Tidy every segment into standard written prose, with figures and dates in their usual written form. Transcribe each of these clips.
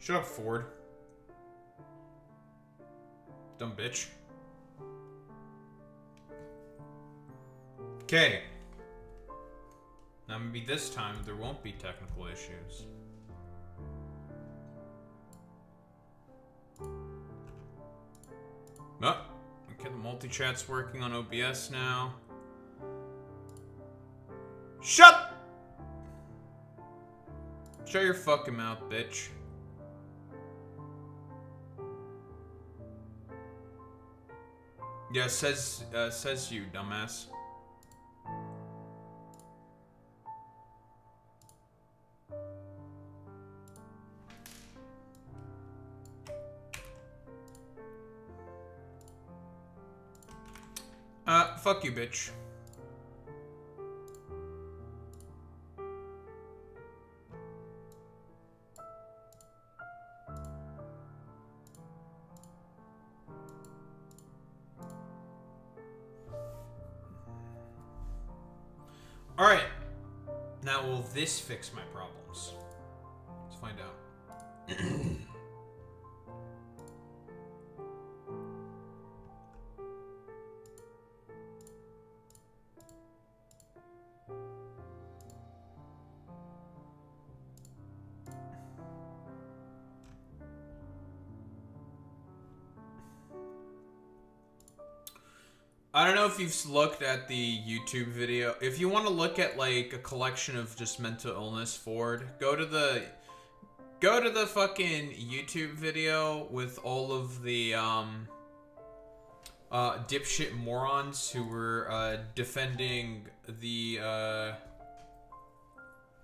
Shut up, Ford. Dumb bitch. Okay. Now maybe this time there won't be technical issues. Oh, okay, the multi-chat's working on OBS now. Shut your fucking mouth, bitch. Yeah, says you, dumbass. Fuck you, bitch. Alright. Now, will this fix my problems? Let's find out. I don't know if you've looked at the YouTube video. If you want to look at like a collection of just mental illness, Ford, go to the fucking YouTube video with all of the dipshit morons who were defending the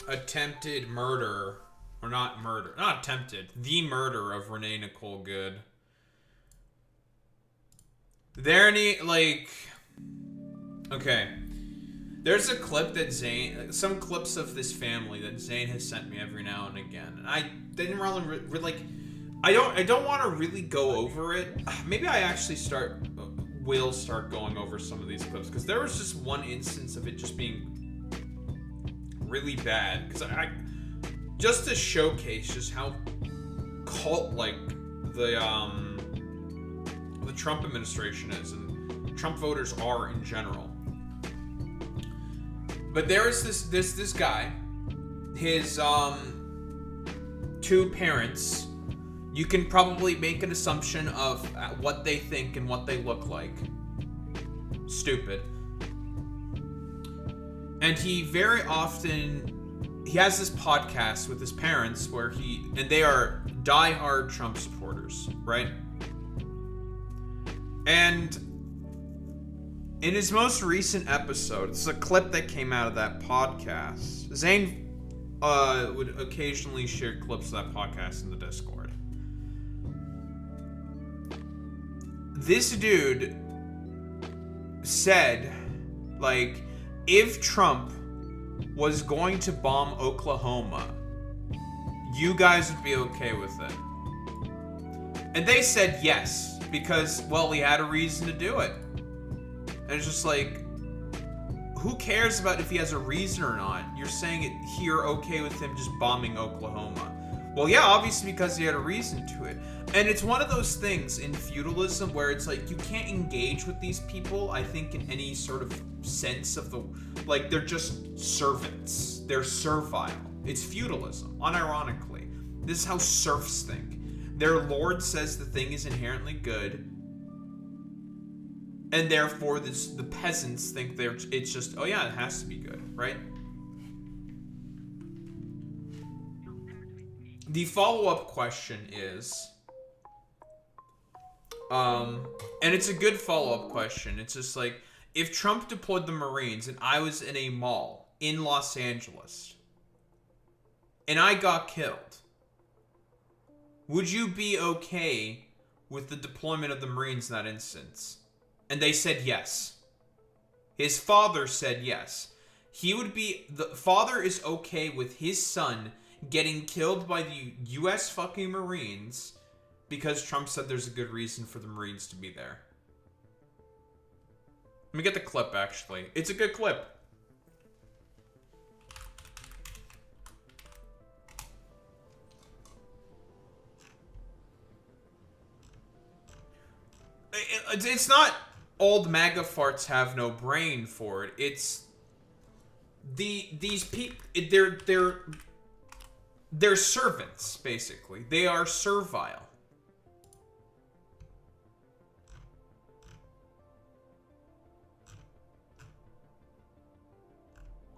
attempted murder, or not attempted, the murder of Renee Nicole Good. There any, like, okay, there's a clip that Zane, some clips of this family that Zane has sent me every now and again, and I didn't really, like, I don't want to really go over it. Maybe I actually will start going over some of these clips, because there was just one instance of it just being really bad, because just to showcase just how cult-like the Trump administration is, and Trump voters are in general. But there is this guy, his two parents. You can probably make an assumption of what they think and what they look like. Stupid. And he very often, he has this podcast with his parents where and they are diehard Trump supporters, right? And in his most recent episode, it's a clip that came out of that podcast. Zane would occasionally share clips of that podcast in the Discord. This dude said, like, if Trump was going to bomb Oklahoma, you guys would be okay with it. And they said yes, because, well, he had a reason to do it. And it's just like, who cares about if he has a reason or not? You're saying it, you're okay with him just bombing Oklahoma. Well, yeah, obviously because he had a reason to it. And it's one of those things in feudalism where it's like, you can't engage with these people, I think, in any sort of sense of the, like, they're just servants. They're servile. It's feudalism, unironically. This is how serfs think. Their lord says the thing is inherently good, and therefore the peasants think it's just, oh yeah, it has to be good, right? The follow-up question is, and it's a good follow-up question. It's just like, if Trump deployed the Marines and I was in a mall in Los Angeles and I got killed, would you be okay with the deployment of the Marines in that instance? And they said yes. His father said yes. The father is okay with his son getting killed by the US fucking Marines because Trump said there's a good reason for the Marines to be there. Let me get the clip, actually. It's a good clip. It's not old MAGA farts have no brain for it. It's these people. They're servants, basically. They are servile.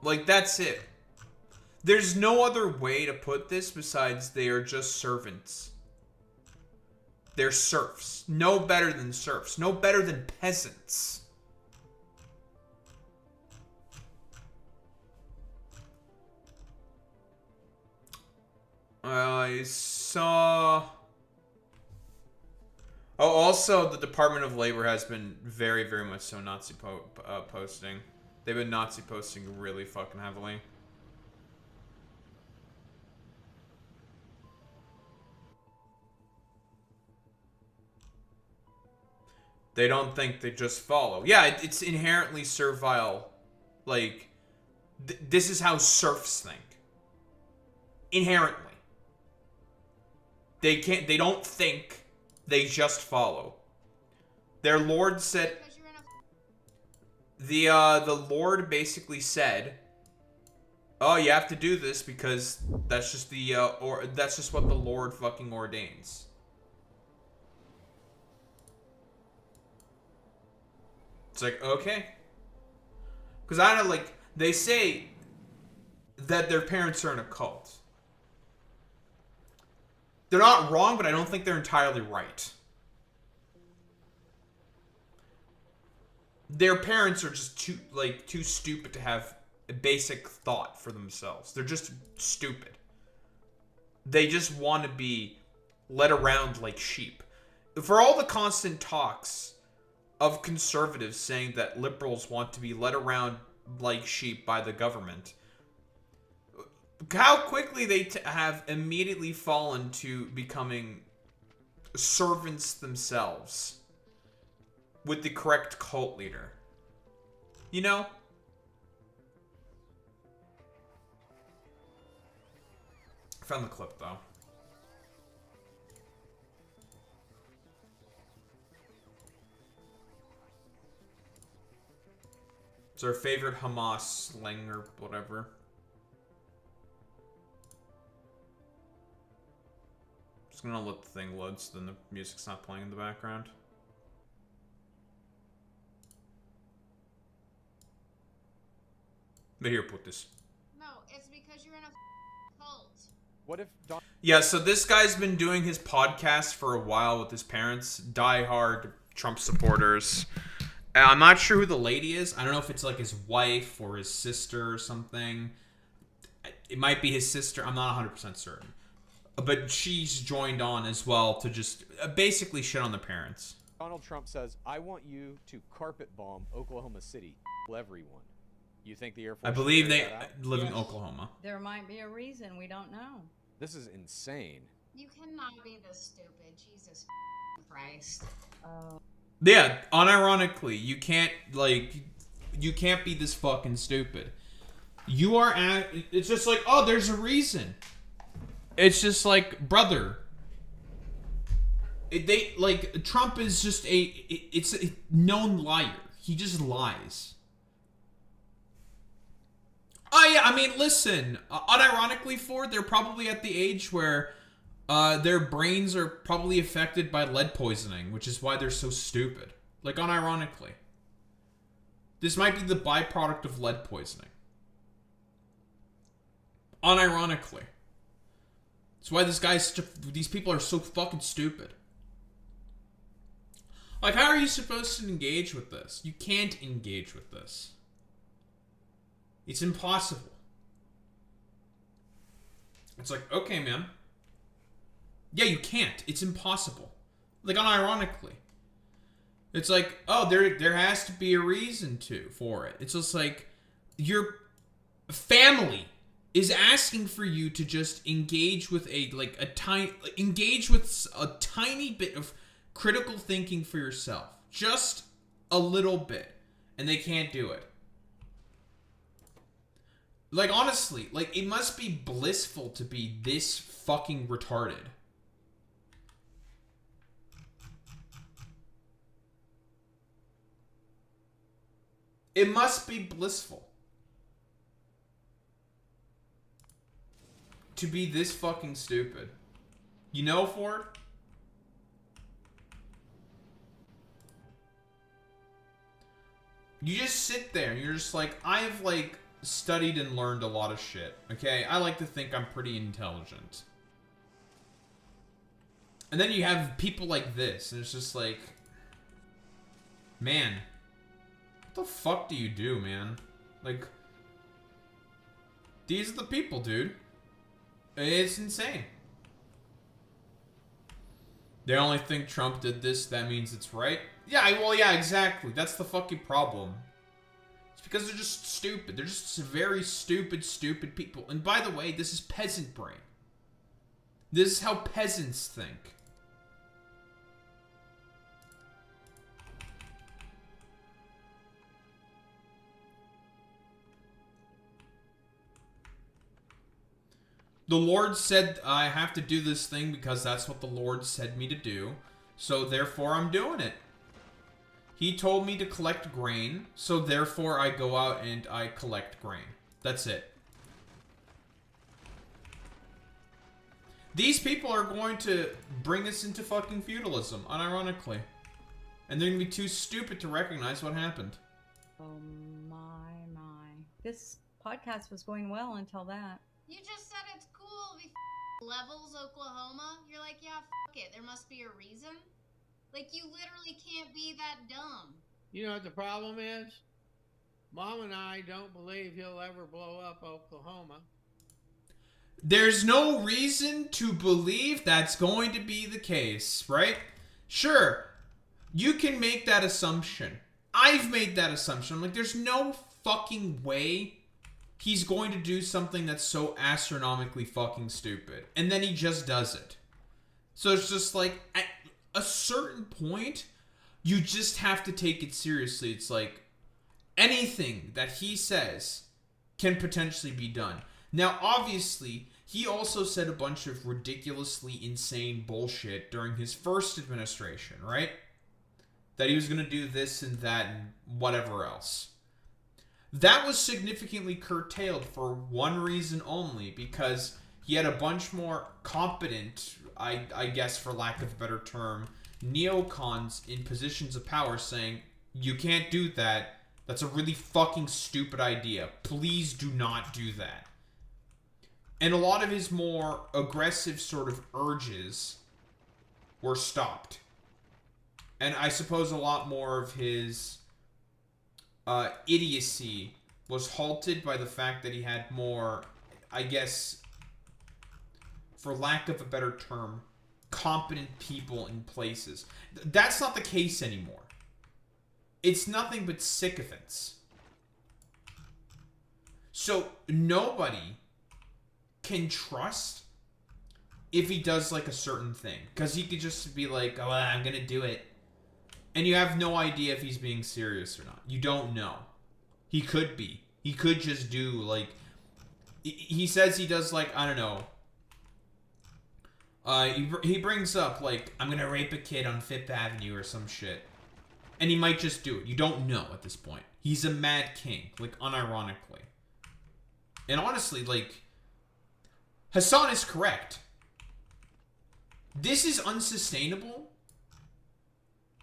Like, that's it. There's no other way to put this besides they are just servants. They're serfs. No better than serfs. No better than peasants. I saw... Oh, also, the Department of Labor has been very, very much so Nazi posting. They've been Nazi posting really fucking heavily. They don't think, they just follow. Yeah, it's inherently servile. Like, this is how serfs think. Inherently. They don't think, they just follow. Their lord said... The Lord basically said, "Oh, you have to do this because that's just that's just what the Lord fucking ordains." It's like, okay, because I don't like. They say that their parents are in a cult. They're not wrong, but I don't think they're entirely right. Their parents are just too stupid to have a basic thought for themselves. They're just stupid. They just want to be led around like sheep. For all the constant talks of conservatives saying that liberals want to be led around like sheep by the government, how quickly they have immediately fallen to becoming servants themselves. With the correct cult leader. You know? I found the clip, though. It's our favorite Hamas slang or whatever. Just gonna let the thing load so then the music's not playing in the background. But here, put this. No, it's because you're in a cult. What if Yeah, so this guy's been doing his podcast for a while with his parents, diehard Trump supporters. I'm not sure who the lady is. I don't know if it's like his wife or his sister or something. It might be his sister. I'm not 100% certain. But she's joined on as well to just basically shit on the parents. Donald Trump says, "I want you to carpet bomb Oklahoma City, everyone." You think the Air Force... I believe they live in Oklahoma. There might be a reason. We don't know. This is insane. You cannot be this stupid. Jesus Christ. Yeah, unironically, you can't be this fucking stupid. You are it's just like, oh, there's a reason. It's just like, brother. Trump is just it's a known liar. He just lies. Oh, yeah, I mean, listen, unironically, Ford, they're probably at the age where their brains are probably affected by lead poisoning, which is why they're so stupid. Like, unironically. This might be the byproduct of lead poisoning. Unironically. That's why these people are so fucking stupid. Like, how are you supposed to engage with this? You can't engage with this. It's impossible. It's like, okay, man. Yeah, you can't. It's impossible. Like, unironically. It's like, oh, there has to be a reason for it. It's just like, your family is asking for you to just engage with a tiny bit of critical thinking for yourself. Just a little bit. And they can't do it. Like, honestly, like, it must be blissful to be this fucking retarded. It must be blissful to be this fucking stupid. You know, Ford? You just sit there and you're just like, I've like studied and learned a lot of shit, okay? I like to think I'm pretty intelligent. And then you have people like this, and it's just like, man, what the fuck do you do, man? Like, these are the people, dude. It's insane. They only think Trump did this, that means it's right. Yeah, well, yeah, exactly. That's the fucking problem. It's because they're just stupid. They're just very stupid people. And by the way, this is peasant brain. This is how peasants think. The Lord said I have to do this thing because that's what the Lord said me to do. So therefore I'm doing it. He told me to collect grain, so therefore I go out and I collect grain. That's it. These people are going to bring us into fucking feudalism, unironically. And they're going to be too stupid to recognize what happened. Oh my. This podcast was going well until that. You just said it's cool. We levels Oklahoma. You're like, yeah, fuck it. There must be a reason. Like, you literally can't be that dumb. You know what the problem is? Mom and I don't believe he'll ever blow up Oklahoma. There's no reason to believe that's going to be the case, right? Sure, you can make that assumption. I've made that assumption. I'm like, there's no fucking way he's going to do something that's so astronomically fucking stupid. And then he just does it. So it's just like, at a certain point, you just have to take it seriously. It's like, anything that he says can potentially be done. Now, obviously, he also said a bunch of ridiculously insane bullshit during his first administration, right? That he was going to do this and that and whatever else. That was significantly curtailed for one reason only, because he had a bunch more competent, I guess for lack of a better term, neocons in positions of power saying, you can't do that. That's a really fucking stupid idea. Please do not do that. And a lot of his more aggressive sort of urges were stopped. And I suppose a lot more of his idiocy was halted by the fact that he had more, I guess, for lack of a better term, competent people in places. That's not the case anymore. It's nothing but sycophants. So nobody can trust if he does like a certain thing, because he could just be like, oh, I'm gonna do it, and you have no idea if he's being serious or not. You don't know. He could be. He could just do like, he says he does like, I don't know, he brings up like, I'm gonna rape a kid on 5th Avenue or some shit, and he might just do it. You don't know at this point. He's a mad king, like unironically. And honestly, like, Hassan is correct. This is unsustainable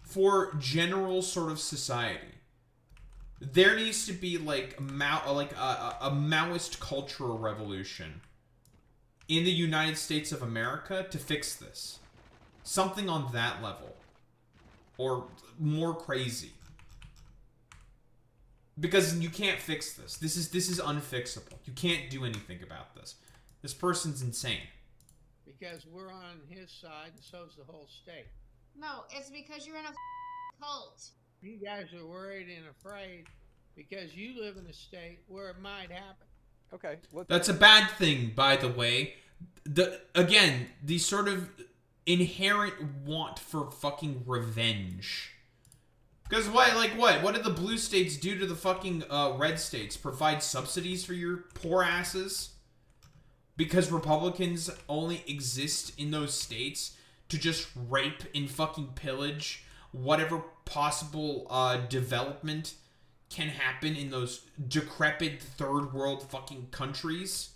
for general sort of society. There needs to be like a Maoist cultural revolution in the United States of America to fix this. Something on that level. Or more crazy. Because you can't fix this. This is unfixable. You can't do anything about this. This person's insane. Because we're on his side and so's the whole state. No, it's because you're in a cult. You guys are worried and afraid because you live in a state where it might happen. Okay. That's a bad thing, by the way. The sort of inherent want for fucking revenge. Because what did the blue states do to the fucking red states? Provide subsidies for your poor asses? Because Republicans only exist in those states to just rape and fucking pillage whatever possible development can happen in those decrepit third world fucking countries.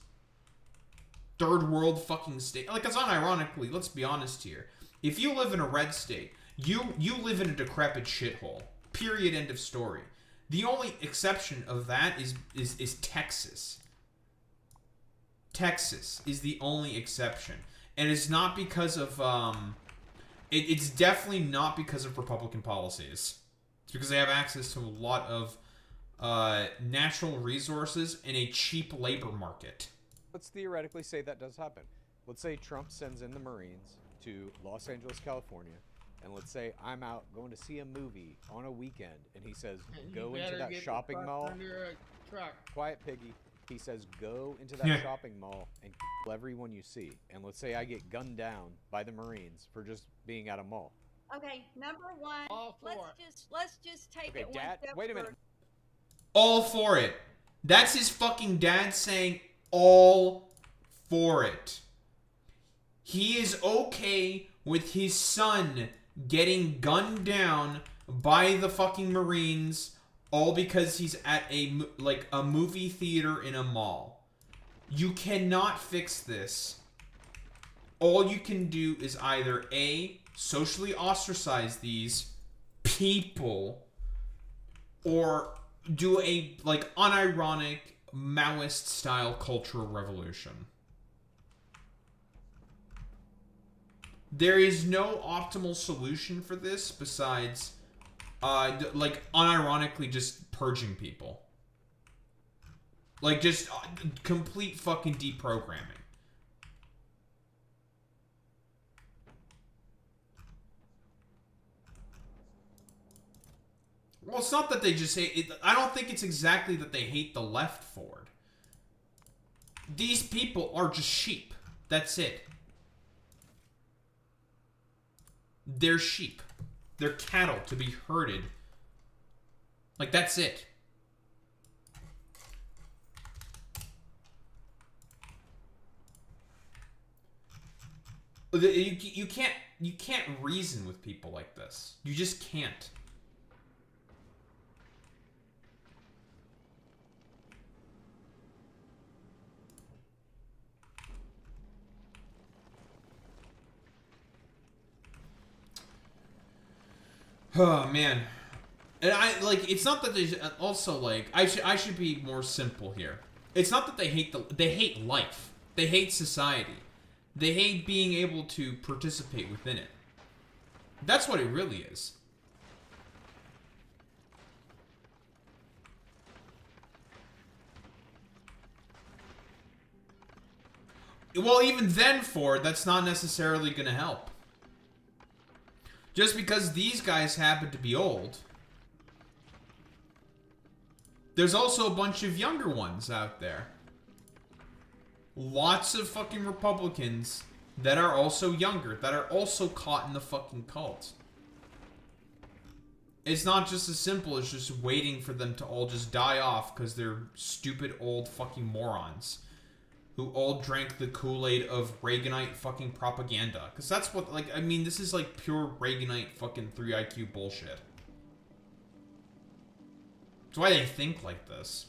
Third world fucking state. Like, it's unironically, let's be honest here. If you live in a red state, you live in a decrepit shithole. Period, end of story. The only exception of that is Texas. Texas is the only exception. And it's not because of, it's definitely not because of Republican policies. It's because they have access to a lot of natural resources and a cheap labor market. Let's theoretically say that does happen. Let's say Trump sends in the Marines to Los Angeles, California, and let's say I'm out going to see a movie on a weekend, and he says, go into that shopping mall. Under a truck. Quiet, piggy. He says, go into that shopping mall and kill everyone you see. And let's say I get gunned down by the Marines for just being at a mall. Okay, number one, All for let's just take Okay, it one Dad, step wait a minute. further. All for it. That's his fucking dad saying all for it. He is okay with his son getting gunned down by the fucking Marines, all because he's at a movie theater in a mall. You cannot fix this. All you can do is either A, socially ostracize these people, or do a unironic Maoist style cultural revolution. There is no optimal solution for this besides unironically just purging people. Like, just complete fucking deprogramming. Well, it's not that they just hate it. I don't think it's exactly that they hate the left for it. These people are just sheep. That's it. They're sheep. They're cattle to be herded. Like, that's it. You can't reason with people like this. You just can't. Oh man, and it's not that they also I should be more simple here. It's not that they hate life. They hate society. They hate being able to participate within it. That's what it really is. Well, even then, Ford, that's not necessarily going to help. Just because these guys happen to be old, there's also a bunch of younger ones out there. Lots of fucking Republicans that are also younger, that are also caught in the fucking cult. It's not just as simple as just waiting for them to all just die off because they're stupid old fucking morons who all drank the Kool-Aid of Reaganite fucking propaganda. Because that's what, this is pure Reaganite fucking 3 IQ bullshit. That's why they think like this.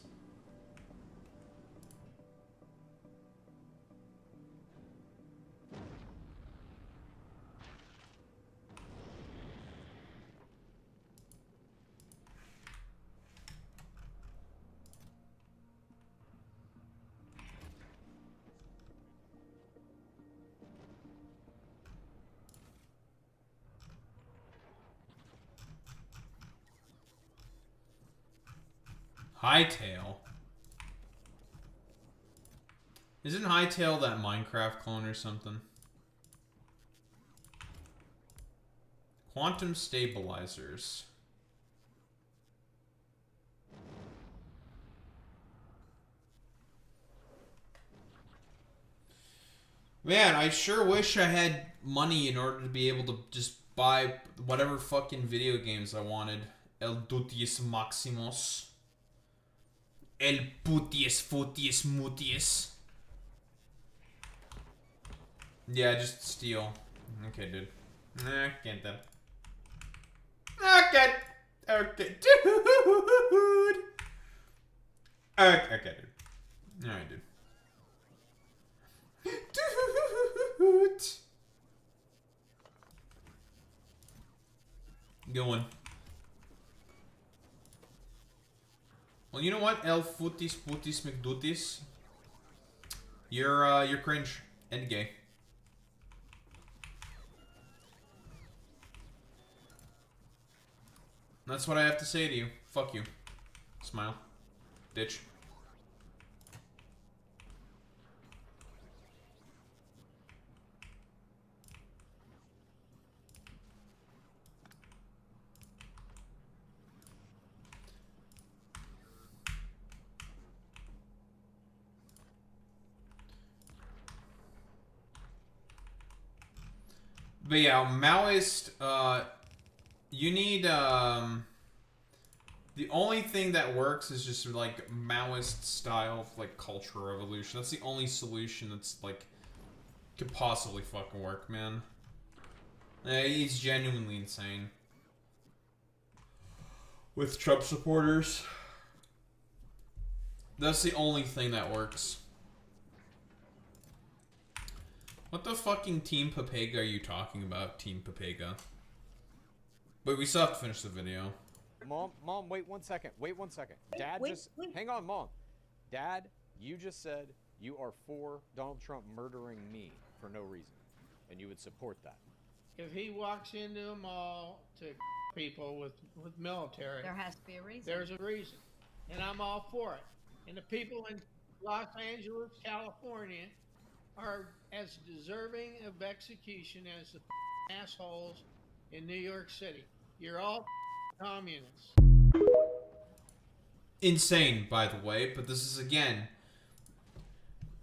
Hightail? Isn't Hightail that Minecraft clone or something? Quantum stabilizers. Man, I sure wish I had money in order to be able to just buy whatever fucking video games I wanted. El Dutius Maximus. El Putius Futius Mutius. Yeah, just steal. Okay, dude. Nah, can't then. Okay. Okay, dude. Okay, dude. Alright, dude. Dude. Going. Well, you know what? El Footies Pooties McDooties. You're cringe and gay. That's what I have to say to you. Fuck you. Smile. Bitch. But yeah, Maoist, you need, the only thing that works is just, like, Maoist style, like, cultural revolution. That's the only solution that's, like, could possibly fucking work, man. He's genuinely insane. With Trump supporters. That's the only thing that works. What the fucking Team Papega are you talking about, Team Papega? Wait, we still have to finish the video. Mom, wait 1 second. Wait 1 second. Dad wait. hang on, Mom. Dad, you just said you are for Donald Trump murdering me for no reason, and you would support that. If he walks into a mall to people with military, There has to be a reason. there's a reason, and I'm all for it. And the people in Los Angeles, California, are as deserving of execution as the assholes in New York City. You're all communists. Insane, by the way, but this is, again,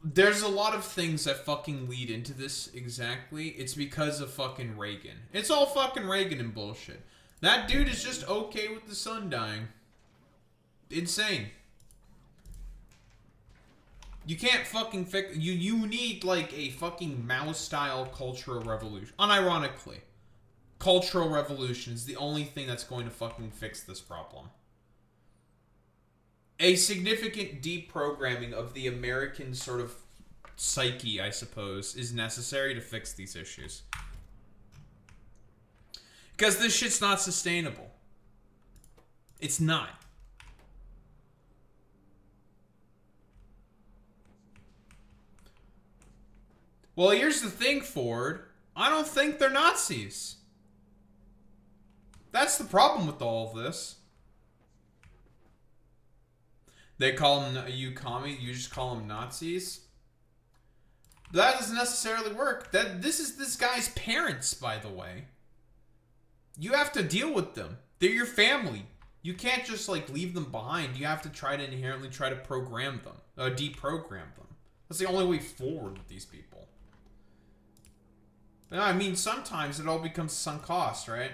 there's a lot of things that fucking lead into this exactly. It's because of fucking Reagan. It's all fucking Reagan and bullshit. That dude is just okay with the sun dying. Insane. You can't fucking fix... You need, like, a fucking Mao-style cultural revolution. Unironically. Cultural revolution is the only thing that's going to fucking fix this problem. A significant deprogramming of the American sort of psyche, I suppose, is necessary to fix these issues. Because this shit's not sustainable. It's not. Well, here's the thing, Ford. I don't think they're Nazis. That's the problem with all of this. They call them, you just call them Nazis. That doesn't necessarily work. This is this guy's parents, by the way. You have to deal with them. They're your family. You can't just, like, leave them behind. You have to try to inherently try to program them. Deprogram them. That's the only way forward with these people. I mean, sometimes it all becomes sunk cost, right?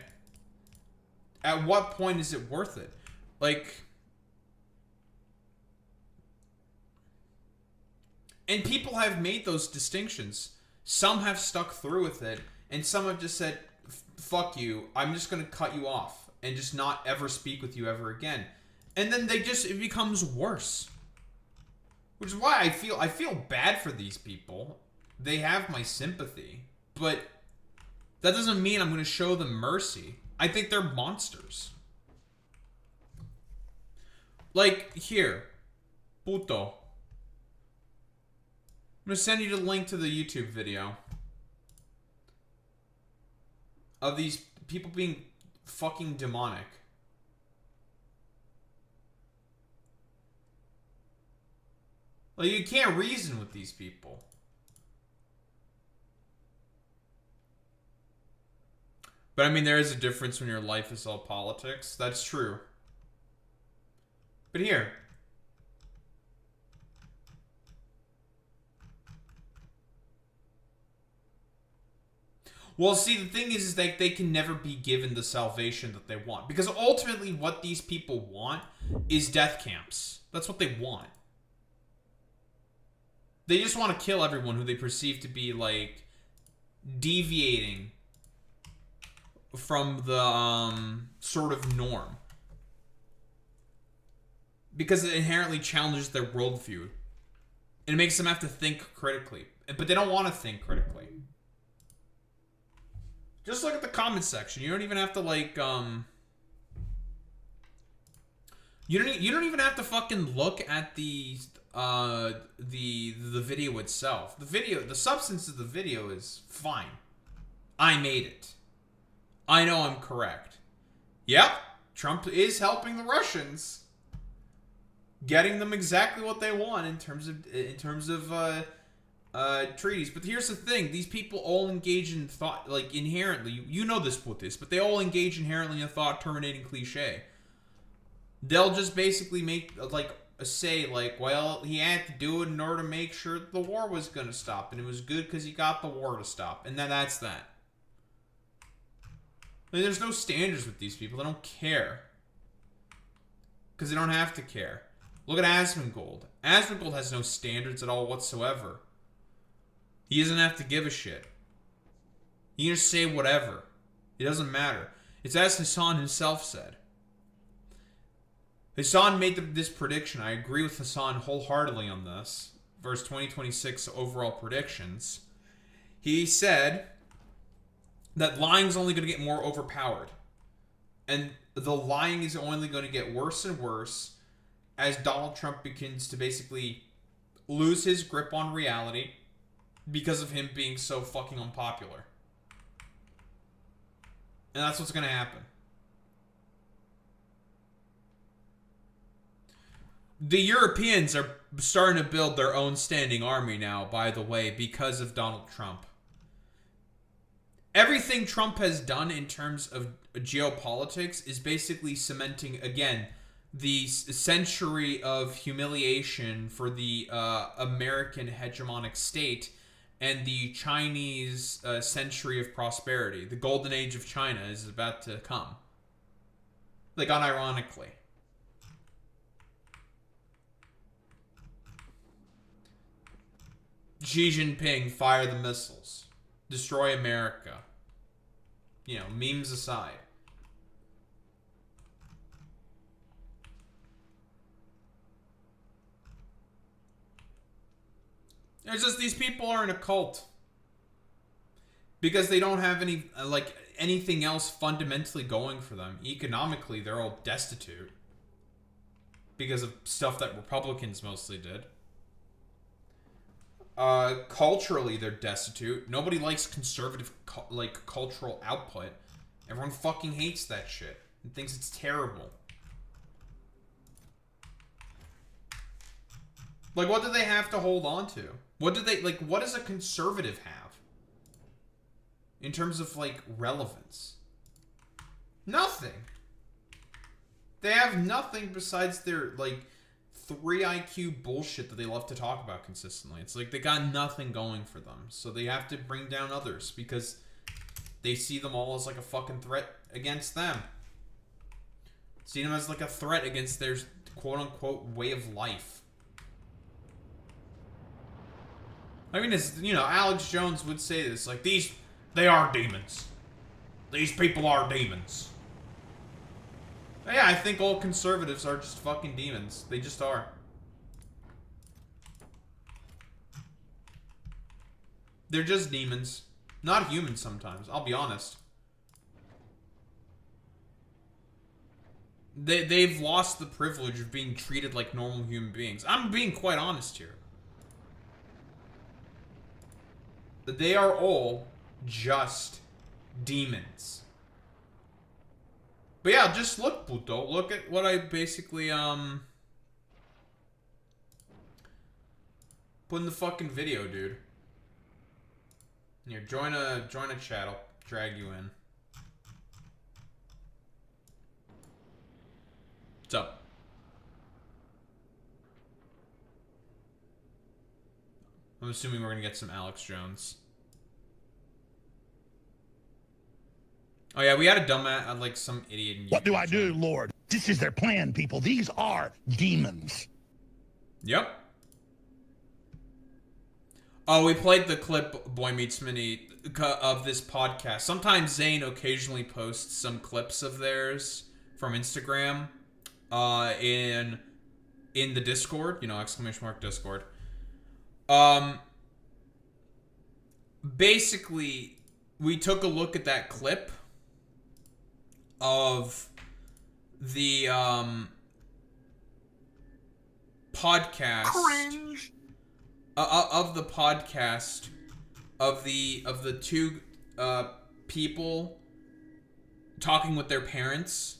At what point is it worth it? Like... And people have made those distinctions. Some have stuck through with it, and some have just said, fuck you, I'm just going to cut you off, and just not ever speak with you ever again. And then it becomes worse. Which is why I feel bad for these people. They have my sympathy. But that doesn't mean I'm going to show them mercy. I think they're monsters. Like, here. Puto. I'm going to send you the link to the YouTube video. Of these people being fucking demonic. Like, you can't reason with these people. But I mean, there is a difference when your life is all politics. That's true. But here. Well, see, the thing is that they can never be given the salvation that they want. Because ultimately what these people want is death camps. That's what they want. They just want to kill everyone who they perceive to be, like, deviating from the, sort of norm. because it inherently challenges their worldview. And it makes them have to think critically. But they don't want to think critically. Just look at the comment section. You don't even have to, like, You don't even have to fucking look at the video itself. The substance of the video is fine. I made it. I know I'm correct. Yep, Trump is helping the Russians, getting them exactly what they want in terms of treaties. But here's the thing: these people all engage in thought, like inherently. You know this with this, but they all engage inherently in a thought-terminating cliche. They'll just basically make say well, he had to do it in order to make sure the war was gonna stop, and it was good because he got the war to stop, and then that's that. Like, there's no standards with these people. They don't care. Because they don't have to care. Look at Asmongold. Asmongold has no standards at all whatsoever. He doesn't have to give a shit. He can just say whatever. It doesn't matter. It's as Hassan himself said. Hassan made this prediction. I agree with Hassan wholeheartedly on this. Verse 2026 overall predictions. He said that lying's only going to get more overpowered. And the lying is only going to get worse and worse as Donald Trump begins to basically lose his grip on reality because of him being so fucking unpopular. And that's what's going to happen. The Europeans are starting to build their own standing army now, by the way, because of Donald Trump. Everything Trump has done in terms of geopolitics is basically cementing, again, the century of humiliation for the American hegemonic state and the Chinese century of prosperity. The golden age of China is about to come. Like, unironically. Xi Jinping, fire the missiles. Destroy America. You know, memes aside. It's just these people are in a cult. Because they don't have any, anything else fundamentally going for them. Economically, they're all destitute. Because of stuff that Republicans mostly did. Culturally, they're destitute. Nobody likes conservative, cultural output. Everyone fucking hates that shit and thinks it's terrible. Like, what do they have to hold on to? What do they, what does a conservative have? In terms of, relevance? Nothing. They have nothing besides their, 3 IQ bullshit that they love to talk about consistently. It's like they got nothing going for them. So they have to bring down others because they see them all as a fucking threat against them. See them as a threat against their quote-unquote way of life. I mean, as, Alex Jones would say this, they are demons. These people are demons. Yeah, I think all conservatives are just fucking demons. They just are. They're just demons. Not humans sometimes, I'll be honest. They've lost the privilege of being treated like normal human beings. I'm being quite honest here. They are all just demons. But yeah, just look, Puto. Look at what I basically, put in the fucking video, dude. Here, join a chat. I'll drag you in. What's up? I'm assuming we're gonna get some Alex Jones. Oh yeah, we had a dumbass, some idiot in YouTube. What do I do, Lord? This is their plan, people. These are demons. Yep. Oh, we played the clip, Boy Meets Mini, of this podcast. Sometimes Zane occasionally posts some clips of theirs from Instagram. And in the Discord, you know, !Discord. Basically, we took a look at that clip of the podcast. Cringe. Of the podcast of the two people talking with their parents.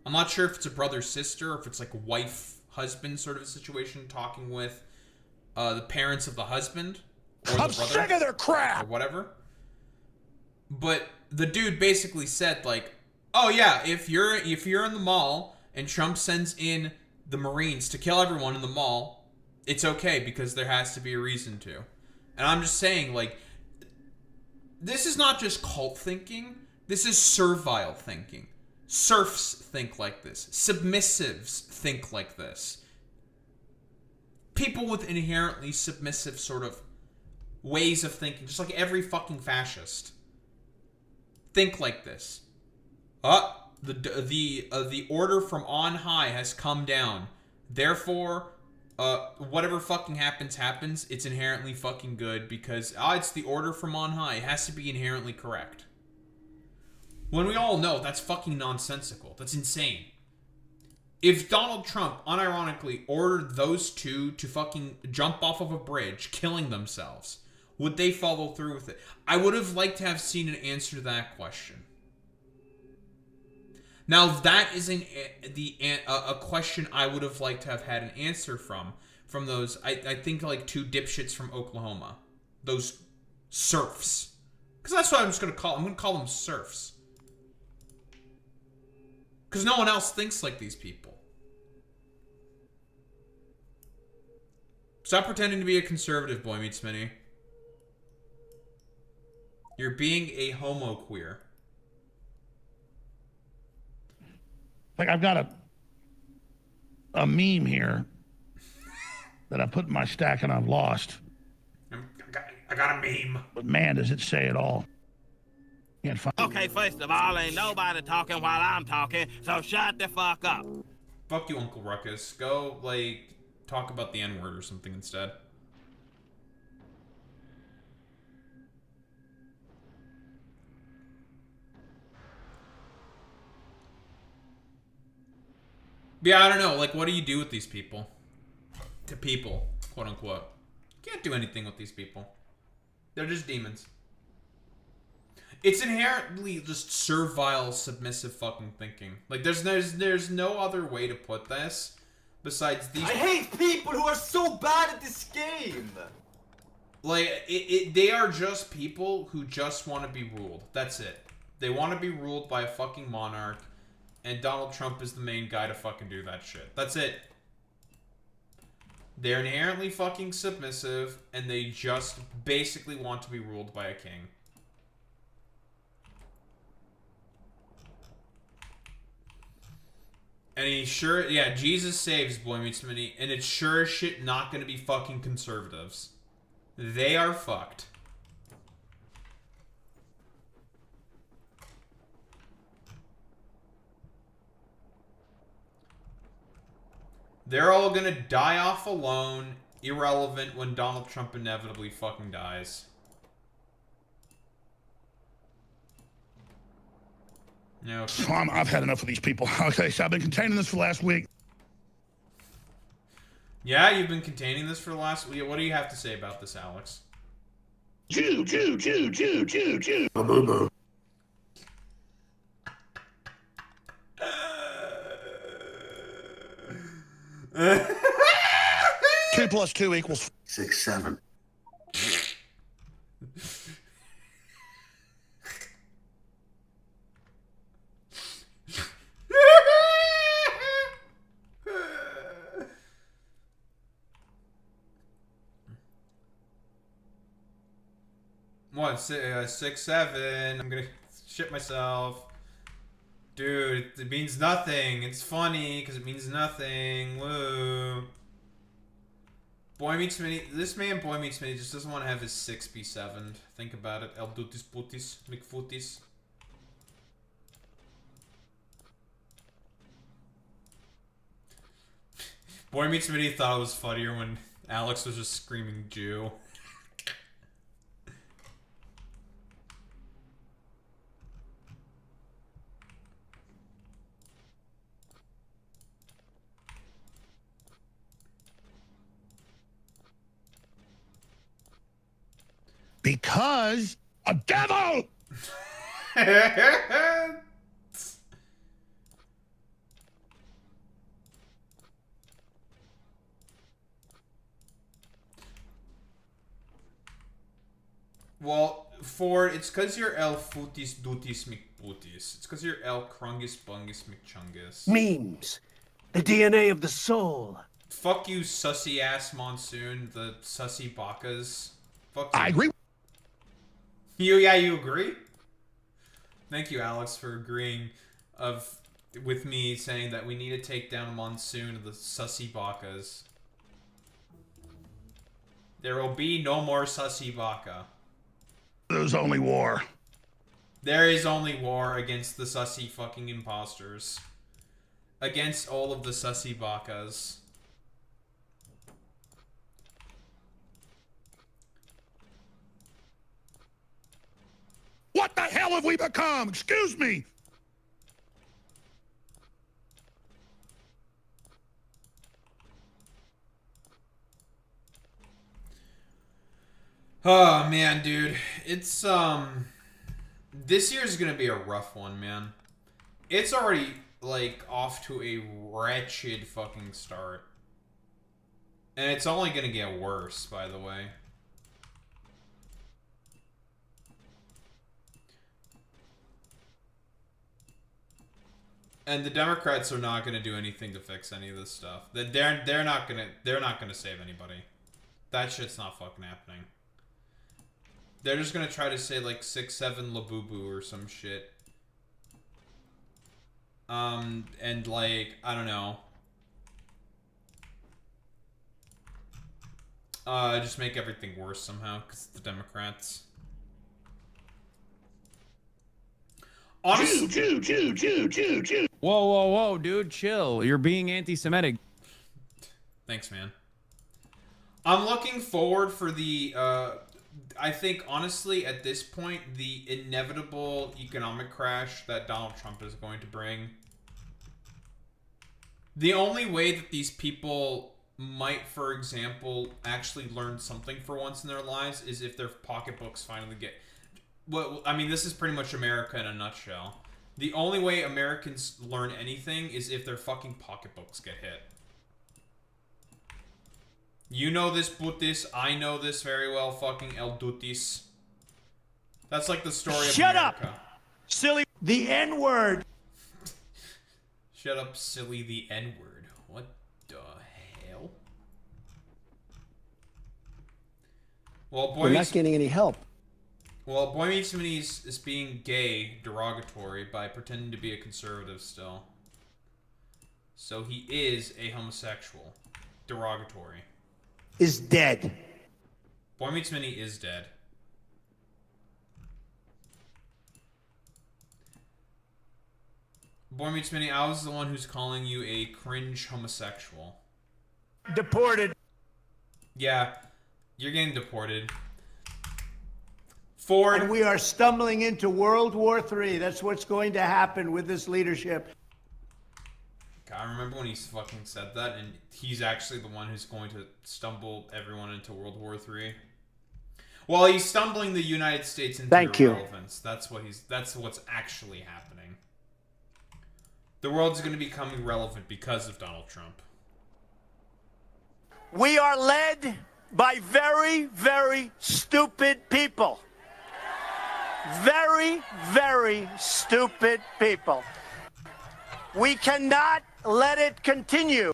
I'm not sure if it's a brother sister or if it's like wife husband sort of a situation, talking with the parents of the husband or I'm the brother sick of their crap. or whatever. But the dude basically said like, "Oh yeah, if you're in the mall and Trump sends in the Marines to kill everyone in the mall, it's okay because there has to be a reason to." And I'm just saying, like, this is not just cult thinking. This is servile thinking. Serfs think like this. Submissives think like this. People with inherently submissive sort of ways of thinking, just like every fucking fascist, think like this. The order from on high has come down. Therefore, whatever fucking happens, it's inherently fucking good because it's the order from on high. It has to be inherently correct. When we all know that's fucking nonsensical. That's insane. If Donald Trump unironically ordered those two to fucking jump off of a bridge, killing themselves, would they follow through with it? I would have liked to have seen an answer to that question. Now, that is a question I would have liked to have had an answer from those, I think, like, two dipshits from Oklahoma. Those serfs. Because that's what I'm just going to call them. I'm going to call them serfs. Because no one else thinks like these people. Stop pretending to be a conservative, Boy Meets Minnie. You're being a homo queer. Like, I've got a meme here that I put in my stack and I've lost. I got a meme. But man, does it say it all. Can't find. Okay, first of all, ain't nobody talking while I'm talking, so shut the fuck up. Fuck you, Uncle Ruckus. Go, like, talk about the N-word or something instead. Yeah, I don't know. Like, what do you do with these people? To people, quote unquote. Can't do anything with these people. They're just demons. It's inherently just servile, submissive fucking thinking. Like, there's no other way to put this besides these. I hate people who are so bad at this game. Like, they are just people who just want to be ruled. That's it. They want to be ruled by a fucking monarch, and Donald Trump is the main guy to fucking do that shit. That's it. They're inherently fucking submissive, and they just basically want to be ruled by a king. And he sure, yeah, Jesus saves, Boy Meets Minnie, and it's sure as shit not gonna be fucking conservatives. They are fucked. They're all gonna die off alone, irrelevant, when Donald Trump inevitably fucking dies. No. I've had enough of these people. Okay, so I've been containing this for the last week. Yeah, you've been containing this for the last week. What do you have to say about this, Alex? Chew. 2 + 2 = 6, 7. What? 6, 7. I'm gonna shit myself. Dude, it means nothing. It's funny because it means nothing. Woo. Boy Meets Minnie. This man, Boy Meets Minnie, just doesn't want to have his 6 be 7. Think about it. El Dutis Putis. McFooties. Boy Meets Mini thought it was funnier when Alex was just screaming Jew. Because a devil! Well, Ford, it's because you're El Futis Dutis McBootis. It's because you're El Krungus Bungus McChungus. Memes. The DNA of the soul. Fuck you, sussy ass Monsoon, the sussy Bakas. Fuck you. I agree. You agree? Thank you, Alex, for agreeing with me saying that we need to take down Monsoon of the sussy Bakas. There will be no more sussy Baka. There's only war. There is only war against the sussy fucking imposters. Against all of the sussy Bakas. What the hell have we become? Excuse me. Oh man, dude. It's this year's gonna be a rough one, man. It's already like off to a wretched fucking start. And it's only gonna get worse, by the way. And the Democrats are not going to do anything to fix any of this stuff. They're not going to save anybody. That shit's not fucking happening. They're just going to try to say like 6-7 Labubu or some shit. And like, I don't know. Just make everything worse somehow cuz the Democrats. Honestly, Jew. Whoa, dude, chill. You're being anti-Semitic. Thanks, man. I'm looking forward for the, I think, honestly, at this point, the inevitable economic crash that Donald Trump is going to bring. The only way that these people might, for example, actually learn something for once in their lives is if their pocketbooks finally get... Well, I mean, this is pretty much America in a nutshell. The only way Americans learn anything is if their fucking pocketbooks get hit. You know this, Butis. I know this very well, fucking El Dutis. That's like the story of Shut America. up! Silly. The N-word. Shut up, silly, the N-word. What the hell? Well, boy, we're not getting any help. Well, Boy Meets Mini is being gay derogatory by pretending to be a conservative still. So he is a homosexual. Derogatory. Is dead. Boy Meets Mini is dead. Boy Meets Mini, I was the one who's calling you a cringe homosexual. Deported. Yeah, you're getting deported. Ford. And we are stumbling into World War III. That's what's going to happen with this leadership. I remember when he fucking said that, and he's actually the one who's going to stumble everyone into World War III. Well, he's stumbling the United States into irrelevance. That's what's actually happening. The world's going to become irrelevant because of Donald Trump. We are led by very, very stupid people. Very, very stupid people. We cannot let it continue.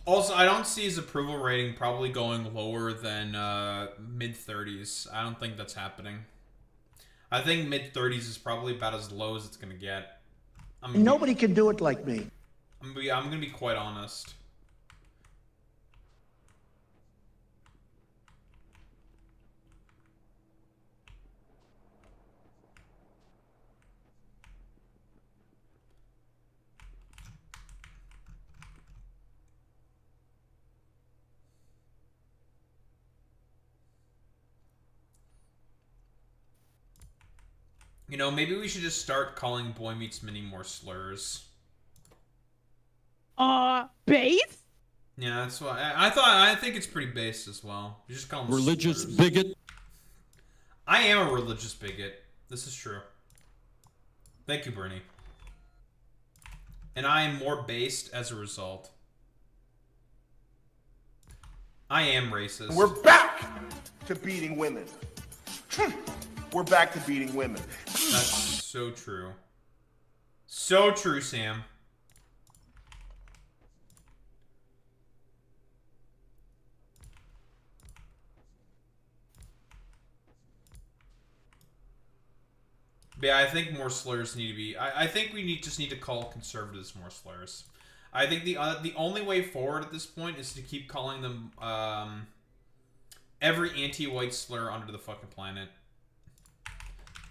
Also, I don't see his approval rating probably going lower than mid-30s. I don't think that's happening. I think mid-30s is probably about as low as it's going to get. Nobody can do it like me. I'm going to be quite honest. You know, maybe we should just start calling Boy Meets Mini more slurs. Base? Yeah, that's why I think it's pretty base as well. You just call them Religious slurs. bigot. I am a religious bigot. This is true. Thank you, Bernie. And I am more based as a result. I am racist. We're back to beating women. We're back to beating women. That's so true. So true, Sam. But yeah, I think more slurs need to be... I think we just need to call conservatives more slurs. I think the only way forward at this point is to keep calling them every anti-white slur under the fucking planet.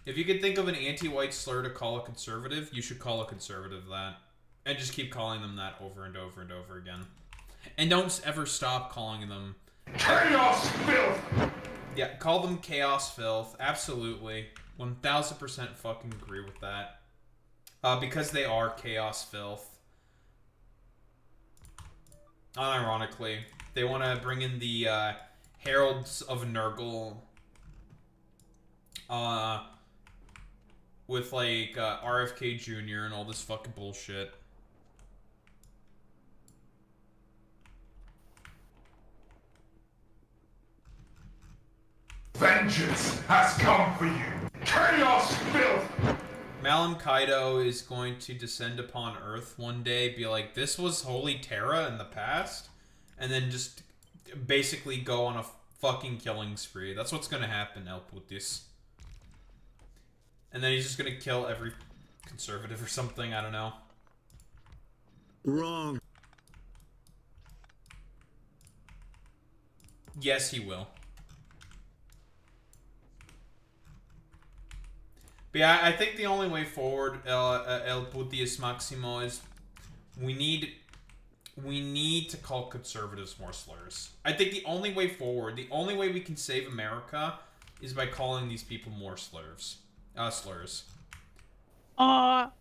If you could think of an anti-white slur to call a conservative, you should call a conservative that. And just keep calling them that over and over and over again. And don't ever stop calling them... Chaos filth! Yeah, call them chaos filth. Absolutely. 1000% fucking agree with that. Because they are chaos filth. Unironically. They want to bring in the Heralds of Nurgle. With like RFK Jr. and all this fucking bullshit. Vengeance has come for you. Chaos filth! Malum Kaido is going to descend upon Earth one day, be like, this was Holy Terra in the past, and then just basically go on a fucking killing spree. That's what's gonna happen, El Putis. And then he's just gonna kill every conservative or something, I don't know. Wrong. Yes, he will. But yeah, I think the only way forward, El Putius Maximo, is we need to call conservatives more slurs. I think the only way forward, the only way we can save America, is by calling these people more slurs.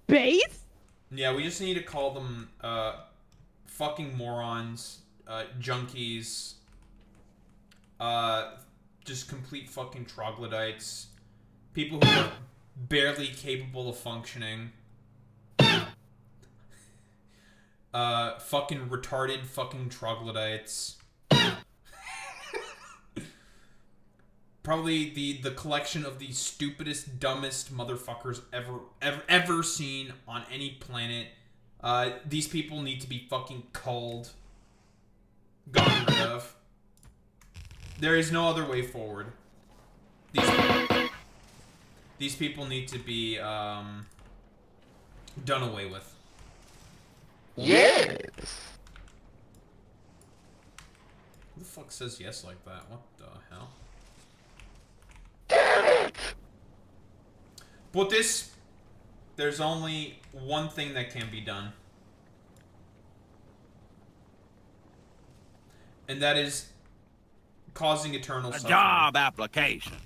Base? Yeah, we just need to call them fucking morons, junkies, just complete fucking troglodytes, people who are barely capable of functioning, fucking retarded fucking troglodytes. Probably the collection of the stupidest, dumbest motherfuckers ever seen on any planet. These people need to be fucking culled, gotten rid of. There is no other way forward. These people need to be done away with. Yes! Who the fuck says yes like that? What the hell? But there's only one thing that can be done. And that is causing eternal suffering. Job application.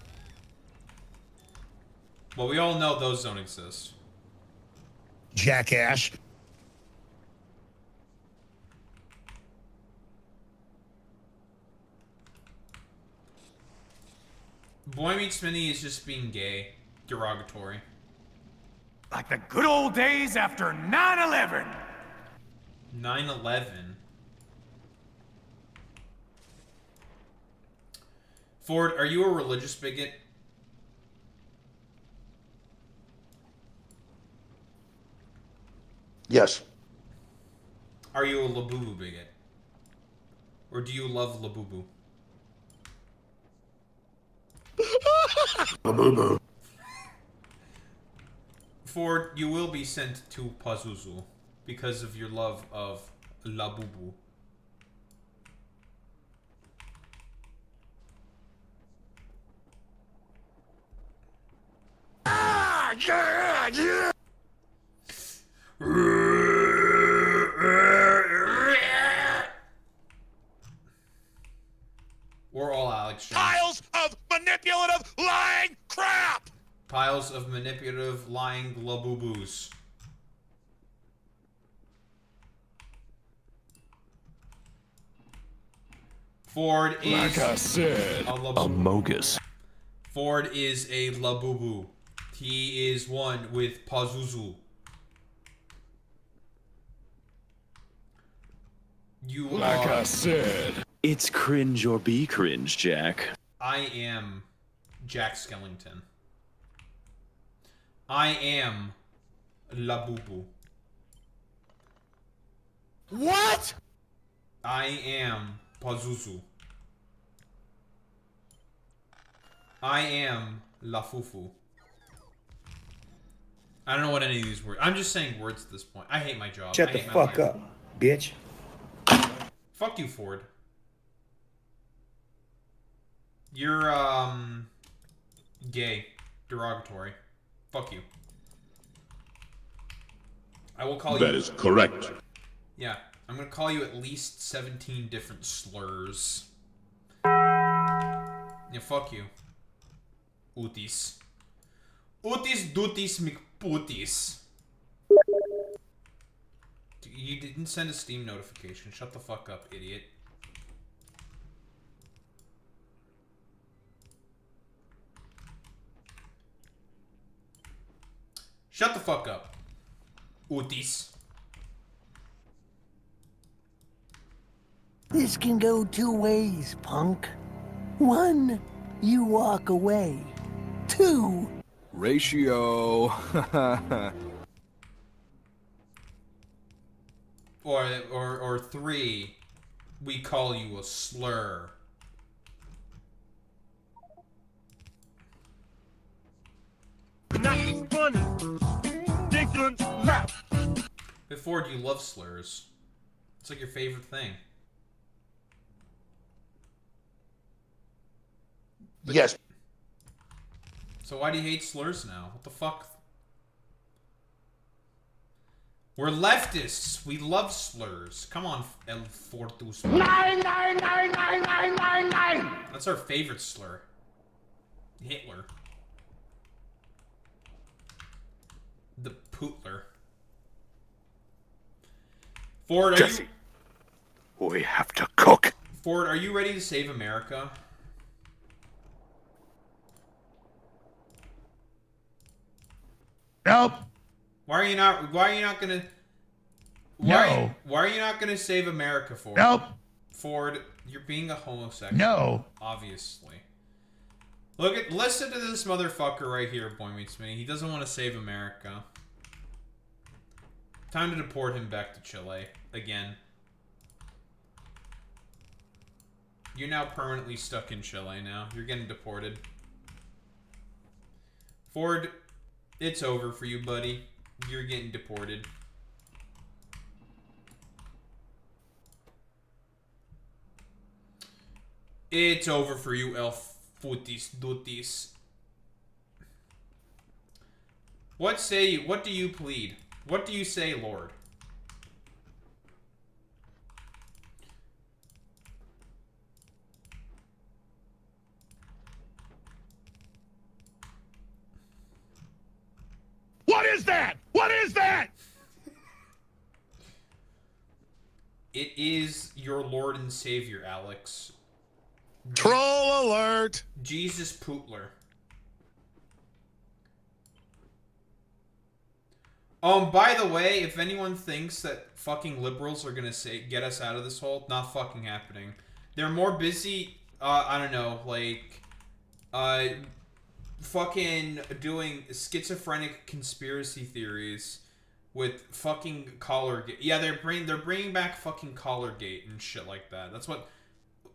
Well, we all know those don't exist. Jackass. Boy Meets Mini is just being gay. Derogatory. Like the good old days after 9/11. 9/11. Ford, are you a religious bigot? Yes. Are you a Labubu bigot? Or do you love Labubu? Labubu. Ford, you will be sent to Pazuzu because of your love of Labubu. Ah, yeah, yeah. We're all Alex Jones. Piles of manipulative, lying crap! Piles of manipulative, lying labubus. Ford is... Like I said, a Amogus. Ford is a labubu. He is one with Pazuzu. You like are... I said. It's cringe or be cringe, Jack. I am Jack Skellington. I am Labubu. What? I am Pazuzu. I am Lafufu. I don't know what any of these words. I'm just saying words at this point. I hate my job. Shut I the hate my fuck life. up, bitch. Fuck you, Ford. You're, gay. Derogatory. Fuck you. I will call you... That is correct. Yeah. I'm gonna call you at least 17 different slurs. Yeah, fuck you. Utis. Utis dutis mcputis. You didn't send a Steam notification. Shut the fuck up, idiot. Shut the fuck up. Utis. This can go two ways, punk. One, you walk away. Two, Ratio. Or three, we call you a slur. Nothing funny. Dickens laugh. Hey Ford, you love slurs. It's like your favorite thing. Yes. So why do you hate slurs now? What the fuck? We're leftists. We love slurs. Come on, El Fortus. 9999999. That's our favorite slur. Hitler. The Pootler. Ford, are Jesse, you... we have to cook. Ford, are you ready to save America? Nope. Why are you not gonna... Why are you not gonna save America, Ford? Nope. Ford, you're being a homosexual. No. Obviously. Listen to this motherfucker right here, Boy Meets Me. He doesn't want to save America. Time to deport him back to Chile. Again. You're now permanently stuck in Chile now. You're getting deported. Ford, it's over for you, buddy. You're getting deported. It's over for you, El Futis Dutis. What say you? What do you plead? What do you say, Lord? What is that? What is that? It is your Lord and Savior, Alex. Troll alert. Jesus Pootler. By the way, if anyone thinks that fucking liberals are gonna get us out of this hole, not fucking happening. They're more busy, I don't know, like, fucking doing schizophrenic conspiracy theories with fucking Collargate. Yeah, they're bringing back fucking Collargate and shit like that. That's what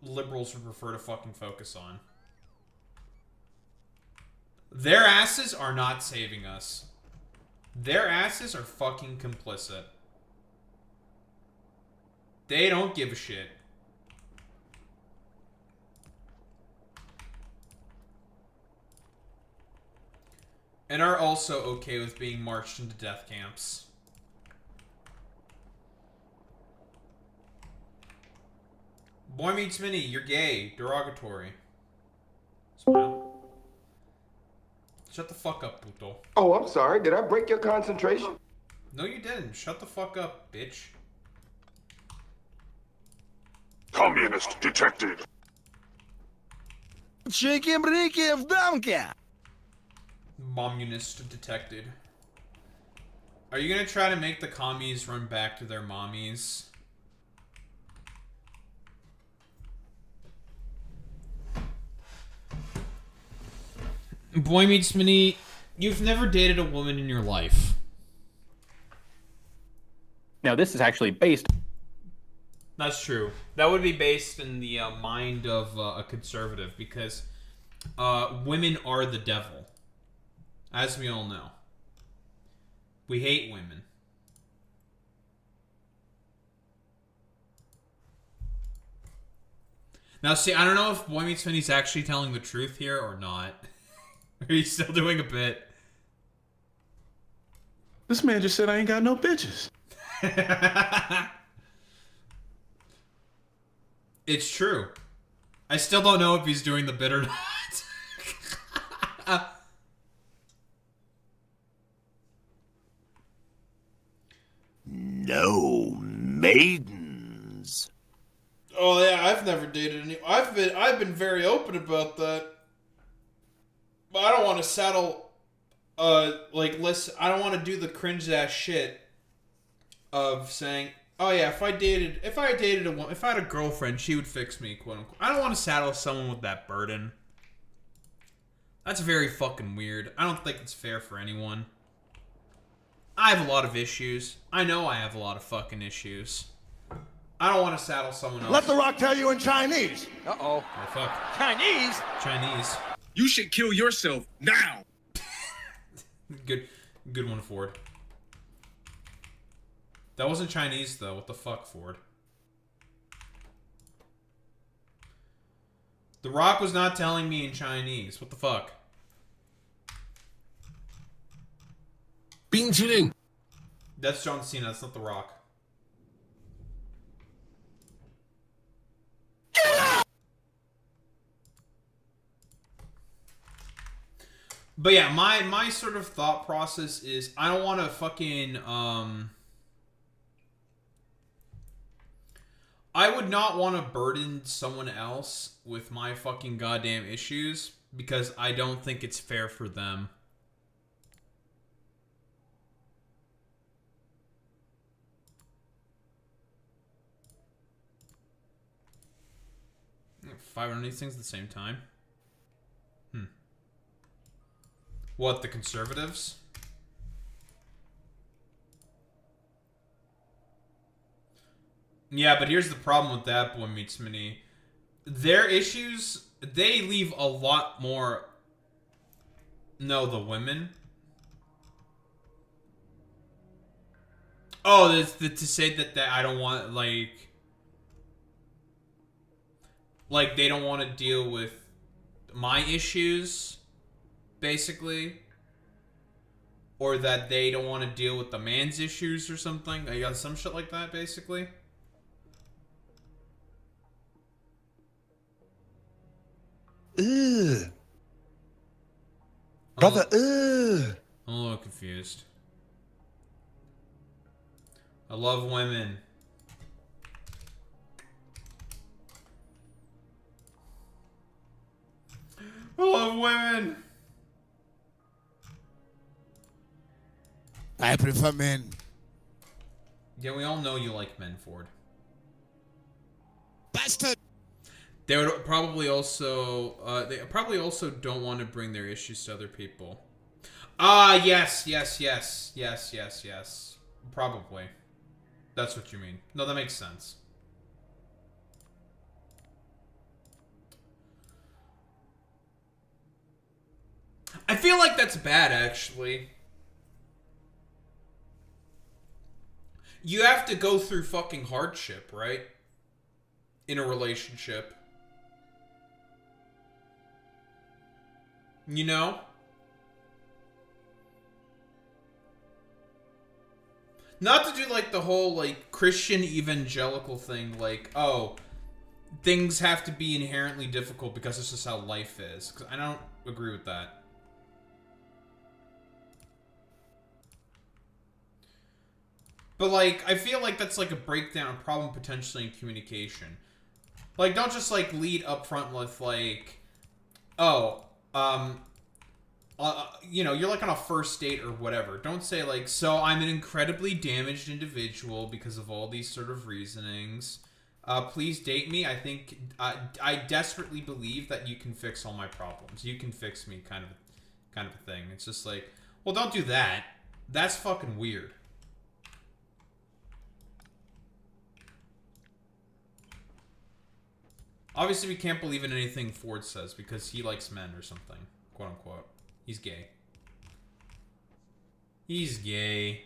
liberals would prefer to fucking focus on. Their asses are not saving us. Their asses are fucking complicit. They don't give a shit. And are also okay with being marched into death camps. Boy Meets Mini, you're gay. Derogatory. Smile. Shut the fuck up, puto. Oh, I'm sorry. Did I break your concentration? No, you didn't. Shut the fuck up, bitch. Communist detected. Чики-брики в дамке! Communist detected. Are you gonna try to make the commies run back to their mommies? Boy Meets Mini, you've never dated a woman in your life. Now, this is actually based... That's true. That would be based in the mind of a conservative, because women are the devil. As we all know. We hate women. Now, see, I don't know if Boy Meets Minnie's actually telling the truth here or not. Or he's still doing a bit. This man just said I ain't got no bitches. It's true. I still don't know if he's doing the bit or not. No maidens. Oh yeah, I've never dated any. I've been very open about that. But I don't want to saddle. Listen, I don't want to do the cringe ass shit of saying, "Oh yeah, if I dated a woman, if I had a girlfriend, she would fix me." "Quote unquote." I don't want to saddle someone with that burden. That's very fucking weird. I don't think it's fair for anyone. I have a lot of issues. I know I have a lot of fucking issues. I don't want to saddle someone else. Let the Rock tell you in Chinese. Oh fuck. Chinese? Chinese. You should kill yourself now. Good one, Ford. That wasn't Chinese though. What the fuck, Ford? The Rock was not telling me in Chinese. What the fuck? 冰淇淋. That's John Cena. That's not The Rock. But yeah, my sort of thought process is I don't want to fucking I would not want to burden someone else with my fucking goddamn issues because I don't think it's fair for them. Five of these things at the same time. What, the conservatives? Yeah, but here's the problem with that, Boy Meets Mini. Their issues, they leave a lot more... No, the women. Oh, to say that I don't want, like, they don't want to deal with my issues, basically. Or that they don't want to deal with the man's issues or something. I got some shit like that, basically. Ugh. Brother, ugh. I'm a little confused. I love women. I love women. I prefer men. Yeah, we all know you like men, Ford. Bastard. They would probably also, they probably also don't want to bring their issues to other people. Yes. Probably. That's what you mean. No, that makes sense. I feel like that's bad, actually. You have to go through fucking hardship, right? In a relationship. You know? Not to do, like, the whole, like, Christian evangelical thing, like, oh, things have to be inherently difficult because this is how life is. 'Cause I don't agree with that. But, like, I feel like that's, like, a breakdown, a problem potentially in communication. Like, don't just, like, lead up front with, like, oh, you know, you're, like, on a first date or whatever. Don't say, like, so I'm an incredibly damaged individual because of all these sort of reasonings. Please date me. I think, I desperately believe that you can fix all my problems. You can fix me, kind of a thing. It's just like, well, don't do that. That's fucking weird. Obviously, we can't believe in anything Ford says because he likes men or something, quote unquote. He's gay. He's gay.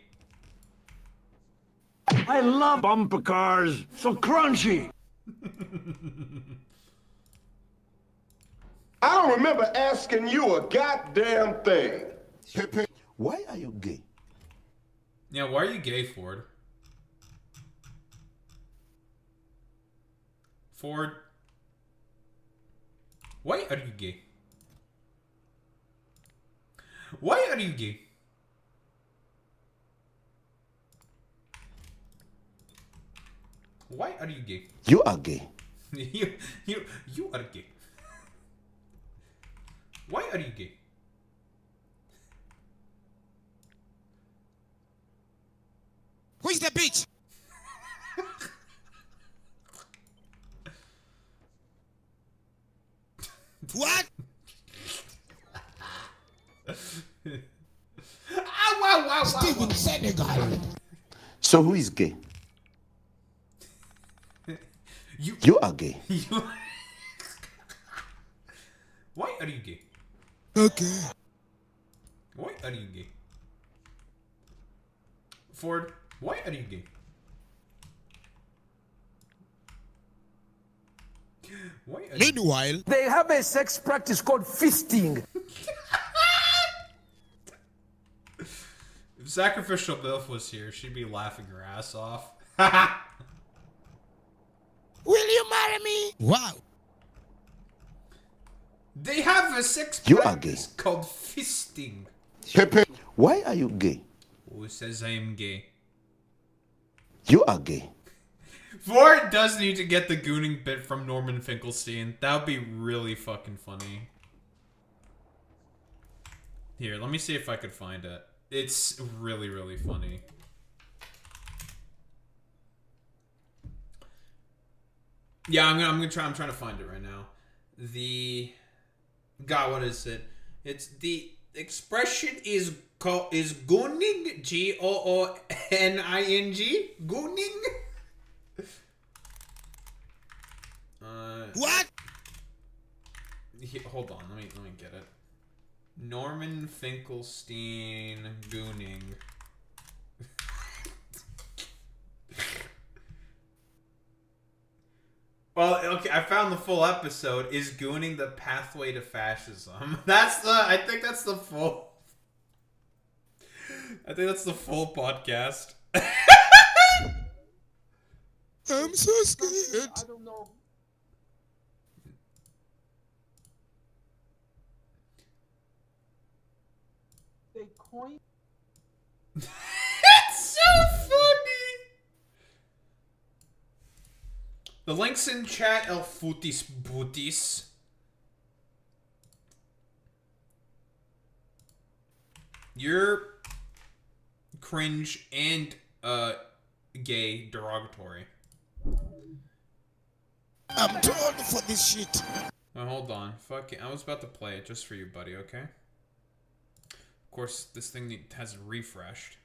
I love bumper cars. So crunchy. I don't remember asking you a goddamn thing. Why are you gay? Yeah, why are you gay, Ford? Ford, why are you gay? Why are you gay? Why are you gay? You are gay. you are gay. Why are you gay? Who's the bitch? What? Wow. Steven Senegal. So who is gay? You are gay. Why are you gay? Okay. Why are you gay? Ford, why are you gay? Why are Meanwhile, they have a sex practice called fisting. If Sacrificial Bilf was here, she'd be laughing her ass off. Will you marry me? Wow. They have a sex You are practice called fisting. Pepe. Why are you gay? Who says I am gay? You are gay. Ford does need to get the gooning bit from Norman Finkelstein. That would be really fucking funny. Here, let me see if I could find it. It's really, really funny. Yeah, I'm trying to find it right now. God, what is it? It's the expression is gooning, Gooning. Gooning. What? Hold on, let me get it. Norman Finkelstein gooning. Well, okay, I found the full episode. Is gooning the pathway to fascism? I think that's the full podcast. I'm so scared. I don't know. They coined. It's so funny. The link's in chat, El Futis Booties. You're cringe and gay derogatory. I'm too old for this shit. Well, hold on. Fuck it. I was about to play it just for you, buddy, okay? Of course, this thing has refreshed.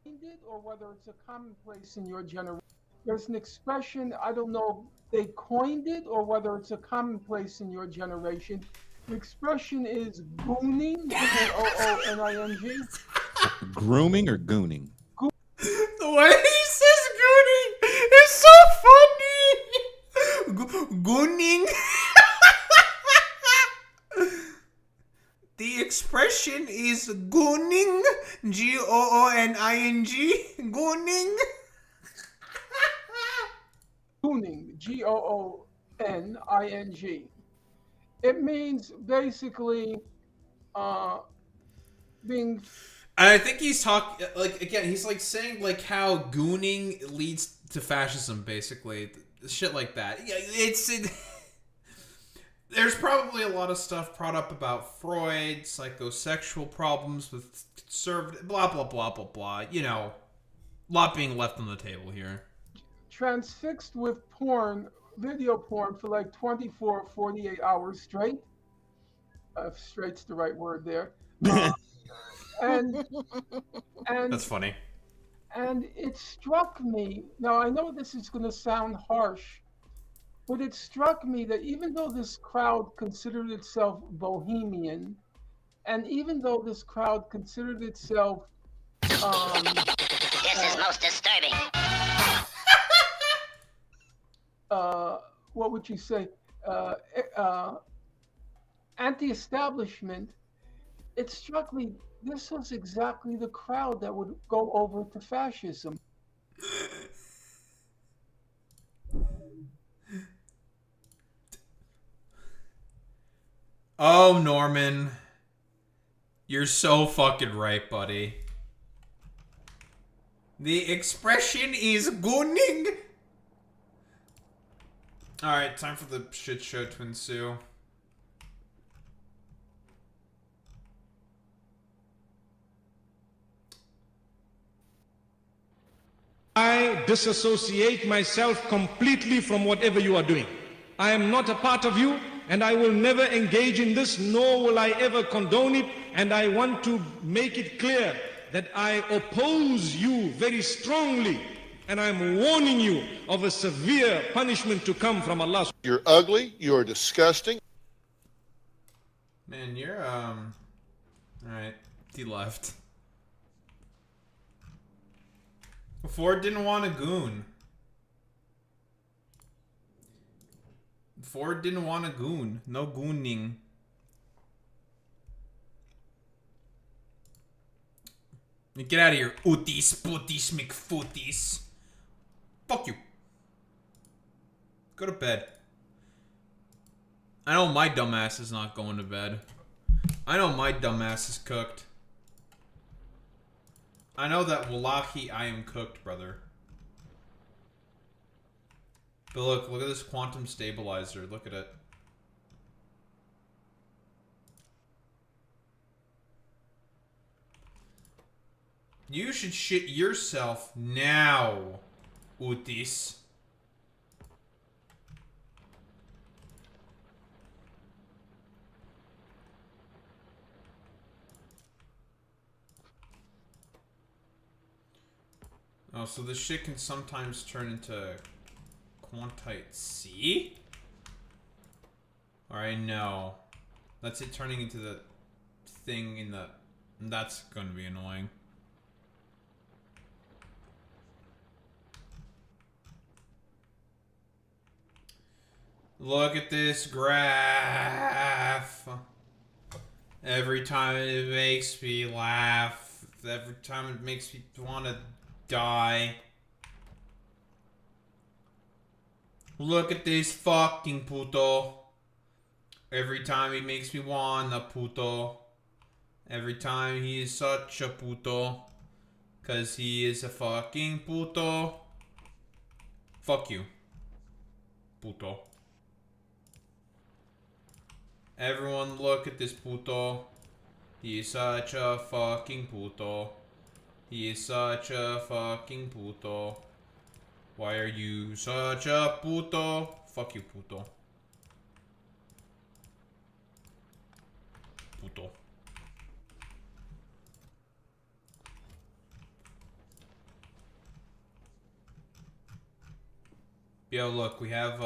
It or whether it's a commonplace in your generation. There's an expression, I don't know if they coined it or whether it's a commonplace in your generation. The expression is gooning, Gooning. Grooming or gooning? The way he says gooning is so funny! Gooning. The expression is gooning, Gooning. Gooning. Gooning, Gooning. It means basically being I think he's talking, like, again, he's like saying like how gooning leads to fascism, basically. Shit like that. Yeah, there's probably a lot of stuff brought up about Freud, psychosexual problems with conservative, blah, blah, blah, blah, blah. You know, a lot being left on the table here. Transfixed with porn, video porn for like 24 or 48 hours straight. If straight's the right word there. And That's funny. And it struck me, now I know this is going to sound harsh, but it struck me that even though this crowd considered itself bohemian, and even though this crowd considered itself this is most disturbing. What would you say? Anti-establishment, it struck me this was exactly the crowd that would go over to fascism. Oh, Norman. You're so fucking right, buddy. The expression is gooning. Alright, time for the shit show to ensue. I disassociate myself completely from whatever you are doing. I am not a part of you, and I will never engage in this, nor will I ever condone it. And I want to make it clear that I oppose you very strongly, and I'm warning you of a severe punishment to come from Allah. You're ugly, you're disgusting. Man, you're, alright, he left. Ford didn't want a goon. Ford didn't want a goon. No gooning. Get out of here, ooties, pooties, McFooties. Fuck you. Go to bed. I know my dumbass is not going to bed. I know my dumbass is cooked. I know that wallahi I am cooked, brother. But look at this quantum stabilizer. Look at it. You should shit yourself now, Utis. Oh, so this shit can sometimes turn into Quantite C? Alright, no. That's it turning into the thing in the... That's gonna be annoying. Look at this graph. Every time it makes me laugh. Every time it makes me want to die. Look at this fucking puto. Every time he makes me wanna puto. Every time he is such a puto. Cause he is a fucking puto. Fuck you. Puto. Everyone look at this puto. He is such a fucking puto. He is such a fucking puto. Why are you such a puto? Fuck you, puto. Puto. Yo, look, we have,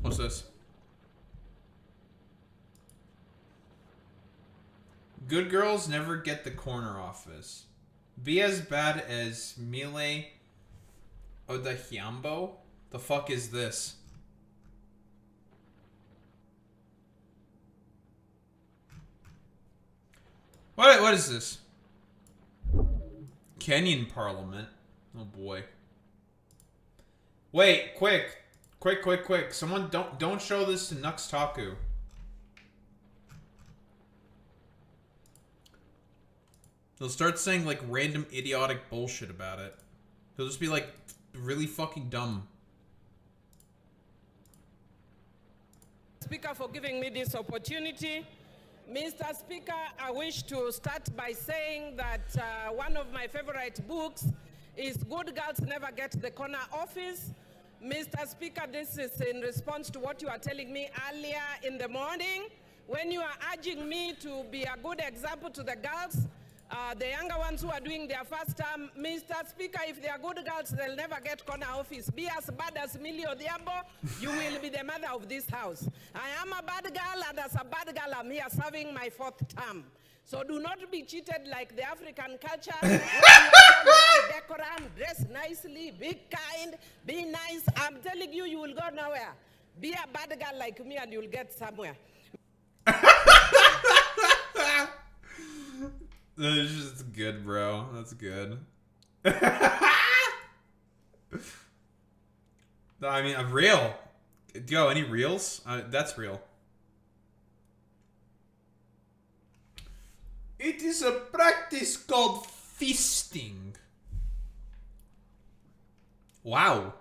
what's this? Good girls never get the corner office. Be as bad as Mile Odahiambo? The fuck is this? What is this? Kenyan Parliament. Oh boy. Wait, quick. Quick. Someone don't show this to Nux Taku. They'll start saying like random idiotic bullshit about it. They'll just be like really fucking dumb. Speaker, for giving me this opportunity. Mr. Speaker, I wish to start by saying that one of my favorite books is Good Girls Never Get the Corner Office. Mr. Speaker, this is in response to what you are telling me earlier in the morning when you are urging me to be a good example to the girls, the younger ones who are doing their first term. Mr. Speaker, if they are good girls, they'll never get corner office. Be as bad as Millie Diabo, you will be the mother of this house. I am a bad girl, and as a bad girl, I'm here serving my 4th term. So do not be cheated like the African culture. Decorum, dress nicely, be kind, be nice. I'm telling you, you will go nowhere. Be a bad girl like me and you'll get somewhere. That's just good, bro. That's good. No, I mean, real. Yo, any reels? That's real. It is a practice called fisting. Wow.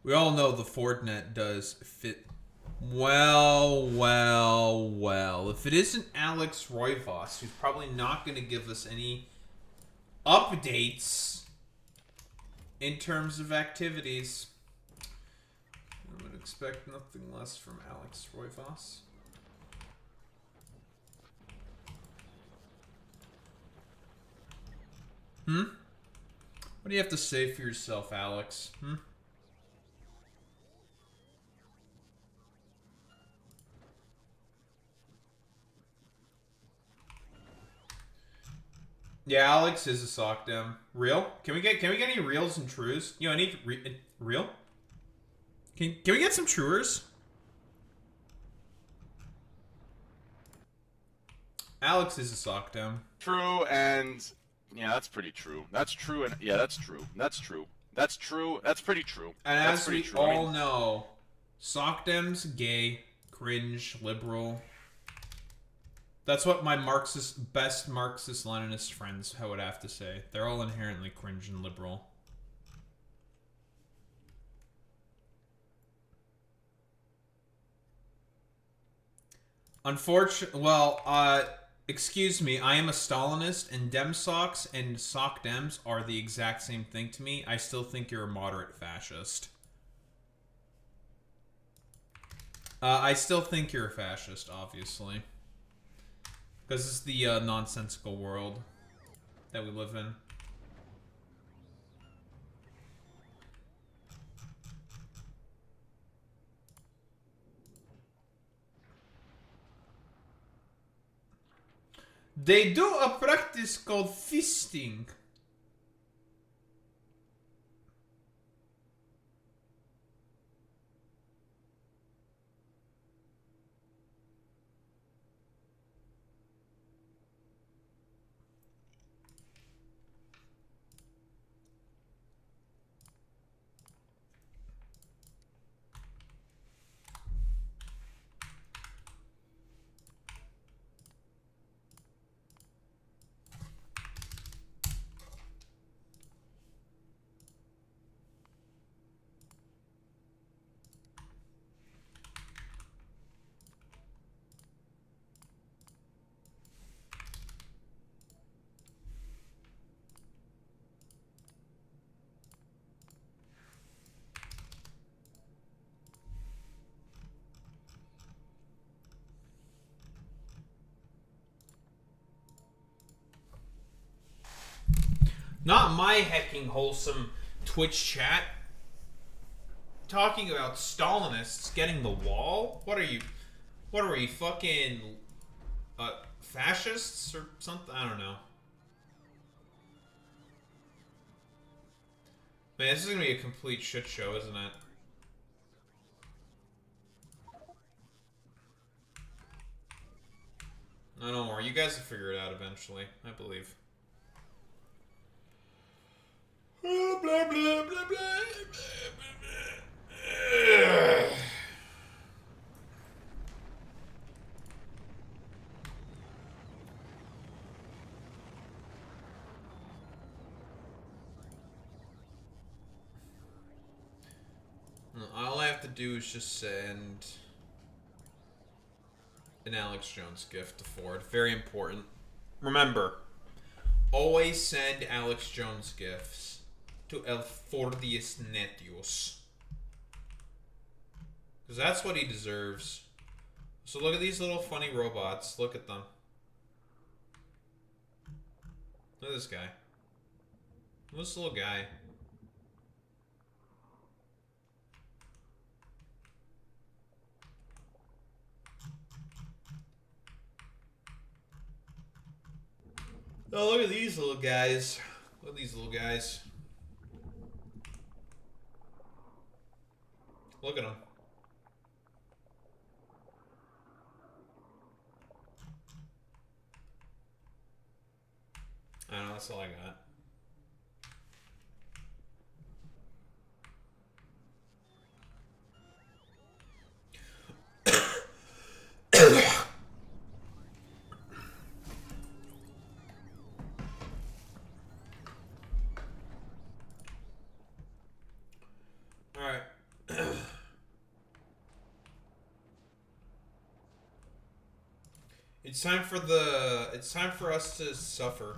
We all know the Fordnet does fit. Well. If it isn't Alex Roivas, who's probably not going to give us any updates in terms of activities, I would expect nothing less from Alex Roivas. What do you have to say for yourself, Alex? Yeah, Alex is a sock dem. Real? Can we get any reals and trues? Yo, I need real. Can we get some truers? Alex is a sock dem. True, and yeah, that's pretty true. That's true, and yeah, that's true. That's true. That's true. That's pretty true. And that's as pretty we true. all know, sock dems, gay, cringe, liberal. That's what my best Marxist-Leninist friends would have to say. They're all inherently cringe and liberal. Unfortunately, well, excuse me, I am a Stalinist, and dem socks and sock dems are the exact same thing to me. I still think you're a moderate fascist. I still think you're a fascist, obviously. Because it's the nonsensical world that we live in. They do a practice called fisting. Not my hecking wholesome Twitch chat. Talking about Stalinists getting the wall? What are you, fucking fascists or something? I don't know. Man, this is gonna be a complete shit show, isn't it? No, don't worry. You guys will figure it out eventually. I believe. Blah, blah, blah, blah, blah. All I have to do is just send an Alex Jones gift to Ford. Very important. Remember, always send Alex Jones gifts to El Fordius Netius. Because that's what he deserves. So look at these little funny robots. Look at them. Look at this guy. Look at this little guy. Oh, look at these little guys. Look at these little guys. Look at them. I don't know, that's all I got. Alright. It's time for us to suffer.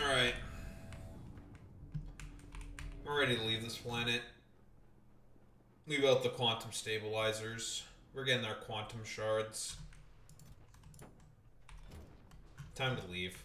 Alright. We're ready to leave this planet. Leave out the quantum stabilizers. We're getting our quantum shards. Time to leave.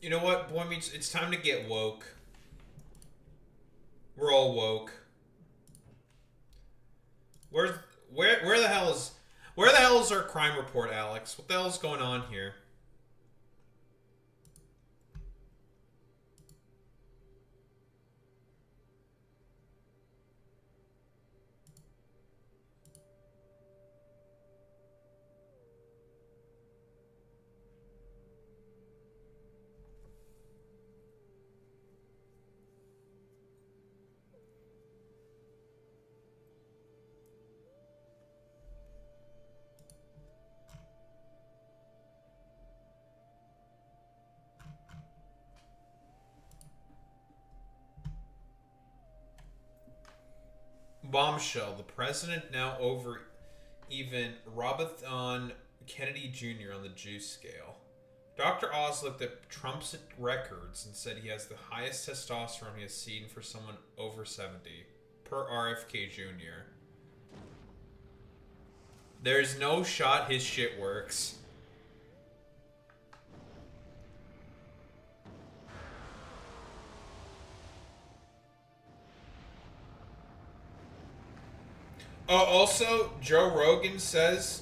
You know what, boy meets, it's time to get woke. We're all woke. Where the hell is our crime report, Alex? What the hell is going on here? Bombshell. The president now over even Robinson Kennedy Jr. on the juice scale. Dr. Oz looked at Trump's records and said he has the highest testosterone he has seen for someone over 70, per RFK Jr. There's no shot his shit works. Oh, also, Joe Rogan says,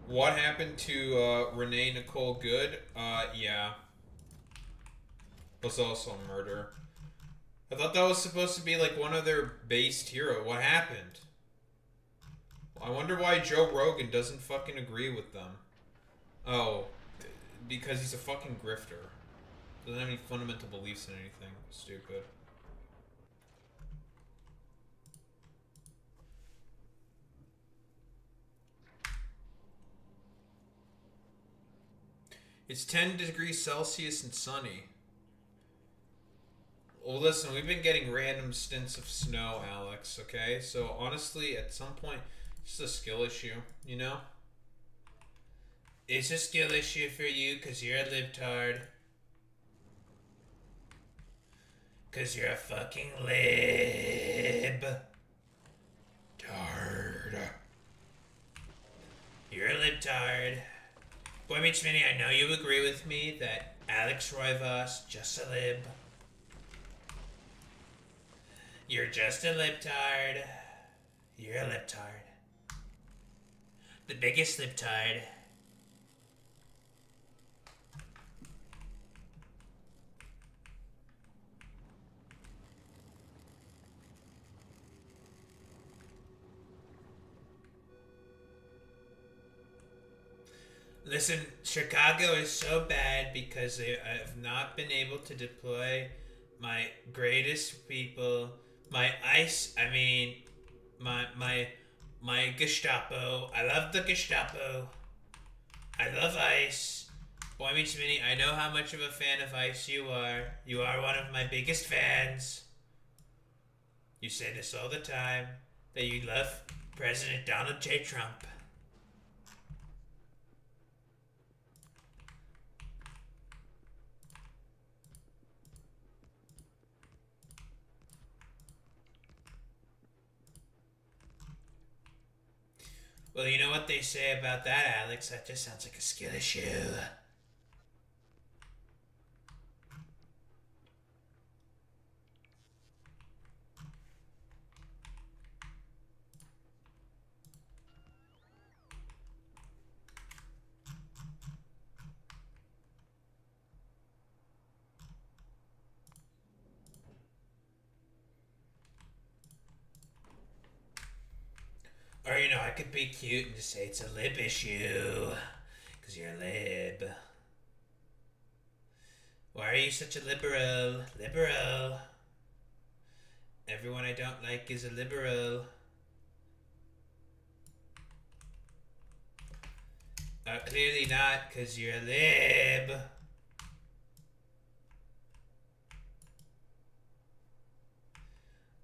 What happened to Renee Nicole Good? Yeah. Was also a murder. I thought that was supposed to be like one of their based hero. What happened? I wonder why Joe Rogan doesn't fucking agree with them. Oh, because he's a fucking grifter. Doesn't have any fundamental beliefs in anything. Stupid. It's 10 degrees Celsius and sunny. Well, listen, we've been getting random stints of snow, Alex, okay? So, honestly, at some point, it's a skill issue, you know? It's a skill issue for you because you're a libtard. Because you're a fucking lib. Tard. You're a libtard. Boy Meets Mini, I know you agree with me that Alex Roivas, just a lib. You're just a libtard. You're a libtard. The biggest libtard. Listen, Chicago is so bad because I have not been able to deploy my greatest people, my my Gestapo. I love the Gestapo. I love ICE. Boy Meets Mini, I know how much of a fan of ICE you are. You are one of my biggest fans. You say this all the time, that you love President Donald J. Trump. Well, you know what they say about that, Alex? That just sounds like a skill issue. Or, you know, I could be cute and just say it's a lib issue. Because you're a lib. Why are you such a liberal? Liberal. Everyone I don't like is a liberal. Clearly not, because you're a lib.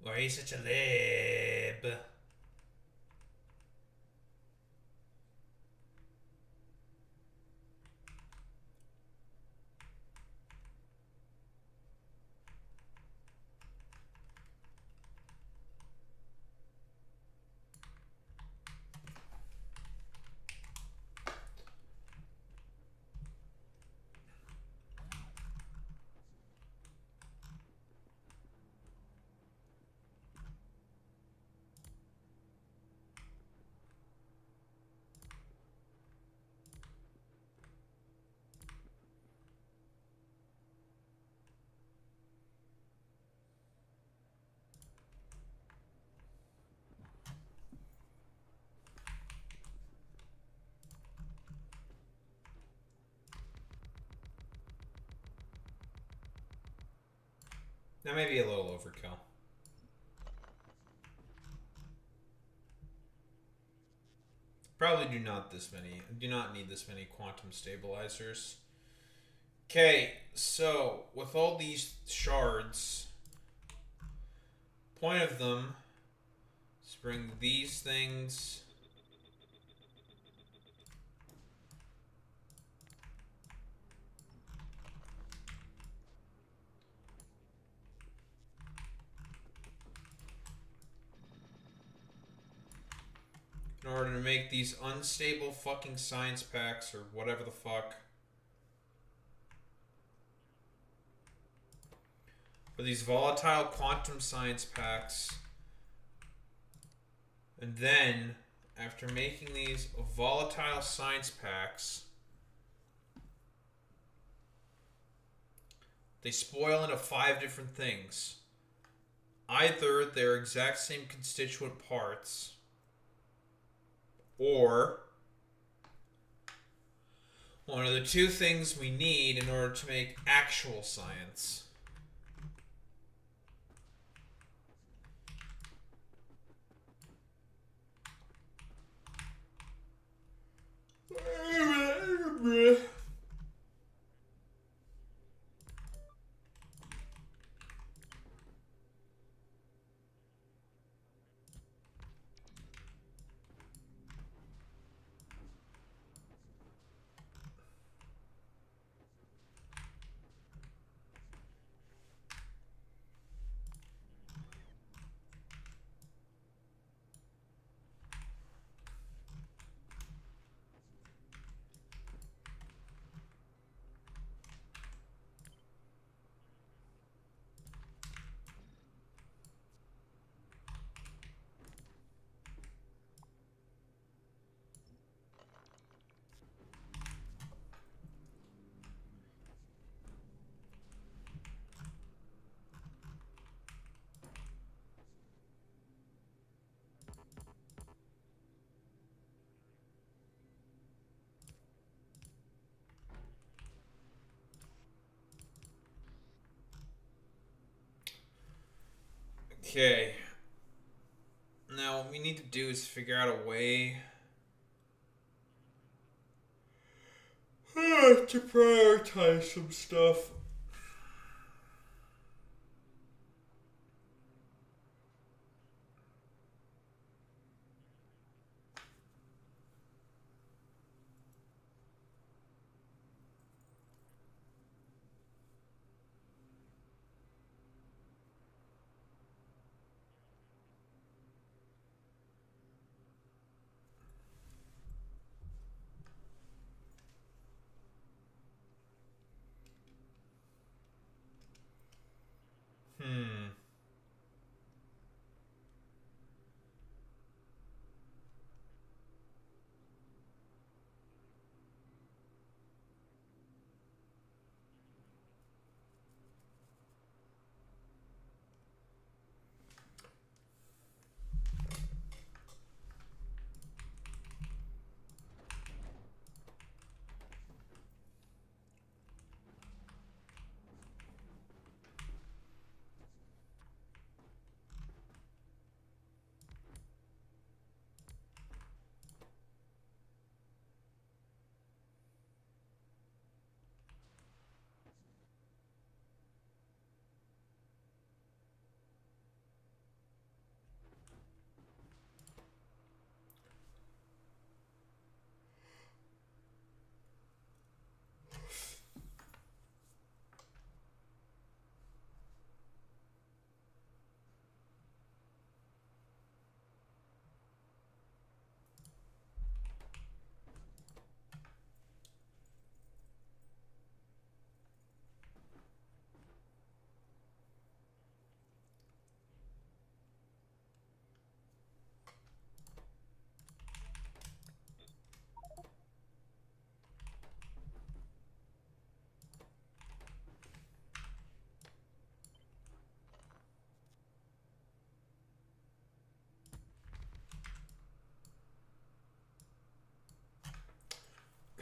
Why are you such a lib? That may be a little overkill. Probably do not need this many quantum stabilizers. Okay, so with all these shards, point of them is bring these things in order to make these unstable fucking science packs or whatever the fuck. For these volatile quantum science packs. And then after making these volatile science packs, they spoil into 5 different things. Either they're exact same constituent parts, or one of the 2 things we need in order to make actual science. Okay. Now, what we need to do is figure out a way to prioritize some stuff.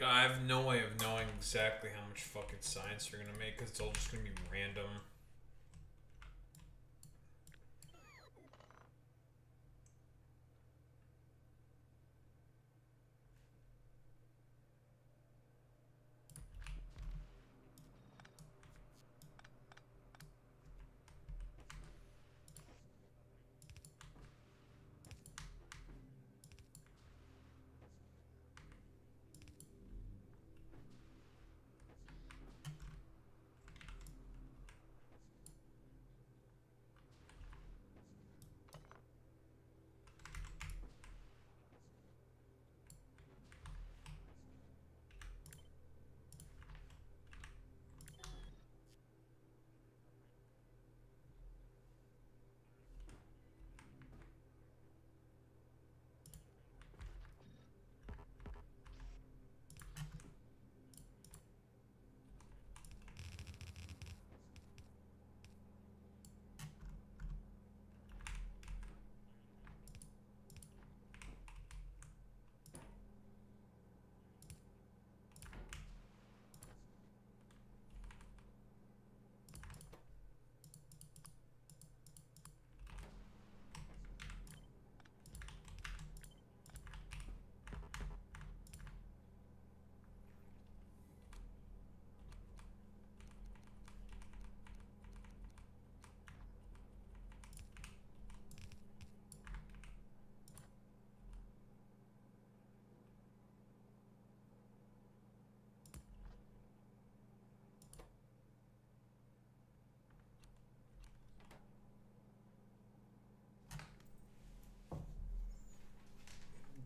God, I have no way of knowing exactly how much fucking science you're gonna make, because it's all just gonna be random.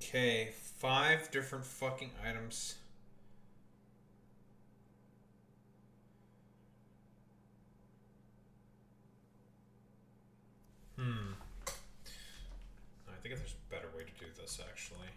Okay, 5 different fucking items. I think there's a better way to do this, actually.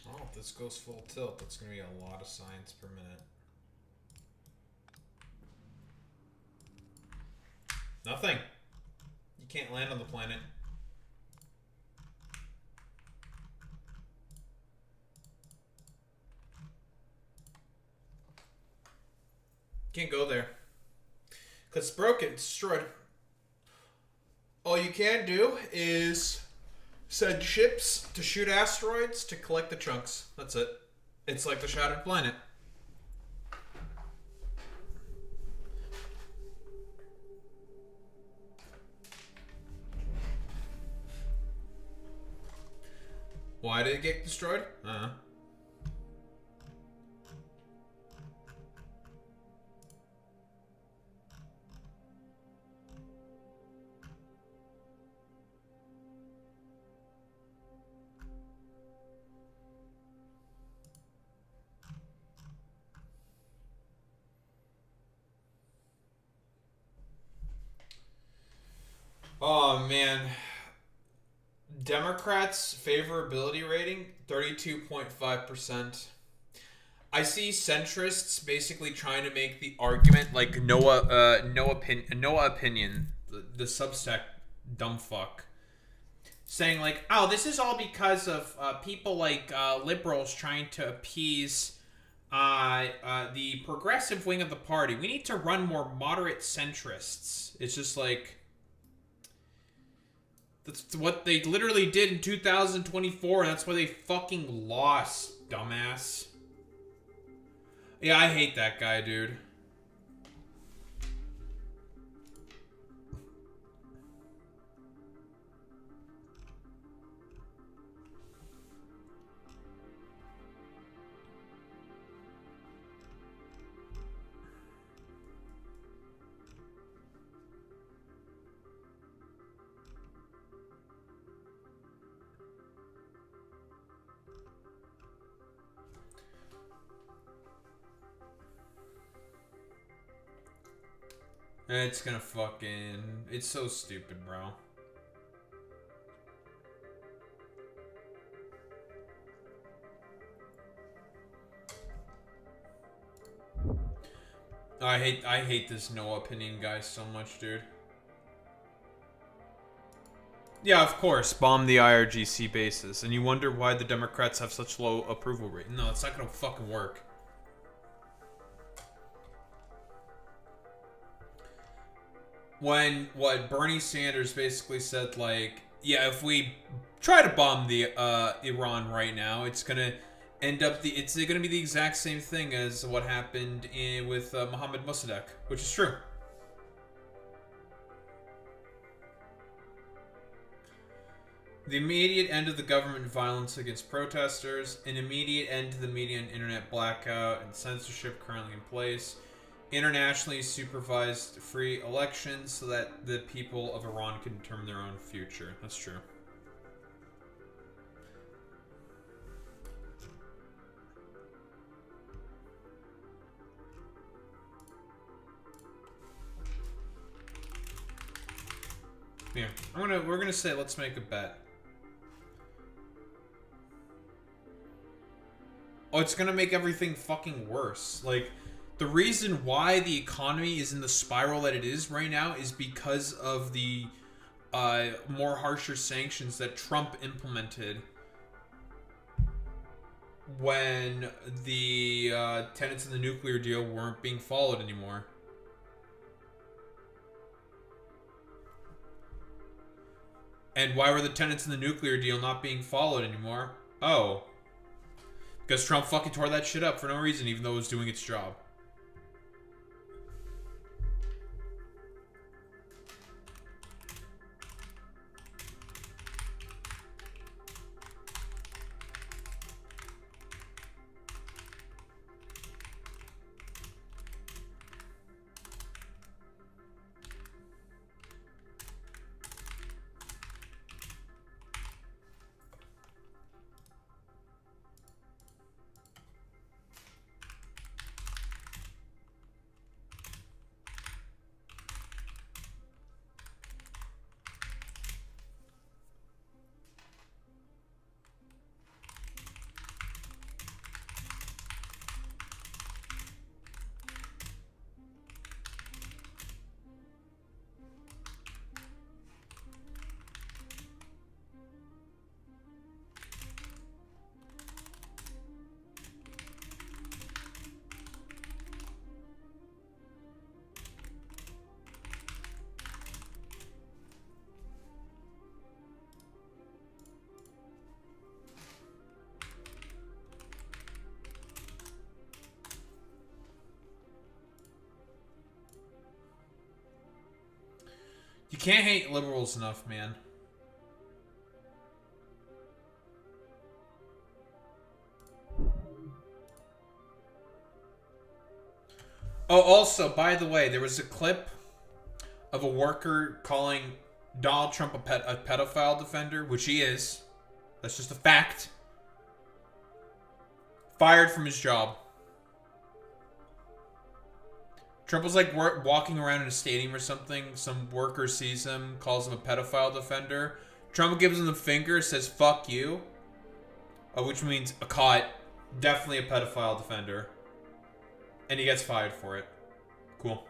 Oh, if this goes full tilt, that's going to be a lot of science per minute. Nothing. You can't land on the planet. Can't go there. Because it's broken. It's destroyed. All you can do is send ships to shoot asteroids to collect the chunks. That's it. It's like the Shattered Planet. Why did it get destroyed? Oh, man. Democrats' favorability rating, 32.5%. I see centrists basically trying to make the argument like Noah Opinion, the Substack dumb fuck, saying like, oh, this is all because of people like liberals trying to appease the progressive wing of the party. We need to run more moderate centrists. It's just like, that's what they literally did in 2024, and that's why they fucking lost, dumbass. Yeah, I hate that guy, dude. It's gonna fucking... It's so stupid, bro. I hate this no opinion guy so much, dude. Yeah, of course, bomb the IRGC bases, and you wonder why the Democrats have such low approval rate. No, it's not gonna fucking work. When what Bernie Sanders basically said, like, yeah, if we try to bomb the Iran right now, it's gonna end up it's gonna be the exact same thing as what happened with Mohammed Mossadegh, which is true. The immediate end of the government violence against protesters, an immediate end to the media and internet blackout and censorship currently in place, internationally supervised free elections so that the people of Iran can determine their own future. That's true. Here, we're gonna say let's make a bet. Oh, it's gonna make everything fucking worse. Like, the reason why the economy is in the spiral that it is right now is because of the more harsher sanctions that Trump implemented when the tenets of the nuclear deal weren't being followed anymore. And why were the tenets of the nuclear deal not being followed anymore? Oh. Because Trump fucking tore that shit up for no reason, even though it was doing its job. You can't hate liberals enough, man. Oh, also, by the way, there was a clip of a worker calling Donald Trump a pedophile defender, which he is. That's just a fact. Fired from his job. Trump was like walking around in a stadium or something. Some worker sees him, calls him a pedophile defender. Trump gives him the finger, says "fuck you," which means a caught, definitely a pedophile defender, and he gets fired for it. Cool.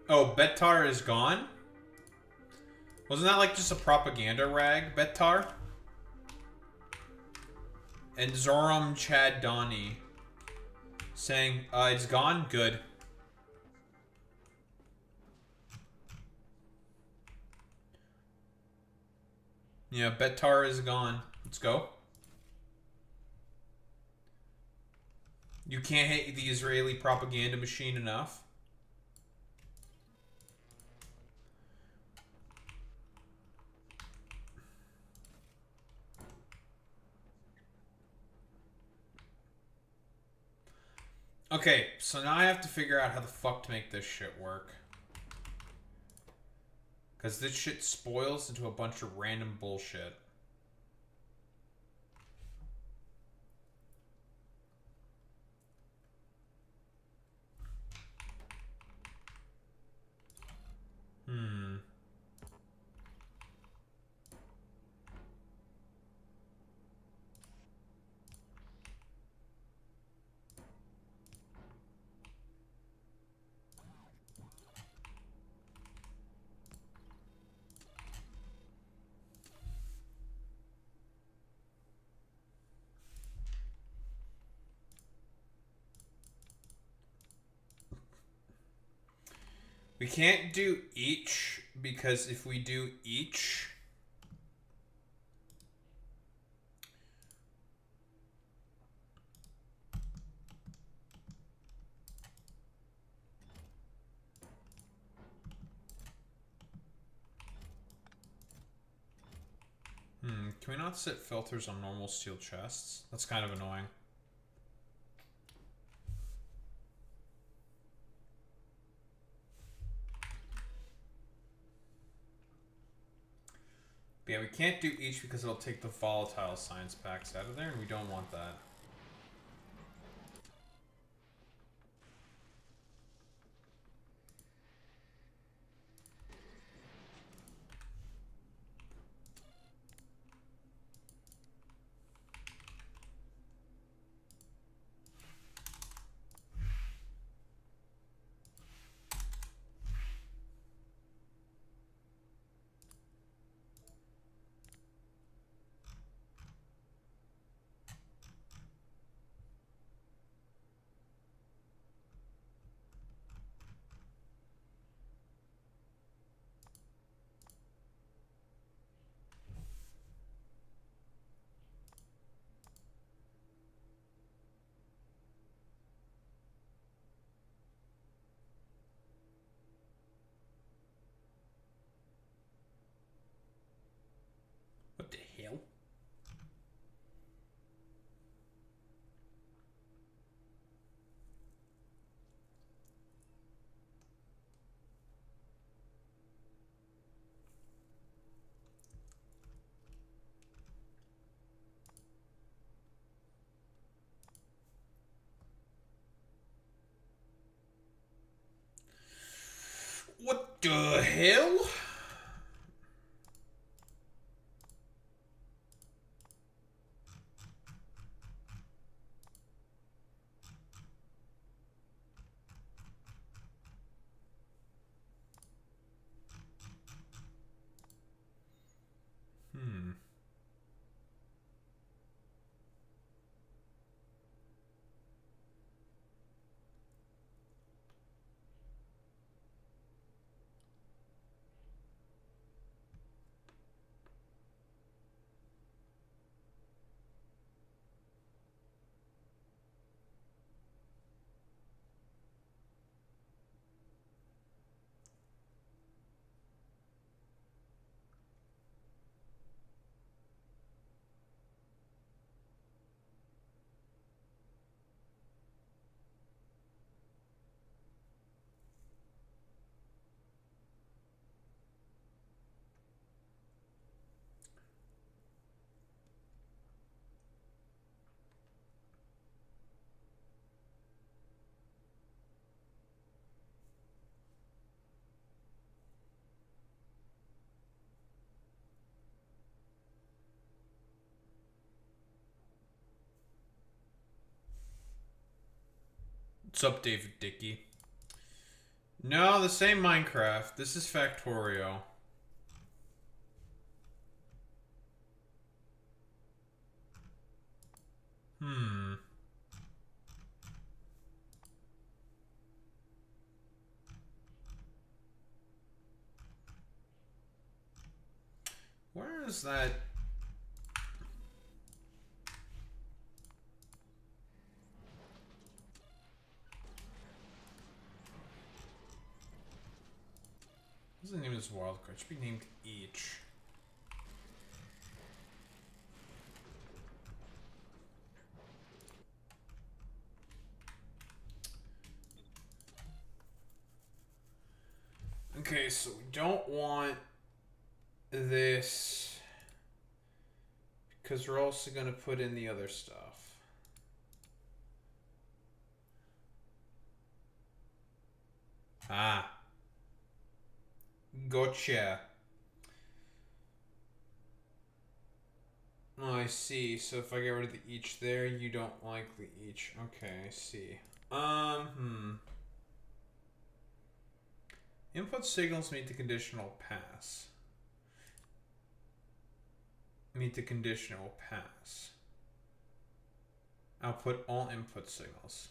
Oh, Betar is gone? Wasn't that like just a propaganda rag, Betar? And Zoram Chad Donnie saying, it's gone? Good. Yeah, Betar is gone. Let's go. You can't hate the Israeli propaganda machine enough. Okay, so now I have to figure out how the fuck to make this shit work. Because this shit spoils into a bunch of random bullshit. We can't do each, because if we do each, we not set filters on normal steel chests? That's kind of annoying. But yeah, we can't do each because it'll take the volatile science packs out of there, and we don't want that. What the hell? What the hell? What's up, David Dickey? No, the same Minecraft. This is Factorio. Where is that? What's the name of this wildcard? It should be named each. Okay, so we don't want this because we're also going to put in the other stuff. Ah. Gotcha. Oh, I see. So if I get rid of the each there, you don't like the each. Okay, I see. Input signals meet the conditional pass. Meet the conditional pass. Output all input signals.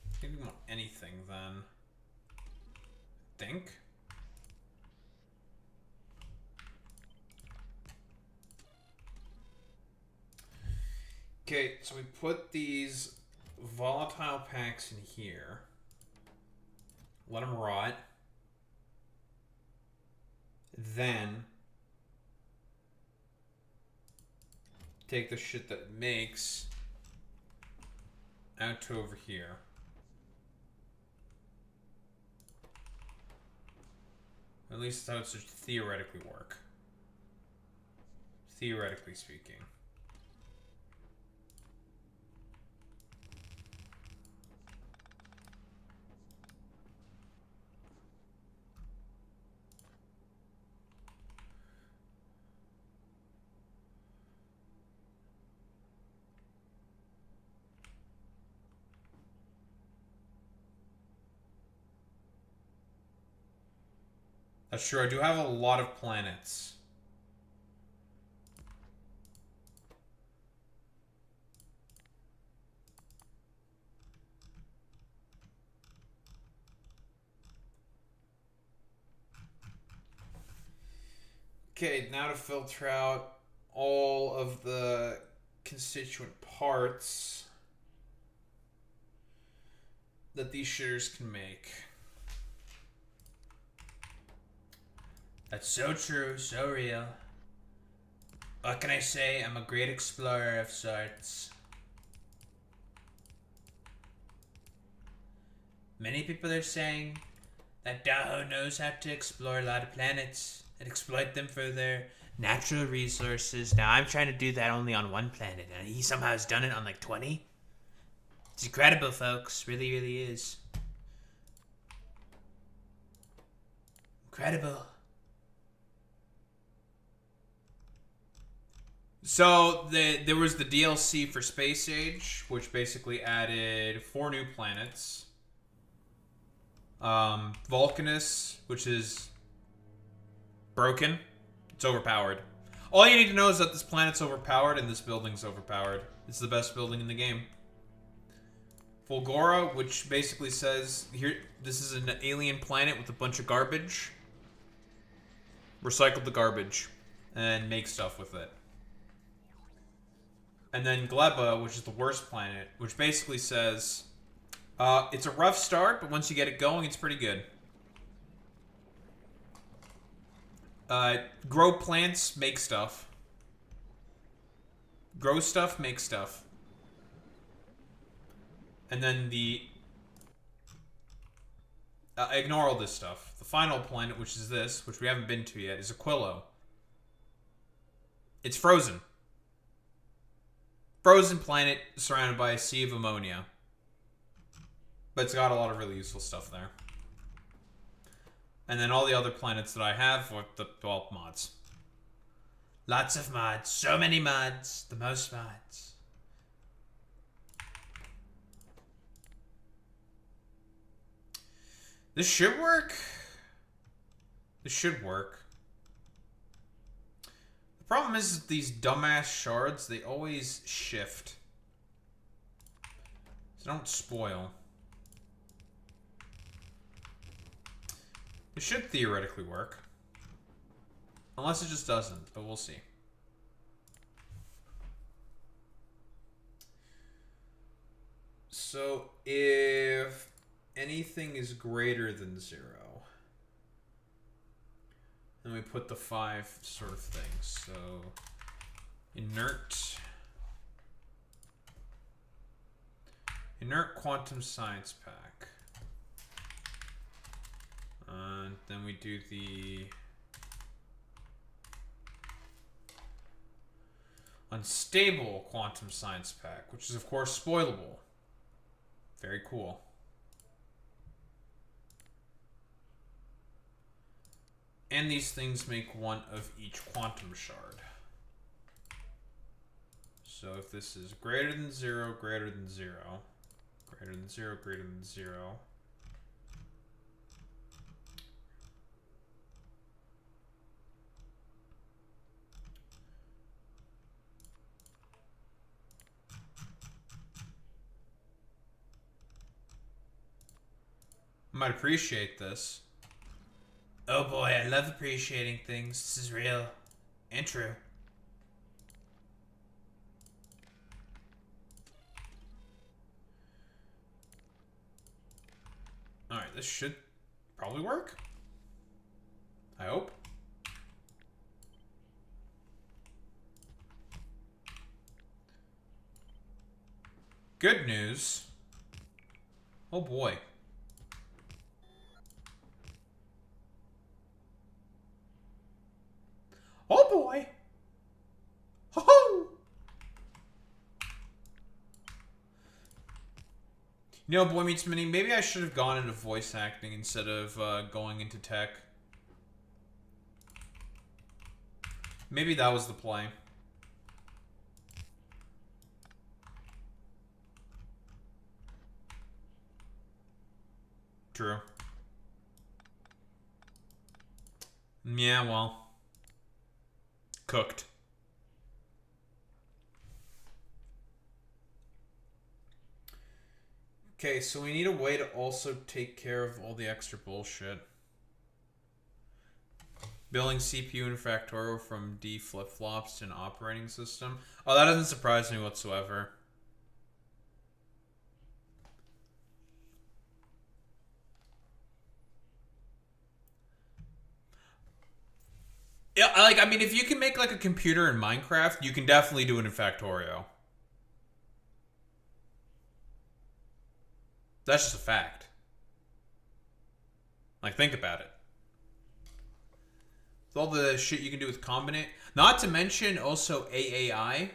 I didn't want anything then. I think. Okay, so we put these volatile packs in here. Let them rot. Then take the shit that it makes out to over here. At least that's how it should theoretically work. Theoretically speaking. That's true, I do have a lot of planets. Okay, now to filter out all of the constituent parts that these shitters can make. That's so true, so real. What can I say? I'm a great explorer of sorts. Many people are saying that Daho knows how to explore a lot of planets and exploit them for their natural resources. Now I'm trying to do that only on one planet, and he somehow has done it on like 20. It's incredible, folks. Really, really is. Incredible. So there was the DLC for Space Age, which basically added 4 new planets. Vulcanus, which is broken. It's overpowered. All you need to know is that this planet's overpowered and this building's overpowered. It's the best building in the game. Fulgora, which basically says, here, this is an alien planet with a bunch of garbage. Recycle the garbage and make stuff with it. And then Gleba, which is the worst planet, which basically says, it's a rough start, but once you get it going, it's pretty good. Grow plants, make stuff. Grow stuff, make stuff. And then the... ignore all this stuff. The final planet, which is this, which we haven't been to yet, is Aquilo. It's frozen. Frozen planet surrounded by a sea of ammonia. But it's got a lot of really useful stuff there. And then all the other planets that I have are the, well, mods. Lots of mods. So many mods. The most mods. This should work. This should work. The problem is these dumbass shards, they always shift. So don't spoil. It should theoretically work. Unless it just doesn't, but we'll see. So if anything is greater than 0, then we put the 5 sort of things. So inert quantum science pack. And then we do the unstable quantum science pack, which is of course spoilable. Very cool. And these things make 1 of each quantum shard. So if this is greater than 0, greater than 0, greater than 0, greater than 0. I might appreciate this. Oh boy, I love appreciating things. This is real and true. Alright, this should probably work. I hope. Good news. Oh boy. Oh boy. Ho ho! You know, Boy Meets Mini, maybe I should have gone into voice acting instead of going into tech. Maybe that was the play. True. Yeah, well. Cooked. Okay, so we need a way to also take care of all the extra bullshit. Building CPU and Factorio from D flip-flops to an operating system. Oh, that doesn't surprise me whatsoever. Yeah, I mean, if you can make, like, a computer in Minecraft, you can definitely do it in Factorio. That's just a fact. Like, think about it. With all the shit you can do with Combinate. Not to mention, also, AAI.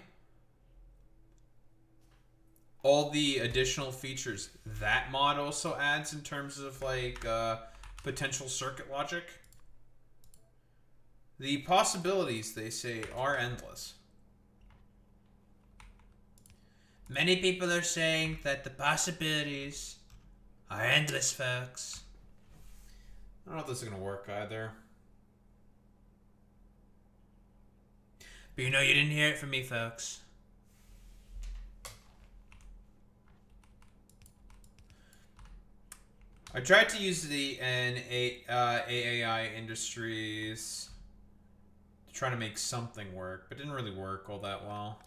All the additional features that mod also adds in terms of, like, potential circuit logic. The possibilities, they say, are endless. Many people are saying that the possibilities are endless, folks. I don't know if this is going to work either. But you know, you didn't hear it from me, folks. I tried to use the AAI Industries to try to make something work, but it didn't really work all that well.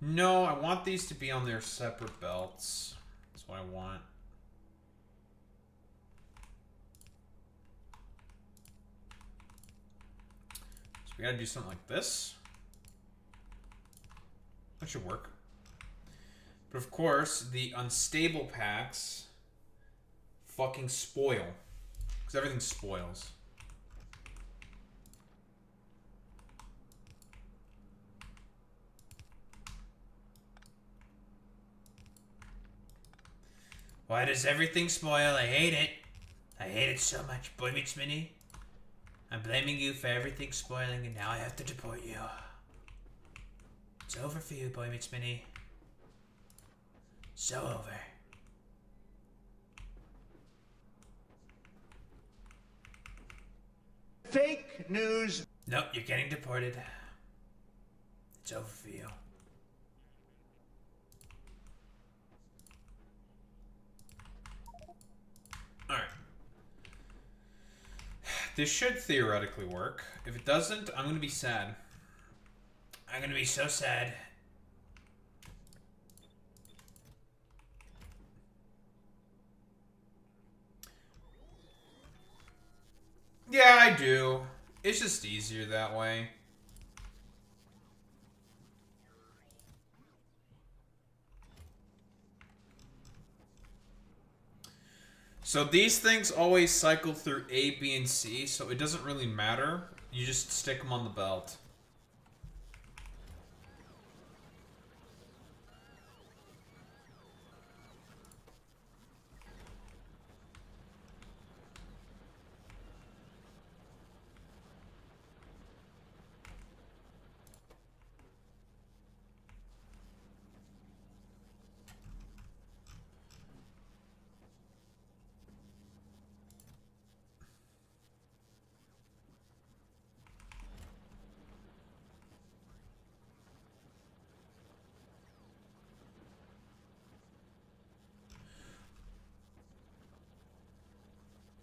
No, I want these to be on their separate belts. That's what I want. So we gotta do something like this. That should work. But of course, the unstable packs fucking spoil. Because everything spoils. Why does everything spoil? I hate it. I hate it so much. Boy Meets Mini. I'm blaming you for everything spoiling, and now I have to deport you. It's over for you, Boy Meets Mini. So over. Fake news. Nope, you're getting deported. It's over for you. Alright. This should theoretically work. If it doesn't, I'm gonna be sad. I'm gonna be so sad. Yeah, I do. It's just easier that way. So these things always cycle through A, B, and C, so it doesn't really matter. You just stick them on the belt.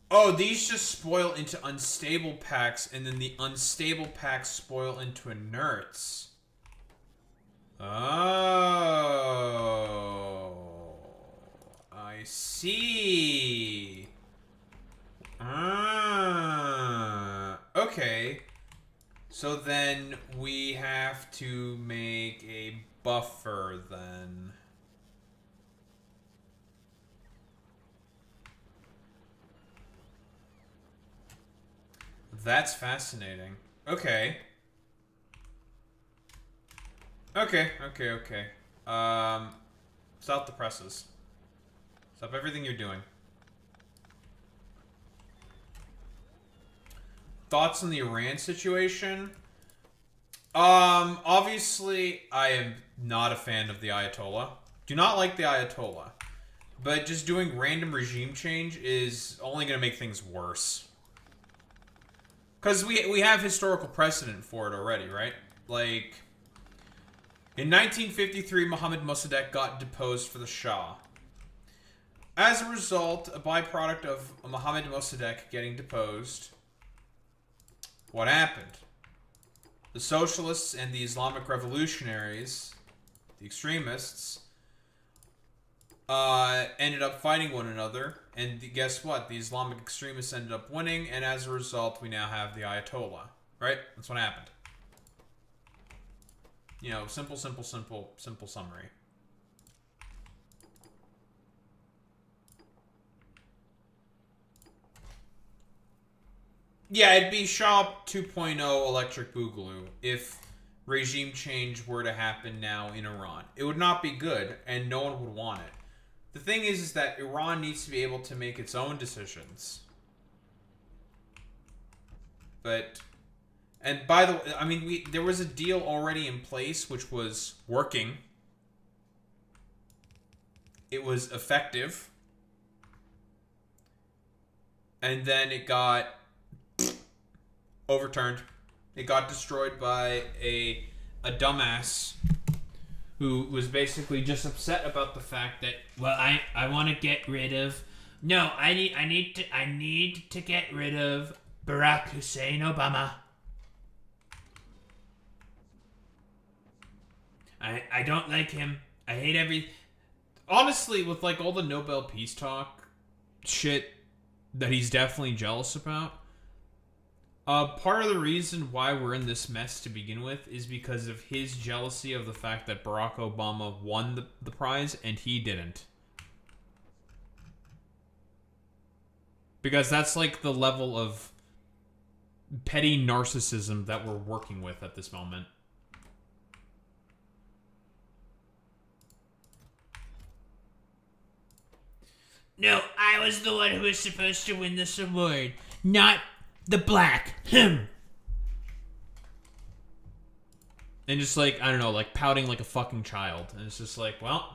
Oh, these just spoil into unstable packs, and then the unstable packs spoil into inerts. Oh, I see. Okay. So then we have to make a buffer, then... That's fascinating. Okay. Okay. Stop the presses. Stop everything you're doing. Thoughts on the Iran situation? Obviously, I am not a fan of the Ayatollah. Do not like the Ayatollah. But just doing random regime change is only going to make things worse. Because we have historical precedent for it already, right? Like, in 1953, Mohammad Mossadegh got deposed for the Shah. As a result, a byproduct of Mohammad Mossadegh getting deposed, what happened? The socialists and the Islamic revolutionaries, the extremists, ended up fighting one another, and guess what? The Islamic extremists ended up winning, and as a result, we now have the Ayatollah. Right? That's what happened. You know, simple summary. Yeah, it'd be Shah 2.0 Electric Boogaloo if regime change were to happen now in Iran. It would not be good, and no one would want it. The thing is that Iran needs to be able to make its own decisions. But, and by the way, I mean, there was a deal already in place which was working. It was effective. And then it got overturned. It got destroyed by a dumbass who was basically just upset about the fact that, well, I want to get rid of, no, I need to get rid of Barack Hussein Obama. I don't like him. I hate honestly, with like all the Nobel Peace Talk shit that he's definitely jealous about, part of the reason why we're in this mess to begin with is because of his jealousy of the fact that Barack Obama won the prize and he didn't. Because that's like the level of petty narcissism that we're working with at this moment. No, I was the one who was supposed to win this award, not the black. Him. And just like, I don't know, like pouting like a fucking child. And it's just like, well,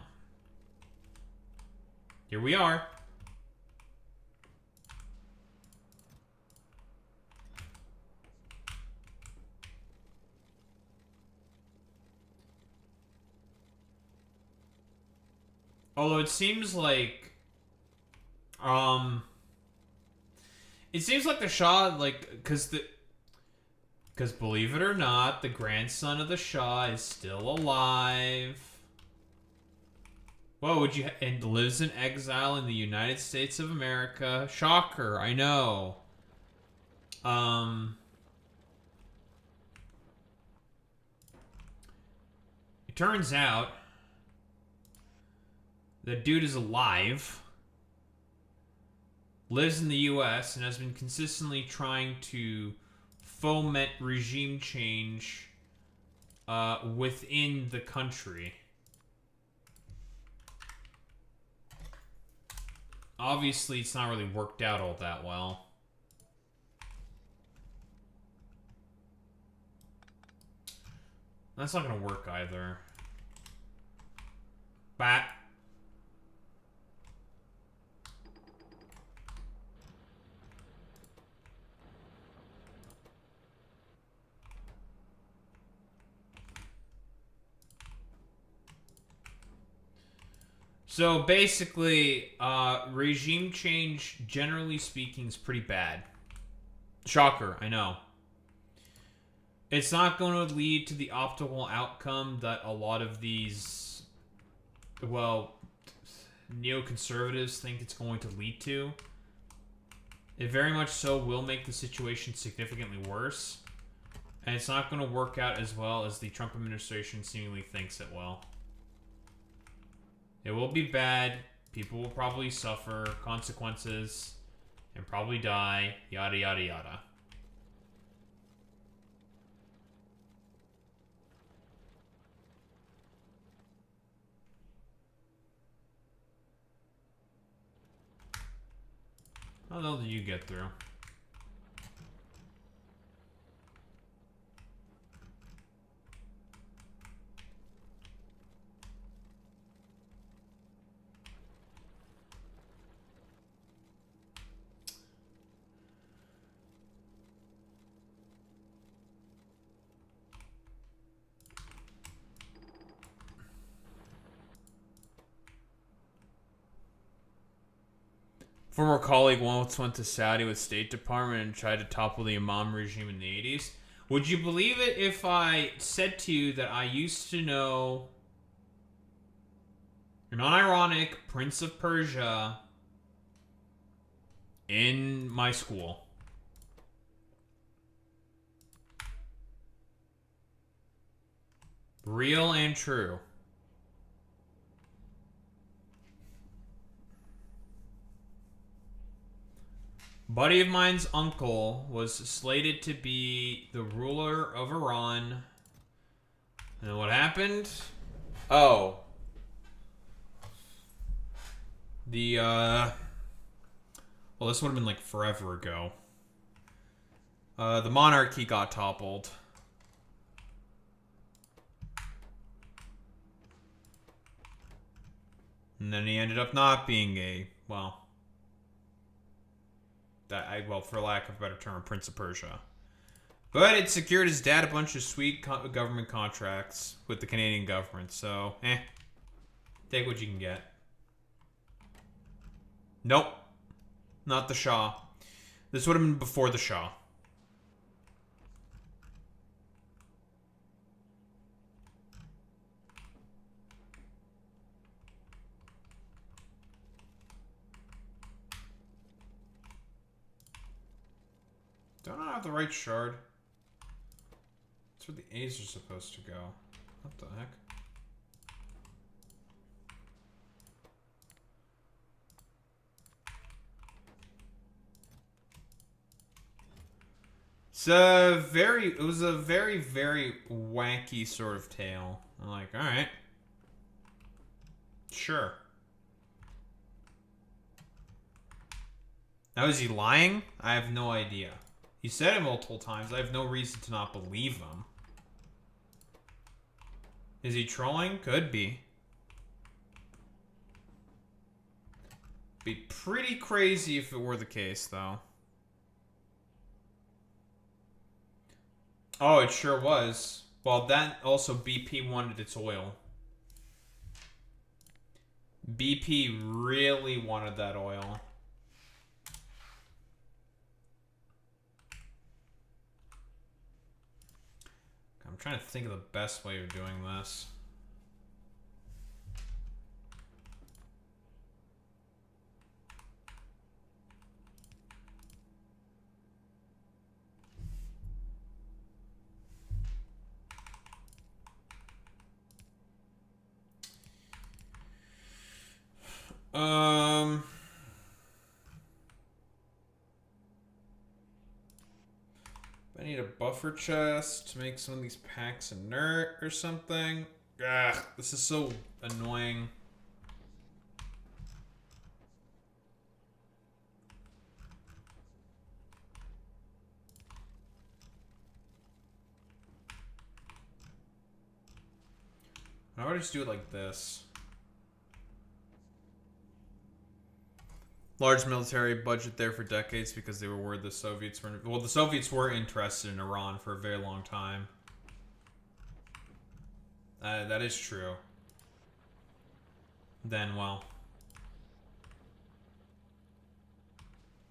here we are. Although it seems like the Shah, like, because believe it or not, the grandson of the Shah is still alive. Whoa, and lives in exile in the United States of America. Shocker, I know. It turns out the dude is alive, lives in the US, and has been consistently trying to foment regime change within the country. Obviously, it's not really worked out all that well. That's not gonna work either. Bat. So basically, regime change, generally speaking, is pretty bad. Shocker, I know. It's not going to lead to the optimal outcome that a lot of these, well, neoconservatives think it's going to lead to. It very much so will make the situation significantly worse. And it's not going to work out as well as the Trump administration seemingly thinks it will. It will be bad. People will probably suffer consequences and probably die. Yada, yada, yada. How the hell did you get through? Former colleague once went to Saudi with State Department and tried to topple the Imam regime in the 80s. Would you believe it if I said to you that I used to know an unironic Prince of Persia in my school? Real and true. Buddy of mine's uncle was slated to be the ruler of Iran. And then what happened? Oh. Well, this would have been like forever ago. The monarchy got toppled. And then he ended up not being well, for lack of a better term, a Prince of Persia. But it secured his dad a bunch of sweet government contracts with the Canadian government, so, take what you can get. Nope. Not the Shah. This would have been before the Shah. Don't I have the right shard? That's where the A's are supposed to go. What the heck? It was a very, very wanky sort of tale. I'm like, alright. Sure. Now, is he lying? I have no idea. He said it multiple times. I have no reason to not believe him. Is he trolling? Could be. Be pretty crazy if it were the case, though. Oh, it sure was. Well, that also BP wanted its oil. BP really wanted that oil. I'm trying to think of the best way of doing this. I need a buffer chest to make some of these packs inert or something. Ugh, this is so annoying. I would just do it like this. Large military budget there for decades because they were worried the Soviets were... Well, the Soviets were interested in Iran for a very long time. That is true. Then, well...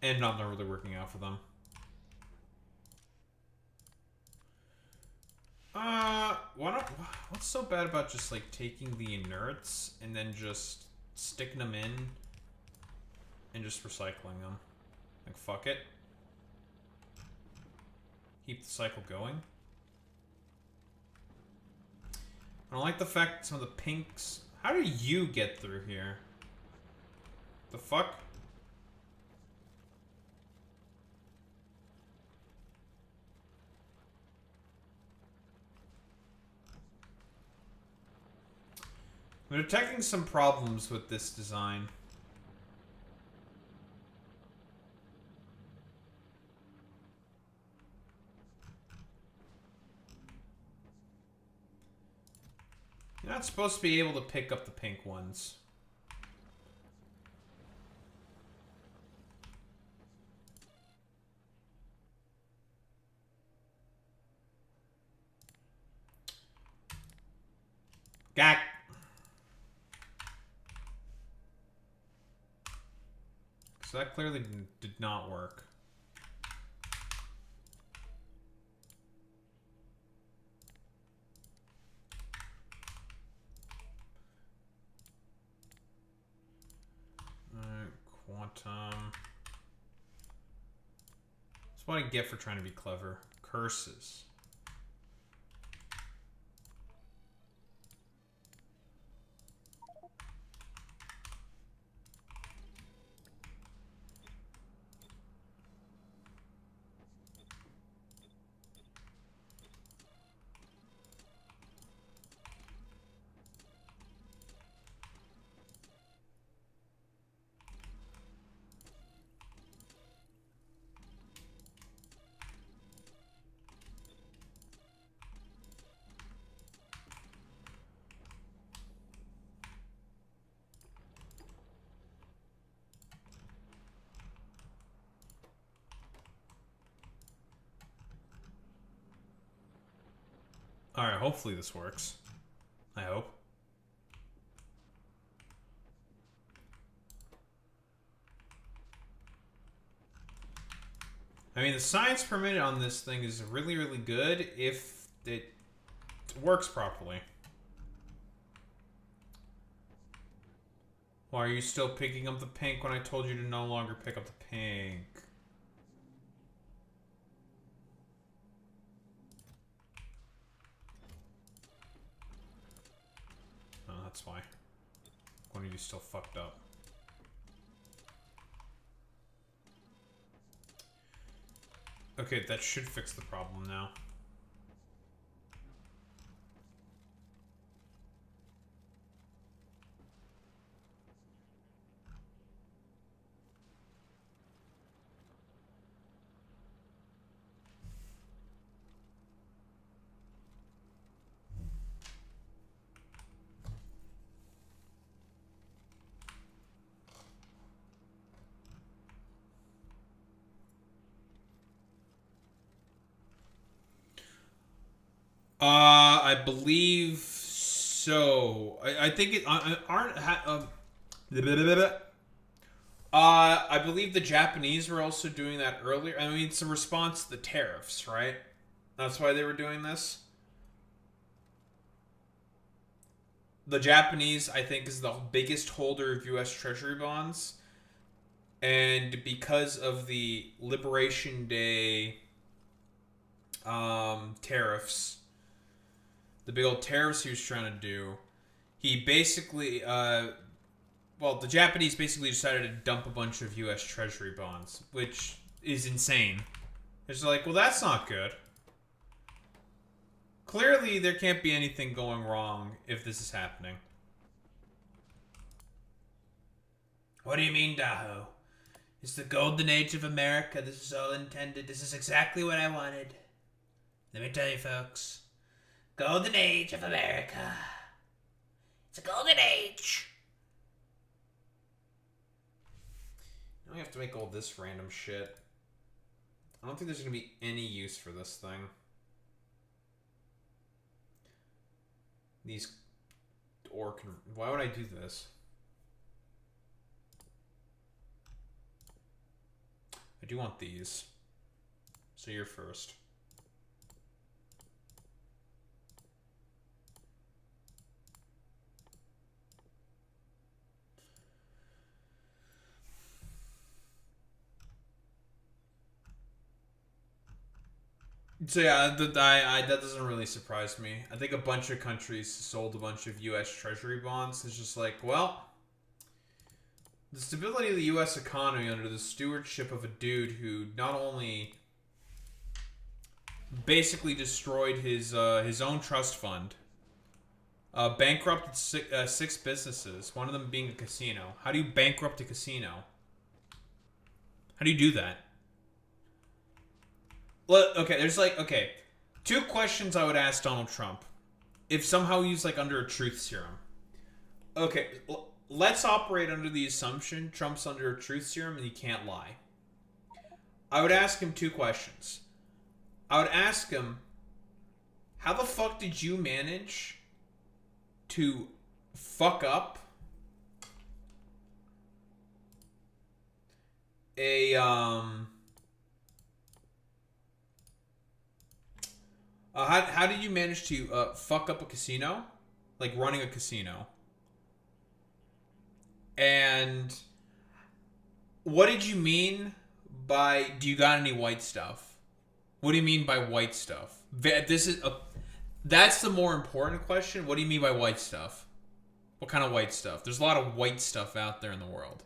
And not really working out for them. What's so bad about just, like, taking the inerts and then just sticking them in and just recycling them? Like, fuck it. Keep the cycle going. I don't like the fact some of the pinks... How do you get through here? The fuck? I'm detecting some problems with this design. You're not supposed to be able to pick up the pink ones. Gak. So that clearly did not work. Quantum. That's what I get for trying to be clever. Curses. Alright, hopefully this works. I hope. I mean, the science permitted on this thing is really, really good if it works properly. Why are you still picking up the pink when I told you to no longer pick up the pink? Oh, that's why. One of you still fucked up. Okay, that should fix the problem now. I believe so. I think it aren't. I believe the Japanese were also doing that earlier. I mean, it's a response to the tariffs, right? That's why they were doing this. The Japanese, I think, is the biggest holder of U.S. Treasury bonds, and because of the Liberation Day tariffs. The big old tariffs he was trying to do, he basically, well, the Japanese basically decided to dump a bunch of U.S. Treasury bonds, which is insane. It's like, well, that's not good. Clearly, there can't be anything going wrong if this is happening. What do you mean, Daho? It's the golden age of America. This is all intended. This is exactly what I wanted. Let me tell you, folks. Golden age of America. It's a golden age. Now we have to make all this random shit. I don't think there's going to be any use for this thing. These... Why would I do this? I do want these. So you're first. So yeah, that doesn't really surprise me. I think a bunch of countries sold a bunch of U.S. Treasury bonds. It's just like, well, the stability of the U.S. economy under the stewardship of a dude who not only basically destroyed his own trust fund, bankrupted six businesses, one of them being a casino. How do you bankrupt a casino? How do you do that? Well, okay, there's two questions I would ask Donald Trump if somehow he's like under a truth serum. Okay, let's operate under the assumption Trump's under a truth serum and he can't lie. I would ask him two questions. I would ask him, how the fuck did you manage to fuck up how did you manage to fuck up a casino? Like running a casino. And what did you mean by, do you got any white stuff? What do you mean by white stuff? That's the more important question. What do you mean by white stuff? What kind of white stuff? There's a lot of white stuff out there in the world.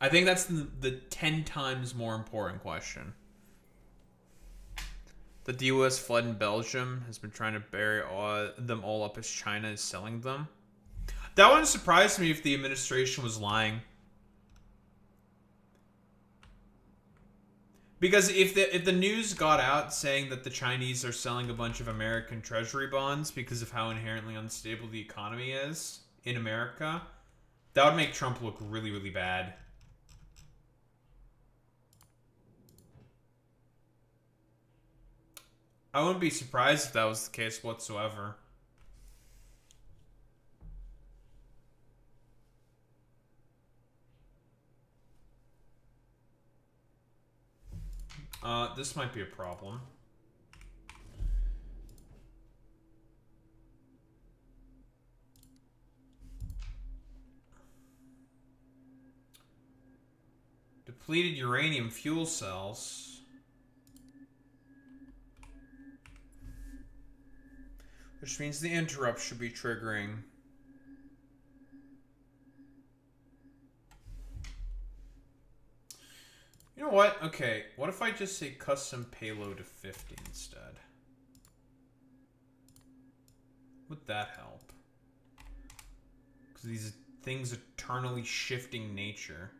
I think that's the 10 times more important question. That the U.S. flood in Belgium has been trying to bury them all up as China is selling them. That wouldn't surprise me if the administration was lying. Because if the news got out saying that the Chinese are selling a bunch of American treasury bonds because of how inherently unstable the economy is in America, that would make Trump look really, really bad. I wouldn't be surprised if that was the case whatsoever. This might be a problem. Depleted uranium fuel cells. Which means the interrupt should be triggering. You know what? Okay, what if I just say custom payload to 50 instead? Would that help? Because these things eternally shifting nature.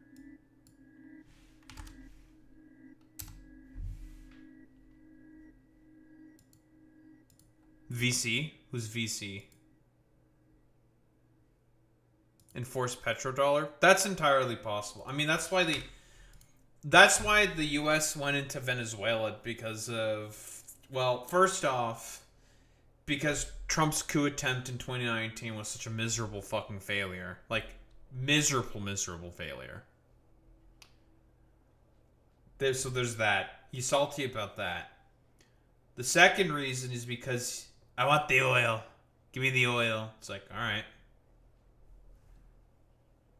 VC? Who's VC? Enforced petrodollar? That's entirely possible. I mean, that's why the U.S. went into Venezuela because of, well, first off, because Trump's coup attempt in 2019 was such a miserable fucking failure. Like, miserable failure. So there's that. He's salty about that. The second reason is because I want the oil. Give me the oil. It's like, alright.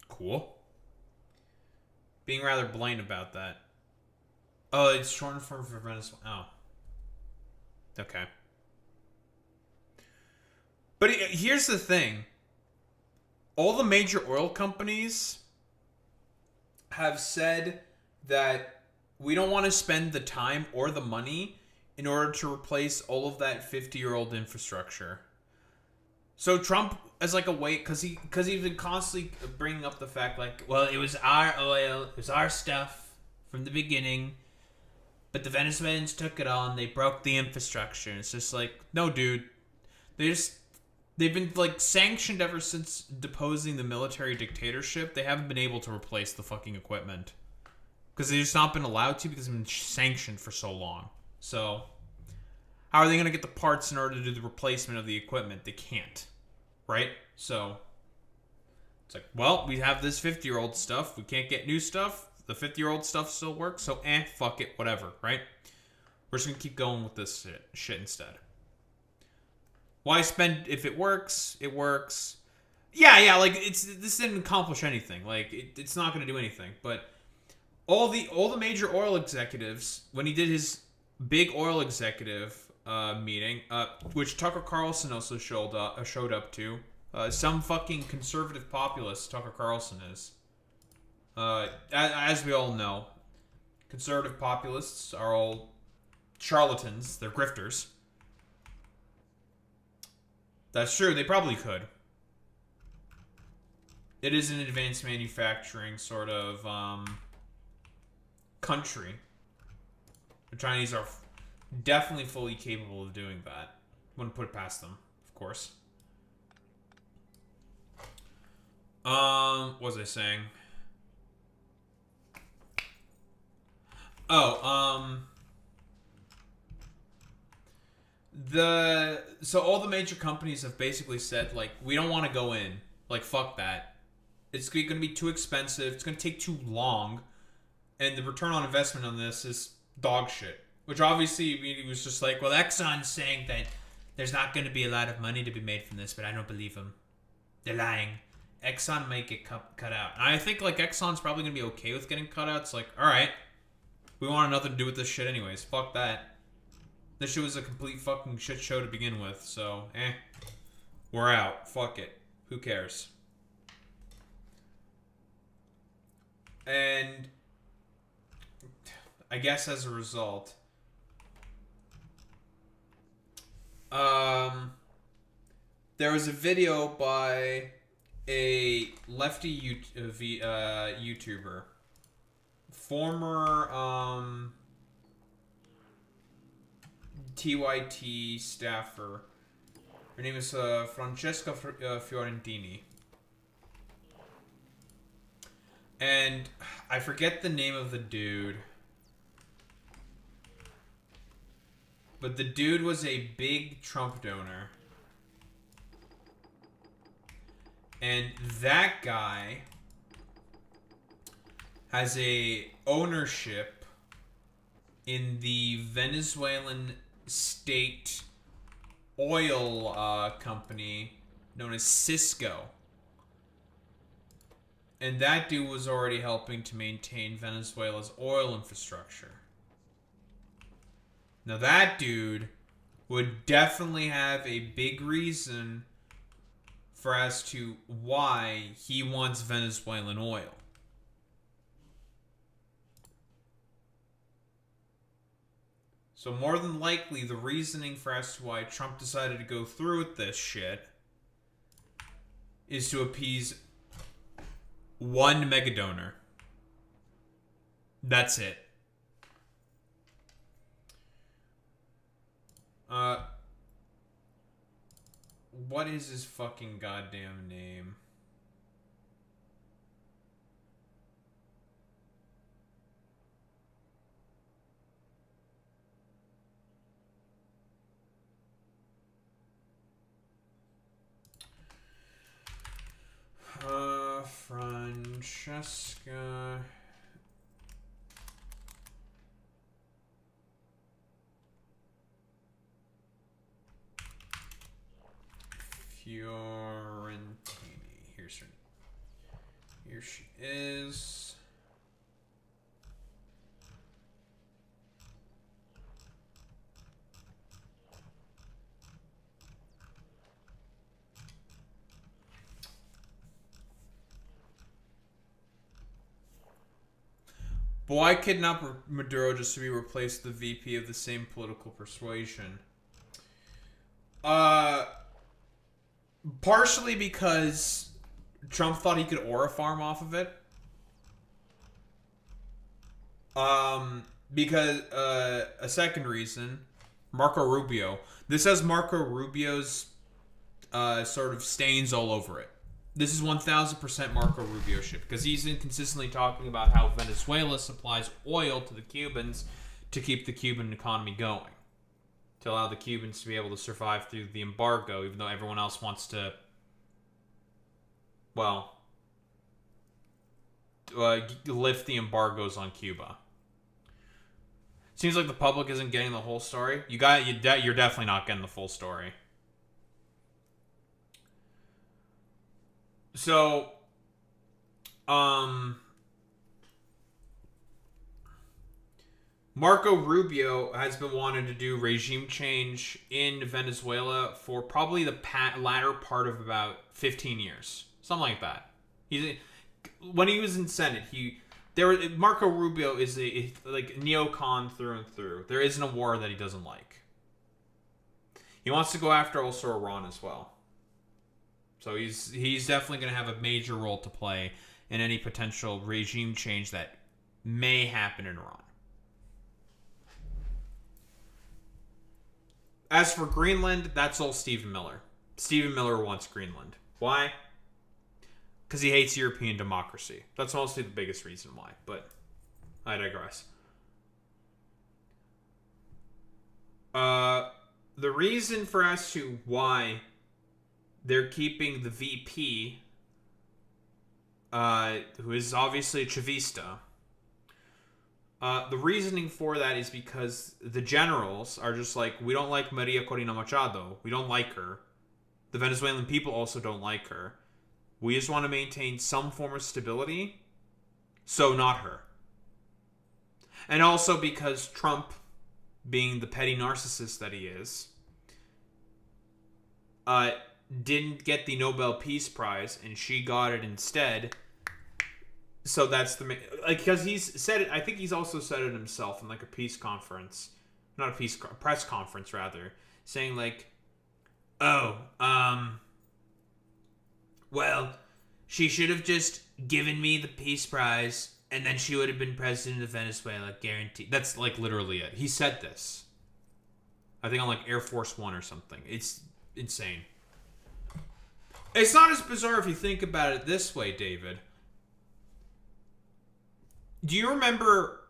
Cool. Being rather blatant about that. Oh, it's short form for Venezuela. Oh. Okay. But here's the thing. All the major oil companies have said that we don't want to spend the time or the money in order to replace all of that 50-year-old infrastructure. So Trump, as like a way, because he's been constantly bringing up the fact, like, well, it was our oil, it was our stuff from the beginning, but the Venezuelans took it on, they broke the infrastructure. And it's just like, no, dude, they've been like sanctioned ever since deposing the military dictatorship. They haven't been able to replace the fucking equipment because they've just not been allowed to because they've been sanctioned for so long. So how are they going to get the parts in order to do the replacement of the equipment? They can't. Right? So it's like, well, we have this 50-year-old stuff. We can't get new stuff. The 50-year-old stuff still works. So, fuck it. Whatever. Right? We're just going to keep going with this shit instead. Why spend... If it works, it works. Yeah, like, this didn't accomplish anything. Like, it's not going to do anything. But all the major oil executives, when he did his big oil executive meeting, which Tucker Carlson also showed up to. Some fucking conservative populist Tucker Carlson is. As we all know, conservative populists are all charlatans. They're grifters. That's true. They probably could. It is an advanced manufacturing sort of country. The Chinese are definitely fully capable of doing that. Wouldn't put it past them, of course. What was I saying? Oh, so all the major companies have basically said, like, we don't want to go in. Like, fuck that. It's going to be too expensive. It's going to take too long. And the return on investment on this is dog shit. Which obviously he was just like, well, Exxon's saying that there's not going to be a lot of money to be made from this, but I don't believe them. They're lying. Exxon might get cut out. And I think, like, Exxon's probably going to be okay with getting cut out. It's like, alright. We want nothing to do with this shit anyways. Fuck that. This shit was a complete fucking shit show to begin with, so, we're out. Fuck it. Who cares? And I guess as a result, there was a video by a lefty YouTuber, former TYT staffer. Her name is Francesca Fiorentini. And I forget the name of the dude. But the dude was a big Trump donor. And that guy has a ownership in the Venezuelan state oil company known as Cisco. And that dude was already helping to maintain Venezuela's oil infrastructure. Now that dude would definitely have a big reason for as to why he wants Venezuelan oil. So more than likely, the reasoning for as to why Trump decided to go through with this shit is to appease one mega donor. That's it. What is his fucking goddamn name? Francesca Fiorentini. Here's her. Here she is. But why kidnap Maduro just to be replaced with the VP of the same political persuasion? Partially because Trump thought he could aura farm off of it. Because, a second reason, Marco Rubio. This has Marco Rubio's, sort of stains all over it. This is 1000% Marco Rubio shit, because he's been consistently talking about how Venezuela supplies oil to the Cubans to keep the Cuban economy going. To allow the Cubans to be able to survive through the embargo, even though everyone else wants to, well, lift the embargoes on Cuba. Seems like the public isn't getting the whole story. You're definitely not getting the full story. So, Marco Rubio has been wanting to do regime change in Venezuela for probably the latter part of about 15 years. Something like that. When he was in Senate, Marco Rubio is a like neocon through and through. There isn't a war that he doesn't like. He wants to go after also Iran as well. So he's definitely going to have a major role to play in any potential regime change that may happen in Iran. As for Greenland, that's all Stephen Miller. Stephen Miller wants Greenland. Why? Because he hates European democracy. That's mostly the biggest reason why, but I digress. The reason for as to why they're keeping the VP, who is obviously a Chavista, the reasoning for that is because the generals are just like, we don't like Maria Corina Machado. We don't like her. The Venezuelan people also don't like her. We just want to maintain some form of stability, so not her. And also because Trump, being the petty narcissist that he is, didn't get the Nobel Peace Prize, and she got it instead. So that's the because he's said it. I think he's also said it himself in like a peace conference, not a press conference rather, saying like, well, she should have just given me the Peace Prize, and then she would have been president of Venezuela, guaranteed. That's like literally it. He said this, I think on like Air Force One or something. It's insane. It's not as bizarre if you think about it this way, David. Do you remember,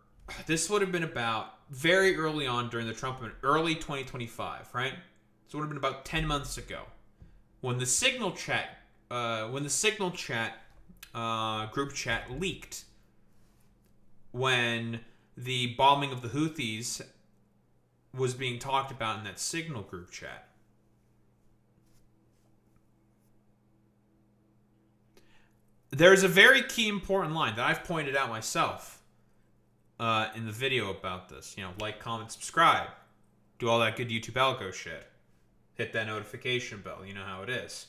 this would have been about very early on during the Trump, early 2025, right? So it would have been about 10 months ago, when the Signal chat, group chat leaked, when the bombing of the Houthis was being talked about in that Signal group chat. There's a very key important line that I've pointed out myself in the video about this. You know, like, comment, subscribe. Do all that good YouTube algo shit. Hit that notification bell. You know how it is.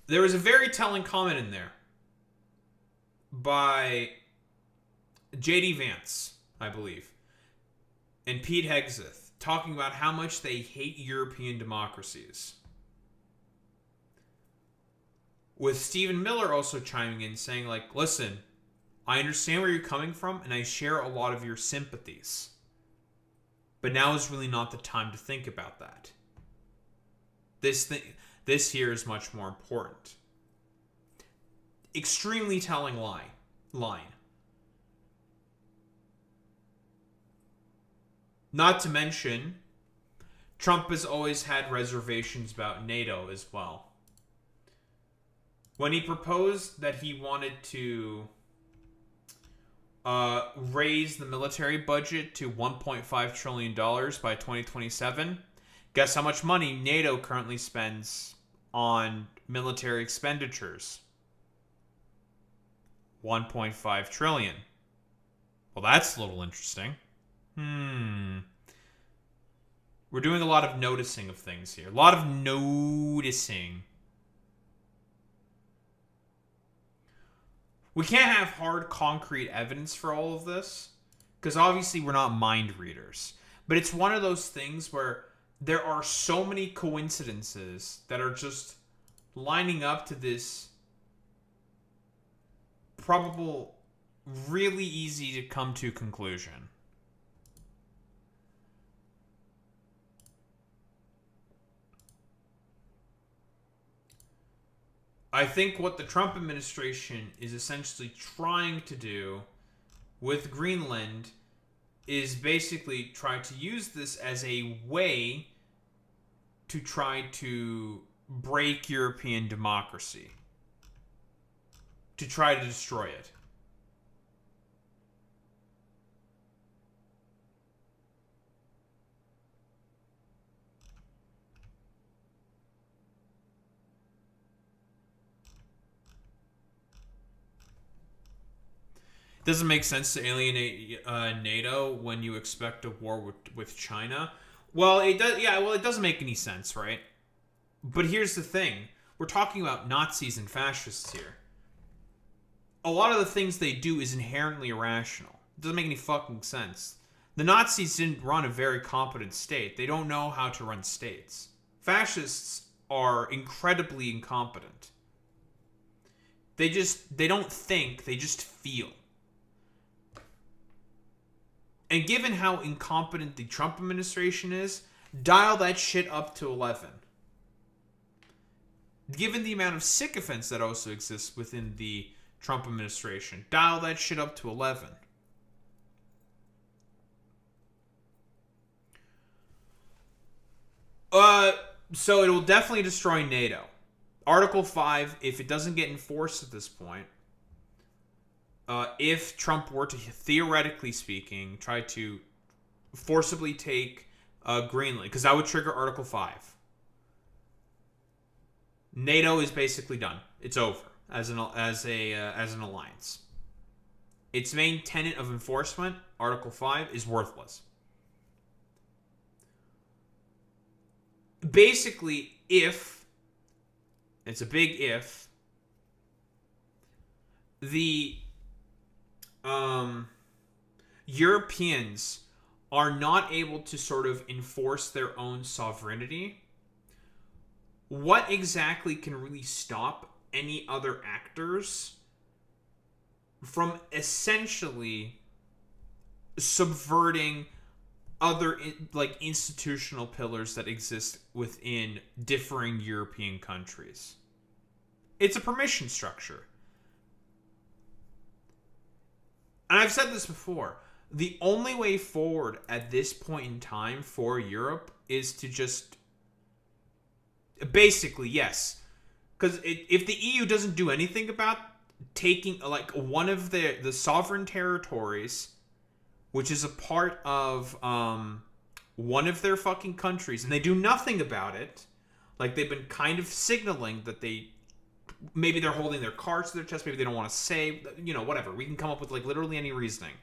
There was a very telling comment in there by J.D. Vance, I believe, and Pete Hegseth, talking about how much they hate European democracies. With Stephen Miller also chiming in, saying like, listen, I understand where you're coming from, and I share a lot of your sympathies. But now is really not the time to think about that. This here is much more important. Extremely telling line. Not to mention, Trump has always had reservations about NATO as well. When he proposed that he wanted to raise the military budget to $1.5 trillion by 2027, guess how much money NATO currently spends on military expenditures? $1.5 trillion. Well, that's a little interesting. We're doing a lot of noticing of things here. A lot of noticing. We can't have hard, concrete evidence for all of this, because obviously we're not mind readers. But it's one of those things where there are so many coincidences that are just lining up to this probable, really easy to come to conclusion. I think what the Trump administration is essentially trying to do with Greenland is basically try to use this as a way to try to break European democracy, to try to destroy it. Doesn't make sense to alienate NATO when you expect a war with China. Well, it does. Yeah, well, it doesn't make any sense, right? But here's the thing: we're talking about Nazis and fascists here. A lot of the things they do is inherently irrational. It doesn't make any fucking sense. The Nazis didn't run a very competent state. They don't know how to run states. Fascists are incredibly incompetent. They don't think, they just feel. And given how incompetent the Trump administration is, dial that shit up to 11. Given the amount of sycophants that also exist within the Trump administration, dial that shit up to 11. So it will definitely destroy NATO. Article 5, if it doesn't get enforced at this point, if Trump were to, theoretically speaking, try to forcibly take Greenland, because that would trigger Article 5. NATO is basically done. It's over as an alliance. Its main tenet of enforcement, Article 5, is worthless. Basically, if, it's a big if, the Europeans are not able to sort of enforce their own sovereignty, what exactly can really stop any other actors from essentially subverting other like institutional pillars that exist within differing European countries? It's a permission structure. And I've said this before. The only way forward at this point in time for Europe is to just basically, yes. Because if the EU doesn't do anything about taking like one of the sovereign territories, which is a part of one of their fucking countries, and they do nothing about it, like they've been kind of signaling that maybe they're holding their cards to their chest, maybe they don't want to say, whatever. We can come up with like literally any reasoning.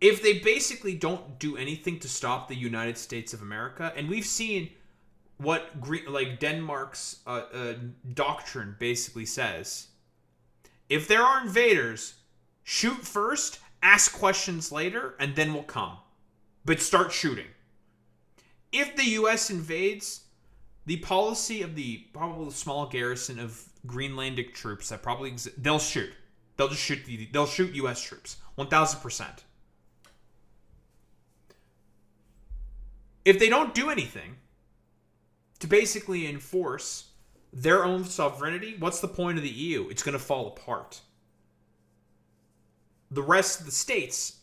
If they basically don't do anything to stop the United States of America, and we've seen what Denmark's doctrine basically says, if there are invaders, shoot first, ask questions later, and then we'll come. But start shooting. If the U.S. invades, the policy of the probably small garrison of Greenlandic troops that probably exist, they'll shoot. They'll just shoot. They'll shoot U.S. troops. 1,000%. If they don't do anything to basically enforce their own sovereignty, what's the point of the EU? It's going to fall apart. The rest of the states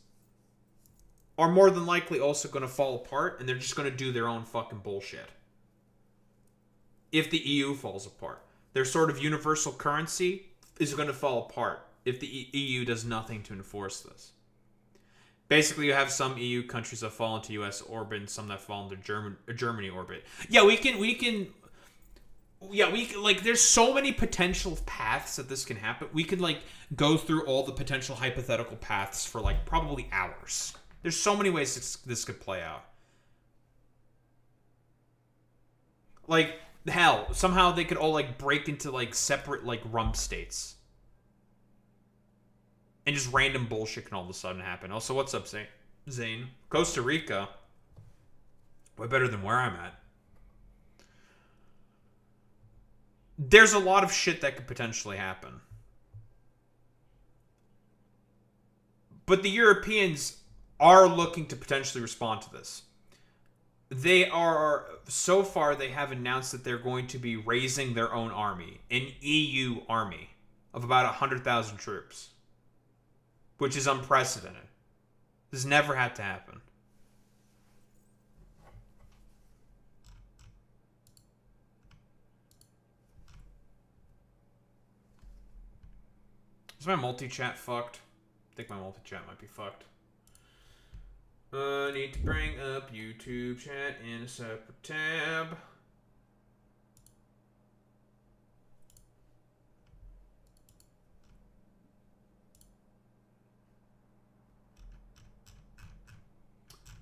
are more than likely also going to fall apart, and they're just going to do their own fucking bullshit. If the EU falls apart, their sort of universal currency is going to fall apart if the EU does nothing to enforce this. Basically, you have some EU countries that fall into U.S. orbit and some that fall into Germany orbit. Yeah, we can. Like, there's so many potential paths that this can happen. We could, like, go through all the potential hypothetical paths for, like, probably hours. There's so many ways this could play out. Like, hell, somehow they could all, like, break into, like, separate, like, rump states. And just random bullshit can all of a sudden happen. Also, what's up, Zane? Costa Rica. Way better than where I'm at. There's a lot of shit that could potentially happen. But the Europeans are looking to potentially respond to this. So far, they have announced that they're going to be raising their own army. An EU army of about 100,000 troops. Which is unprecedented. This never had to happen. Is my multi-chat fucked? I think my multi-chat might be fucked. I need to bring up YouTube chat in a separate tab.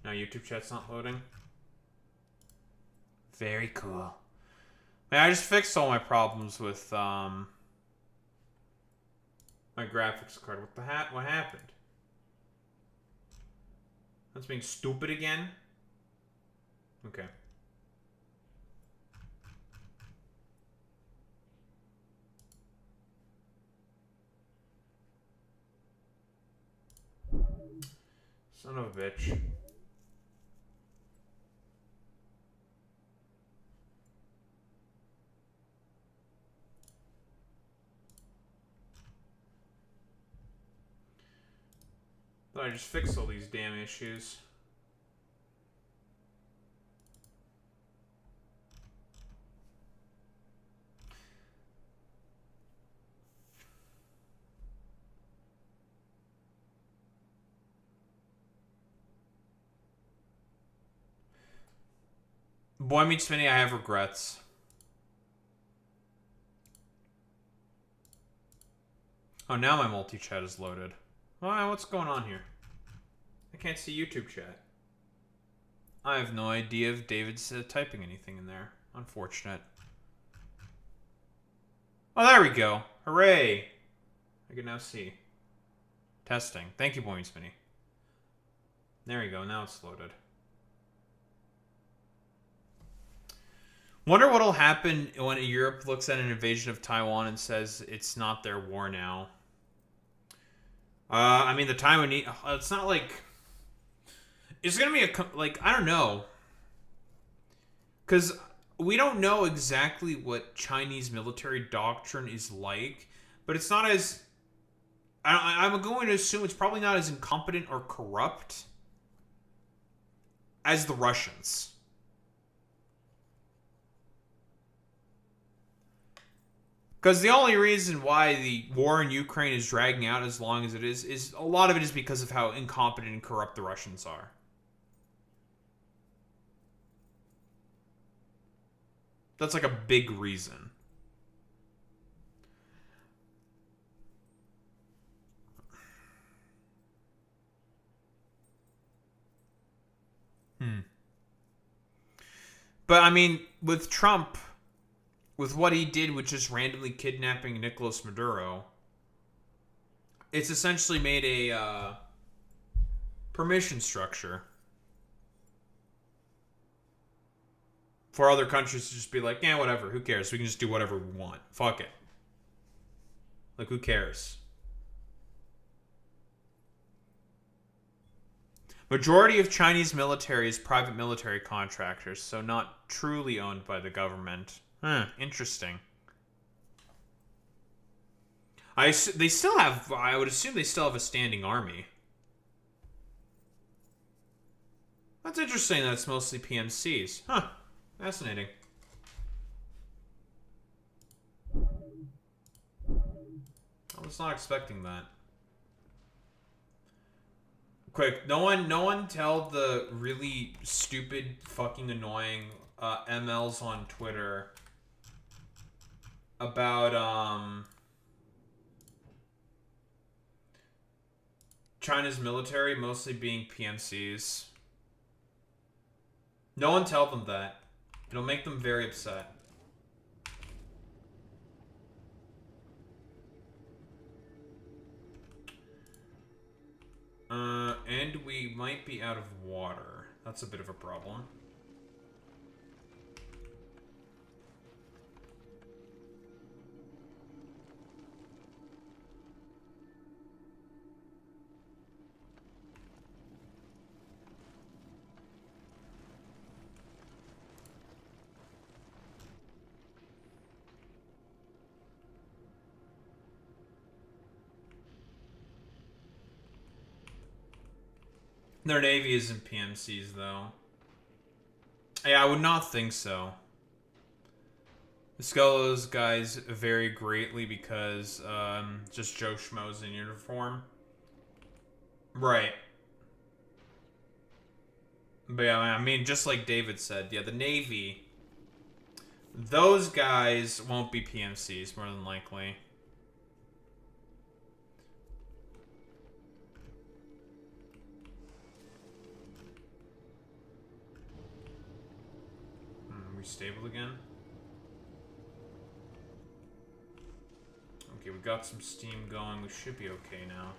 No, YouTube chat's not loading. Very cool. Man, I just fixed all my problems with my graphics card. What happened? That's being stupid again? Okay. Son of a bitch. Thought I just fixed all these damn issues. Boy Meets Minnie, I have regrets. Oh, now my multi-chat is loaded. Well, what's going on here? I can't see YouTube chat. I have no idea if David's typing anything in there. Unfortunate. Oh, there we go. Hooray! I can now see. Testing. Thank you, Boy Meets Minnie. There we go. Now it's loaded. Wonder what'll happen when Europe looks at an invasion of Taiwan and says it's not their war now. I mean, the Taiwanese... It's not like... It's gonna be a... Like, I don't know. Because we don't know exactly what Chinese military doctrine is like. But it's not as... I'm going to assume it's probably not as incompetent or corrupt as the Russians. Because the only reason why the war in Ukraine is dragging out as long as it is a lot of it is because of how incompetent and corrupt the Russians are. That's like a big reason. But I mean, with Trump... With what he did with just randomly kidnapping Nicolas Maduro, it's essentially made a permission structure for other countries to just be like, yeah, whatever, who cares? We can just do whatever we want. Fuck it. Like, who cares? Majority of Chinese military is private military contractors, so not truly owned by the government. Interesting. They still have... I would assume they still have a standing army. That's interesting that it's mostly PMCs. Huh. Fascinating. I was not expecting that. Quick, no one tell the really stupid, fucking annoying MLs on Twitter about China's military mostly being PMCs. No one tell them that. It'll make them very upset. And we might be out of water. That's a bit of a problem. Their navy isn't PMCs, though. Yeah, I would not think so. The skull those guys vary greatly because just Joe Schmo's in uniform. Right. But yeah, I mean, just like David said, yeah, the Navy, those guys won't be PMCs, more than likely. stable again. Okay, we got some steam going. We should be okay now.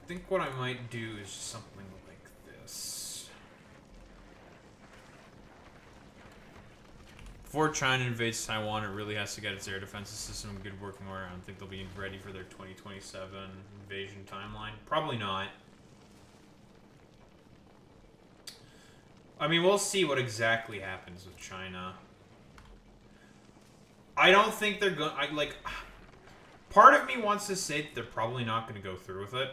I think what I might do is something like this. Before China invades Taiwan, it really has to get its air defense system in good working order. I don't think they'll be ready for their 2027 invasion timeline. Probably not. I mean, we'll see what exactly happens with China. I don't think they're going... Part of me wants to say that they're probably not going to go through with it.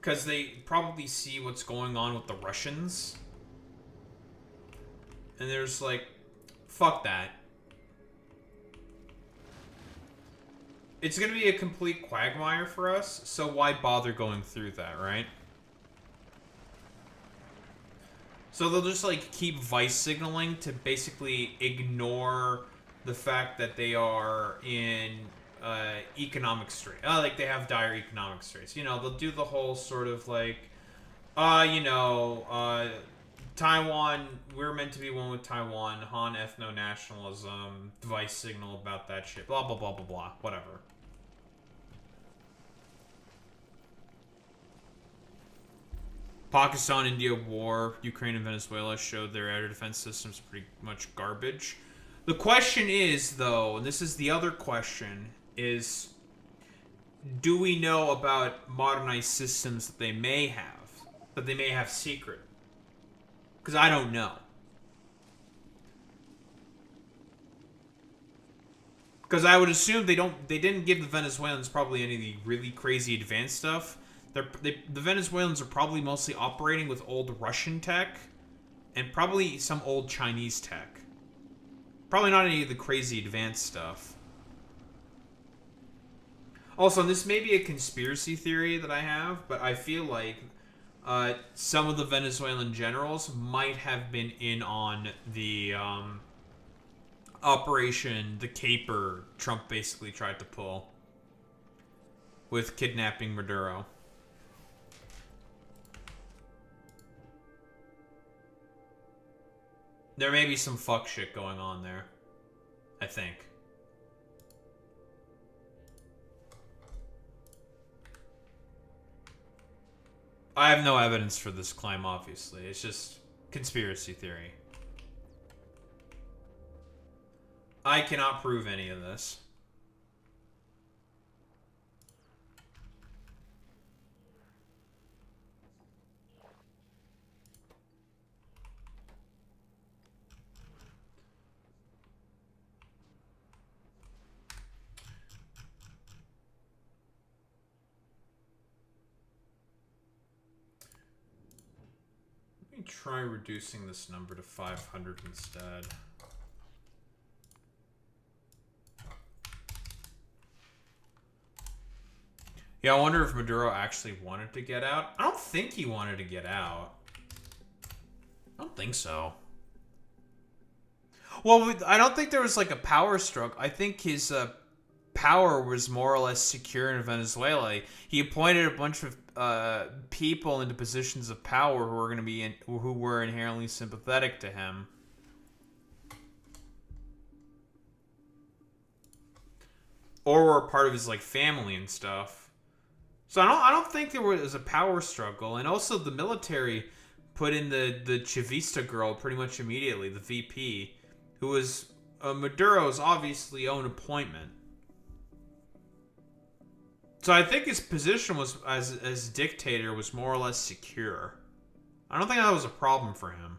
Because they probably see what's going on with the Russians. And there's like, fuck that. It's going to be a complete quagmire for us, so why bother going through that, right? So they'll just like keep vice signaling to basically ignore the fact that they are in economic straits. Like they have dire economic straits. You know, they'll do the whole sort of like, Taiwan, we're meant to be one with Taiwan, Han ethno-nationalism, vice signal about that shit, blah, blah, blah, blah, blah, whatever. Pakistan-India war, Ukraine and Venezuela showed their air defense systems pretty much garbage. The question is, though, and this is the other question, is do we know about modernized systems that they may have secret? Because I don't know. Because I would assume they didn't give the Venezuelans probably any of the really crazy advanced stuff. The Venezuelans are probably mostly operating with old Russian tech and probably some old Chinese tech. Probably not any of the crazy advanced stuff. Also, this may be a conspiracy theory that I have, but I feel like some of the Venezuelan generals might have been in on the operation, the caper Trump basically tried to pull with kidnapping Maduro. There may be some fuck shit going on there, I think. I have no evidence for this claim, obviously. It's just conspiracy theory. I cannot prove any of this. Let me try reducing this number to 500 instead. Yeah, I wonder if Maduro actually wanted to get out. I don't think he wanted to get out. I don't think so. Well, I don't think there was like a power struggle. I think his power was more or less secure in Venezuela. He appointed a bunch of people into positions of power who were going to be who were inherently sympathetic to him. Or were part of his like family and stuff. So I don't think there was a power struggle, and also the military put in the Chavista girl pretty much immediately, the VP, who was Maduro's obviously own appointment. So I think his position was as dictator was more or less secure. I don't think that was a problem for him.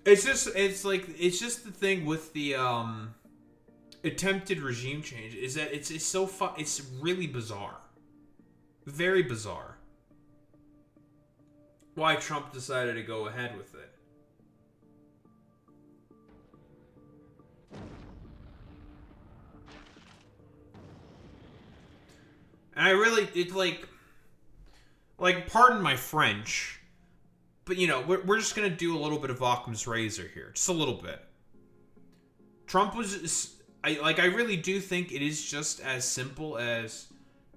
It's just the thing with the attempted regime change is that it's really bizarre. Very bizarre. Why Trump decided to go ahead with it. And I really, it's like, pardon my French, but, you know, we're just going to do a little bit of Occam's razor here. Just a little bit. Trump was, I really do think it is just as simple as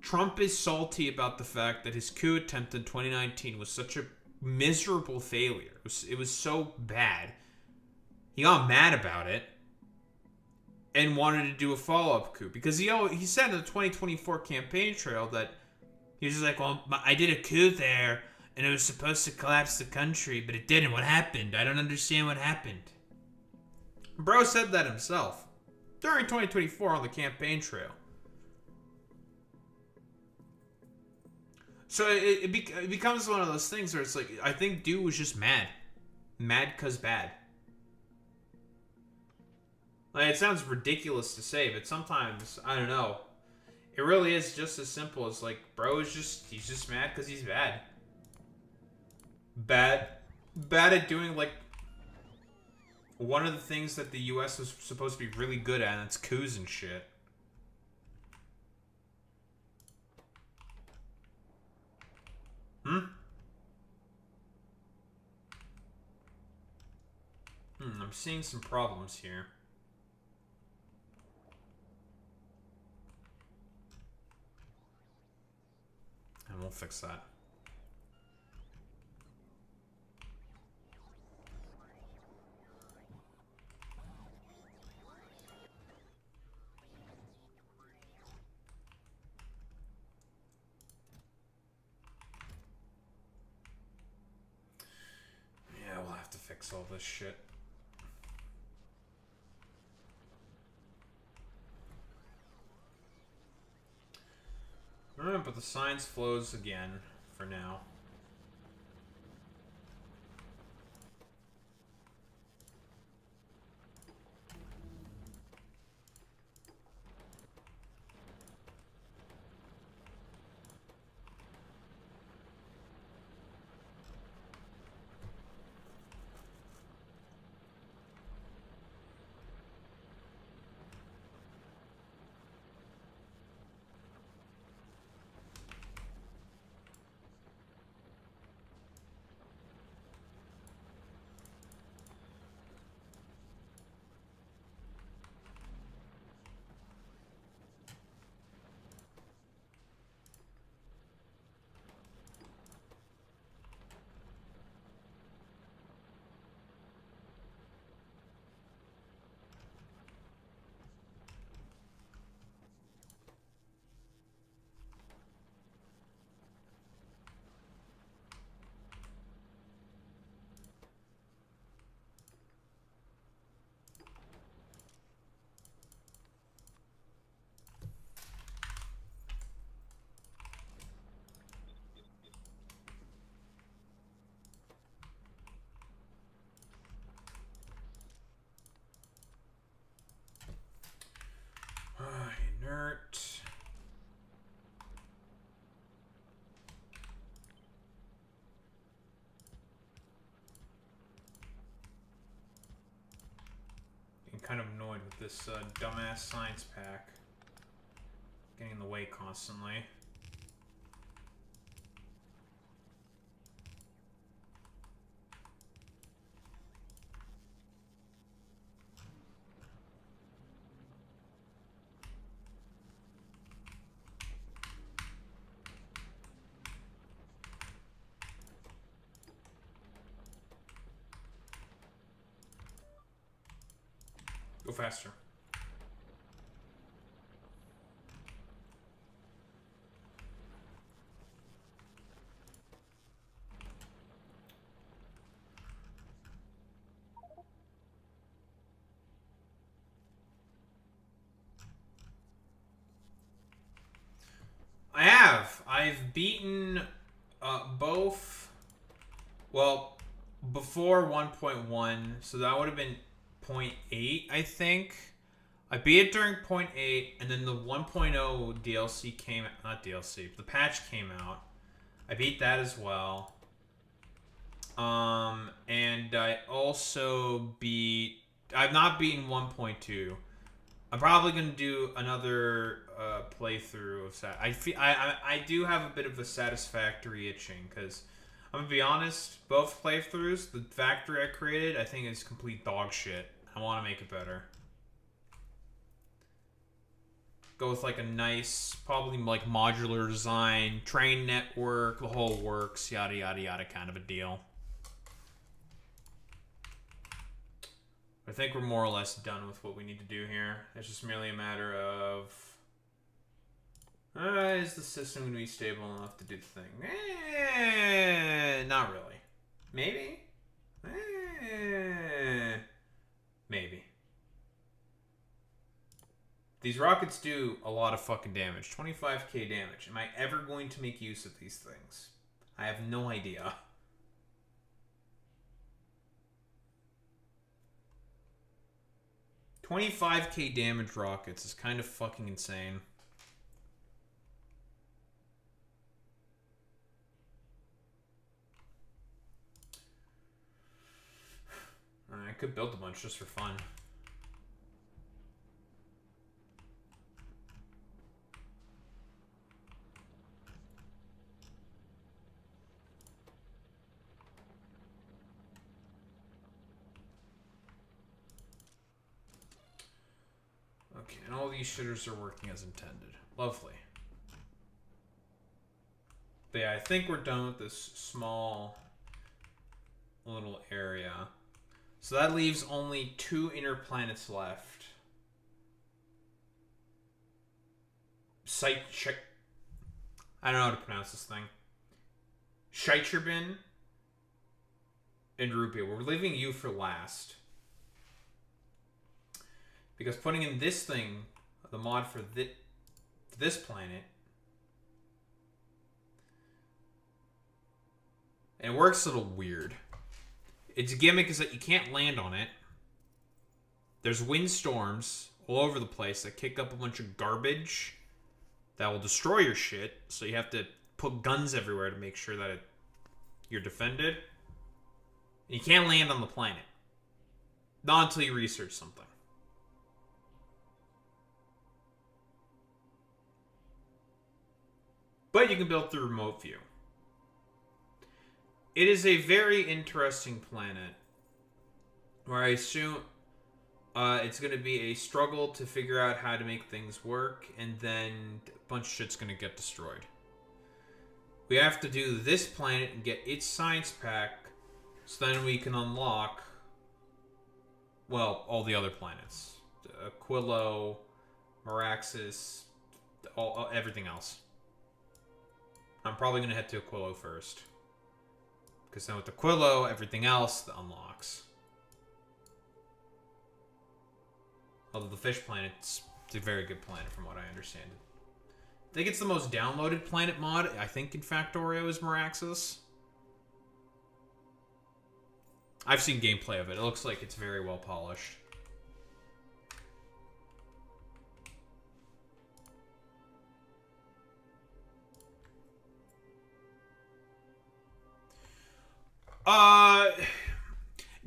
Trump is salty about the fact that his coup attempt in 2019 was such a miserable failure. It was so bad. He got mad about it and wanted to do a follow-up coup. Because he said in the 2024 campaign trail that he was just like, well, I did a coup there, and it was supposed to collapse the country, but it didn't. What happened? I don't understand what happened. Bro said that himself during 2024 on the campaign trail. So it becomes one of those things where it's like, I think dude was just mad. Mad 'cause bad. Like, it sounds ridiculous to say, but sometimes, I don't know. It really is just as simple as, like, bro is he's just mad because he's bad. Bad at doing, like, one of the things that the U.S. was supposed to be really good at, and it's coups and shit. I'm seeing some problems here. And we'll fix that. Yeah, we'll have to fix all this shit. Alright, but the science flows again for now. Inert. Getting kind of annoyed with this dumbass science pack. Getting in the way constantly. Go faster. I have. I've beaten both. Well, before 1.1, so that would have been 0.8, I think. I beat it during 0.8, and then the 1.0 DLC came, not DLC, the patch came out. I beat that as well. And I also beat, I've not beaten 1.2. I'm probably gonna do another playthrough of I do have a bit of a satisfactory itching because I'm gonna be honest. Both playthroughs, the factory I created, I think is complete dog shit. I want to make it better. Go with like a nice, probably like modular design, train network, the whole works, yada yada yada, kind of a deal. I think we're more or less done with what we need to do here. It's just merely a matter of... is the system going to be stable enough to do the thing? Not really. Maybe? Maybe. These rockets do a lot of fucking damage. 25k damage. Am I ever going to make use of these things? I have no idea. $25k damage rockets is kind of fucking insane. I could build a bunch just for fun. Okay, and all these shitters are working as intended. Lovely. But yeah, I think we're done with this small little area. So that leaves only 2 inner planets left. I don't know how to pronounce this thing. Scheiterbin and Rupia. We're leaving you for last. Because putting in this thing, the mod for this planet, and it works a little weird. Its gimmick is that you can't land on it. There's windstorms all over the place that kick up a bunch of garbage that will destroy your shit, so you have to put guns everywhere to make sure that you're defended. And you can't land on the planet. Not until you research something. But you can build through remote view. It is a very interesting planet where I assume it's going to be a struggle to figure out how to make things work, and then a bunch of shit's going to get destroyed. We have to do this planet and get its science pack, so then we can unlock, well, all the other planets. Aquilo, Meraxis, everything else. I'm probably going to head to Aquilo first. Because then with Aquilo, everything else unlocks. Although the fish planet's a very good planet from what I understand. I think it's the most downloaded planet mod, I think, in Factorio is Meraxis. I've seen gameplay of it. It looks like it's very well polished.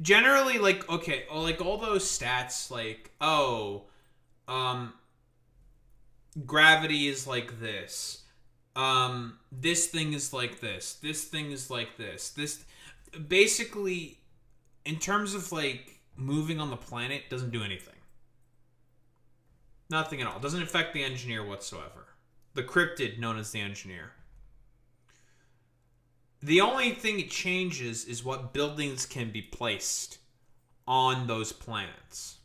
Generally, like, okay, like all those stats, like, gravity is like this. This thing is like this. This thing is like this. This, basically, in terms of, like, moving on the planet, doesn't do anything. Nothing at all. Doesn't affect the engineer whatsoever. The cryptid known as the engineer. The only thing it changes is what buildings can be placed on those planets.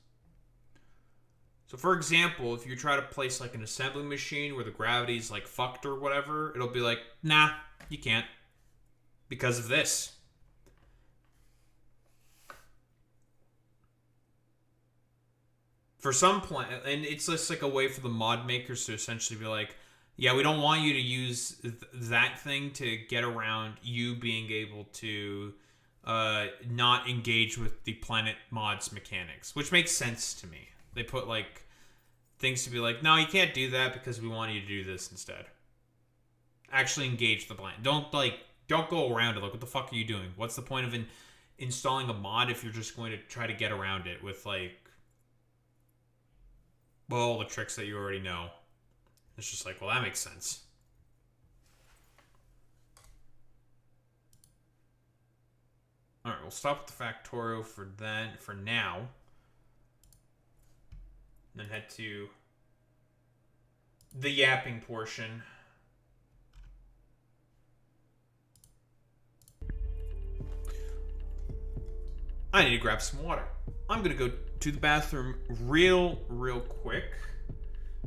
So for example, if you try to place like an assembly machine where the gravity's like fucked or whatever, it'll be like, nah, you can't. Because of this. For some planet, and it's just like a way for the mod makers to essentially be like, yeah, we don't want you to use that thing to get around you being able to not engage with the planet mod's mechanics, which makes sense to me. They put like things to be like, no, you can't do that because we want you to do this instead. Actually engage the planet. Don't go around it. Like, what the fuck are you doing? What's the point of installing a mod if you're just going to try to get around it with like Well, all the tricks that you already know. It's just like, well, that makes sense. Alright, we'll stop with the Factorio for now. And then head to the yapping portion. I need to grab some water. I'm gonna go to the bathroom real quick.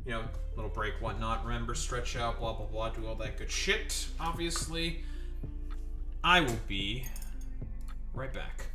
You know, little break, whatnot. Remember, stretch out, blah, blah, blah. Do all that good shit, obviously. I will be right back.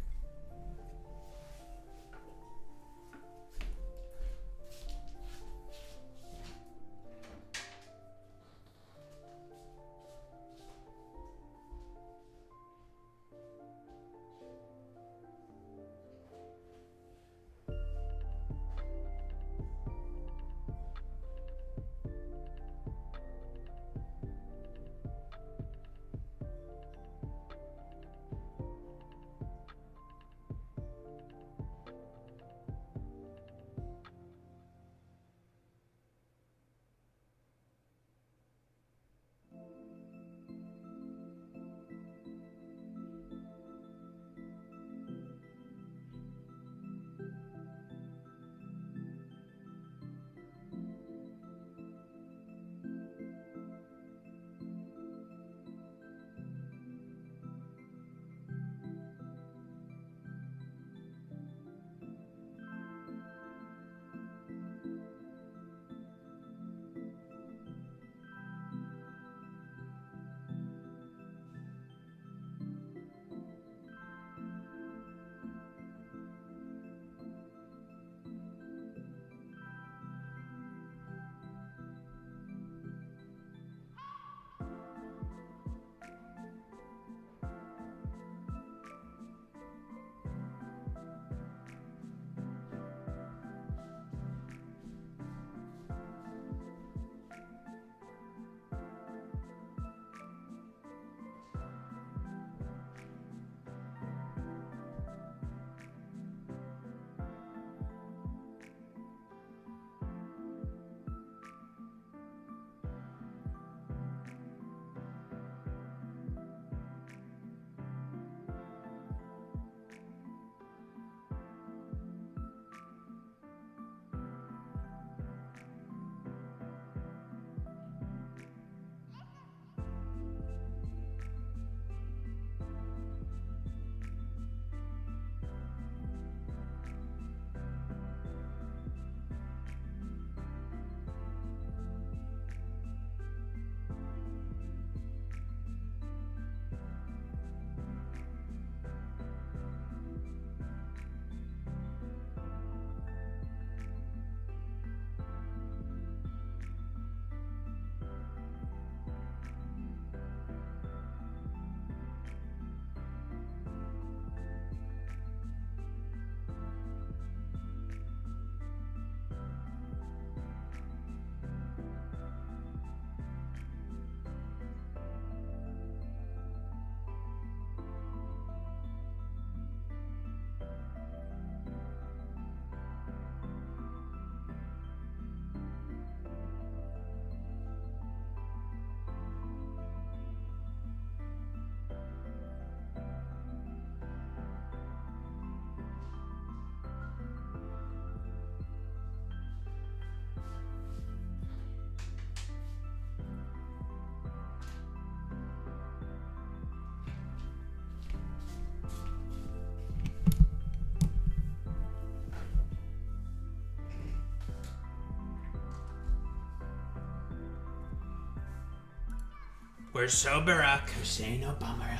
We're so Barack Hussein Obama.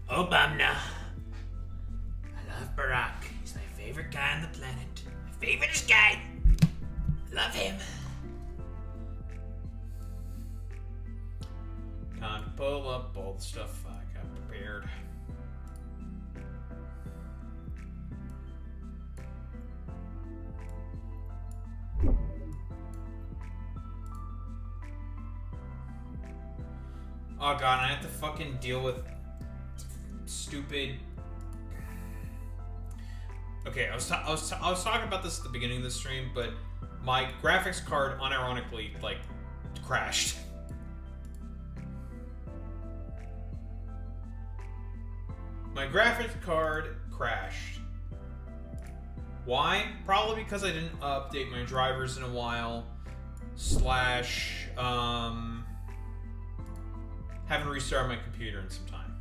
I love Barack. He's my favorite guy on the planet. My favoriteest guy. Love him. Time to pull up all the stuff I got prepared. Oh god, I have to fucking deal with stupid. Okay, I was talking about this at the beginning of the stream, but My graphics card unironically, like, crashed. My graphics card crashed. Why? Probably because I didn't update my drivers in a while. Slash, haven't restarted my computer in some time.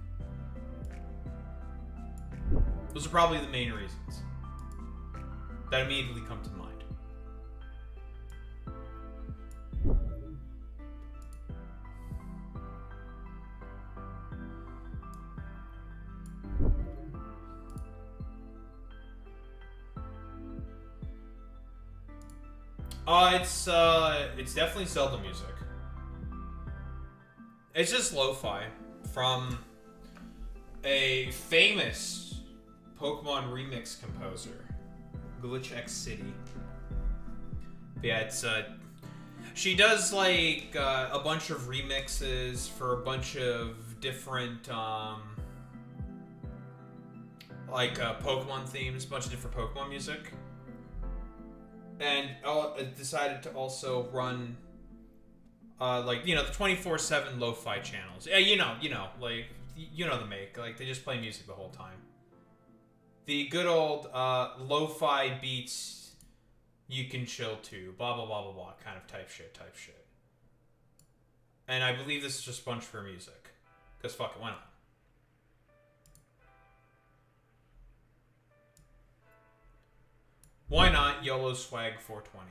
Those are probably the main reasons that immediately come to mind. It's definitely Zelda music. It's just lo-fi from a famous Pokemon remix composer, Glitch X City. But yeah, it's she does like a bunch of remixes for a bunch of different Pokemon themes, a bunch of different Pokemon music. And decided to also run, the 24/7 lo-fi channels. Yeah, you know the make. Like, they just play music the whole time. The good old lo-fi beats you can chill to, blah blah blah blah blah, kind of type shit. And I believe this is just a bunch for music, cause fuck it, why not? Why not? YOLO Swag 420.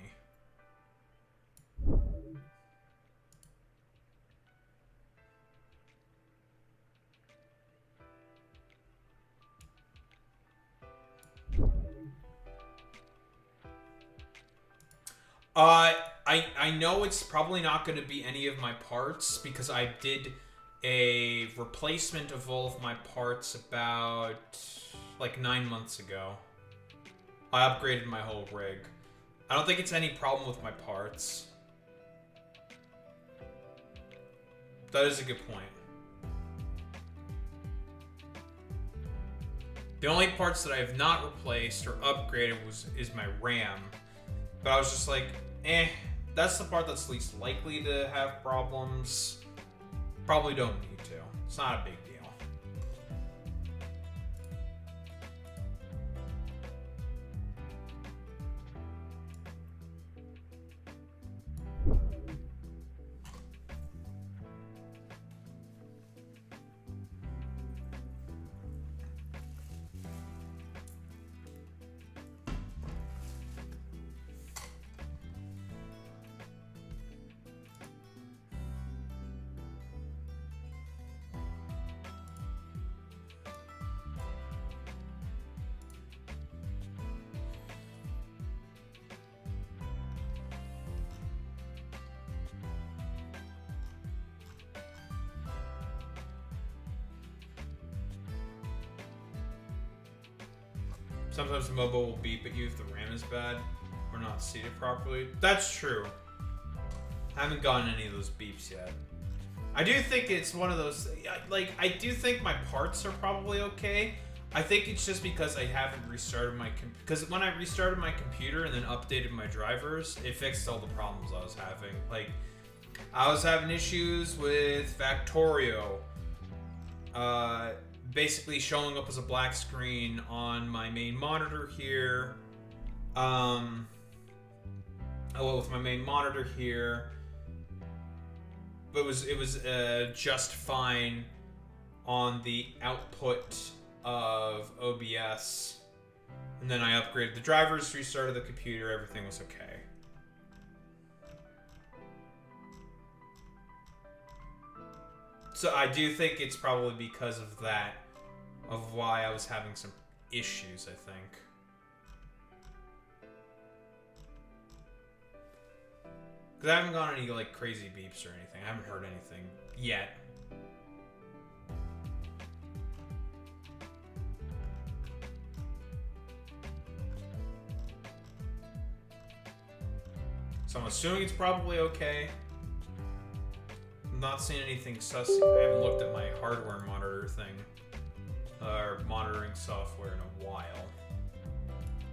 I know it's probably not going to be any of my parts because I did a replacement of all of my parts about like 9 months ago. I upgraded my whole rig. I don't think it's any problem with my parts. That is a good point. The only parts that I have not replaced or upgraded is my RAM. But I was just like, that's the part that's least likely to have problems. Probably don't need to. It's not a big deal. Sometimes the mobile will beep at you if the RAM is bad or not seated properly. That's true. I haven't gotten any of those beeps yet. I do think it's one of those, like, I do think my parts are probably okay. I think it's just because I haven't restarted my, because when I restarted my computer and then updated my drivers, it fixed all the problems I was having. Like, I was having issues with Factorio. Basically showing up as a black screen on my main monitor here. With my main monitor here. But it was just fine on the output of OBS. And then I upgraded the drivers, restarted the computer, everything was okay. So I do think it's probably because of that, of why I was having some issues, I think. Because I haven't gotten any, like, crazy beeps or anything. I haven't heard anything yet. So I'm assuming it's probably okay. I'm not seeing anything sus. I haven't looked at my hardware monitor thing. Or monitoring software in a while.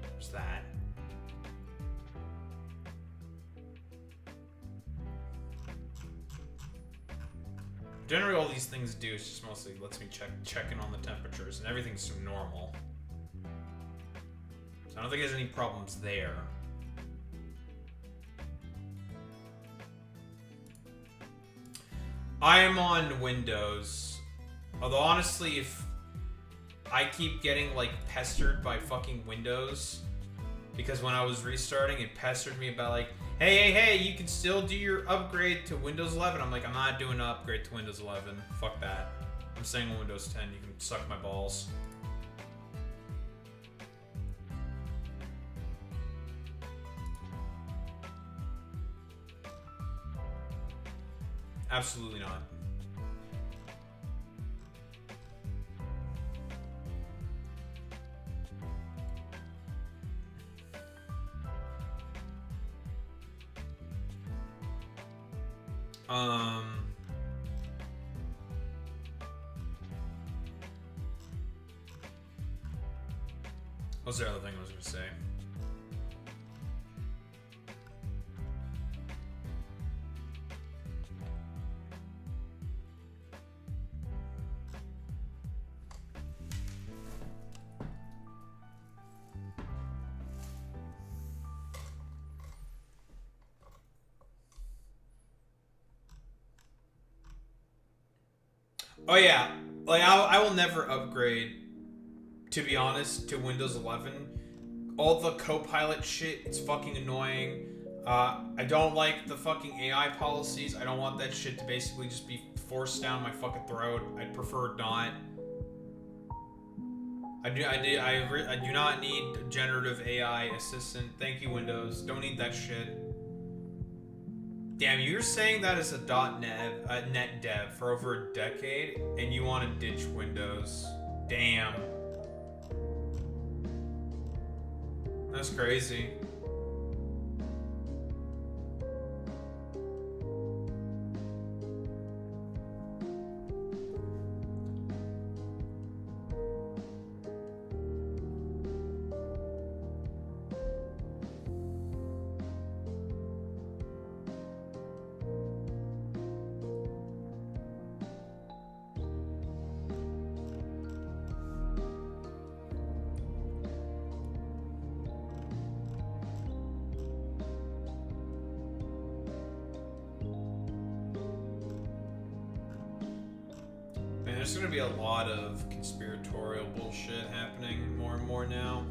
There's that. Generally, all these things do is just mostly lets me check in on the temperatures, and everything's normal. So I don't think there's any problems there. I am on Windows. Although, honestly, if I keep getting, like, pestered by fucking Windows, because when I was restarting, it pestered me about, like, hey, you can still do your upgrade to Windows 11. I'm like, I'm not doing an upgrade to Windows 11. Fuck that. I'm staying on Windows 10. You can suck my balls. Absolutely not. What's the other thing I was gonna say? Oh yeah, like I will never upgrade, to be honest, to Windows 11. All the Copilot shit, it's fucking annoying. I don't like the fucking AI policies. I don't want that shit to basically just be forced down my fucking throat. I'd prefer not. I do not need generative AI assistant. Thank you, Windows. Don't need that shit. Damn, you're saying that as a .NET dev for over a decade, and you want to ditch Windows. Damn. That's crazy. There's gonna be a lot of conspiratorial bullshit happening more and more now.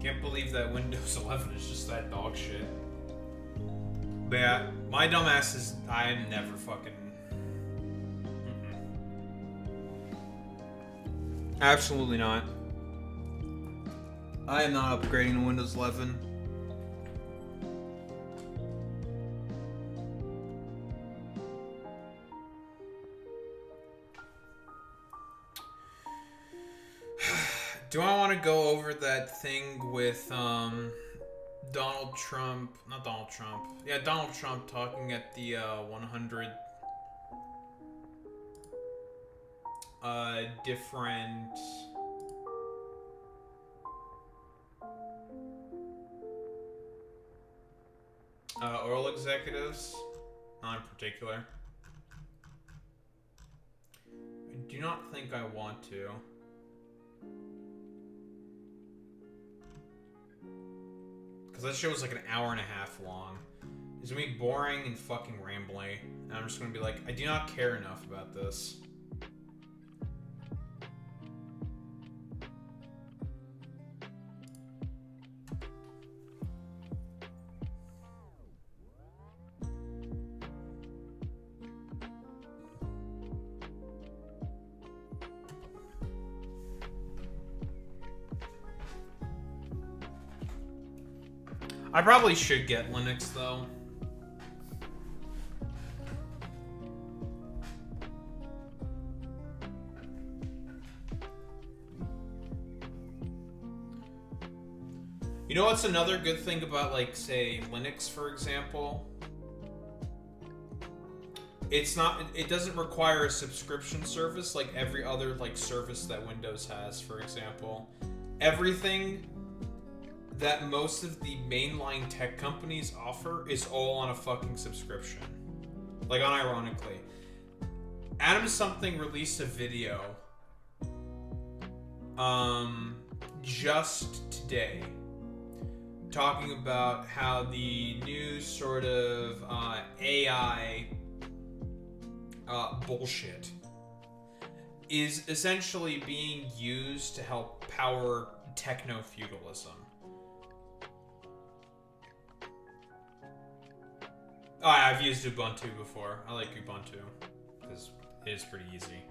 Can't believe that Windows 11 is just that dog shit. But yeah, my dumbass is. I am never fucking. Absolutely not. I am not upgrading to Windows 11. Do I want to go over that thing with Donald Trump? Not Donald Trump. Yeah, Donald Trump talking at the 100 different oil executives, not in particular. I do not think I want to. Because that show was like an hour and a half long. It's gonna be boring and fucking rambling. And I'm just gonna be like, I do not care enough about this. I probably should get Linux though. You know what's another good thing about, like, say, Linux, for example? It doesn't require a subscription service like every other, like, service that Windows has, for example. Everything that most of the mainline tech companies offer is all on a fucking subscription. Like, unironically. Adam Something released a video just today talking about how the new sort of AI bullshit is essentially being used to help power techno-feudalism. Oh, I've used Ubuntu before. I like Ubuntu because it is pretty easy.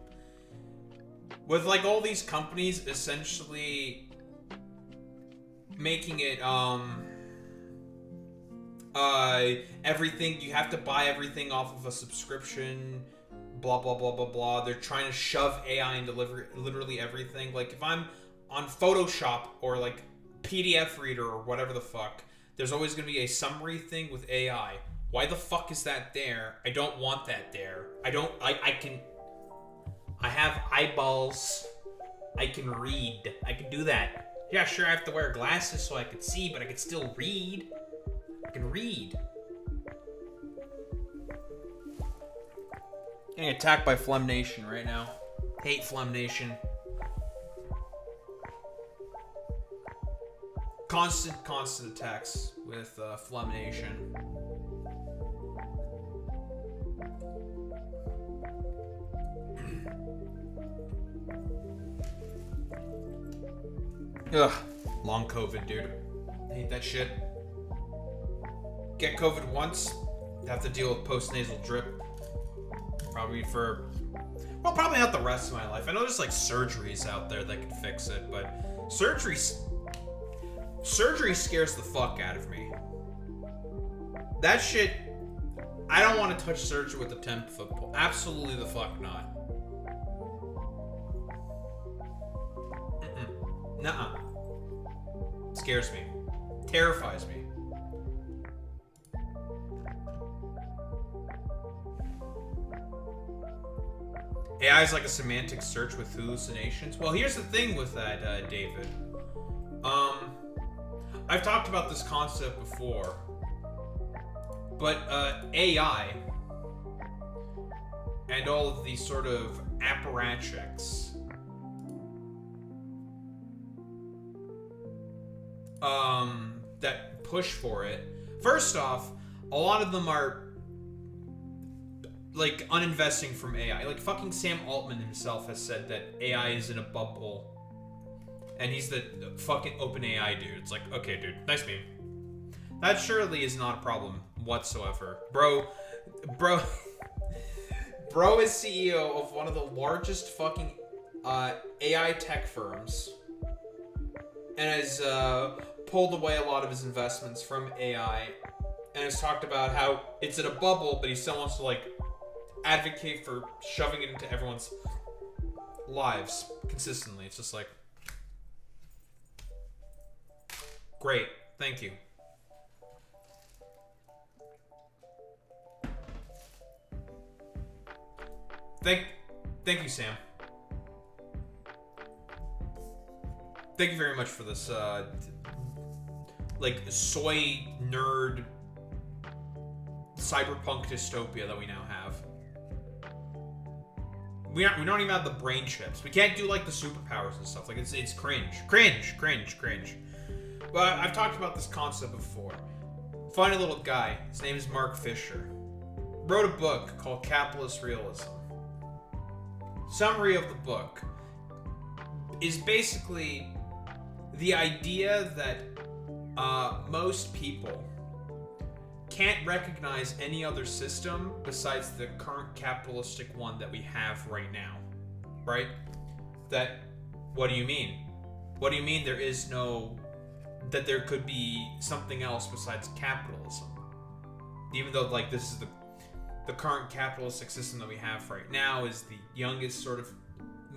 With, like, all these companies essentially making it everything, you have to buy everything off of a subscription, blah blah blah blah blah. They're trying to shove AI into literally everything. Like, if I'm on Photoshop or like PDF reader or whatever the fuck, there's always going to be a summary thing with AI. Why the fuck is that there? I don't want that there. I have eyeballs. I can read. I can do that. Yeah, sure, I have to wear glasses so I can see, but I can still read. I can read. Getting attacked by Flem Nation right now. Hate Flem Nation. Constant attacks with Flem Nation. Ugh, long COVID, dude. I hate that shit. Get COVID once, have to deal with post-nasal drip. Probably for, well, probably not the rest of my life. I know there's like surgeries out there that can fix it, but surgery scares the fuck out of me. That shit, I don't want to touch surgery with a 10-foot pole. Absolutely the fuck not. Nuh-uh. Scares me. Terrifies me. AI is like a semantic search with hallucinations. Well, here's the thing with that, David. I've talked about this concept before. But AI and all of these sort of apparatchiks that push for it. First off, a lot of them are like uninvesting from AI. Like fucking Sam Altman himself has said that AI is in a bubble, and he's the fucking OpenAI dude. It's like, okay, dude, nice meme. That surely is not a problem whatsoever, bro. Bro is CEO of one of the largest fucking AI tech firms, and has pulled away a lot of his investments from AI, and has talked about how it's in a bubble, but he still wants to like advocate for shoving it into everyone's lives consistently. It's just like, great, thank you. Thank you, Sam. Thank you very much for this, like, soy nerd cyberpunk dystopia that we now have. We don't even have the brain chips. We can't do, like, the superpowers and stuff. Like, it's cringe. Cringe. But I've talked about this concept before. Funny little guy. His name is Mark Fisher. Wrote a book called Capitalist Realism. Summary of the book is basically the idea that most people can't recognize any other system besides the current capitalistic one that we have right now, right? That, what do you mean? What do you mean there is no that there could be something else besides capitalism. Even though, like, this is the current capitalistic system that we have right now is the youngest sort of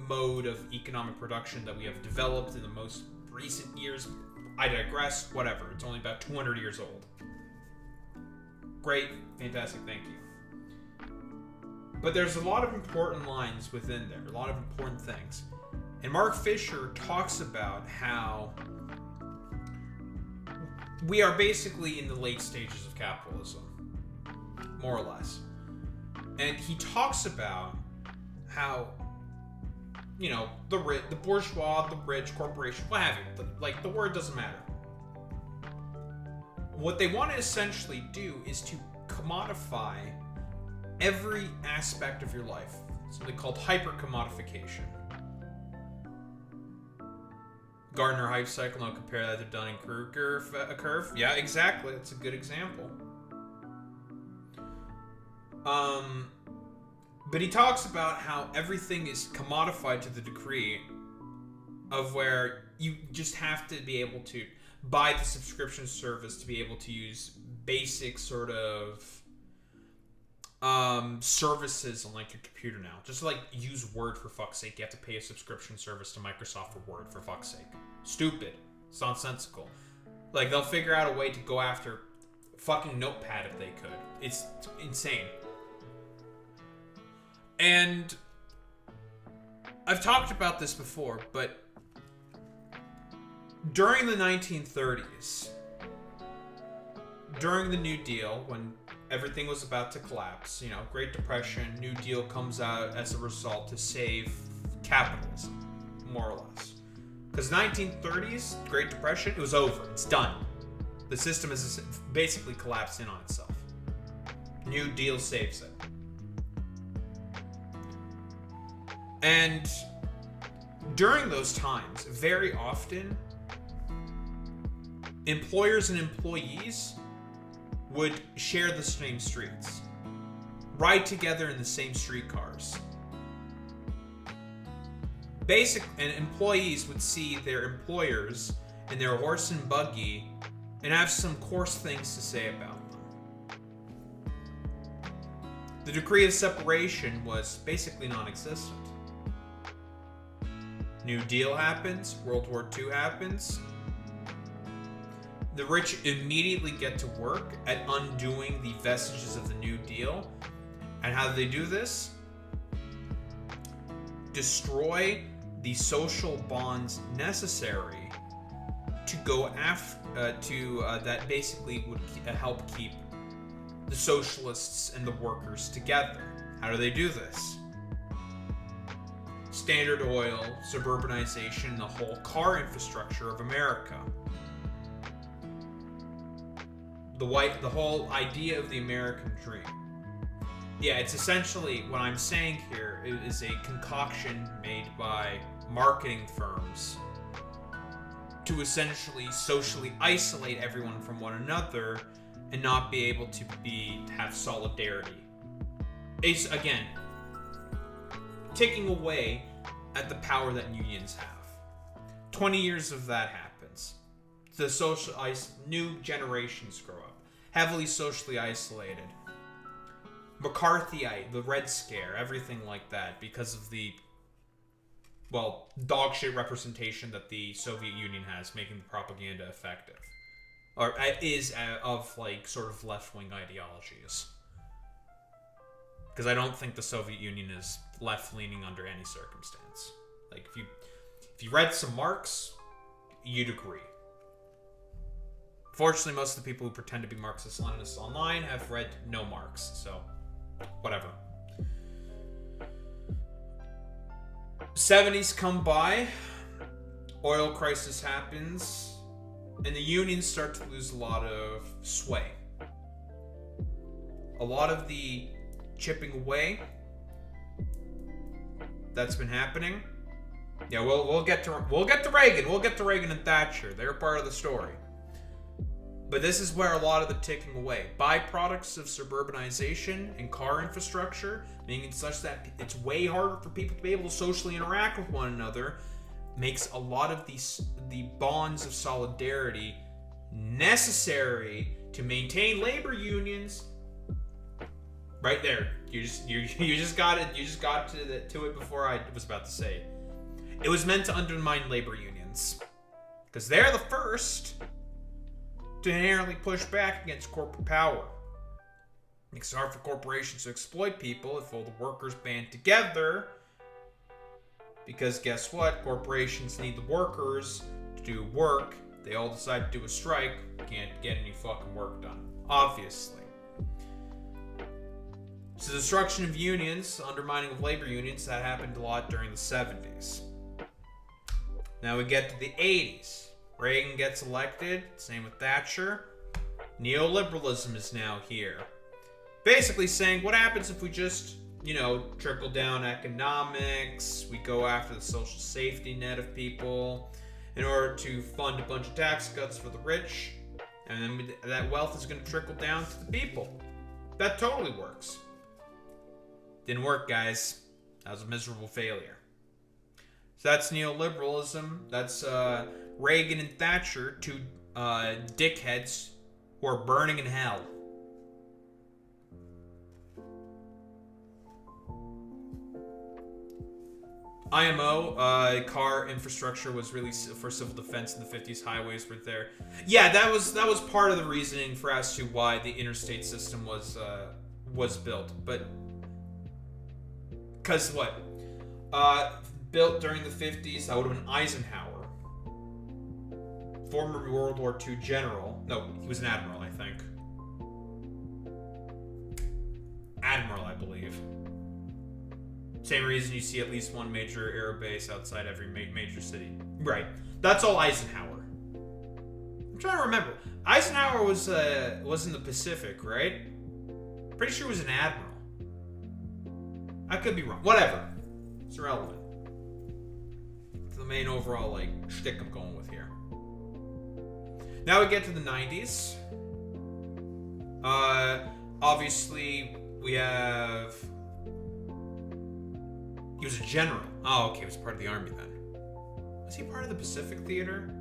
mode of economic production that we have developed in the most recent years. I digress, whatever. It's only about 200 years old. Great, fantastic, thank you. But there's a lot of important lines within there, a lot of important things. And Mark Fisher talks about how we are basically in the late stages of capitalism, more or less. And he talks about how, you know, the bourgeois, the rich, corporation, what have you, like, the word doesn't matter. What they want to essentially do is to commodify every aspect of your life. Something called hyper-commodification. Gardner hype cycle, now compare that to Dunning-Kruger curve. Yeah, exactly. That's a good example. But he talks about how everything is commodified to the degree of where you just have to be able to buy the subscription service to be able to use basic sort of services on, like, your computer now. Just to, like, use Word, for fuck's sake, you have to pay a subscription service to Microsoft for Word, for fuck's sake. Stupid. It's nonsensical. Like, they'll figure out a way to go after fucking Notepad if they could. It's insane. And I've talked about this before, but during the 1930s, during the New Deal, when everything was about to collapse, you know, Great Depression, New Deal comes out as a result to save capitalism, more or less. Because 1930s, Great Depression, it was over. It's done. The system is basically collapsed in on itself. New Deal saves it. And during those times, very often, employers and employees would share the same streets, ride together in the same streetcars. And employees would see their employers in their horse and buggy and have some coarse things to say about them. The degree of separation was basically non-existent. New Deal happens, World War II happens. The rich immediately get to work at undoing the vestiges of the New Deal. And how do they do this? Destroy the social bonds necessary to go after, that basically would help keep the socialists and the workers together. How do they do this? Standard Oil, suburbanization, the whole car infrastructure of America. The whole idea of the American dream. Yeah, it's essentially, what I'm saying here is a concoction made by marketing firms to essentially socially isolate everyone from one another and not be able to have solidarity. It's, again, taking away at the power that unions have. 20 years of that happens. The new generations grow up, heavily socially isolated. McCarthyite, the Red Scare, everything like that, because of the, well, dog shit representation that the Soviet Union has, making the propaganda effective. Or is of, like, sort of left-wing ideologies. Because I don't think the Soviet Union is left-leaning under any circumstance. Like, if you read some Marx, you'd agree. Fortunately, most of the people who pretend to be Marxist-Leninists online have read no Marx, so whatever. 70s come by, oil crisis happens, and the unions start to lose a lot of sway. A lot of the chipping away that's been happening. Yeah, we'll get to Reagan. We'll get to Reagan and Thatcher. They're part of the story. But this is where a lot of the ticking away. Byproducts of suburbanization and car infrastructure, making it such that it's way harder for people to be able to socially interact with one another. makes a lot of the bonds of solidarity necessary to maintain labor unions. Right there, you just got it. You just got to it before I was about to say. It was meant to undermine labor unions because they're the first to inherently push back against corporate power. Makes it hard for corporations to exploit people if all the workers band together. Because guess what? Corporations need the workers to do work. They all decide to do a strike. Can't get any fucking work done. Obviously. So the destruction of unions, undermining of labor unions, that happened a lot during the 70s. Now we get to the 80s. Reagan gets elected. Same with Thatcher. Neoliberalism is now here. Basically saying, what happens if we just, trickle down economics, we go after the social safety net of people in order to fund a bunch of tax cuts for the rich, and then that wealth is going to trickle down to the people. That totally works. Didn't work, guys. That was a miserable failure. So that's neoliberalism. That's Reagan and Thatcher, two dickheads who are burning in hell. IMO, car infrastructure was really for civil defense in the 50s. Highways were there. Yeah, that was part of the reasoning for as to why the interstate system was built. But because what? Built during the 50s, that would have been Eisenhower, former World War II general. No, he was an admiral, I think. Admiral, I believe. Same reason you see at least one major air base outside every major city. Right. That's all Eisenhower. I'm trying to remember. Eisenhower was in the Pacific, right? Pretty sure he was an admiral. I could be wrong. Whatever. It's irrelevant. It's the main overall, shtick I'm going with here. Now we get to the 90s. Obviously, we have... He was a general. Oh, okay. He was part of the army then. Was he part of the Pacific Theater?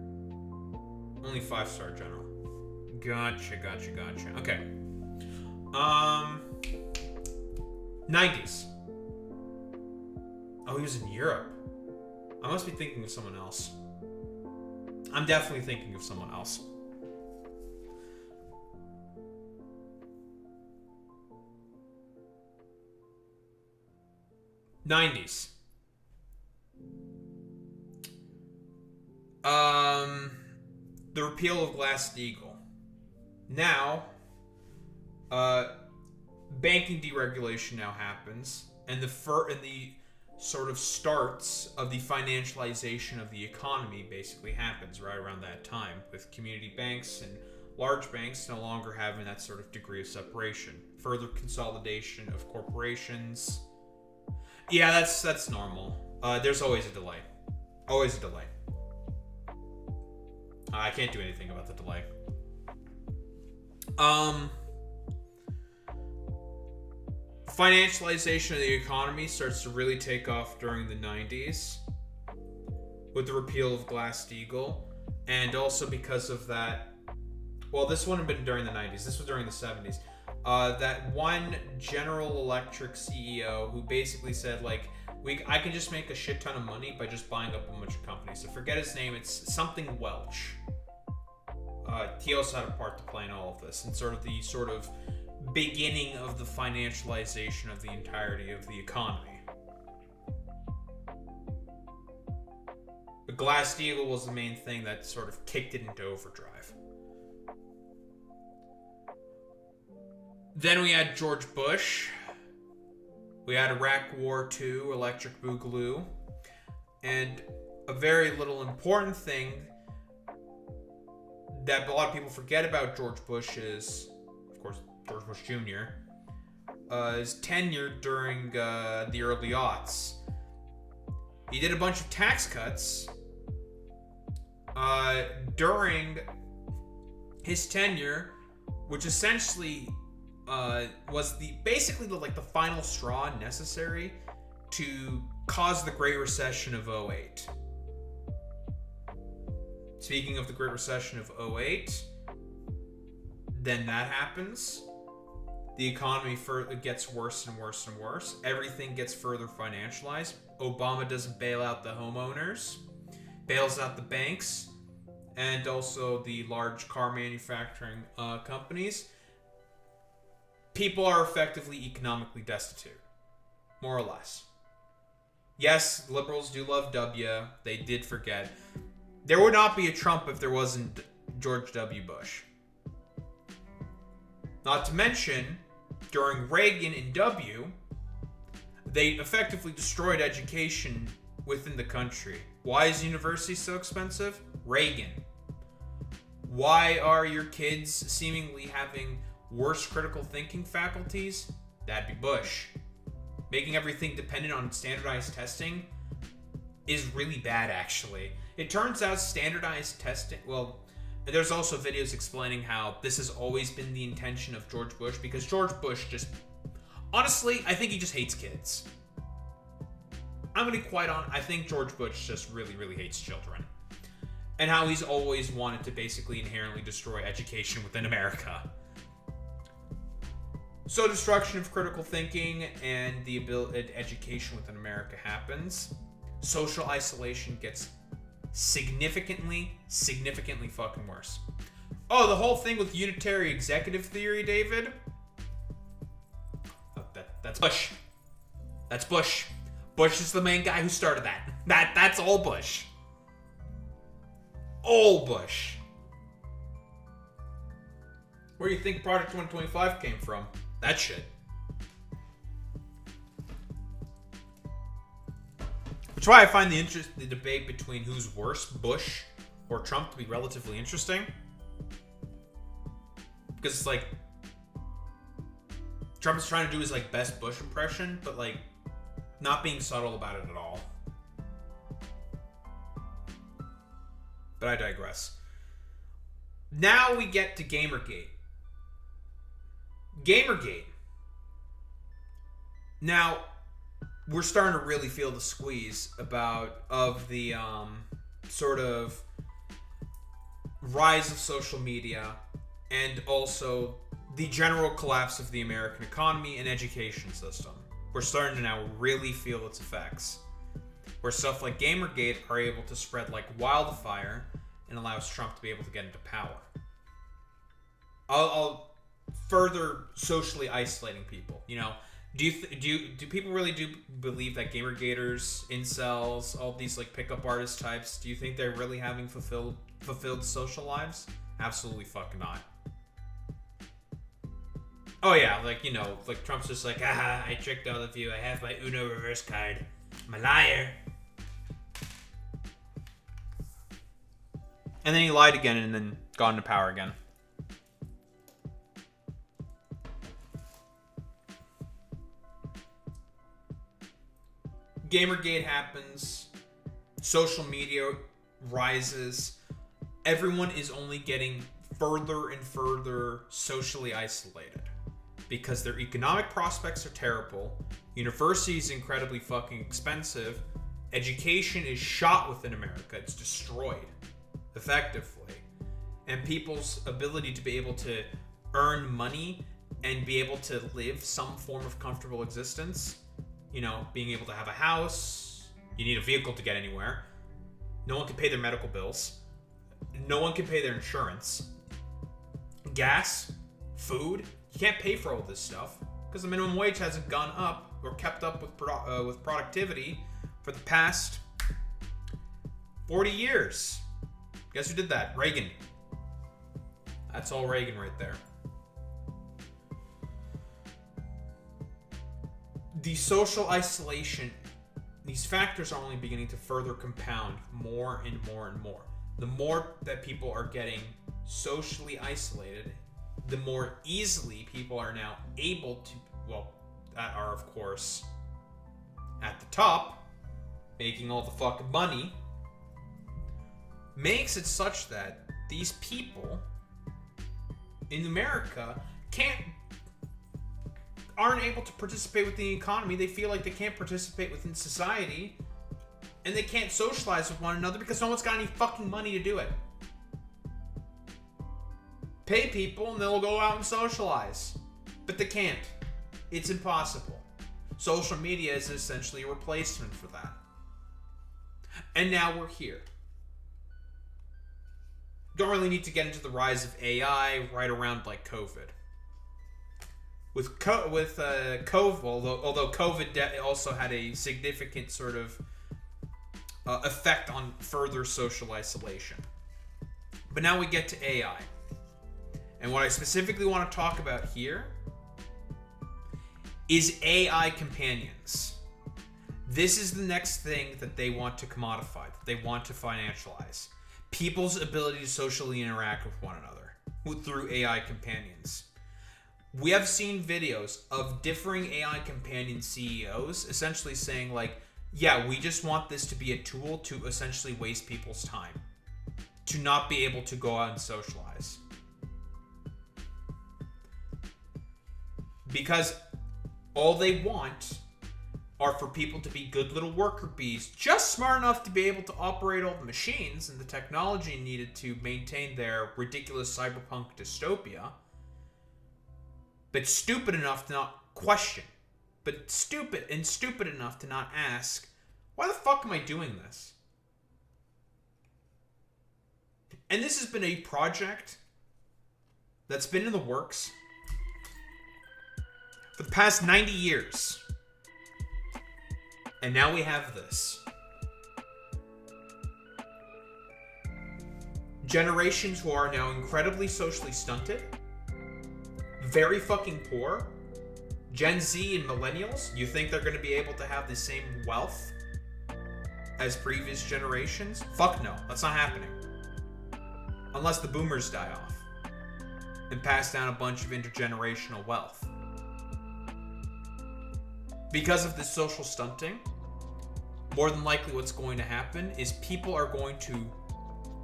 Only 5-star general. Gotcha. Okay. 90s. Oh, he was in Europe. I must be thinking of someone else. I'm definitely thinking of someone else. '90s. The repeal of Glass-Steagall. Now, banking deregulation now happens, and the sort of starts of the financialization of the economy basically happens right around that time, with community banks and large banks no longer having that sort of degree of separation. Further consolidation of corporations. Yeah, that's normal. There's always a delay. Always a delay. I can't do anything about the delay. Financialization of the economy starts to really take off during the 90s with the repeal of Glass-Steagall, and also because of that. Well, this wouldn't have been during the 90s. This was during the 70s. That one General Electric CEO who basically said, I can just make a shit ton of money by just buying up a bunch of companies. So forget his name. It's something Welch. He also had a part to play in all of this, and sort of beginning of the financialization of the entirety of the economy. But Glass-Steagall was the main thing that sort of kicked it into overdrive. Then we had George Bush. We had Iraq War II, Electric Boogaloo. And a very little important thing that a lot of people forget about George Bush is, of course, George Bush Jr., his tenure during the early aughts. He did a bunch of tax cuts during his tenure, which essentially was the final straw necessary to cause the Great Recession of 2008. Speaking of the Great Recession of 2008, then that happens. The economy gets worse and worse and worse. Everything gets further financialized. Obama doesn't bail out the homeowners, bails out the banks, and also the large car manufacturing companies. People are effectively economically destitute, more or less. Yes, liberals do love W. They did forget. There would not be a Trump if there wasn't George W. Bush. Not to mention, during Reagan and W, they effectively destroyed education within the country. Why is university so expensive? Reagan. Why are your kids seemingly having worse critical thinking faculties? That'd be Bush. Making everything dependent on standardized testing is really bad, actually. It turns out standardized testing, well, there's also videos explaining how this has always been the intention of George Bush, because George Bush just, honestly, I think he just hates kids. I'm gonna be quite honest, I think George Bush just really, really hates children. And how he's always wanted to basically inherently destroy education within America. So destruction of critical thinking and the ability education within America happens. Social isolation gets significantly fucking worse. Oh, the whole thing with unitary executive theory, David? Oh, that's Bush. That's Bush. Bush is the main guy who started that. That's all Bush. All Bush. Where do you think Project 2025 came from? That shit. Which is why I find the debate between who's worse, Bush or Trump, to be relatively interesting. Because it's like Trump is trying to do his like best Bush impression, but like not being subtle about it at all. But I digress. Now we get to Gamergate. Gamergate. Now, we're starting to really feel the squeeze of the sort of rise of social media and also the general collapse of the American economy and education system. We're starting to now really feel its effects, where stuff like Gamergate are able to spread like wildfire and allows Trump to be able to get into power. I'll further socially isolating people. You know, do people really do believe that Gamergaters, incels, all these like pickup artist types, do you think they're really having fulfilled social lives? Absolutely fucking not. Oh yeah, like, you know, like Trump's just like, I tricked all of you. I have my Uno reverse card. I'm a liar. And then he lied again and then got into power again. Gamergate happens. Social media rises. Everyone is only getting further and further socially isolated because their economic prospects are terrible. University is incredibly fucking expensive. Education is shot within America. It's destroyed, effectively. And people's ability to be able to earn money and be able to live some form of comfortable existence, you know, being able to have a house, you need a vehicle to get anywhere. No one can pay their medical bills. No one can pay their insurance. Gas, food, you can't pay for all this stuff because the minimum wage hasn't gone up or kept up with productivity for the past 40 years. Guess who did that? Reagan. That's all Reagan right there. The social isolation, these factors are only beginning to further compound more and more and more. The more that people are getting socially isolated, the more easily people are now able to, well, that are of course at the top, making all the fucking money, makes it such that these people in America aren't able to participate within the economy. They feel like they can't participate within society, and they can't socialize with one another because no one's got any fucking money to do it. Pay people and they'll go out and socialize. But they can't. It's impossible. Social media is essentially a replacement for that. And now we're here. Don't really need to get into the rise of AI right around like COVID. With COVID, although COVID also had a significant sort of effect on further social isolation. But now we get to AI. And what I specifically want to talk about here is AI companions. This is the next thing that they want to commodify, that they want to financialize. People's ability to socially interact with one another through AI companions. We have seen videos of differing AI companion CEOs essentially saying like, yeah, we just want this to be a tool to essentially waste people's time, to not be able to go out and socialize. Because all they want are for people to be good little worker bees, just smart enough to be able to operate all the machines and the technology needed to maintain their ridiculous cyberpunk dystopia, but stupid enough to not question, but stupid enough to not ask, why the fuck am I doing this? And this has been a project that's been in the works for the past 90 years. And now we have this. Generations who are now incredibly socially stunted, very fucking poor, Gen Z and millennials, you think they're going to be able to have the same wealth as previous generations? Fuck no, that's not happening. Unless the boomers die off and pass down a bunch of intergenerational wealth. Because of this social stunting, more than likely what's going to happen is people are going to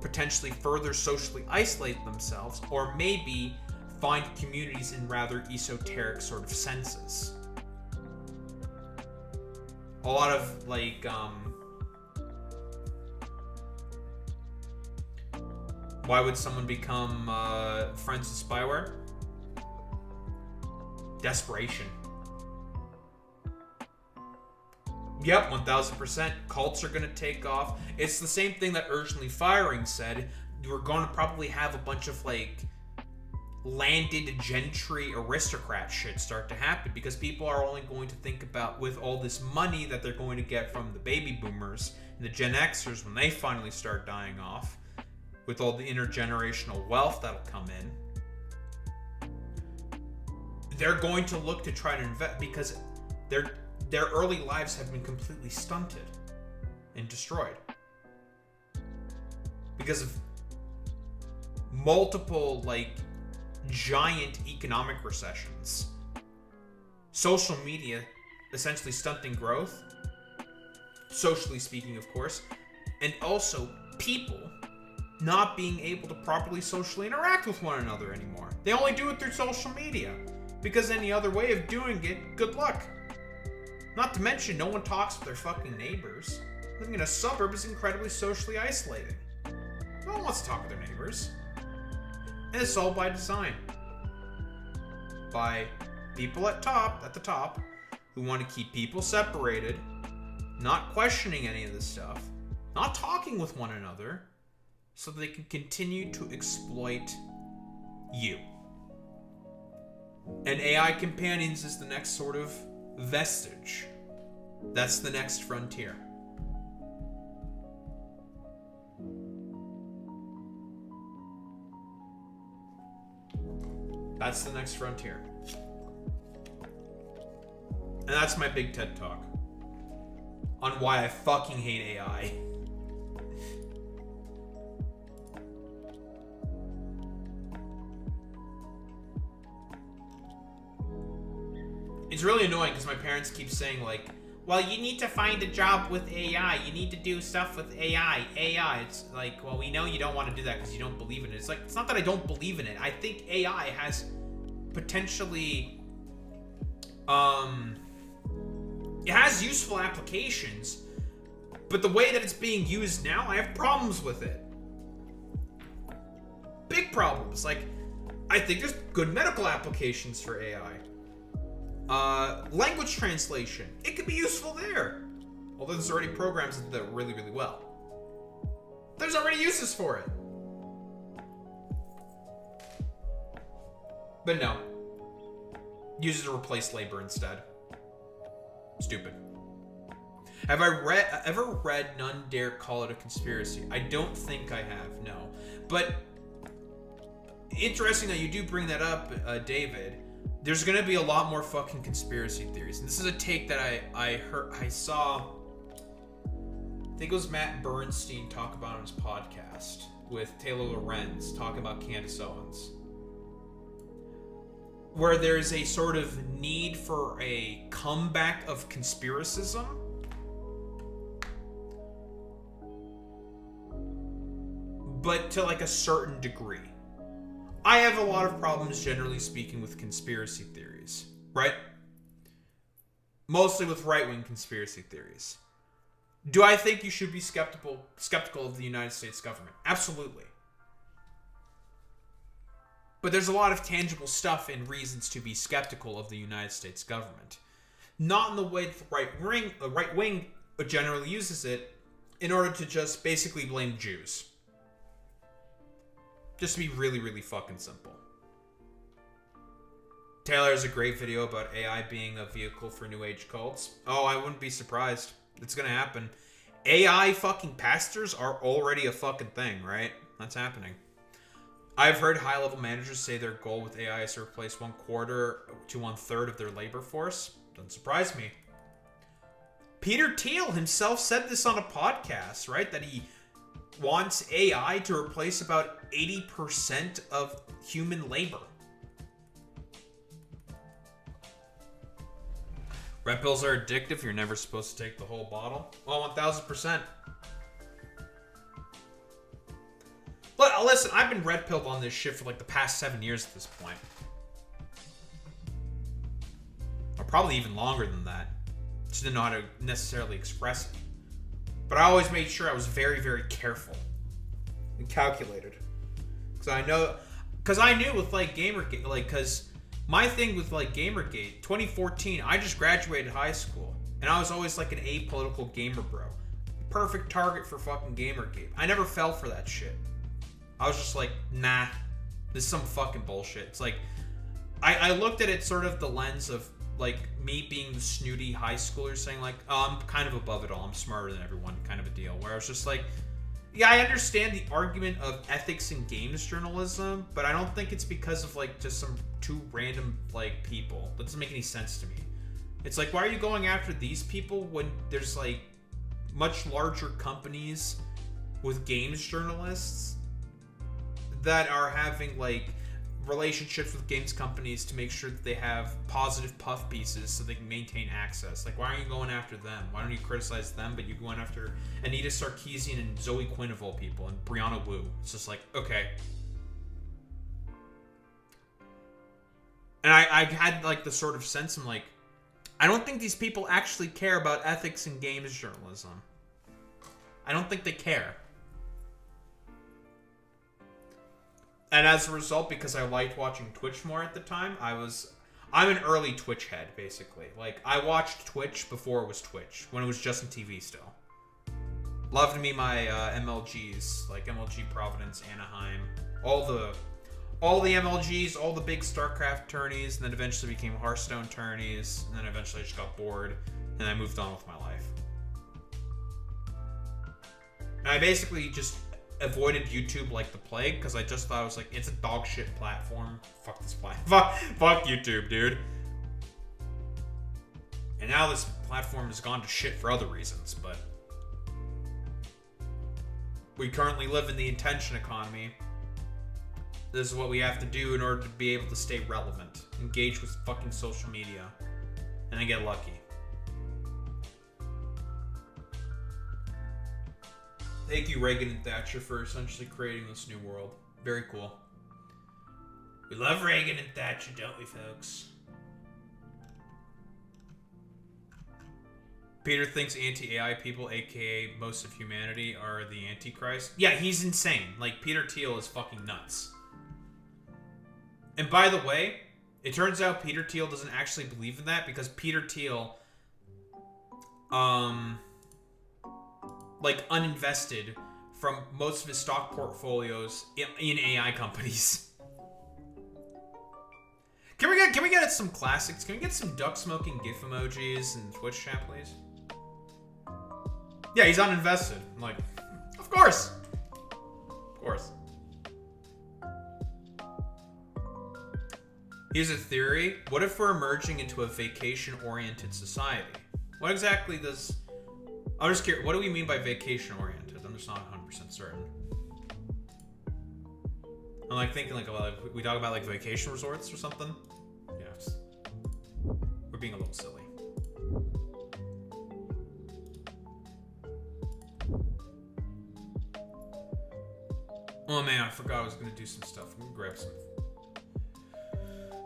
potentially further socially isolate themselves, or maybe find communities in rather esoteric sort of senses. A lot of like why would someone become friends with spyware? Desperation. Yep, 1000%. Cults are going to take off. It's the same thing that Urgently Firing said. We're going to probably have a bunch of like landed gentry aristocrat shit start to happen, because people are only going to think about, with all this money that they're going to get from the baby boomers and the Gen Xers when they finally start dying off, with all the intergenerational wealth that'll come in, they're going to look to try to invest, because their early lives have been completely stunted and destroyed because of multiple like giant economic recessions, social media essentially stunting growth, socially speaking of course, and also people not being able to properly socially interact with one another anymore. They only do it through social media, because any other way of doing it, good luck. Not to mention, no one talks with their fucking neighbors. Living in a suburb is incredibly socially isolating. No one wants to talk with their neighbors. And it's all by design. By people at the top, who want to keep people separated, not questioning any of this stuff, not talking with one another, so they can continue to exploit you. And AI companions is the next sort of vestige. That's the next frontier. That's the next frontier. And that's my big TED Talk on why I fucking hate AI. It's really annoying because my parents keep saying like, well, you need to find a job with AI. You need to do stuff with AI. AI. It's like, well, we know you don't want to do that because you don't believe in it. It's like, it's not that I don't believe in it. I think AI has potentially, it has useful applications, but the way that it's being used now, I have problems with it. Big problems. Like, I think there's good medical applications for AI. Language translation. It could be useful there. Although there's already programs that do that really, really well. There's already uses for it. But no. Use it to replace labor instead. Stupid. Have I ever read None Dare Call It a Conspiracy? I don't think I have, no. But interesting that you do bring that up, David. There's gonna be a lot more fucking conspiracy theories. And this is a take that I saw, I think it was Matt Bernstein talk about on his podcast with Taylor Lorenz talking about Candace Owens. Where there's a sort of need for a comeback of conspiracism. But to like a certain degree. I have a lot of problems, generally speaking, with conspiracy theories, right? Mostly with right-wing conspiracy theories. Do I think you should be skeptical of the United States government? Absolutely. But there's a lot of tangible stuff and reasons to be skeptical of the United States government. Not in the way that the right wing generally uses it in order to just basically blame Jews. Just to be really, really fucking simple. Taylor has a great video about AI being a vehicle for New Age cults. Oh, I wouldn't be surprised. It's gonna happen. AI fucking pastors are already a fucking thing, right? That's happening. I've heard high-level managers say their goal with AI is to replace 1/4 to 1/3 of their labor force. Doesn't surprise me. Peter Thiel himself said this on a podcast, right? That he wants AI to replace about 80% of human labor. Red pills are addictive. You're never supposed to take the whole bottle. Well, 1000%. Listen, I've been red pilled on this shit for like the past 7 years at this point. Or probably even longer than that. Just didn't know how to necessarily express it. But I always made sure I was very, very careful and calculated. Because I knew with like Gamergate, because my thing with like Gamergate, 2014, I just graduated high school. And I was always like an apolitical gamer bro. Perfect target for fucking Gamergate. I never fell for that shit. I was just like, nah, this is some fucking bullshit. It's like, I looked at it sort of the lens of like me being the snooty high schooler saying like, oh, I'm kind of above it all. I'm smarter than everyone kind of a deal. Where I was just like, yeah, I understand the argument of ethics in games journalism, but I don't think it's because of like just some two random like people. That doesn't make any sense to me. It's like, why are you going after these people when there's like much larger companies with games journalists that are having like relationships with games companies to make sure that they have positive puff pieces so they can maintain access? Like, why aren't you going after them? Why don't you criticize them, but you're going after Anita Sarkeesian and Zoe Quinn of all people and Brianna Wu? It's just like, okay. And I had like the sort of sense, I'm like, I don't think these people actually care about ethics in games journalism. I don't think they care. And as a result, because I liked watching Twitch more at the time, I'm an early Twitch head, basically. Like, I watched Twitch before it was Twitch, when it was Justin TV still. Loved me my MLGs, like MLG Providence, Anaheim, all the MLGs, all the big StarCraft tourneys, and then eventually became Hearthstone tourneys, and then eventually I just got bored, and I moved on with my life. And I basically just avoided YouTube like the plague, because I just thought it was like, it's a dog shit platform. Fuck this platform. Fuck YouTube, dude. And now this platform has gone to shit for other reasons, but we currently live in the attention economy. This is what we have to do in order to be able to stay relevant. Engage with fucking social media. And then get lucky. Thank you, Reagan and Thatcher, for essentially creating this new world. Very cool. We love Reagan and Thatcher, don't we, folks? Peter thinks anti-AI people, aka most of humanity, are the Antichrist. Yeah, he's insane. Like, Peter Thiel is fucking nuts. And by the way, it turns out Peter Thiel doesn't actually believe in that because Peter Thiel, like, uninvested from most of his stock portfolios in AI companies. Can we get some classics? Can we get some duck smoking GIF emojis in Twitch chat, please? Yeah, he's uninvested. I'm like, of course. Of course. Here's a theory. What if we're emerging into a vacation-oriented society? What exactly does... I'm just curious, what do we mean by vacation-oriented? I'm just not 100% certain. I'm like thinking like we talk about like vacation resorts or something. Yeah, we're being a little silly. Oh man, I forgot I was gonna do some stuff. I'm gonna grab some.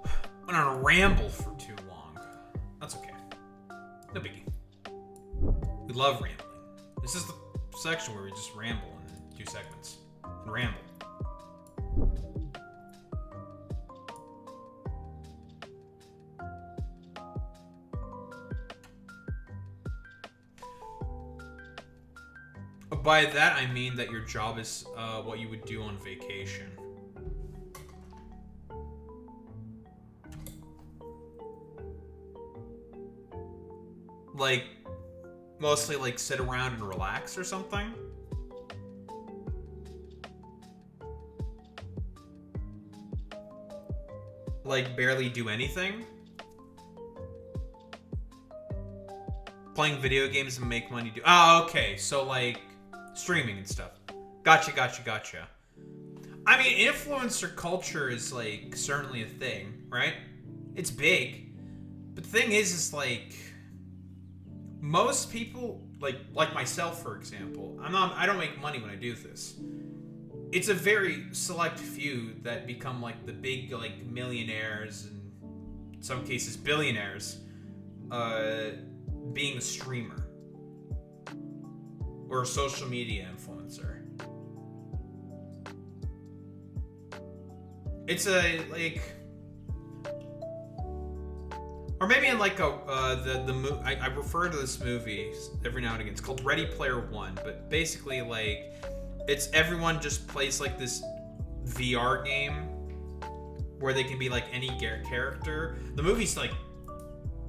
I went on a ramble for too long. That's okay. No biggie. We love rambling. This is the section where we just ramble and do segments. And ramble. By that, I mean that your job is what you would do on vacation. Like, mostly like sit around and relax or something. Like, barely do anything. Playing video games and make money do... Oh, okay. So, like, streaming and stuff. Gotcha. I mean, influencer culture is, like, certainly a thing, right? It's big. But the thing is like... Most people, like myself, for example, I don't make money when I do this. It's a very select few that become like the big like millionaires and in some cases billionaires, being a streamer or a social media influencer. It's a like. Or maybe in like I refer to this movie every now and again. It's called Ready Player One, but basically like it's everyone just plays like this VR game where they can be like any character. The movie's like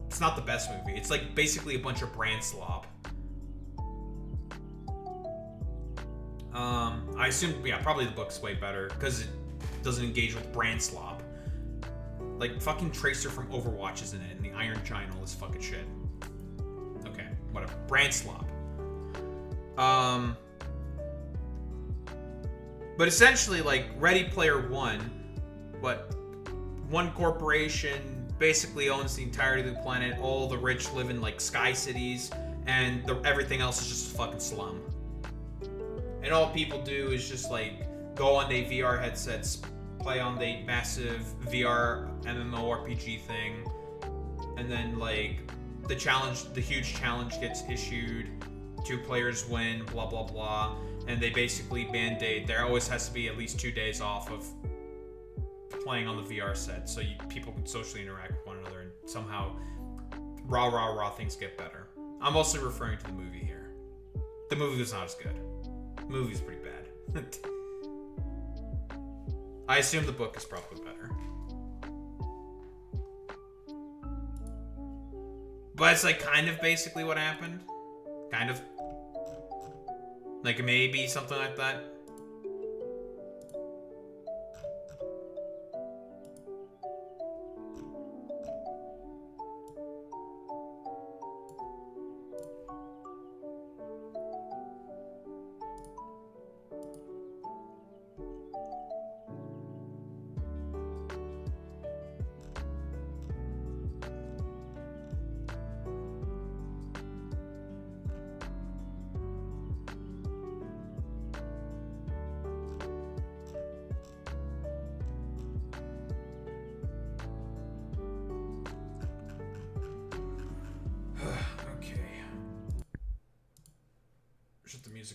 it's not the best movie. It's like basically a bunch of brand slop. I assume probably the book's way better because it doesn't engage with brand slop. Like, fucking Tracer from Overwatch is in it, and the Iron Giant, all this fucking shit. Okay, whatever. Brand slop. But essentially, like, Ready Player One, but one corporation basically owns the entirety of the planet, all the rich live in, like, sky cities, and everything else is just a fucking slum. And all people do is just, like, go on their VR headsets, play on the massive VR MMORPG thing, and then like the huge challenge gets issued, 2 players win, blah blah blah, and they basically mandate there always has to be at least 2 days off of playing on the VR set, so people can socially interact with one another, and somehow raw things get better. I'm mostly referring to the movie here. The movie was not as good. The movie's pretty bad. I assume the book is probably better. But it's like kind of basically what happened. Kind of. Like maybe something like that.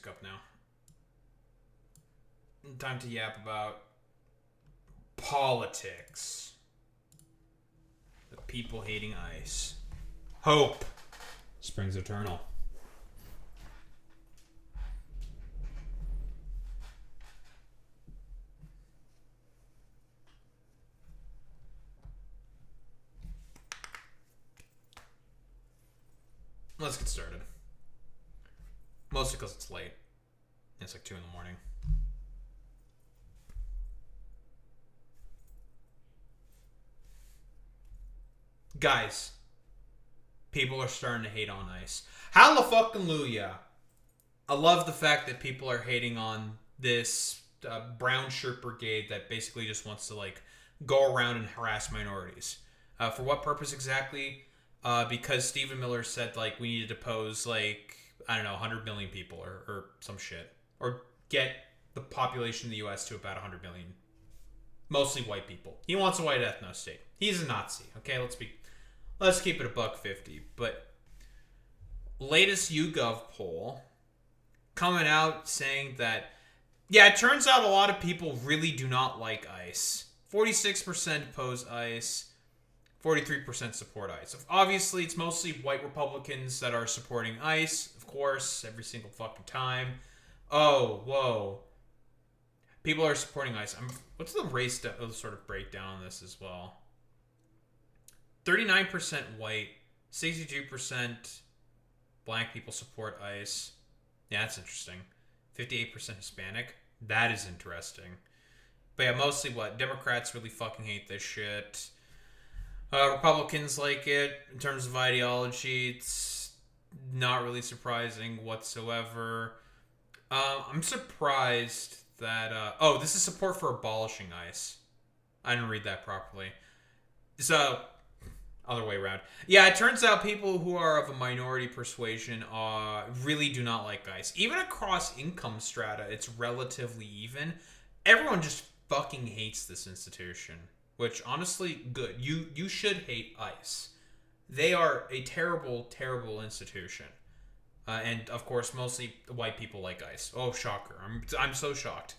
Up now. Time to yap about Politics. The people hating ICE. Hope springs eternal. Let's get started. Mostly because it's late. It's like 2 in the morning. Guys, people are starting to hate on ICE. Hallelujah. I love the fact that people are hating on this brown shirt brigade that basically just wants to like go around and harass minorities. For what purpose exactly? Because Stephen Miller said like we need to depose like, I don't know, 100 million people or some shit. Or get the population of the US to about 100 million. Mostly white people. He wants a white ethno state. He's a Nazi. Okay, let's keep it $1.50. But latest YouGov poll coming out saying that, yeah, it turns out a lot of people really do not like ICE. 46% oppose ICE. 43% support ICE. Obviously, it's mostly white Republicans that are supporting ICE, of course, every single fucking time. Oh, whoa. People are supporting ICE. What's the race sort of breakdown on this as well? 39% white, 62% black people support ICE. Yeah, that's interesting. 58% Hispanic. That is interesting. But yeah, mostly what? Democrats really fucking hate this shit. Republicans like it in terms of ideology. It's not really surprising whatsoever. I'm surprised that... oh, this is support for abolishing ICE. I didn't read that properly. So, other way around. Yeah, it turns out people who are of a minority persuasion really do not like ICE. Even across income strata, it's relatively even. Everyone just fucking hates this institution. Which, honestly, good. You should hate ICE. They are a terrible, terrible institution. And, of course, mostly white people like ICE. Oh, shocker. I'm so shocked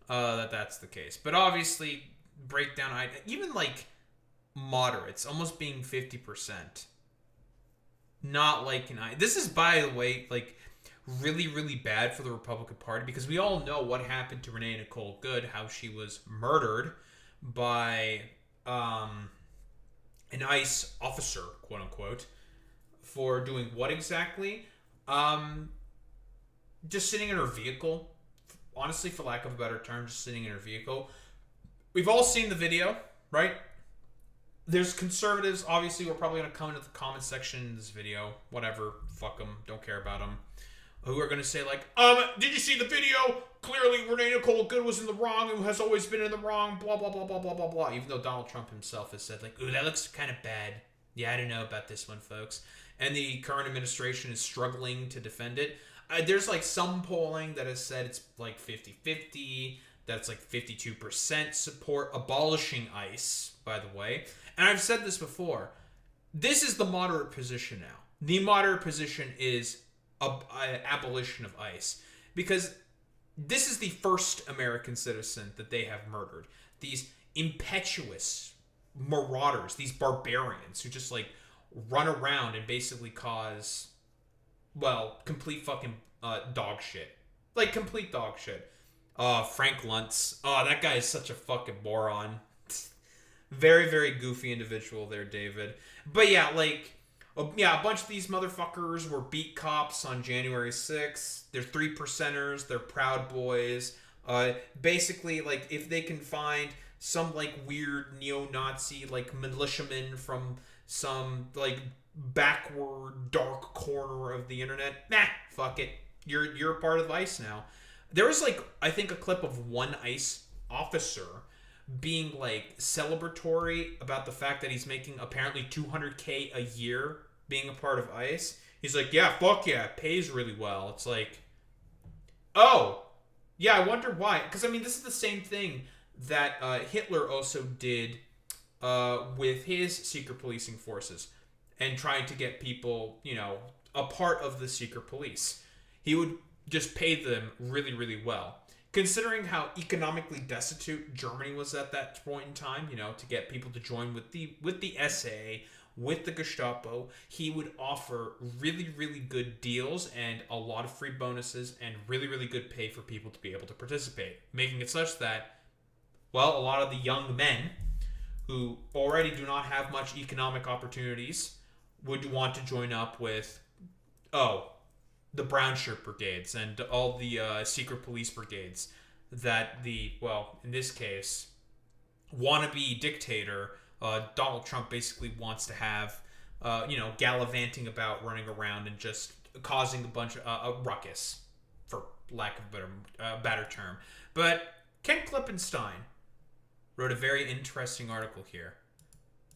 that that's the case. But, obviously, breakdown... Even, like, moderates, almost being 50%. Not like an ICE. This is, by the way, like, really, really bad for the Republican Party. Because we all know what happened to Renee Nicole Good. How she was murdered by an ICE officer, quote unquote, for doing what exactly? Just sitting in her vehicle. Honestly, for lack of a better term, just sitting in her vehicle. We've all seen the video, right? There's conservatives, obviously, who are probably going to come into the comment section in this video. Whatever. Fuck them. Don't care about them. Who are going to say, like, did you see the video? Clearly, Renee Nicole Good was in the wrong and has always been in the wrong, blah, blah, blah, blah, blah, blah, blah. Even though Donald Trump himself has said, like, ooh, that looks kind of bad. Yeah, I don't know about this one, folks. And the current administration is struggling to defend it. There's, like, some polling that has said it's, like, 50-50. That's, like, 52% support abolishing ICE, by the way. And I've said this before. This is the moderate position now. The moderate position is abolition of ICE, because this is the first American citizen that they have murdered. These impetuous marauders, these barbarians who just like run around and basically cause, well, complete fucking dog shit. Like complete dog shit. Frank Luntz. Oh, that guy is such a fucking moron. Very, very goofy individual there, David. But yeah, like, yeah, a bunch of these motherfuckers were beat cops on January 6th. They're 3%ers. They're Proud Boys. Basically, like, if they can find some, like, weird neo-Nazi, like, militiaman from some, like, backward, dark corner of the internet, fuck it. You're a part of ICE now. There was, like, I think a clip of one ICE officer being, like, celebratory about the fact that he's making apparently $200K a year being a part of ICE. He's like, yeah, fuck yeah, it pays really well. It's like, oh, yeah, I wonder why. Because, I mean, this is the same thing that Hitler also did with his secret policing forces and trying to get people, you know, a part of the secret police. He would just pay them really, really well. considering how economically destitute Germany was at that point in time, to get people to join with the SA, with the Gestapo, he would offer really, really good deals and a lot of free bonuses and really, really good pay for people to be able to participate, making it such that, well, a lot of the young men who already do not have much economic opportunities would want to join up with, the brown shirt brigades and all the secret police brigades that in this case, wannabe dictator Donald Trump basically wants to have, gallivanting about, running around and just causing a bunch of ruckus, for lack of a better term. But Ken Klippenstein wrote a very interesting article here,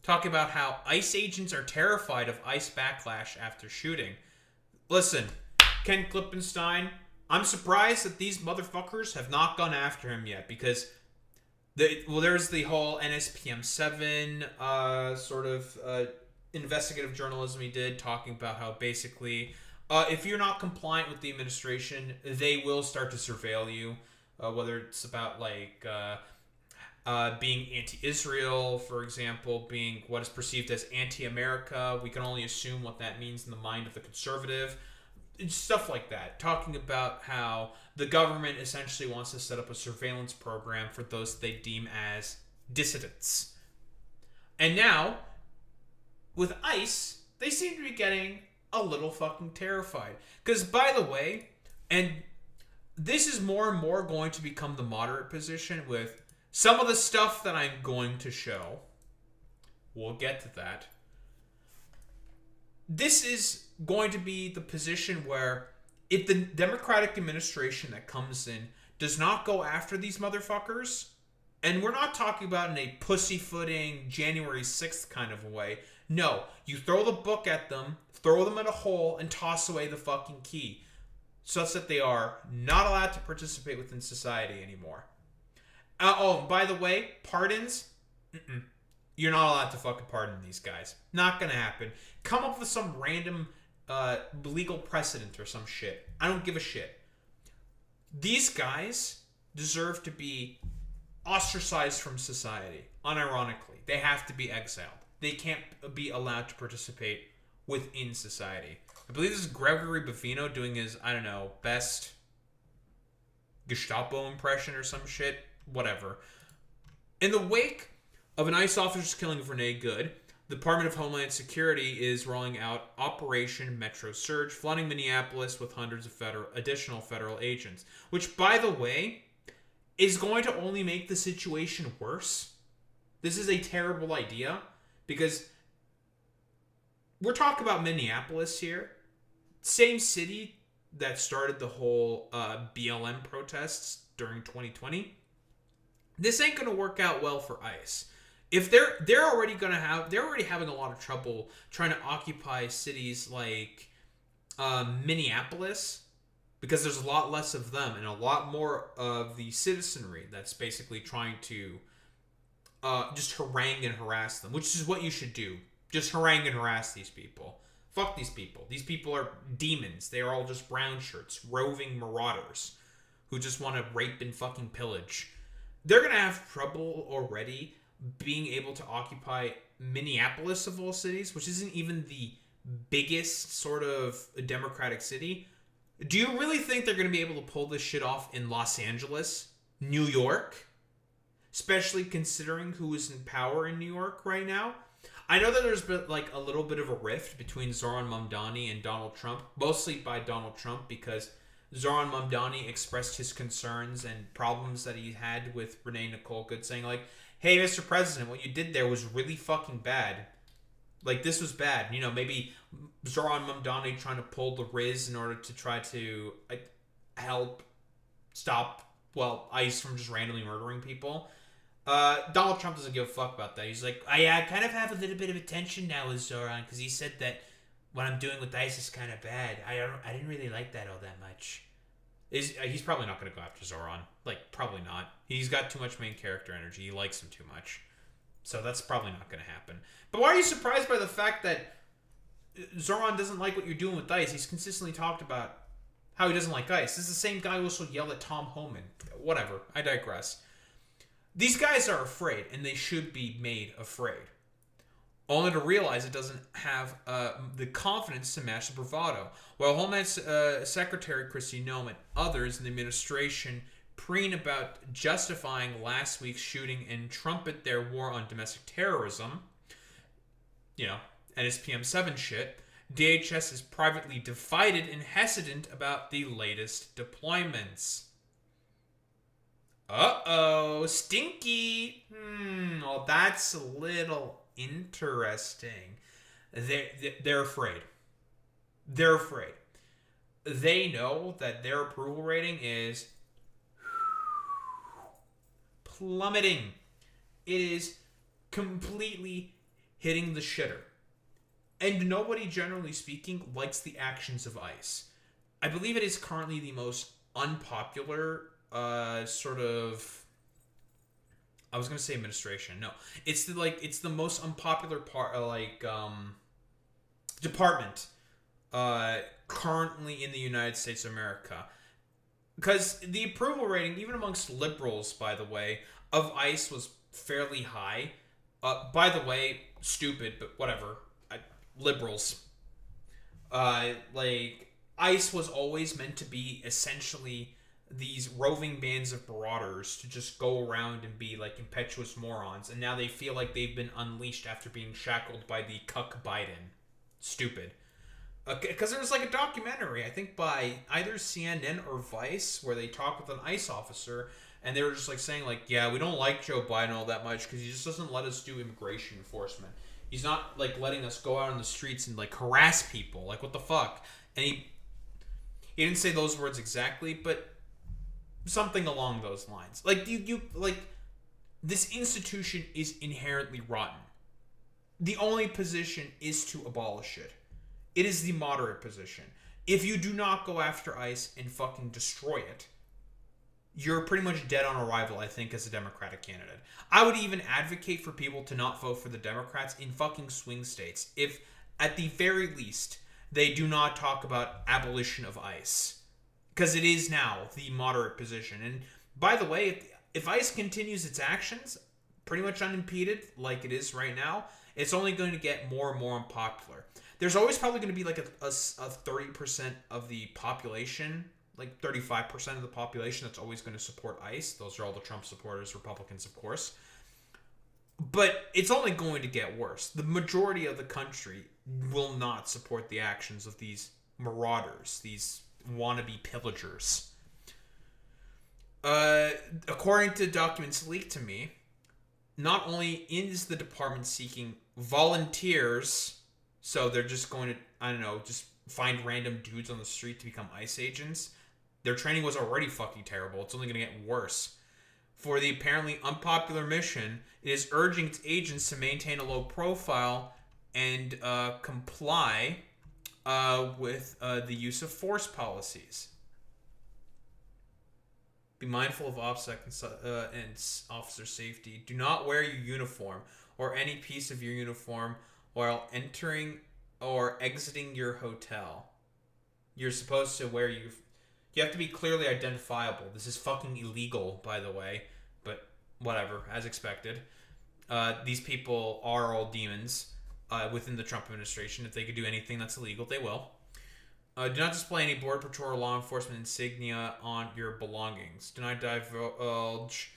talking about how ICE agents are terrified of ICE backlash after shooting. Listen, Ken Klippenstein, I'm surprised that these motherfuckers have not gone after him yet, because there's the whole NSPM 7 investigative journalism he did, talking about how basically if you're not compliant with the administration, they will start to surveil you, whether it's about being anti-Israel, for example, being what is perceived as anti-America. We can only assume what that means in the mind of the conservative. Stuff like that. Talking about how the government essentially wants to set up a surveillance program for those they deem as dissidents. And now, with ICE, they seem to be getting a little fucking terrified. Because, by the way, and this is more and more going to become the moderate position with some of the stuff that I'm going to show. We'll get to that. This is going to be the position where if the Democratic administration that comes in does not go after these motherfuckers, and we're not talking about in a pussyfooting January 6th kind of a way. No, you throw the book at them, throw them in a hole, and toss away the fucking key, such that they are not allowed to participate within society anymore. By the way, pardons? You're not allowed to fucking pardon these guys. Not gonna happen. Come up with some random legal precedent or some shit. I don't give a shit. These guys deserve to be ostracized from society. Unironically. They have to be exiled. They can't be allowed to participate within society. I believe this is Gregory Bavino doing his, best Gestapo impression or some shit. Whatever. In the wake of an ICE officer's killing of Renee Good, the Department of Homeland Security is rolling out Operation Metro Surge, flooding Minneapolis with hundreds of additional federal agents, which, by the way, is going to only make the situation worse. This is a terrible idea, because we're talking about Minneapolis here, same city that started the whole BLM protests during 2020. This ain't going to work out well for ICE. If they're already having a lot of trouble trying to occupy cities like Minneapolis, because there's a lot less of them and a lot more of the citizenry that's basically trying to just harangue and harass them, which is what you should do. Just harangue and harass these people. Fuck these people. These people are demons. They are all just brown shirts, roving marauders who just want to rape and fucking pillage. They're going to have trouble already being able to occupy Minneapolis of all cities, which isn't even the biggest sort of democratic city. Do you really think they're going to be able to pull this shit off in Los Angeles, New York? Especially considering who is in power in New York right now. I know that there's been a little bit of a rift between Zoran Mamdani and Donald Trump, mostly by Donald Trump, because Zoran Mamdani expressed his concerns and problems that he had with Renee Nicole Good, saying hey, Mr. President, what you did there was really fucking bad. This was bad. Maybe Zoran Mamdani trying to pull the Riz in order to try to help stop, ICE from just randomly murdering people. Donald Trump doesn't give a fuck about that. He's I kind of have a little bit of attention now with Zoran, because he said that what I'm doing with ICE is kind of bad. I didn't really like that all that much. He's probably not going to go after Zoran. Probably not. He's got too much main character energy. He likes him too much. So that's probably not going to happen. But why are you surprised by the fact that Zoran doesn't like what you're doing with ICE? He's consistently talked about How he doesn't like ICE. This is the same guy who also yelled at Tom Homan. Whatever. I digress. These guys are afraid, and they should be made afraid. Only to realize it doesn't have the confidence to match the bravado. While Homeland Secretary Kristi Noem and others in the administration preen about justifying last week's shooting and trumpet their war on domestic terrorism, you know, and his PM7 shit, DHS is privately divided and hesitant about the latest deployments. Uh-oh, stinky. Well, that's a little interesting. They're afraid. They're afraid. They know that their approval rating is plummeting. It is completely hitting the shitter. And nobody, generally speaking, likes the actions of ICE. I believe it is currently the most unpopular sort of... I was going to say administration. No. It's the most unpopular department currently in the United States of America. Because the approval rating, even amongst liberals, by the way, of ICE was fairly high. By the way, stupid, but whatever. Liberals. ICE was always meant to be essentially these roving bands of marauders to just go around and be like impetuous morons, and now they feel like they've been unleashed after being shackled by the cuck Biden. Stupid. Because there was like a documentary, I think by either CNN or Vice, where they talked with an ICE officer, and they were just like saying like, yeah, we don't like Joe Biden all that much because he just doesn't let us do immigration enforcement. He's not like letting us go out on the streets and like harass people. Like, what the fuck? And he didn't say those words exactly, but something along those lines. Like, this institution is inherently rotten. The only position is to abolish it. It is the moderate position. If you do not go after ICE and fucking destroy it, you're pretty much dead on arrival, I think, as a Democratic candidate. I would even advocate for people to not vote for the Democrats in fucking swing states if, at the very least, they do not talk about abolition of ICE. Because it is now the moderate position. And by the way, if ICE continues its actions pretty much unimpeded, like it is right now, it's only going to get more and more unpopular. There's always probably going to be like a 30% of the population, like 35% of the population that's always going to support ICE. Those are all the Trump supporters, Republicans, of course. But it's only going to get worse. The majority of the country will not support the actions of these marauders, these wannabe pillagers. According to documents leaked to me, not only is the department seeking volunteers, so they're just going to, I don't know, just find random dudes on the street to become ICE agents. Their training was already fucking terrible. It's only going to get worse. For the apparently unpopular mission, it is urging its agents to maintain a low profile and comply with the use of force policies. Be mindful of OPSEC and officer safety. Do not wear your uniform or any piece of your uniform while entering or exiting your hotel. You're supposed to wear you have to be clearly identifiable. This is fucking illegal, by the way, but whatever, as expected. These people are all demons within the Trump administration. If they could do anything that's illegal, they will. Do not display any border patrol or law enforcement insignia on your belongings. Do not divulge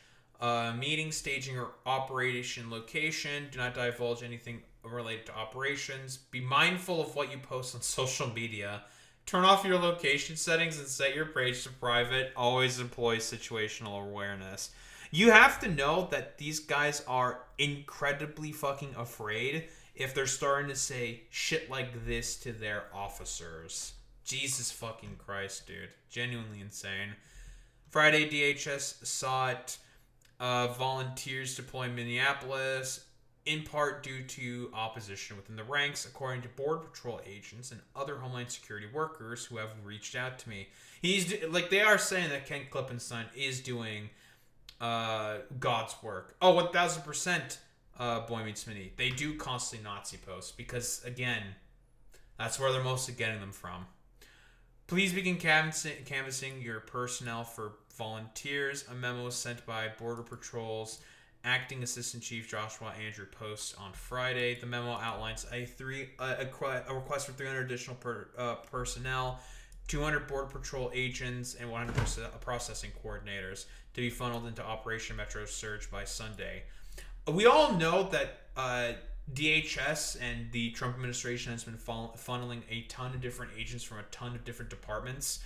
meeting, staging, or operation location. Do not divulge anything related to operations. Be mindful of what you post on social media. Turn off your location settings and set your page to private. Always employ situational awareness. You have to know that these guys are incredibly fucking afraid if they're starting to say shit like this to their officers. Jesus fucking Christ, dude. Genuinely insane. Friday, DHS sought volunteers to deploy in Minneapolis, in part due to opposition within the ranks, according to Border Patrol agents and other Homeland Security workers who have reached out to me. They are saying that Ken Klippenstein is doing God's work. Oh, 1000%, Boy Meets Minnie. They do constantly Nazi posts because, again, that's where they're mostly getting them from. Please begin canvassing your personnel for volunteers. A memo was sent by Border Patrol's Acting Assistant Chief Joshua Andrew Post on Friday. The memo outlines a request for 300 additional personnel, 200 Border Patrol agents, and 100 processing coordinators to be funneled into Operation Metro Surge by Sunday. We all know that DHS and the Trump administration has been funneling a ton of different agents from a ton of different departments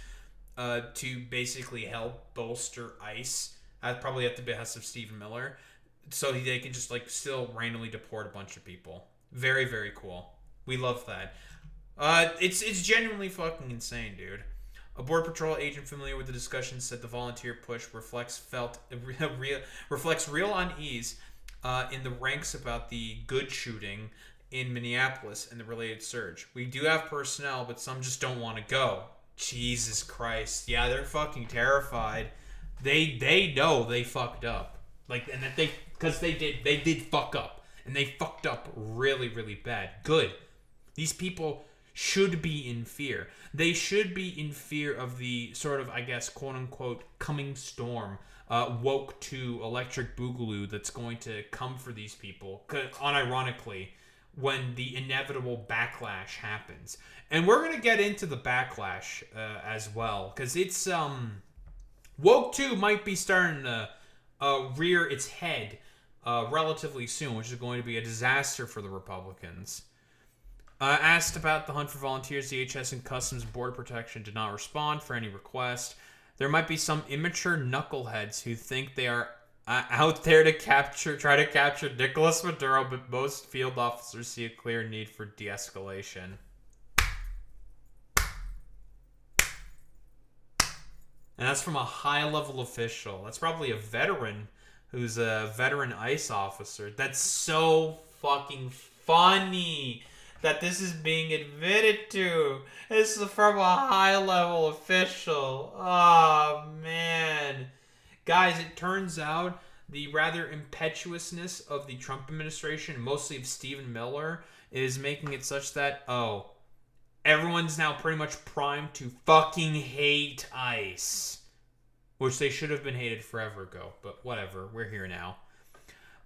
to basically help bolster ICE, probably at the behest of Stephen Miller, so they can just like still randomly deport a bunch of people. Very, very cool. We love that. It's genuinely fucking insane, dude. A Border Patrol agent familiar with the discussion said the volunteer push reflects real unease in the ranks about the good shooting in Minneapolis and the related surge. We do have personnel, but some just don't want to go. Jesus Christ. Yeah, they're fucking terrified. They know they fucked up. Like, and that because they did fuck up. And they fucked up really, really bad. Good. These people should be in fear. They should be in fear of the sort of, I guess, quote unquote, coming storm. Woke to electric boogaloo that's going to come for these people, unironically, when the inevitable backlash happens. And we're going to get into the backlash as well, because it's woke 2 might be starting to rear its head relatively soon, which is going to be a disaster for the Republicans. Asked about the hunt for volunteers, DHS and Customs and Border Protection did not respond for any request. There might be some immature knuckleheads who think they are out there to try to capture Nicolas Maduro, but most field officers see a clear need for de-escalation. And that's from a high-level official. That's probably a veteran who's a veteran ICE officer. That's so fucking funny that this is being admitted to. This is from a high-level official. Oh, man. Guys, it turns out the rather impetuousness of the Trump administration, mostly of Stephen Miller, is making it such that, everyone's now pretty much primed to fucking hate ICE. Which they should have been hated forever ago, but whatever, we're here now.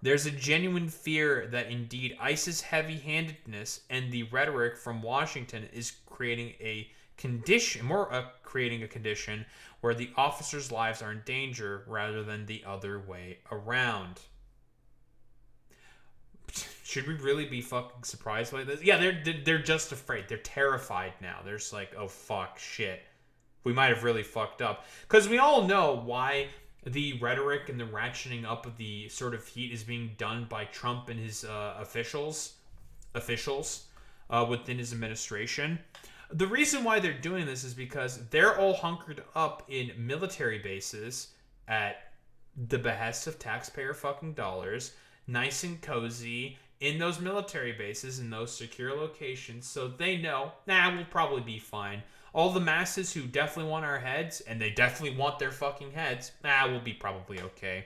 There's a genuine fear that indeed ICE's heavy-handedness and the rhetoric from Washington is creating a condition where the officers' lives are in danger rather than the other way around. Should we really be fucking surprised by this? Yeah, they're just afraid. They're terrified now. They're just like, oh fuck, shit. We might have really fucked up. Because we all know why the rhetoric and the ratcheting up of the sort of heat is being done by Trump and his officials within his administration. The reason why they're doing this is because they're all hunkered up in military bases at the behest of taxpayer fucking dollars, nice and cozy in those military bases in those secure locations, so they know, we'll probably be fine. All the masses who definitely want our heads, and they definitely want their fucking heads, we'll be probably okay.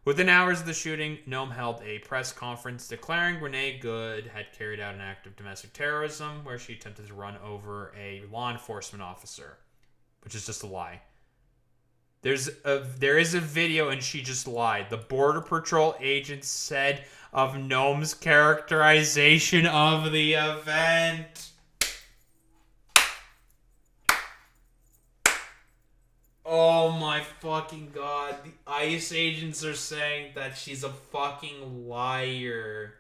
Within hours of the shooting, Noam held a press conference declaring Renee Good had carried out an act of domestic terrorism where she attempted to run over a law enforcement officer, which is just a lie. There is a video and she just lied. The Border Patrol agent said of Noam's characterization of the event. Oh my fucking god. The ICE agents are saying that she's a fucking liar.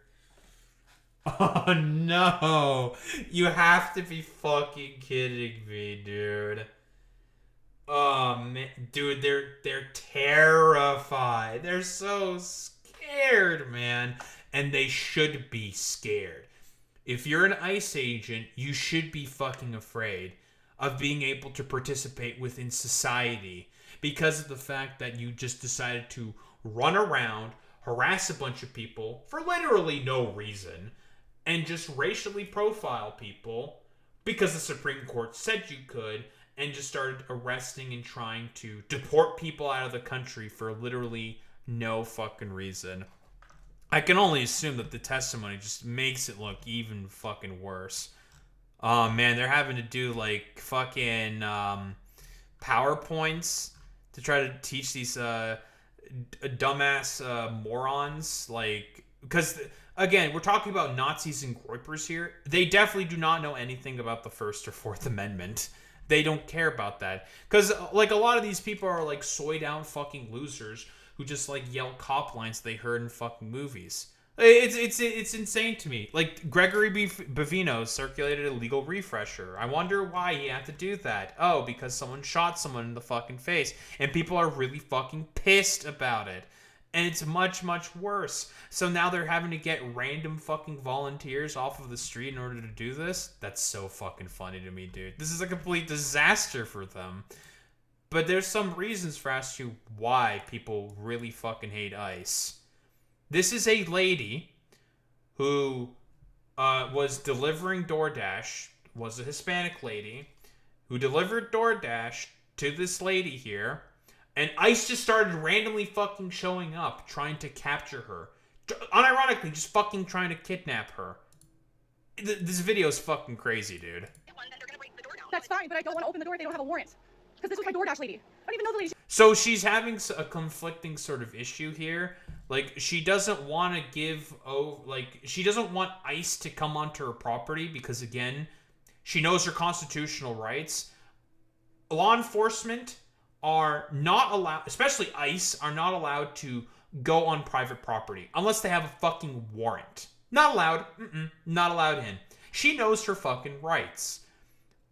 Oh no. You have to be fucking kidding me, dude. Oh man, dude, they're terrified. They're so scared, man. And they should be scared. If you're an ICE agent, you should be fucking afraid of being able to participate within society because of the fact that you just decided to run around, harass a bunch of people for literally no reason, and just racially profile people because the Supreme Court said you could, and just started arresting and trying to deport people out of the country for literally no fucking reason. I can only assume that the testimony just makes it look even fucking worse. Oh man, they're having to do like fucking PowerPoints to try to teach these dumbass morons, like, because again, we're talking about Nazis and Groypers here. They definitely do not know anything about the First or Fourth Amendment. They don't care about that, because like a lot of these people are like soy down fucking losers who just like yell cop lines they heard in fucking movies. It's insane to me. Like, Gregory Bavino circulated a legal refresher. I wonder why he had to do that. Oh, because someone shot someone in the fucking face. And people are really fucking pissed about it. And it's much, much worse. So now they're having to get random fucking volunteers off of the street in order to do this? That's so fucking funny to me, dude. This is a complete disaster for them. But there's some reasons for as to why people really fucking hate ICE. This is a lady who was delivering DoorDash, was a Hispanic lady, who delivered DoorDash to this lady here, and ICE just started randomly fucking showing up, trying to capture her. Unironically, just fucking trying to kidnap her. This video is fucking crazy, dude. That's fine, but I don't want to open the door if they don't have a warrant. Because this was my DoorDash lady. I don't even know the lady. So she's having a conflicting sort of issue here. Like, she doesn't want to she doesn't want ICE to come onto her property because, again, she knows her constitutional rights. Law enforcement are not allowed, especially ICE, are not allowed to go on private property unless they have a fucking warrant. Not allowed. Not allowed in. She knows her fucking rights.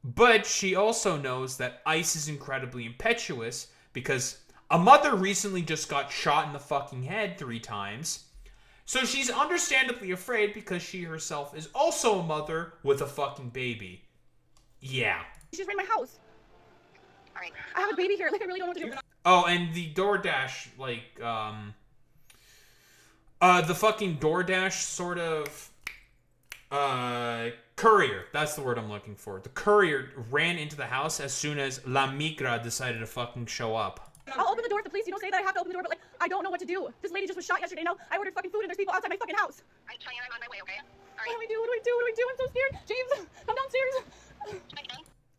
But she also knows that ICE is incredibly impetuous because a mother recently just got shot in the fucking head 3 times. So she's understandably afraid because she herself is also a mother with a fucking baby. Yeah. She just ran my house. Alright. I have a baby here. Like, I really don't know what to do. Oh, and the DoorDash, like, the fucking DoorDash sort of, courier, that's the word I'm looking for. The courier ran into the house as soon as La Migra decided to fucking show up. I'll open the door if the police, say that I have to open the door, but like, I don't know what to do. This lady just was shot yesterday. Now I ordered fucking food and there's people outside my fucking house. I'm on my way, okay? All right. What do we do? What do we do? What do we do? I'm so scared. James, come downstairs.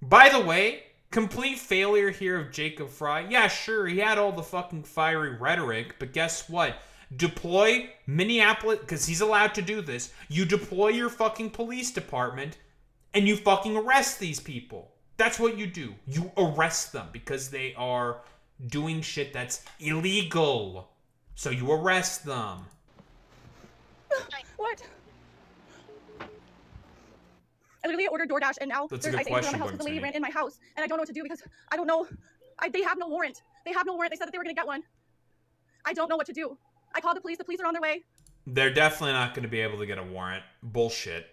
By the way, complete failure here of Jacob Fry. Yeah, sure, he had all the fucking fiery rhetoric, but guess what? Deploy Minneapolis, because he's allowed to do this. You deploy your fucking police department and you fucking arrest these people. That's what you do. You arrest them because they are doing shit that's illegal. So you arrest them. What? I literally ordered DoorDash and now That's a there's good ice around question, my house because the lady ran in my house and I don't know what to do because I don't know. They have no warrant. They have no warrant. They said that they were going to get one. I don't know what to do. I called the police. The police are on their way. They're definitely not going to be able to get a warrant. Bullshit.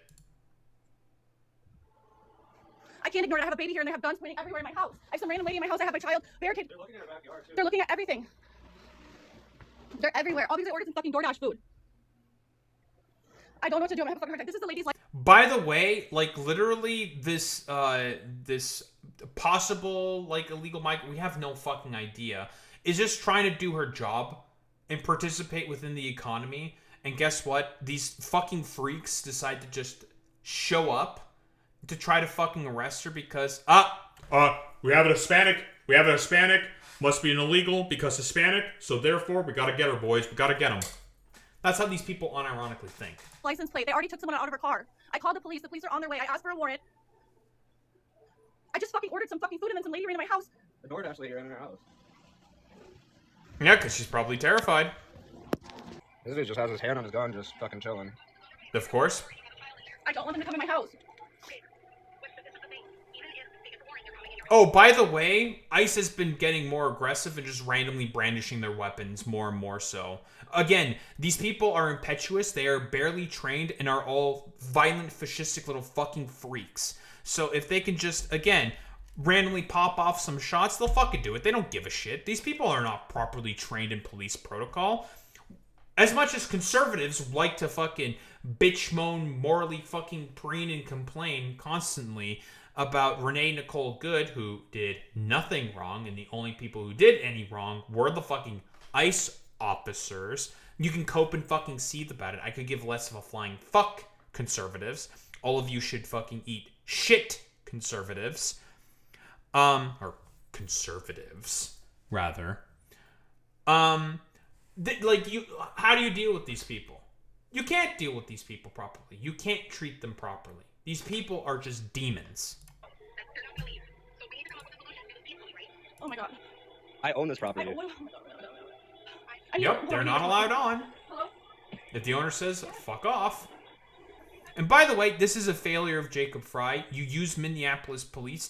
I can't ignore it. I have a baby here and they have guns pointing everywhere in my house. I have some random lady in my house. I have my child barricaded. They're looking at her backyard too. They're looking at everything. They're everywhere. All because I ordered some fucking DoorDash food. I don't know what to do. I'm gonna have a fucking hard time. This is the lady's life. By the way, like, literally this this possible like illegal migrant, we have no fucking idea, is just trying to do her job and participate within the economy. And guess what? These fucking freaks decide to just show up to try to fucking arrest her because we have a Hispanic, must be an illegal because Hispanic, so therefore we gotta get her, boys, we gotta get them. That's how these people unironically think. License plate. They already took someone out of her car. I called the police. The police are on their way. I asked for a warrant. I just fucking ordered some fucking food and then some lady ran in my house. The DoorDash lady ran in her house. Yeah, because she's probably terrified. This dude just has his hand on his gun, just fucking chilling. Of course. I don't want them to come in my house. Oh, by the way, ICE has been getting more aggressive and just randomly brandishing their weapons more and more so. Again, these people are impetuous, they are barely trained, and are all violent, fascistic little fucking freaks. So if they can just, again, randomly pop off some shots, they'll fucking do it. They don't give a shit. These people are not properly trained in police protocol. As much as conservatives like to fucking bitch, moan, morally fucking preen and complain constantly about Renee Nicole Good, who did nothing wrong, and the only people who did any wrong were the fucking ICE officers. You can cope and fucking seethe about it. I could give less of a flying fuck, conservatives. all of you should fucking eat shit, conservatives. Or conservatives, rather. Like, how do you deal with these people? You can't deal with these people properly. You can't treat them properly. These people are just demons. Oh my god. I own this property. Yep, they're not allowed on. If the owner says, fuck off. And by the way, this is a failure of Jacob Fry. You use Minneapolis police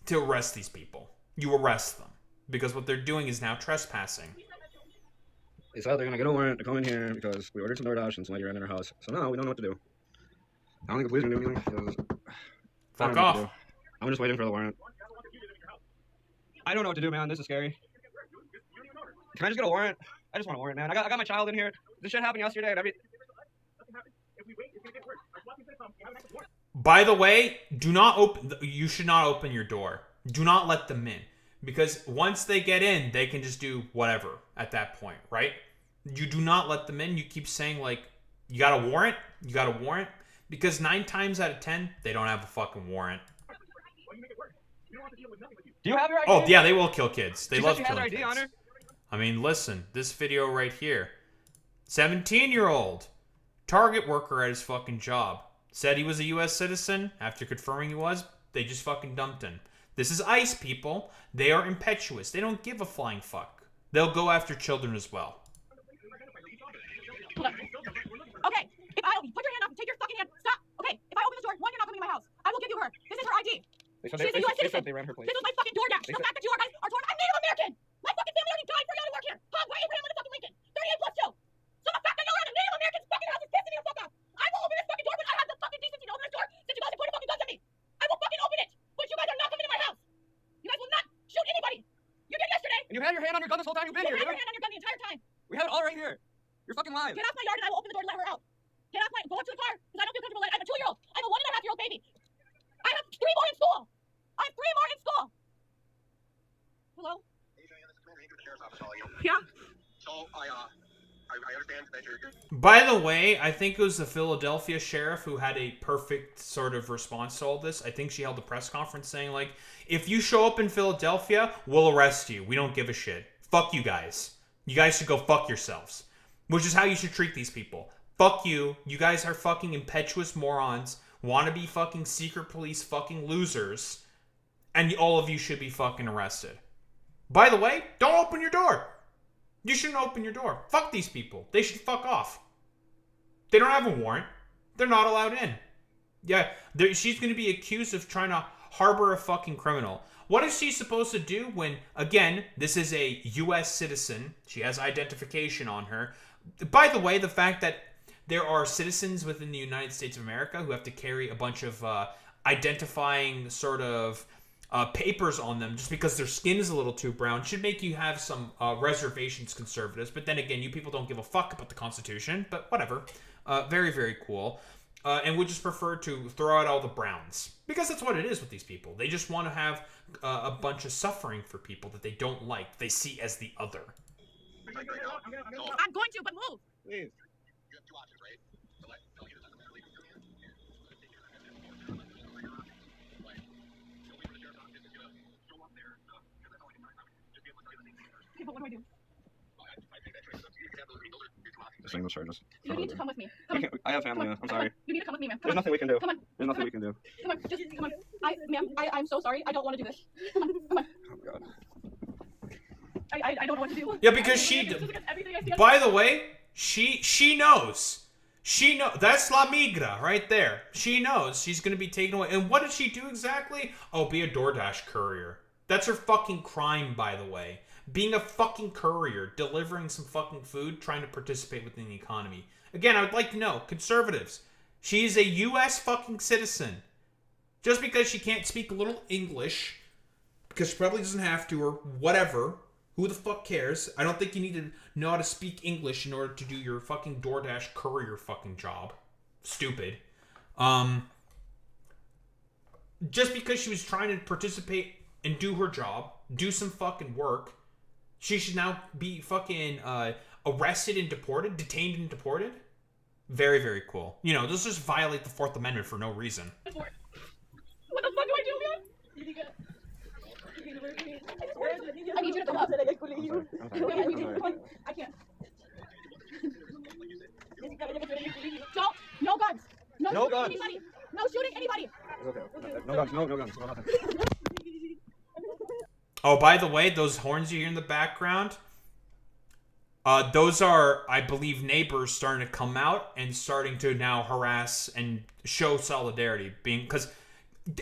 to arrest these people. You arrest them. Because what they're doing is now trespassing. They said they're going to get a warrant to come in here because we ordered some DoorDash and some lady ran in our house. So now we don't know what to do. I don't think the police are going to do anything. Because fuck off. I'm just waiting for the warrant. I don't know what to do, man. This is scary. Can I just get a warrant? I just want a warrant, man. I got my child in here. This shit happened yesterday and By the way, you should not open your door. Do not let them in. Because once they get in, they can just do whatever at that point, right? You do not let them in. You keep saying, like, you got a warrant? You got a warrant? Because 9 times out of 10, they don't have a fucking warrant. Do you have your ID? Oh, yeah, they will kill kids. They love killing ID kids. on her? I mean, listen, this video right here. 17-year-old Target worker at his fucking job. Said he was a U.S. citizen. After confirming he was, they just fucking dumped him. This is ICE, people. They are impetuous. They don't give a flying fuck. They'll go after children as well. Hold on. Okay, if I put your hand up, take your fucking hand. Stop. Okay, if I open the door, one, you're not coming in my house. I will give you her. This is her ID. She's a U.S. citizen. They ran her place. This is my fucking DoorDash. The fact that you guys are torn. I'm Native American. My fucking family already died for y'all to work here. Huh? Why Abraham motherfucking Lincoln? 38 plus 2. So the fact that y'all are in a Native American's fucking house is pissing me the fuck off. I will open this fucking door, but I have the fucking decency to open this door since you guys are pointing fucking guns at me. I will fucking open it, but you guys are not coming in my house. You guys will not shoot anybody. You did yesterday. And you had your hand on your gun this whole time you've been here, You dude. had your hand on your gun the entire time. We have it all right here. You're fucking lying. Get off my yard and I will open the door to let her out. Get off my, go up to the car, because I don't feel comfortable. I'm a 2-year-old. I'm a 1.5-year-old baby. I have 3 more in school. I have 3 more in school. Hello? Yeah? So, I understand that you're... By the way, I think it was the Philadelphia sheriff who had a perfect sort of response to all this. I think she held a press conference saying, like, if you show up in Philadelphia, we'll arrest you. We don't give a shit. Fuck you guys. You guys should go fuck yourselves. Which is how you should treat these people. Fuck you. You guys are fucking impetuous morons. Want to be fucking secret police fucking losers. And all of you should be fucking arrested. By the way, don't open your door. You shouldn't open your door. Fuck these people. They should fuck off. They don't have a warrant. They're not allowed in. Yeah, she's going to be accused of trying to harbor a fucking criminal. What is she supposed to do when, again, this is a U.S. citizen. She has identification on her. By the way, the fact that there are citizens within the United States of America who have to carry a bunch of identifying sort of papers on them just because their skin is a little too brown should make you have some reservations, conservatives. But then again, you people don't give a fuck about the Constitution. But whatever. Very, very cool. And would just prefer to throw out all the browns. Because that's what it is with these people. They just want to have a bunch of suffering for people that they don't like. They see as the other. I'm going to, but move. Please. You have 2 options, right? So, like, no, he doesn't really come in. Okay, but what do I do? Just English charges. You need to come with me. Come on. I have family. I'm sorry. You need to come with me, ma'am. There's nothing we can do. Come on. There's nothing we can do. Come on, just come on. Ma'am, I'm so sorry. I don't want to do this. Come on, come on. Oh God. I don't know what to do. Yeah, because by the way, she knows. She knows. That's La Migra right there. She knows she's going to be taken away. And what did she do exactly? Oh, be a DoorDash courier. That's her fucking crime, by the way. Being a fucking courier, delivering some fucking food, trying to participate within the economy. Again, I would like to know, conservatives, she's a U.S. fucking citizen. Just because she can't speak a little English, because she probably doesn't have to, or whatever, who the fuck cares? I don't think you need to know how to speak English in order to do your fucking DoorDash courier fucking job. Stupid. Just because she was trying to participate and do her job, do some fucking work, she should now be fucking arrested and deported, detained and deported? Very, very cool. You know, this just violate the 4th Amendment for no reason. What the fuck do I do, man? I need you to come up. I can't. Don't. No guns. No guns. Anybody. No shooting anybody. Okay. No guns. No guns. No nothing. Oh, by the way, those horns you hear in the background, those are, I believe, neighbors starting to come out and starting to now harass and show solidarity, because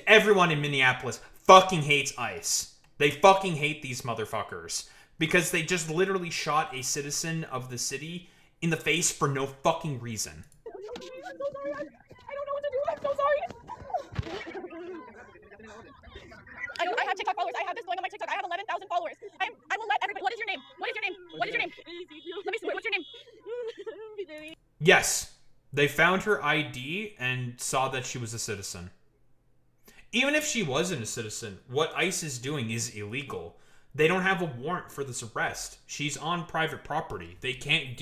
everyone in Minneapolis fucking hates ICE. They fucking hate these motherfuckers because they just literally shot a citizen of the city in the face for no fucking reason. I'm so sorry. I don't know what to do. I'm so sorry. I have TikTok followers. I have this going on my TikTok. I have 11,000 followers. I will let everybody. What is your name? What is your name? What is your name? Let me see. What's your name? Yes, they found her ID and saw that she was a citizen. Even if she wasn't a citizen, what ICE is doing is illegal. They don't have a warrant for this arrest. She's on private property. They can't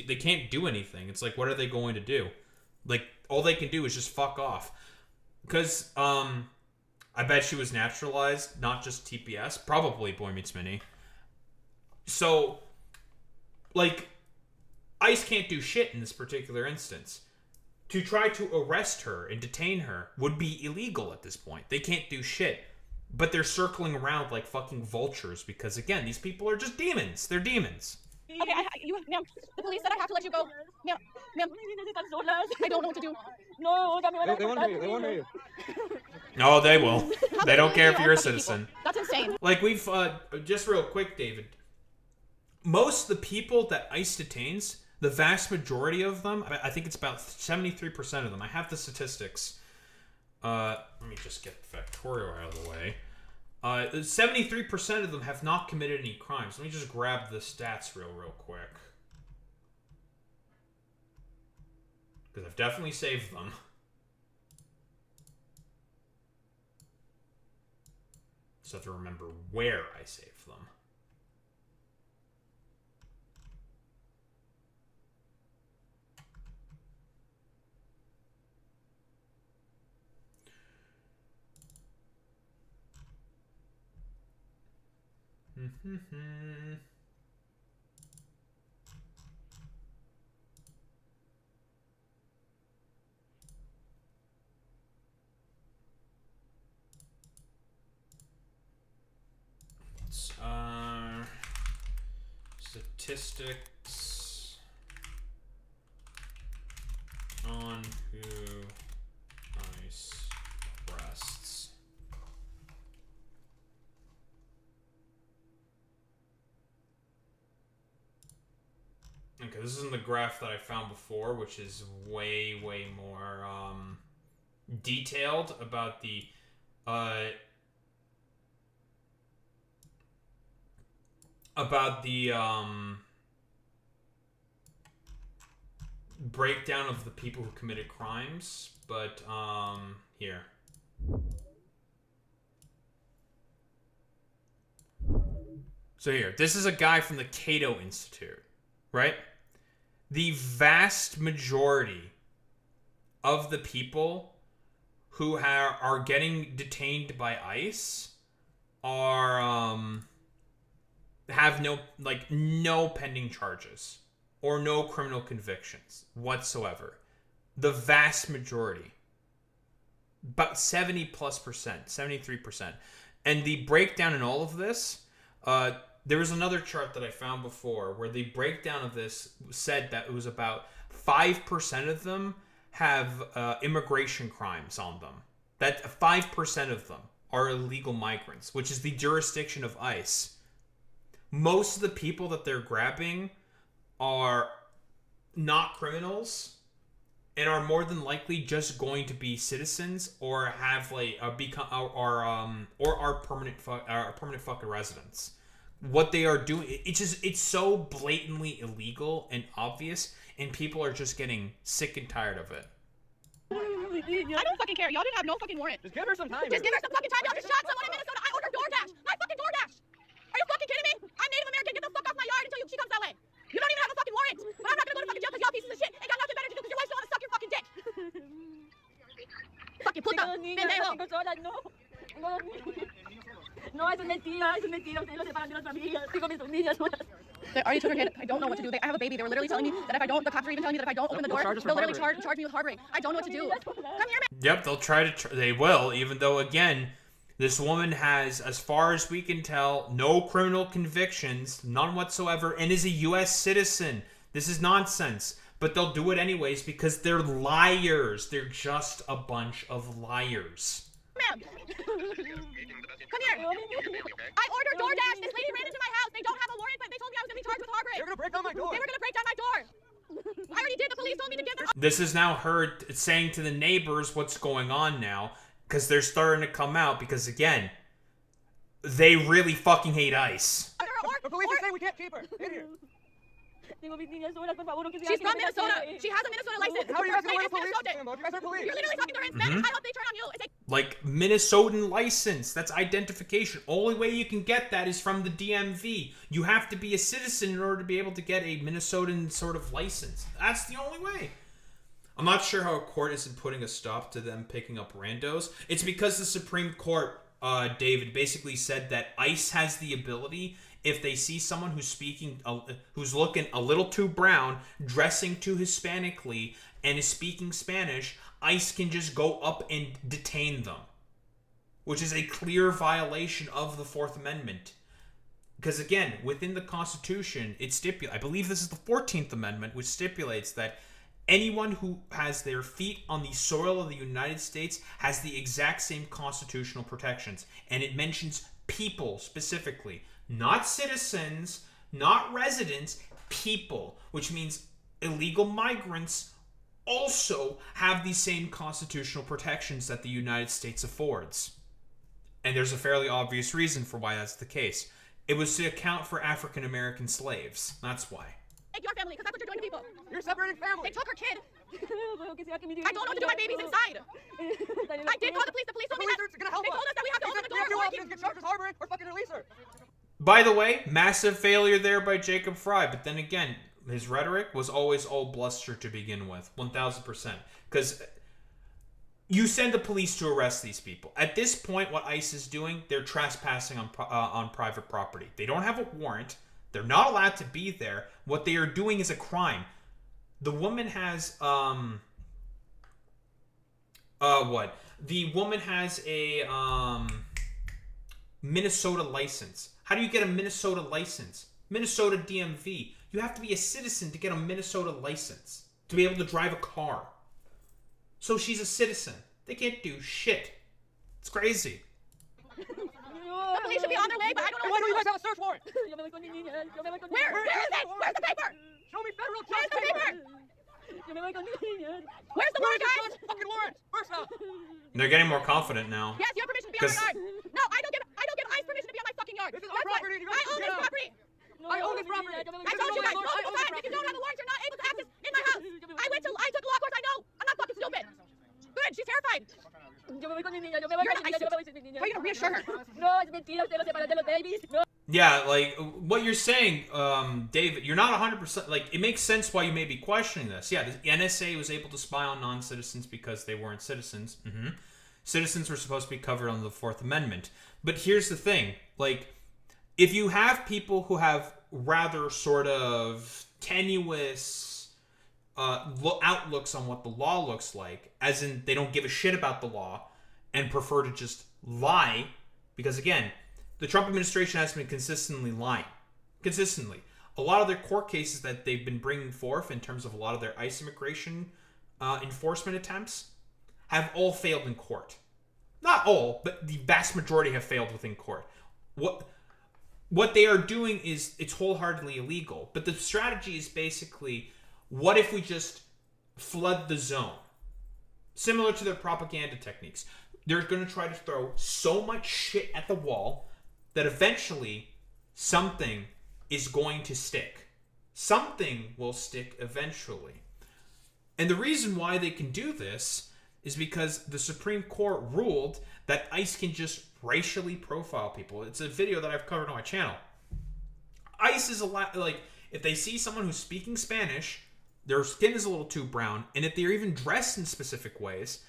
do anything. It's like, what are they going to do? Like, all they can do is just fuck off. Because, I bet she was naturalized, not just TPS. Probably Boy Meets Mini. So, like, ICE can't do shit in this particular instance. To try to arrest her and detain her would be illegal at this point. They can't do shit. But they're circling around like fucking vultures because, again, these people are just demons. They're demons. Okay, ma'am, the police said I have to let you go. Ma'am, I don't know what to do. No, they won't hear you. They won't hear you. No, they will. They don't care if you're a citizen. That's insane. Like, we've, just real quick, David. Most of the people that ICE detains, the vast majority of them, I think it's about 73% of them. I have the statistics. Let me just get Factorio out of the way. 73% of them have not committed any crimes. Let me just grab the stats real quick. Because I've definitely saved them. Just have to remember where I saved them. Statistics on who ICE arrests. Okay, this isn't the graph that I found before, which is way more detailed about the breakdown of the people who committed crimes, but here. So here, this is a guy from the Cato Institute, right? The vast majority of the people who are getting detained by ICE are have no pending charges or no criminal convictions whatsoever. The vast majority, about 70+%, 73%. And the breakdown in all of this, there was another chart that I found before where the breakdown of this said that it was about 5% of them have immigration crimes on them. That 5% of them are illegal migrants, which is the jurisdiction of ICE. Most of the people that they're grabbing are not criminals and are more than likely just going to be citizens or have or are permanent fucking residents. What they are doing, it's so blatantly illegal and obvious, and people are just getting sick and tired of it. I don't fucking care. Y'all didn't have no fucking warrant. Just give her some time. Just give her some fucking time. Y'all just shot someone in Minnesota. I ordered DoorDash. I fucking DoorDash. Are you fucking kidding me? I'm Native American. Get the fuck off my yard until she comes that way. You don't even have a fucking warrant. But I'm not gonna go to fucking jail because y'all pieces of shit ain't got nothing better to do because your wife's don't want to suck your fucking los niños, las 5 solas, no. Tengo los niños. No, eso es mentira, ustedes lo separan de las familias. Tengo mis 2 niñas solas. They already took her kid. I don't know what to do. I have a baby. They were literally telling me that if I don't, the cops are even telling me that if I don't open the door, they'll literally charge me with harboring. I don't know what to do. Come here, man. Yep, they'll try to. They will, even though again, this woman has, as far as we can tell, no criminal convictions, none whatsoever, and is a U.S. citizen. This is nonsense. But they'll do it anyways because they're liars. They're just a bunch of liars. Ma'am. Come here. I ordered DoorDash. This lady ran into my house. They don't have a warrant, but they told me I was going to be charged with harboring. They're going to break down my door. They were going to break down my door. I already did. The police told me to give them. This is now her saying to the neighbors what's going on now because they're starting to come out because, again, they really fucking hate ICE. The police are saying we can't keep her. In here. She's from Minnesota. She has a Minnesota license. How are you guys going to police? You guys are police. You're literally talking to her in Spanish. I hope they turn on you. It's like Minnesotan license. That's identification. Only way you can get that is from the DMV. You have to be a citizen in order to be able to get a Minnesotan sort of license. That's the only way. I'm not sure how a court isn't putting a stop to them picking up randos. It's because the Supreme Court, David, basically said that ICE has the ability, if they see someone who's looking a little too brown, dressing too Hispanically, and is speaking Spanish, ICE can just go up and detain them, which is a clear violation of the Fourth Amendment. Because again, within the Constitution, it stipulates, I believe this is the 14th Amendment, which stipulates that anyone who has their feet on the soil of the United States has the exact same constitutional protections. And it mentions people specifically. Not citizens, not residents, people, which means illegal migrants also have the same constitutional protections that the United States affords. And there's a fairly obvious reason for why that's the case. It was to account for African American slaves. That's why. Take your family, because that's what you're doing to people. You're separating families. They took her kid. I don't know what to do. My baby's inside. I did call the police. The police told me that. They told us that we have to open the door. We have 2 options. Get charged with harboring or fucking release her. By the way, massive failure there by Jacob Fry. But then again, his rhetoric was always all bluster to begin with. 1,000%. Because you send the police to arrest these people. At this point, what ICE is doing, they're trespassing on private property. They don't have a warrant. They're not allowed to be there. What they are doing is a crime. The woman has, what? The woman has a, Minnesota license. How do you get a Minnesota license? Minnesota DMV. You have to be a citizen to get a Minnesota license. To be able to drive a car. So she's a citizen. They can't do shit. It's crazy. The police should be on their way, but I don't know why do you guys have a search warrant? Where is it? Where's the paper? Show me federal Where's the paper? Where's the warrant, guys? Fucking warrant. First off. They're getting more confident now. Yes, you have permission to be on our yard. No, I don't give ICE permission to be on my fucking yard. This is our property. I own this property. I own this property. I told you guys multiple times, if you don't have a warrant, you're not able to access in my house. I took law course, I know. I'm not fucking stupid. Good, she's terrified. You're gonna reassure her. Yeah, like, what you're saying, David, you're not 100%, like, it makes sense why you may be questioning this. Yeah, the NSA was able to spy on non-citizens because they weren't citizens. Citizens were supposed to be covered under the Fourth Amendment. But here's the thing, like, if you have people who have rather sort of tenuous outlooks on what the law looks like, as in they don't give a shit about the law and prefer to just lie, because again, the Trump administration has been consistently lying. Consistently. A lot of their court cases that they've been bringing forth in terms of a lot of their ICE immigration enforcement attempts have all failed in court. Not all, but the vast majority have failed within court. What they are doing is, it's wholeheartedly illegal. But the strategy is basically, what if we just flood the zone? Similar to their propaganda techniques. They're going to try to throw so much shit at the wall that eventually something is going to stick. Something will stick eventually. And the reason why they can do this is because the Supreme Court ruled that ICE can just racially profile people. It's a video that I've covered on my channel. ICE is like, if they see someone who's speaking Spanish, their skin is a little too brown, and if they're even dressed in specific ways,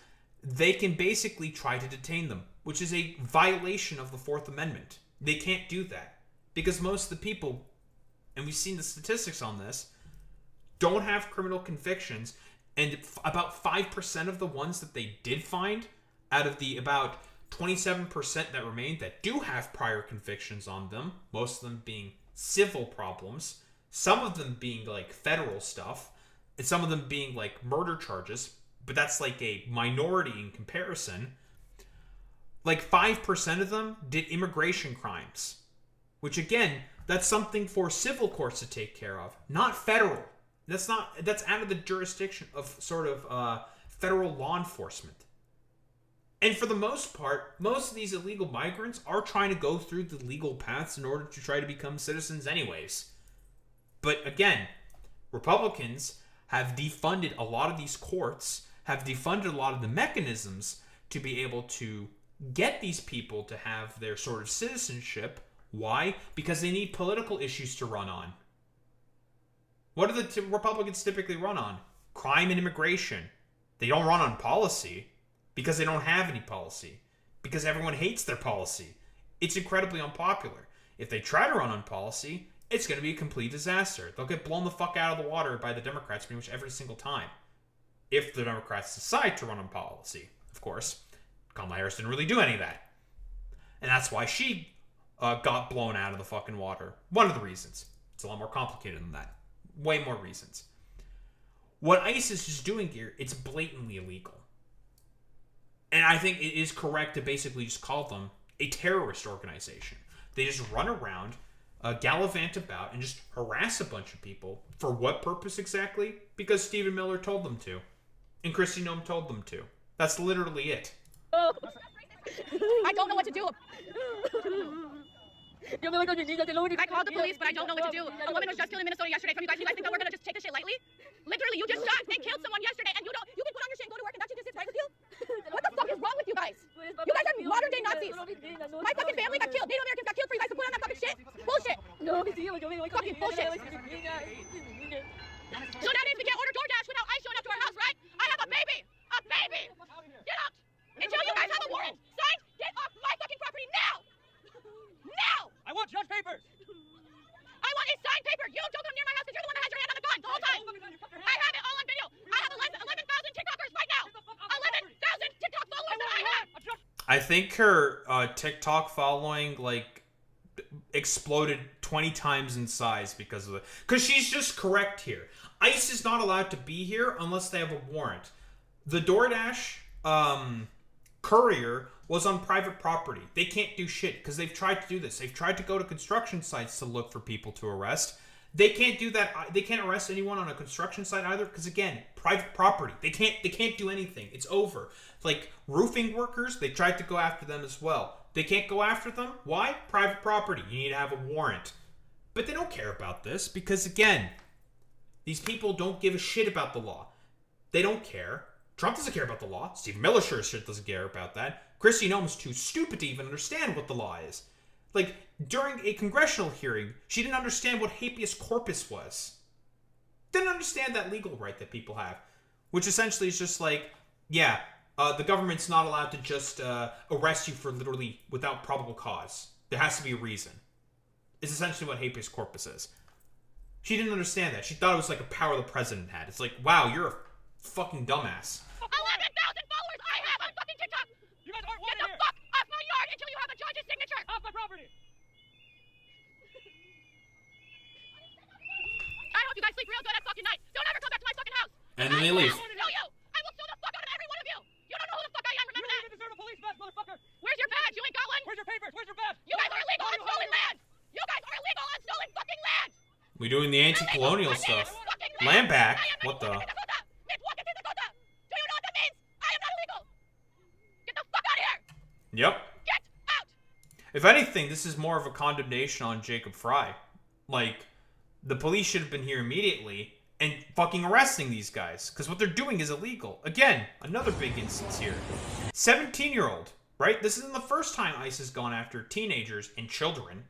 they can basically try to detain them, which is a violation of the Fourth Amendment. They can't do that because most of the people, and we've seen the statistics on this, don't have criminal convictions, and about 5% of the ones that they did find out of the about 27% that remained that do have prior convictions on them, most of them being civil problems, some of them being like federal stuff, and some of them being like murder charges, but that's like a minority in comparison. Like 5% of them did immigration crimes, which again, that's something for civil courts to take care of, not federal. That's out of the jurisdiction of sort of federal law enforcement. And for the most part, most of these illegal migrants are trying to go through the legal paths in order to try to become citizens anyways. But again, Republicans have defunded a lot of these courts, have defunded a lot of the mechanisms to be able to get these people to have their sort of citizenship. Why? Because they need political issues to run on. What do the Republicans typically run on? Crime and immigration. They don't run on policy because they don't have any policy. Because everyone hates their policy. It's incredibly unpopular. If they try to run on policy, it's going to be a complete disaster. They'll get blown the fuck out of the water by the Democrats pretty much every single time. If the Democrats decide to run on policy, of course. Kamala Harris didn't really do any of that. And that's why she got blown out of the fucking water. One of the reasons. It's a lot more complicated than that. Way more reasons. What ISIS is doing here, it's blatantly illegal. And I think it is correct to basically just call them a terrorist organization. They just run around, gallivant about, and just harass a bunch of people. For what purpose exactly? Because Stephen Miller told them to. And Kristi Noem told them to. That's literally it. I don't know what to do. I called the police, but I don't know what to do. A woman was just killed in Minnesota yesterday from you guys. You guys think that we're gonna just take this shit lightly? Literally, you just shot and killed someone yesterday, and you can put on your shit and go to work, and that shit just sits right with you? What the fuck is wrong with you guys? You guys are modern day Nazis. My fucking family got killed. Native Americans got killed for you guys to put on that fucking shit. Bullshit. Fucking bullshit. So that means we can't order DoorDash without ICE showing up to our house, right? I have a baby. A baby. Get out. Until you guys have a warrant signed, get off my fucking property now. Now. I want judge papers. I want a signed paper. You don't come near my house because you're the one that has your hand on the gun the whole time. I have it all on video. I have 11,000 TikTokers right now. 11,000 TikTok followers that I have. I think her TikTok following exploded 20 times in size because of it. Because she's just correct here. ICE is not allowed to be here unless they have a warrant. The DoorDash courier was on private property. They can't do shit because they've tried to do this. They've tried to go to construction sites to look for people to arrest. They can't do that. They can't arrest anyone on a construction site either because, again, private property. They can't do anything. It's over. Like roofing workers, they tried to go after them as well. They can't go after them. Why? Private property. You need to have a warrant. But they don't care about this because, again, these people don't give a shit about the law. They don't care. Trump doesn't care about the law. Stephen Miller sure as shit doesn't care about that. Kristi Noem is too stupid to even understand what the law is. Like, during a congressional hearing, she didn't understand what habeas corpus was. Didn't understand that legal right that people have. Which essentially is just like, yeah, the government's not allowed to just arrest you for literally without probable cause. There has to be a reason. It's essentially what habeas corpus is. She didn't understand that. She thought it was like a power the president had. It's like, wow, you're a fucking dumbass. 11,000 followers I have on fucking TikTok. You guys aren't Get wanted the here. fuck off my yard until you have a judge's signature. Off my property. I hope you guys sleep real good at fucking night. Don't ever come back to my fucking house. And then they leave. I will sue you. I will sue the fuck out of every one of you. You don't know who the fuck I am. Remember that? You deserve a police badge, motherfucker. Where's your badge? You ain't got one. Where's your papers? Where's your badge? You guys are illegal on stolen land. You guys are illegal on stolen fucking land. We doing the anti-colonial stuff. Land back? What the? Do you know what that means? I am not illegal. Get the fuck out of here. Yep. Get out. If anything, this is more of a condemnation on Jacob Fry. Like, the police should have been here immediately and fucking arresting these guys. Because what they're doing is illegal. Again, another big instance here. 17-year-old, right? This isn't the first time ICE has gone after teenagers and children.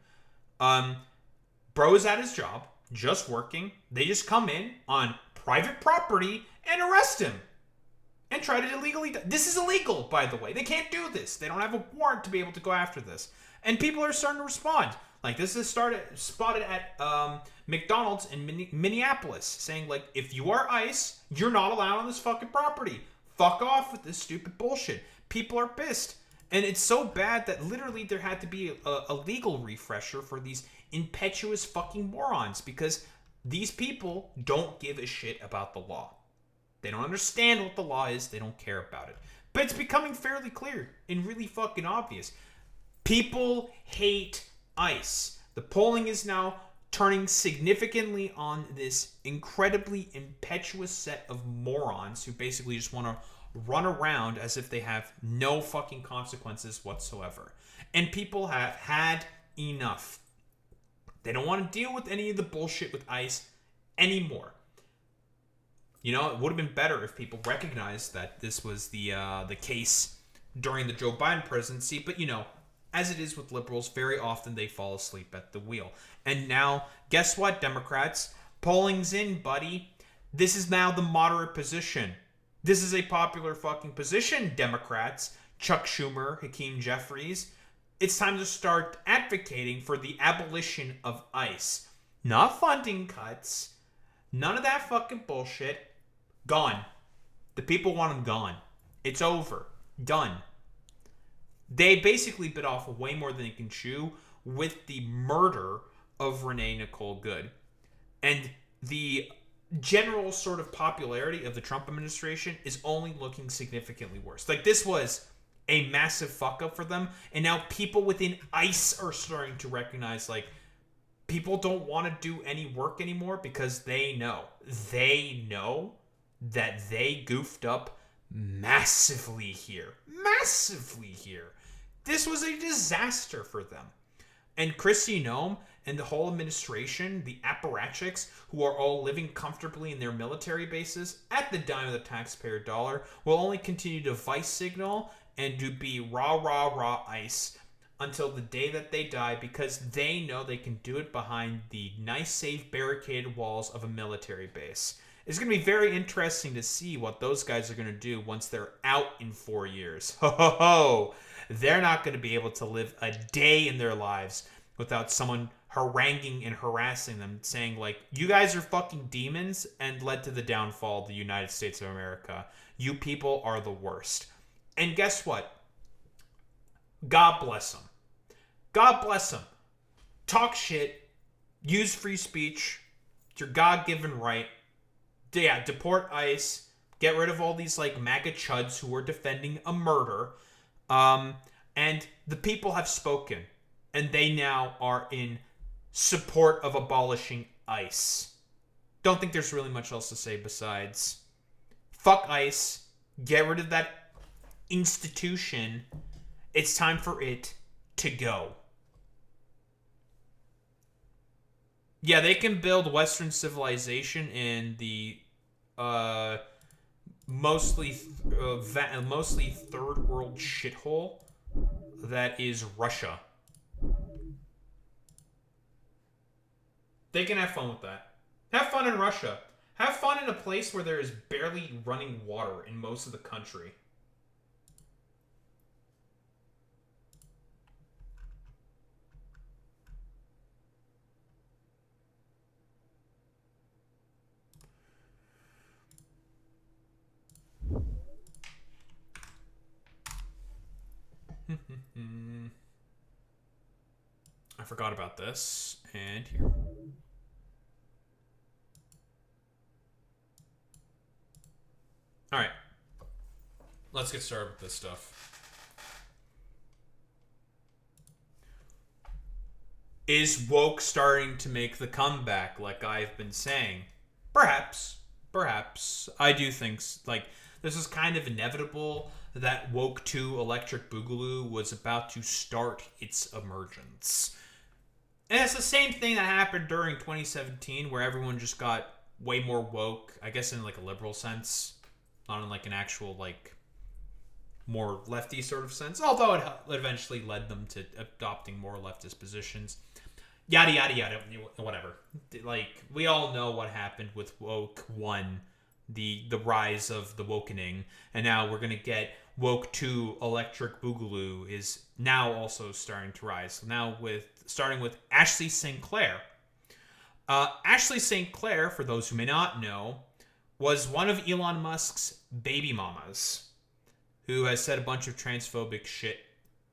Bro is at his job, just working. They just come in on private property and arrest him. and try to illegally... This is illegal, by the way. They can't do this. They don't have a warrant to be able to go after this. And people are starting to respond. Like, this is spotted at McDonald's in Minneapolis, saying, like, if you are ICE, you're not allowed on this fucking property. Fuck off with this stupid bullshit. People are pissed. And it's so bad that literally there had to be a legal refresher for these impetuous fucking morons, because these people don't give a shit about the law. They don't understand what the law is. They don't care about it. But it's becoming fairly clear and really fucking obvious. People hate ICE. The polling is now turning significantly on this incredibly impetuous set of morons who basically just want to run around as if they have no fucking consequences whatsoever. And people have had enough. They don't want to deal with any of the bullshit with ICE anymore. You know, it would have been better if people recognized that this was the case during the Joe Biden presidency, but you know, as it is with liberals, very often they fall asleep at the wheel. And now, guess what, Democrats? Polling's in, buddy. This is now the moderate position. This is a popular fucking position, Democrats. Chuck Schumer, Hakeem Jeffries. It's time to start advocating for the abolition of ICE. Not funding cuts. None of that fucking bullshit. Gone. The people want them gone. It's over. Done. They basically bit off way more than they can chew with the murder of Renee Nicole Good. And the general sort of popularity of the Trump administration is only looking significantly worse. Like, this was a massive fuck up for them. And now people within ICE are starting to recognize, like, people don't want to do any work anymore because they know that they goofed up massively here. Massively here. This was a disaster for them. And Kristi Noem and the whole administration, the apparatchiks who are all living comfortably in their military bases at the dime of the taxpayer dollar, will only continue to vice signal and to be rah, rah, rah ICE until the day that they die, because they know they can do it behind the nice, safe, barricaded walls of a military base. It's going to be very interesting to see what those guys are going to do once they're out in 4 years. Ho, ho, ho. They're not going to be able to live a day in their lives without someone haranguing and harassing them, saying, like, you guys are fucking demons and led to the downfall of the United States of America. You people are the worst. And guess what? God bless them. God bless them. Talk shit. Use free speech. It's your God-given right. Yeah, deport ICE. Get rid of all these, like, MAGA chuds who are defending a murder. And the people have spoken. And they now are in support of abolishing ICE. Don't think there's really much else to say besides fuck ICE. Get rid of that institution. It's time for it to go. Yeah, they can build Western civilization in the mostly third world shithole that is Russia. They can have fun with that. Have fun in Russia. Have fun in a place where there is barely running water in most of the country. I forgot about this. And here. Alright. Let's get started with this stuff. Is woke starting to make the comeback, like I've been saying? Perhaps. Perhaps. I do think, like, this is kind of inevitable that Woke 2 Electric Boogaloo was about to start its emergence. And it's the same thing that happened during 2017, where everyone just got way more woke, I guess in, like, a liberal sense. Not in, like, an actual, like, more lefty sort of sense. Although it eventually led them to adopting more leftist positions. Yada, yada, yada, whatever. Like, we all know what happened with Woke 1 the rise of the wokening, and now we're gonna get woke 2 Electric Boogaloo is now also starting to rise. So now starting with Ashley St. Clair. Ashley St. Clair, for those who may not know, was one of Elon Musk's baby mamas, who has said a bunch of transphobic shit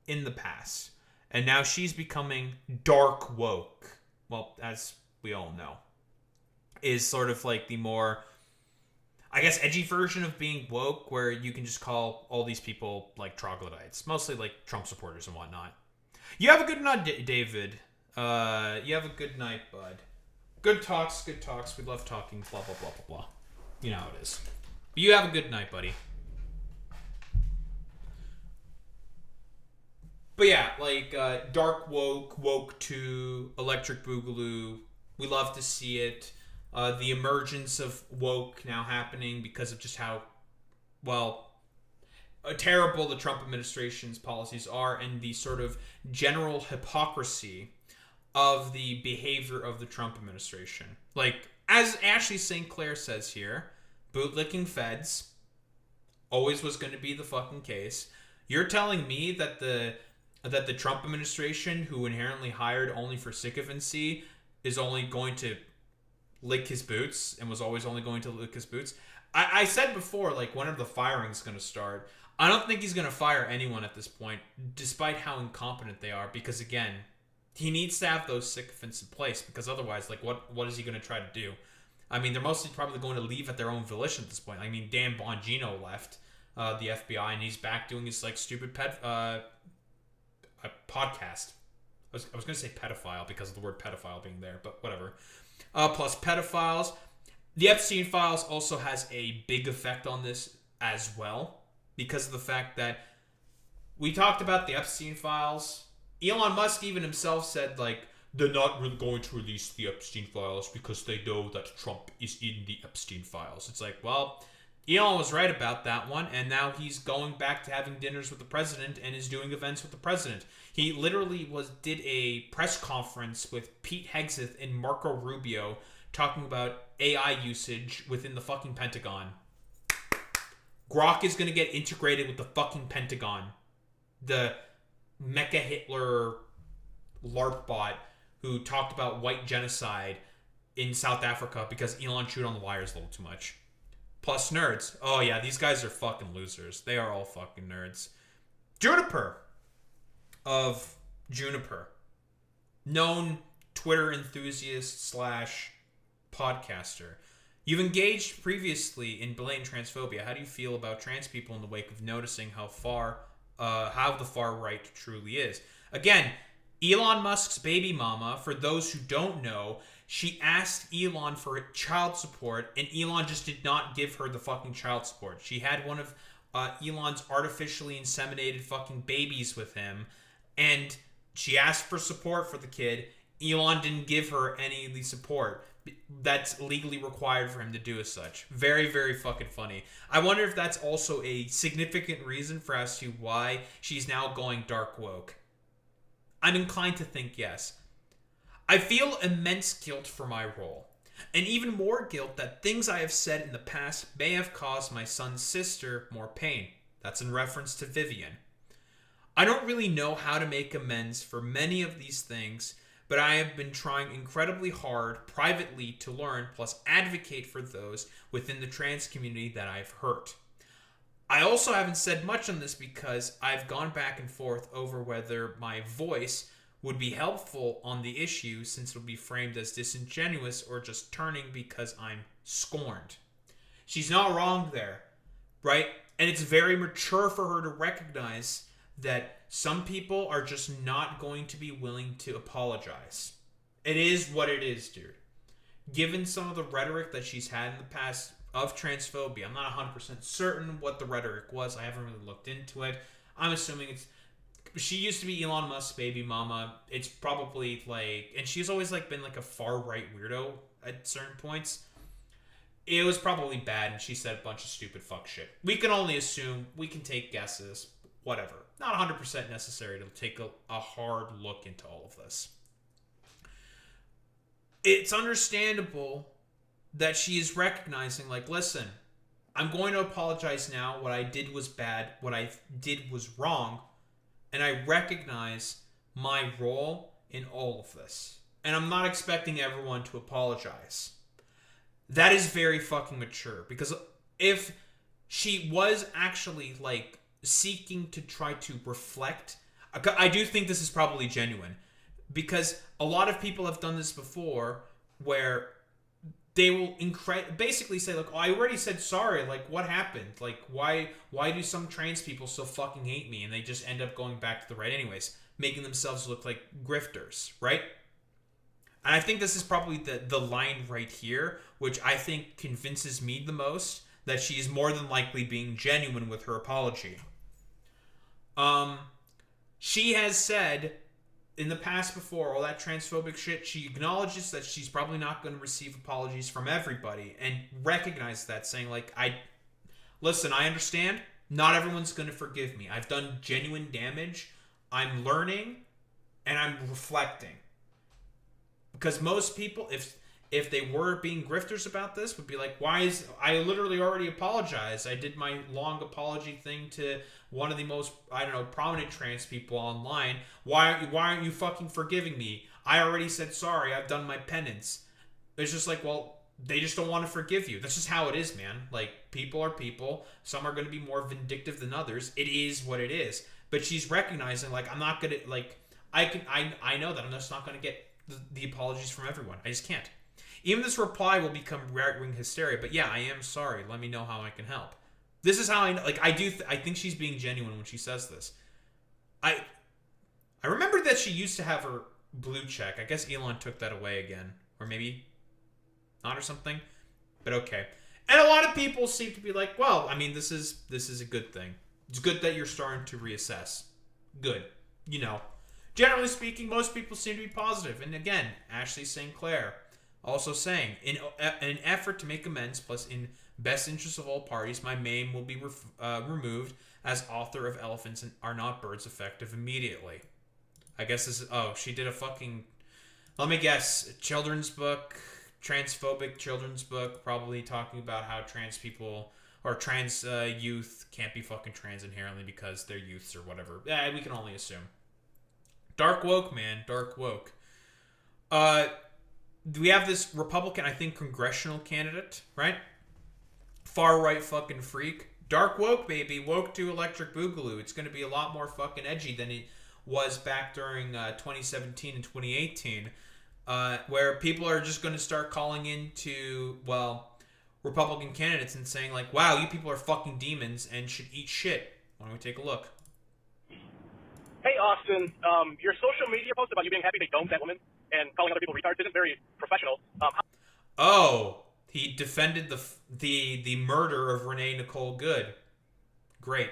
in the past. And now she's becoming dark woke. Well, as we all know. Is sort of like the more, I guess, edgy version of being woke, where you can just call all these people like troglodytes. Mostly like Trump supporters and whatnot. You have a good night, David. You have a good night, bud. Good talks. We love talking, blah, blah, blah, blah, blah. You know how it is. But you have a good night, buddy. But yeah, like, dark woke 2, Electric Boogaloo. We love to see it. The emergence of woke now happening because of just how, well, terrible the Trump administration's policies are, and the sort of general hypocrisy of the behavior of the Trump administration. Like, as Ashley St. Clair says here, bootlicking feds always was going to be the fucking case. You're telling me that the Trump administration, who inherently hired only for sycophancy, is only going to lick his boots and was always only going to lick his boots? I said before, like, when are the firings going to start? I don't think he's going to fire anyone at this point, despite how incompetent they are, because, again, he needs to have those sycophants in place, because otherwise, like, what is he going to try to do? I mean, they're mostly probably going to leave at their own volition at this point. I mean, Dan Bongino left the FBI, and he's back doing his, like, stupid podcast. I was going to say pedophile because of the word pedophile being there, but whatever. Plus pedophiles. The Epstein Files also has a big effect on this as well, because of the fact that we talked about the Epstein Files. Elon Musk even himself said, like, they're not really going to release the Epstein Files because they know that Trump is in the Epstein Files. It's like, well, Elon was right about that one, and now he's going back to having dinners with the president and is doing events with the president. He literally did a press conference with Pete Hegseth and Marco Rubio talking about AI usage within the fucking Pentagon. Grok is going to get integrated with the fucking Pentagon. The Mecha Hitler LARP bot who talked about white genocide in South Africa because Elon chewed on the wires a little too much. Plus nerds. Oh yeah, these guys are fucking losers. They are all fucking nerds. Juniper of Juniper. Known Twitter enthusiast / podcaster. You've engaged previously in blatant transphobia. How do you feel about trans people in the wake of noticing how the far right truly is? Again, Elon Musk's baby mama, for those who don't know, she asked Elon for child support, and Elon just did not give her the fucking child support. She had one of Elon's artificially inseminated fucking babies with him, and she asked for support for the kid. Elon didn't give her any of the support that's legally required for him to do as such. Very, very fucking funny. I wonder if that's also a significant reason for as to why she's now going dark woke. I'm inclined to think yes. I feel immense guilt for my role, and even more guilt that things I have said in the past may have caused my son's sister more pain. That's in reference to Vivian. I don't really know how to make amends for many of these things, but I have been trying incredibly hard privately to learn, plus advocate for those within the trans community that I've hurt. I also haven't said much on this because I've gone back and forth over whether my voice would be helpful on the issue, since it will be framed as disingenuous or just turning because I'm scorned. She's not wrong there, right? And it's very mature for her to recognize that some people are just not going to be willing to apologize. It is what it is, dude. Given some of the rhetoric that she's had in the past of transphobia, I'm not 100% certain what the rhetoric was. I haven't really looked into it. I'm assuming she used to be Elon Musk's baby mama. It's probably like, and she's always like been like a far right weirdo at certain points. It was probably bad, and she said a bunch of stupid fuck shit. We can only assume, we can take guesses, whatever. Not 100% necessary to take a hard look into all of this. It's understandable that she is recognizing, like, listen, I'm going to apologize now. What I did was bad. What I did was wrong. And I recognize my role in all of this. And I'm not expecting everyone to apologize. That is very fucking mature. Because if she was actually, like, seeking to try to reflect, I do think this is probably genuine. Because a lot of people have done this before where they will basically say, like, oh, I already said sorry. Like, what happened? Like, why do some trans people so fucking hate me? And they just end up going back to the right anyways, making themselves look like grifters, right? And I think this is probably the line right here, which I think convinces me the most that she is more than likely being genuine with her apology. She has said in the past before all that transphobic shit, she acknowledges that she's probably not going to receive apologies from everybody and recognizes that, saying, like, listen, I understand. Not everyone's going to forgive me. I've done genuine damage. I'm learning and I'm reflecting. Because most people, if they were being grifters about this, would be like, I literally already apologized. I did my long apology thing to one of the most, prominent trans people online. Why aren't you fucking forgiving me? I already said sorry. I've done my penance. It's just like, well, they just don't want to forgive you. That's just how it is, man. Like, people are people. Some are going to be more vindictive than others. It is what it is. But she's recognizing, like, I'm not going to, like, I know that I'm just not going to get the apologies from everyone. I just can't. Even this reply will become right-wing hysteria, but yeah, I am sorry. Let me know how I can help. This is how I know. Like, I think she's being genuine when she says this. I remember that she used to have her blue check. I guess Elon took that away again. Or maybe not or something. But okay. And a lot of people seem to be like, well, I mean, this is a good thing. It's good that you're starting to reassess. Good. You know. Generally speaking, most people seem to be positive. And again, Ashley St. Clair also saying, in an effort to make amends, plus in best interest of all parties, my name will be removed as author of Elephants Are Not Birds effective immediately. I guess this is, she did a fucking, let me guess, children's book, transphobic children's book, probably talking about how trans people or trans youth can't be fucking trans inherently because they're youths or whatever. Yeah, we can only assume. Dark woke, man. Dark woke. We have this Republican, I think, congressional candidate, right? Far right fucking freak. Dark woke, baby. Woke to electric boogaloo. It's going to be a lot more fucking edgy than it was back during 2017 and 2018, where people are just going to start calling into, well, Republican candidates and saying, like, wow, you people are fucking demons and should eat shit. Why don't we take a look? Hey, Austin, your social media post about you being happy they domed that woman and calling other people retards isn't very professional. He defended the murder of Renee Nicole Good. Great.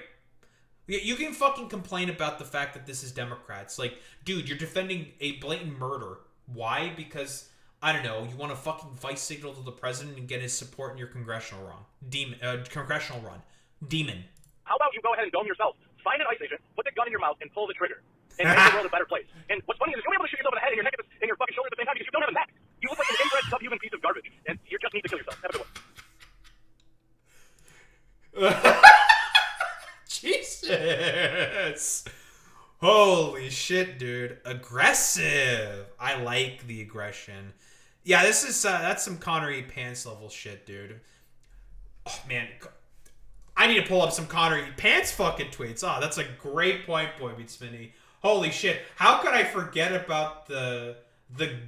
You can fucking complain about the fact that this is Democrats. Like, dude, you're defending a blatant murder. Why? Because, I don't know, you want to fucking vice signal to the president and get his support in your congressional run. Demon. How about you go ahead and dome yourself? Find an ICE agent, put the gun in your mouth, and pull the trigger. And make the world a better place. And what's funny is you're able to shoot yourself in the head and your neck and your fucking shoulder at the same time because you don't have a neck. You look like an inbred subhuman piece of garbage. And you just need to kill yourself. Have a good one. Jesus. Holy shit, dude. Aggressive. I like the aggression. Yeah, this is that's some Connery pants level shit, dude. Oh, man. I need to pull up some Connery pants fucking tweets. Oh, that's a great point, Boy Meets Smitty. Holy shit. How could I forget about the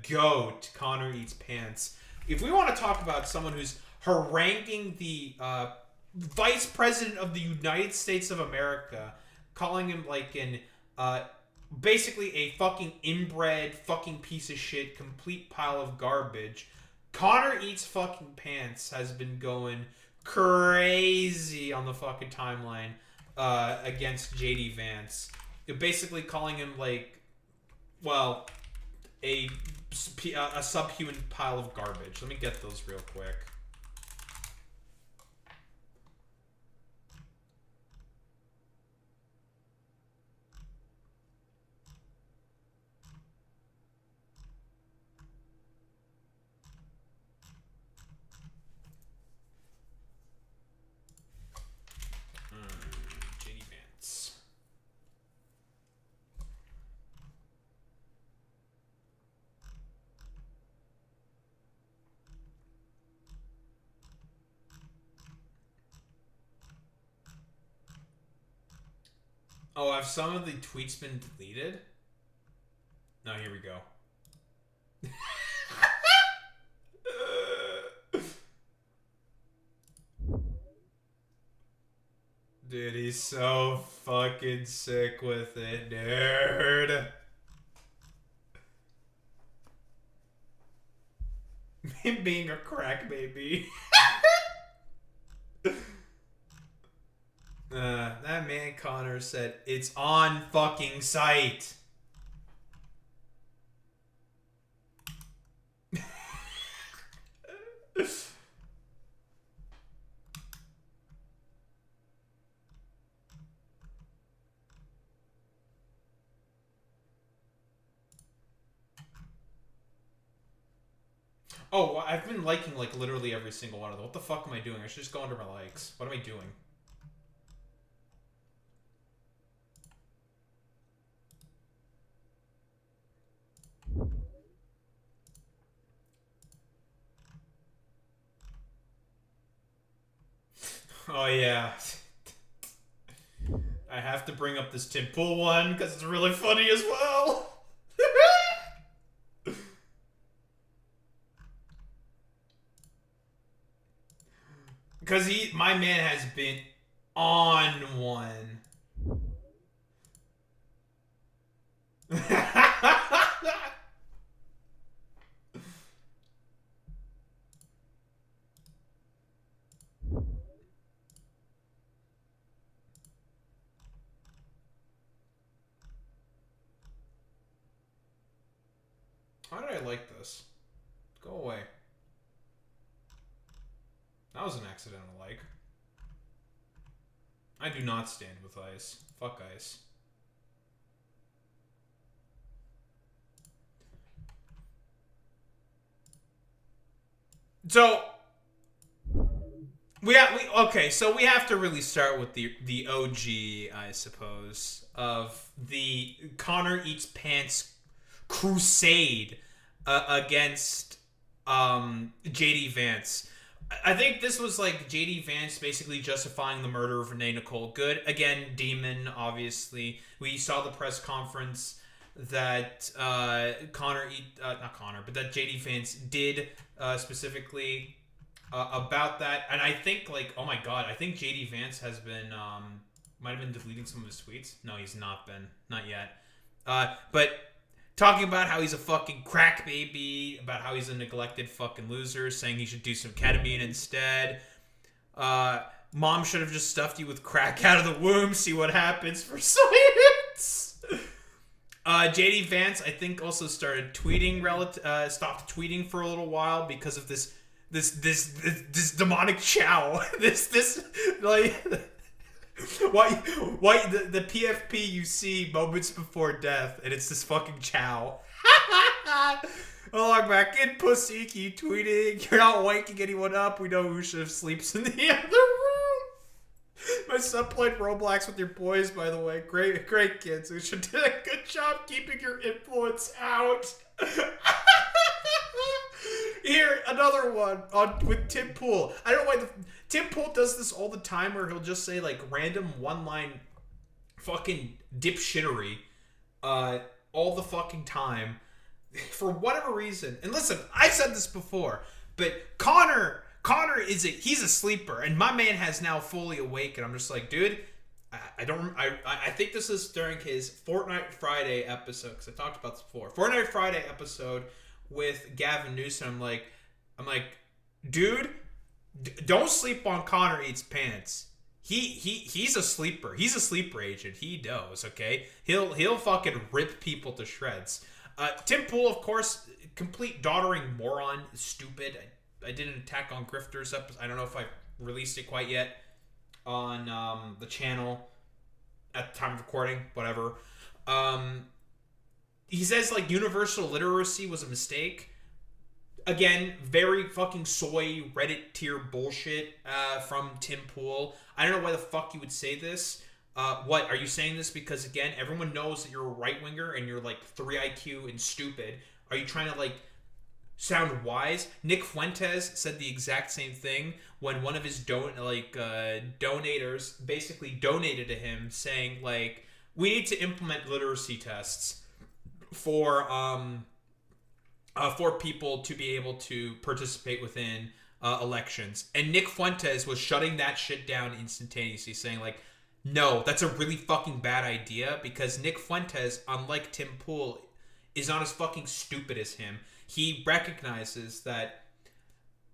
GOAT, Connor Eats Pants? If we want to talk about someone who's haranguing the Vice President of the United States of America, calling him like an basically a fucking inbred fucking piece of shit, complete pile of garbage, Connor Eats fucking Pants has been going crazy on the fucking timeline against JD Vance. Basically calling him like, well, a subhuman pile of garbage. Let me get those real quick. Oh, have some of the tweets been deleted? No, here we go. Dude, he's so fucking sick with it, nerd. Him being a crack baby. That man Connor said, it's on fucking site. Oh, well, I've been liking like literally every single one of them. What the fuck am I doing? I should just go under my likes. What am I doing? Oh yeah. I have to bring up this Tim Pool one because it's really funny as well. Because my man has been on one. How did I like this? Go away. That was an accidental like. I do not stand with ice. Fuck ice. So okay, so we have to really start with the OG, I suppose, of the Connor Eats Pants crusade against JD Vance. I think this was like JD Vance basically justifying the murder of Renee Nicole Good. Again, Demon, obviously. We saw the press conference that not Connor, but that JD Vance did specifically about that. And I think, like, oh my god, I think JD Vance has been, might have been deleting some of his tweets. No, he's not been. Not yet. But talking about how he's a fucking crack baby, about how he's a neglected fucking loser, saying he should do some ketamine instead. Mom should have just stuffed you with crack out of the womb, see what happens for science. JD Vance, I think, also started tweeting, stopped tweeting for a little while because of this demonic chow. this like why the PFP you see moments before death, and it's this fucking chow. Oh, I'm back in pussy, keep tweeting. You're not waking anyone up. We know who should have sleeps in the other room. My son played Roblox with your boys, by the way. Great kids. We should do a good job keeping your influence out. Here, another one with Tim Pool. I don't know why Tim Pool does this all the time, where he'll just say like random one-line fucking dipshittery all the fucking time for whatever reason. And listen, I've said this before, but Connor he's a sleeper, and my man has now fully awakened. I'm just like, dude, I think this is during his Fortnite Friday episode, because I talked about this before. Fortnite Friday episode with Gavin Newsom. I'm like, dude, don't sleep on Connor Eats Pants. He's a sleeper. He's a sleeper agent. He knows, okay? He'll fucking rip people to shreds. Tim Pool, of course, complete doddering moron, stupid. I did an Attack on Grifters episode. I don't know if I released it quite yet on the channel at the time of recording, whatever. He says like universal literacy was a mistake. Again, very fucking soy Reddit tier bullshit from Tim Pool. I don't know why the fuck you would say this. What, are you saying this because, again, everyone knows that you're a right-winger and you're like 3 IQ and stupid? Are you trying to like sound wise? Nick Fuentes said the exact same thing when one of his donators basically donated to him, saying like, we need to implement literacy tests for people to be able to participate within elections. And Nick Fuentes was shutting that shit down instantaneously, saying like, no, that's a really fucking bad idea, because Nick Fuentes, unlike Tim Pool, is not as fucking stupid as him. He recognizes that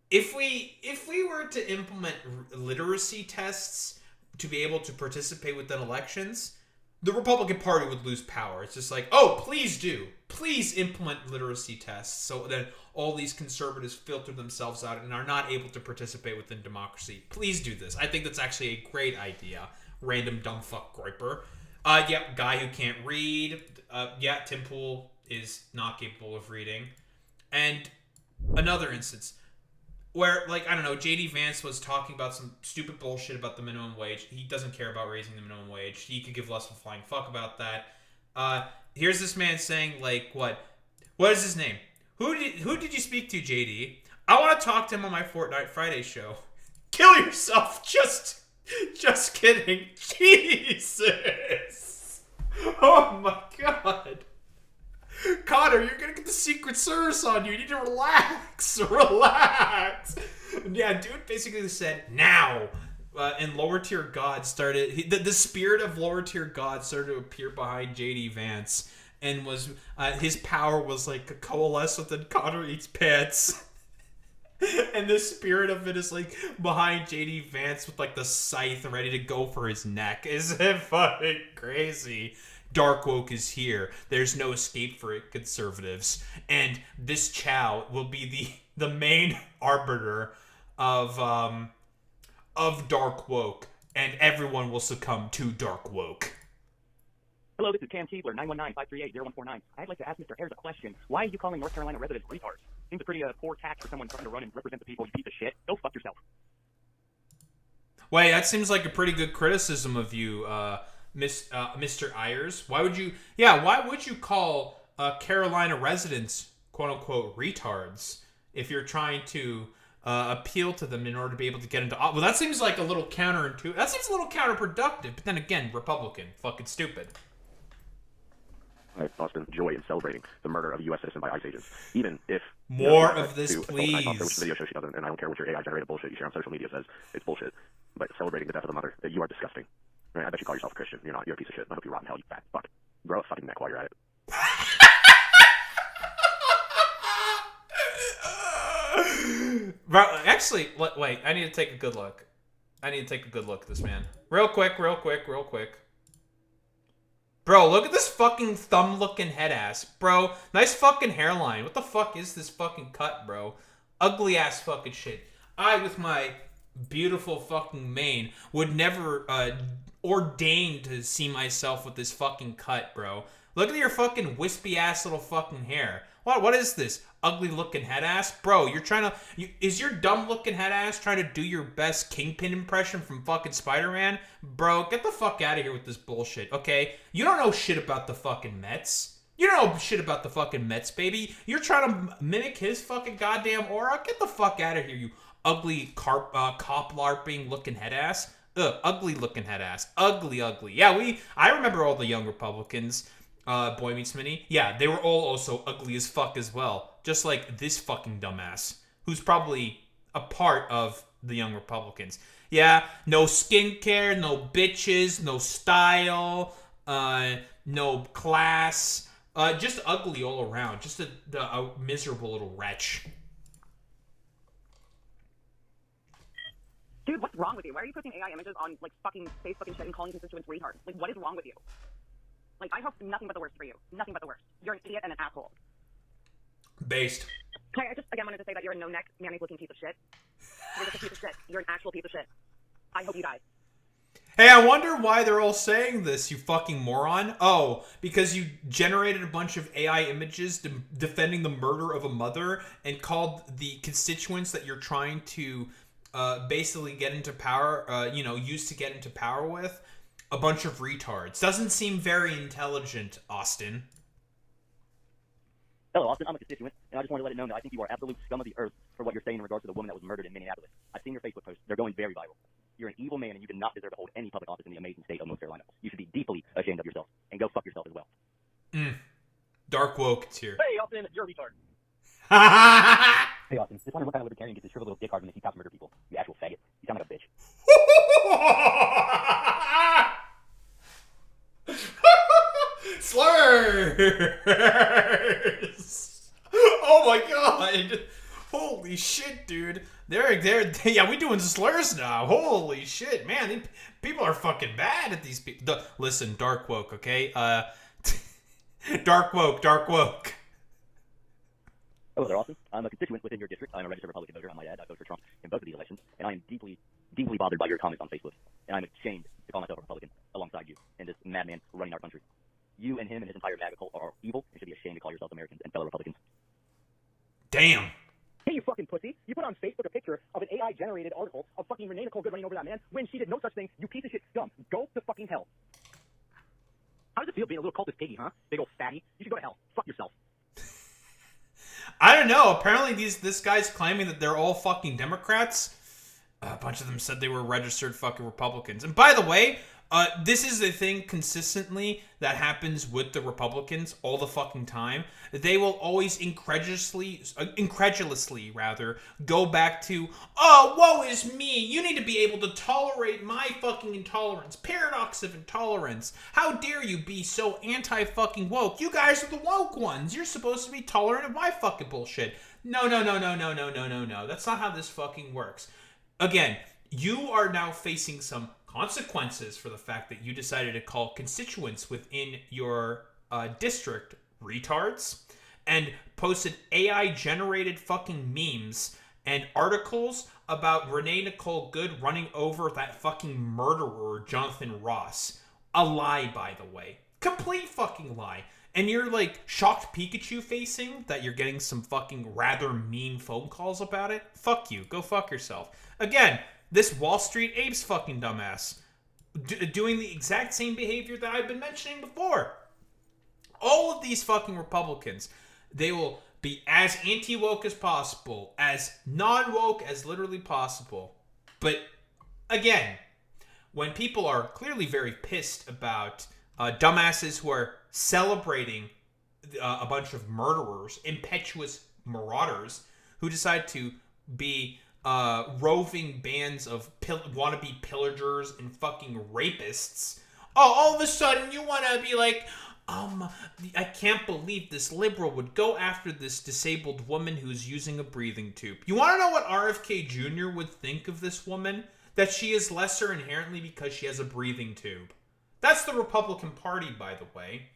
if we were to implement literacy tests to be able to participate within elections, the Republican Party would lose power. It's just like, oh, please do. Please implement literacy tests so that all these conservatives filter themselves out and are not able to participate within democracy. Please do this. I think that's actually a great idea. Random dumb fuck griper. Yeah, guy who can't read. Yeah, Tim Pool is not capable of reading. And another instance where, like, I don't know, JD Vance was talking about some stupid bullshit about the minimum wage. He doesn't care about raising the minimum wage. He could give less of a flying fuck about that. Here's this man saying, like, what is his name? Who did you speak to, JD? I want to talk to him on my Fortnite Friday show. Kill yourself. Just kidding. Jesus. Oh my God. Connor, you're gonna get the Secret Service on you. You need to relax. Relax. Yeah, dude basically said, now. And lower tier God started... The spirit of lower tier God started to appear behind JD Vance. And was his power was like coalesce within Connor Eats Pants. And the spirit of it is like behind JD Vance with like the scythe ready to go for his neck. Isn't it fucking crazy? Dark woke is here. There's no escape for it, conservatives. And this Chow will be the main arbiter of dark woke, and everyone will succumb to dark woke. Hello, this is Cam Keebler, 919-538-0149. I'd like to ask Mr. Ayers a question. Why are you calling North Carolina residents retards? Seems a pretty poor tax for someone trying to run and represent the people, you piece of shit. Go fuck yourself. Wait, that seems like a pretty good criticism of you, Mr. Ayers. Why would you call Carolina residents, quote-unquote, retards if you're trying to appeal to them in order to be able to get into... Well, that seems like a little counterintuitive. That seems a little counterproductive. But then again, Republican. Fucking stupid. I lost joy in celebrating the murder of a U.S. citizen by ICE agents. Even if... More of this, please. I don't care which video show she doesn't, and I don't care what your AI-generated bullshit you share on social media says. It's bullshit. But celebrating the death of the mother, you are disgusting. Right? I bet you call yourself a Christian. You're not. You're a piece of shit. I hope you rot in hell, you fat fuck. Grow a fucking neck while you're at it. Actually, wait. I need to take a good look. I need to take a good look at this man. Real quick. Bro, look at this fucking thumb-looking head ass. Bro, nice fucking hairline. What the fuck is this fucking cut, bro? Ugly ass fucking shit. I, with my beautiful fucking mane, would never ordain to see myself with this fucking cut, bro. Look at your fucking wispy ass little fucking hair. What is this? Ugly looking head ass? Bro, you're trying to... is your dumb looking head ass trying to do your best Kingpin impression from fucking Spider-Man? Bro, get the fuck out of here with this bullshit, okay? You don't know shit about the fucking Mets. You don't know shit about the fucking Mets, baby. You're trying to mimic his fucking goddamn aura? Get the fuck out of here, you ugly cop larping looking head ass. Ugh, ugly looking head ass. Ugly. Yeah, I remember all the young Republicans... Boy Meets Minnie. Yeah, they were all also ugly as fuck as well. Just like this fucking dumbass, who's probably a part of the Young Republicans. Yeah, no skincare, no bitches, no style, no class. Just ugly all around. Just a miserable little wretch. Dude, what's wrong with you? Why are you putting AI images on, like, fucking Facebook and shit and calling constituents retards? Like, what is wrong with you? Like, I hope nothing but the worst for you. Nothing but the worst. You're an idiot and an asshole. Based. I just, again, wanted to say that you're a no-neck, manny-looking piece of shit. You're just a piece of shit. You're an actual piece of shit. I hope you die. Hey, I wonder why they're all saying this, you fucking moron. Oh, because you generated a bunch of AI images defending the murder of a mother and called the constituents that you're trying to basically get into power, use to get into power with, a bunch of retards. Doesn't seem very intelligent, Austin. Hello, Austin. I'm a constituent, and I just wanted to let it know that I think you are absolute scum of the earth for what you're saying in regards to the woman that was murdered in Minneapolis. I've seen your Facebook posts. They're going very viral. You're an evil man, and you do not deserve to hold any public office in the amazing state of North Carolina. You should be deeply ashamed of yourself. Dark Woke is here. Hey, Austin, you're a retard. Hey, Austin, just wondering what kind of libertarian gets his shriveled little dick hard when they see cops murder people. You actual faggot. You sound like a bitch. Slurs! Oh my god! Holy shit, dude. Yeah, we doing slurs now. Holy shit, man. People are fucking bad at these people. Listen, Dark Woke, okay? Dark Woke. Hello there, Austin. I'm a constituent within your district. I'm a registered Republican voter. I might add, I voted for Trump in both of these elections, and I am deeply, deeply bothered by your comments on Facebook. And I'm ashamed to call myself a Republican alongside you and this madman running our country. You and him and his entire MAGA cult are evil and should be ashamed to call yourselves Americans and fellow Republicans. Damn. Hey, you fucking pussy. You put on Facebook a picture of an AI-generated article of fucking Renee Nicole Good running over that man when she did no such thing. You piece of shit scum. Go to fucking hell. How does it feel being a little cultist piggy, huh? Big old fatty. You should go to hell. Fuck yourself. I don't know. Apparently this guy's claiming that they're all fucking Democrats. A bunch of them said they were registered fucking Republicans. And by the way, this is the thing consistently that happens with the Republicans all the fucking time. They will always incredulously go back to, oh, woe is me. You need to be able to tolerate my fucking intolerance. Paradox of intolerance. How dare you be so anti-fucking woke? You guys are the woke ones. You're supposed to be tolerant of my fucking bullshit. No. That's not how this fucking works. Again, you are now facing some consequences for the fact that you decided to call constituents within your district retards and posted AI-generated fucking memes and articles about Renee Nicole Good running over that fucking murderer, Jonathan Ross. A lie, by the way. Complete fucking lie. And you're like shocked Pikachu facing that you're getting some fucking rather mean phone calls about it? Fuck you. Go fuck yourself. Again, this Wall Street Apes fucking dumbass doing the exact same behavior that I've been mentioning before. All of these fucking Republicans, they will be as anti-woke as possible, as non-woke as literally possible. But again, when people are clearly very pissed about dumbasses who are celebrating a bunch of murderers, impetuous marauders, who decide to be roving bands of wannabe pillagers and fucking rapists. Oh, all of a sudden you want to be like, I can't believe this liberal would go after this disabled woman who's using a breathing tube. You want to know what RFK Jr. would think of this woman? That she is lesser inherently because she has a breathing tube. That's the Republican Party, by the way.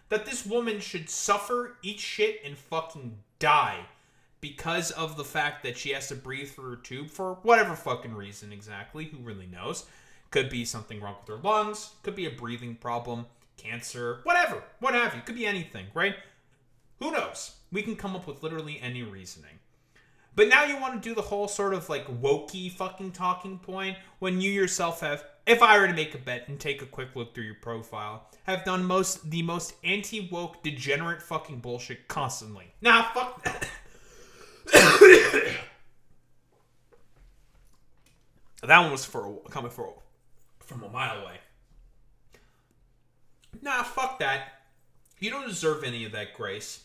That this woman should suffer, eat shit, and fucking die because of the fact that she has to breathe through her tube for whatever fucking reason exactly. Who really knows? Could be something wrong with her lungs. Could be a breathing problem. Cancer. Whatever. What have you. Could be anything, right? Who knows? We can come up with literally any reasoning. But now you want to do the whole sort of like wokey fucking talking point when you yourself have, if I were to make a bet and take a quick look through your profile, have done the most anti-woke degenerate fucking bullshit constantly. Nah, fuck that. That one was coming from a mile away. Nah, fuck that. You don't deserve any of that grace.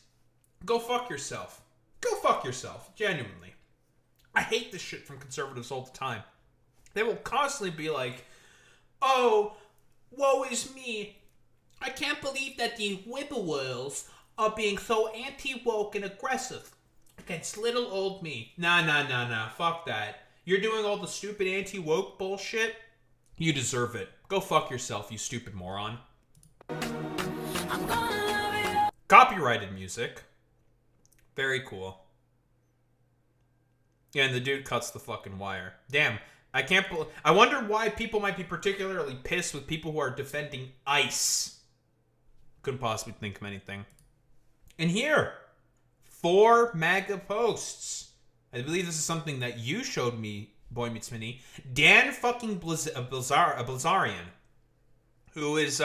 Go fuck yourself. Go fuck yourself. Genuinely. I hate this shit from conservatives all the time. They will constantly be like, oh, woe is me. I can't believe that the Whippoorwills are being so anti-woke and aggressive against little old me. Nah. Fuck that. You're doing all the stupid anti-woke bullshit. You deserve it. Go fuck yourself, you stupid moron. Copyrighted music. Very cool. Yeah, and the dude cuts the fucking wire. Damn. I wonder why people might be particularly pissed with people who are defending ICE. Couldn't possibly think of anything. And here, 4 MAGA posts. I believe this is something that you showed me, Boy Meets Mini. Dan fucking Blazarian, who is,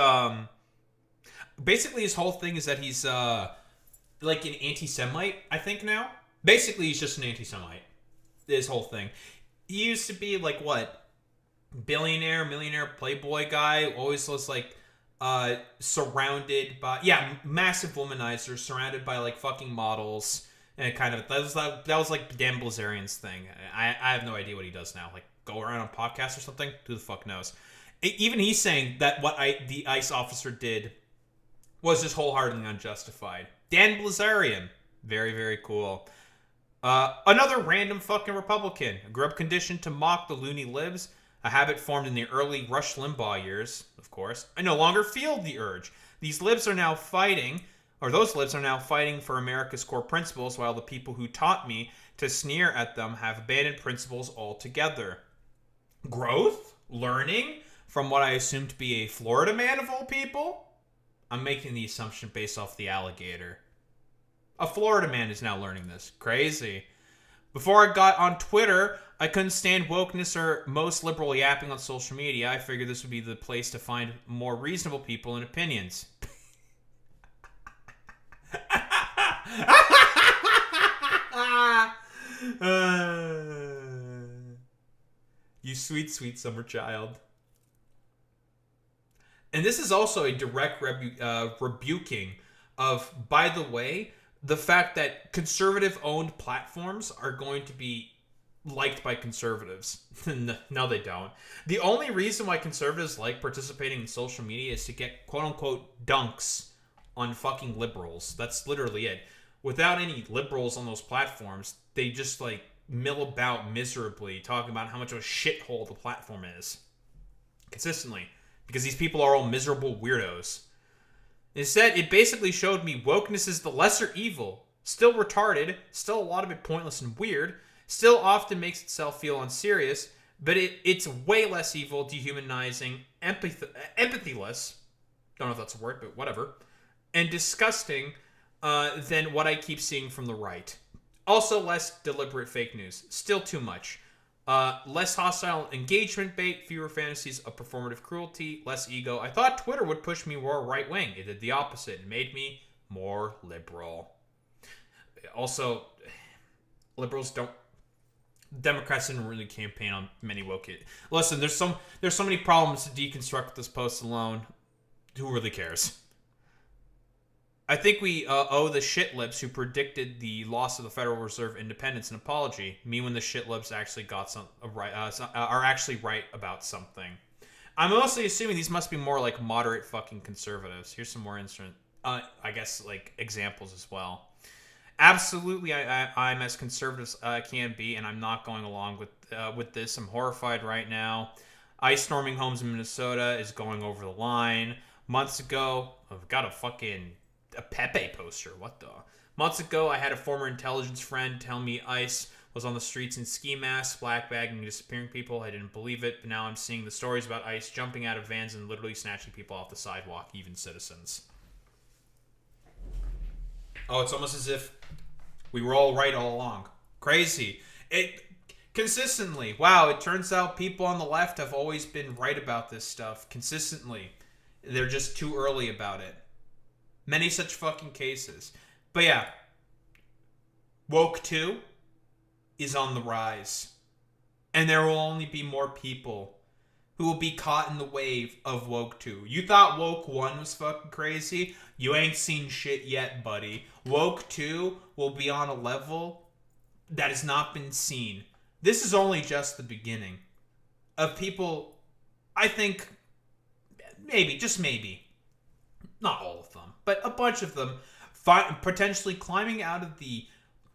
basically his whole thing is that he's, like an anti-Semite, I think now. Basically, he's just an anti-Semite. His whole thing. He used to be like, what? Millionaire, playboy guy. Always was like, surrounded by massive womanizers, surrounded by like fucking models, and kind of that was like Dan Bilzerian's thing. I have no idea what he does now. Like go around on podcasts or something. Who the fuck knows? Even he's saying that what the ICE officer did was just wholeheartedly unjustified. Dan Bilzerian, very very cool. Another random fucking Republican grew up conditioned to mock the loony libs. A habit formed in the early Rush Limbaugh years, of course. I no longer feel the urge. Those libs are now fighting for America's core principles, while the people who taught me to sneer at them have abandoned principles altogether. Growth? Learning? From what I assume to be a Florida man of all people? I'm making the assumption based off the alligator. A Florida man is now learning this. Crazy. Before I got on Twitter, I couldn't stand wokeness or most liberal yapping on social media. I figured this would be the place to find more reasonable people and opinions. You sweet, sweet summer child. And this is also a direct rebuking of, by the way, the fact that conservative-owned platforms are going to be liked by conservatives. No, they don't. The only reason why conservatives like participating in social media is to get quote-unquote dunks on fucking liberals. That's literally it. Without any liberals on those platforms, they just like mill about miserably, talking about how much of a shithole the platform is. Consistently. Because these people are all miserable weirdos. Instead, it basically showed me wokeness is the lesser evil. Still retarded, still a lot of it pointless and weird, still often makes itself feel unserious, but it's way less evil, dehumanizing, empathyless, don't know if that's a word, but whatever, and disgusting than what I keep seeing from the right. Also less deliberate fake news. Still too much. Less hostile engagement bait, fewer fantasies of performative cruelty, less ego. I thought Twitter would push me more right-wing. It did the opposite. It made me more liberal. Also, Democrats didn't really campaign on many woke. Listen, there's so many problems to deconstruct this post alone. Who really cares? I think we owe the shitlibs who predicted the loss of the Federal Reserve independence an apology. Me when the shitlibs actually got are actually right about something. I'm mostly assuming these must be more like moderate fucking conservatives. Here's some more I guess like examples as well. Absolutely, I'm as conservative as I can be, and I'm not going along with this. I'm horrified right now. Ice storming homes in Minnesota is going over the line. Months ago, I've got a Pepe poster. What the? Months ago, I had a former intelligence friend tell me ICE was on the streets in ski masks, black bagging, and disappearing people. I didn't believe it, but now I'm seeing the stories about ICE jumping out of vans and literally snatching people off the sidewalk, even citizens. Oh, it's almost as if we were all right all along. Crazy. Consistently. Wow, it turns out people on the left have always been right about this stuff. Consistently. They're just too early about it. Many such fucking cases. But yeah. Woke 2 is on the rise. And there will only be more people who will be caught in the wave of Woke 2. You thought Woke 1 was fucking crazy? You ain't seen shit yet, buddy. Woke 2 will be on a level that has not been seen. This is only just the beginning of people, I think, maybe, just maybe, not all of them, but a bunch of them potentially climbing out of the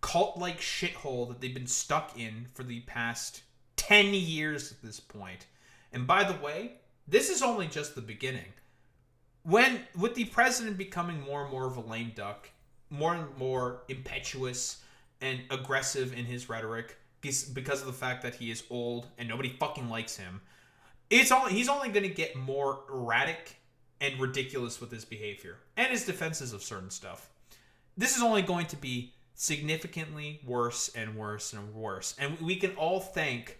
cult-like shithole that they've been stuck in for the past 10 years at this point. And by the way, this is only just the beginning. With the president becoming more and more of a lame duck, more and more impetuous and aggressive in his rhetoric because of the fact that he is old and nobody fucking likes him, he's only going to get more erratic and ridiculous with his behavior and his defenses of certain stuff. This is only going to be significantly worse and worse and worse. And we can all thank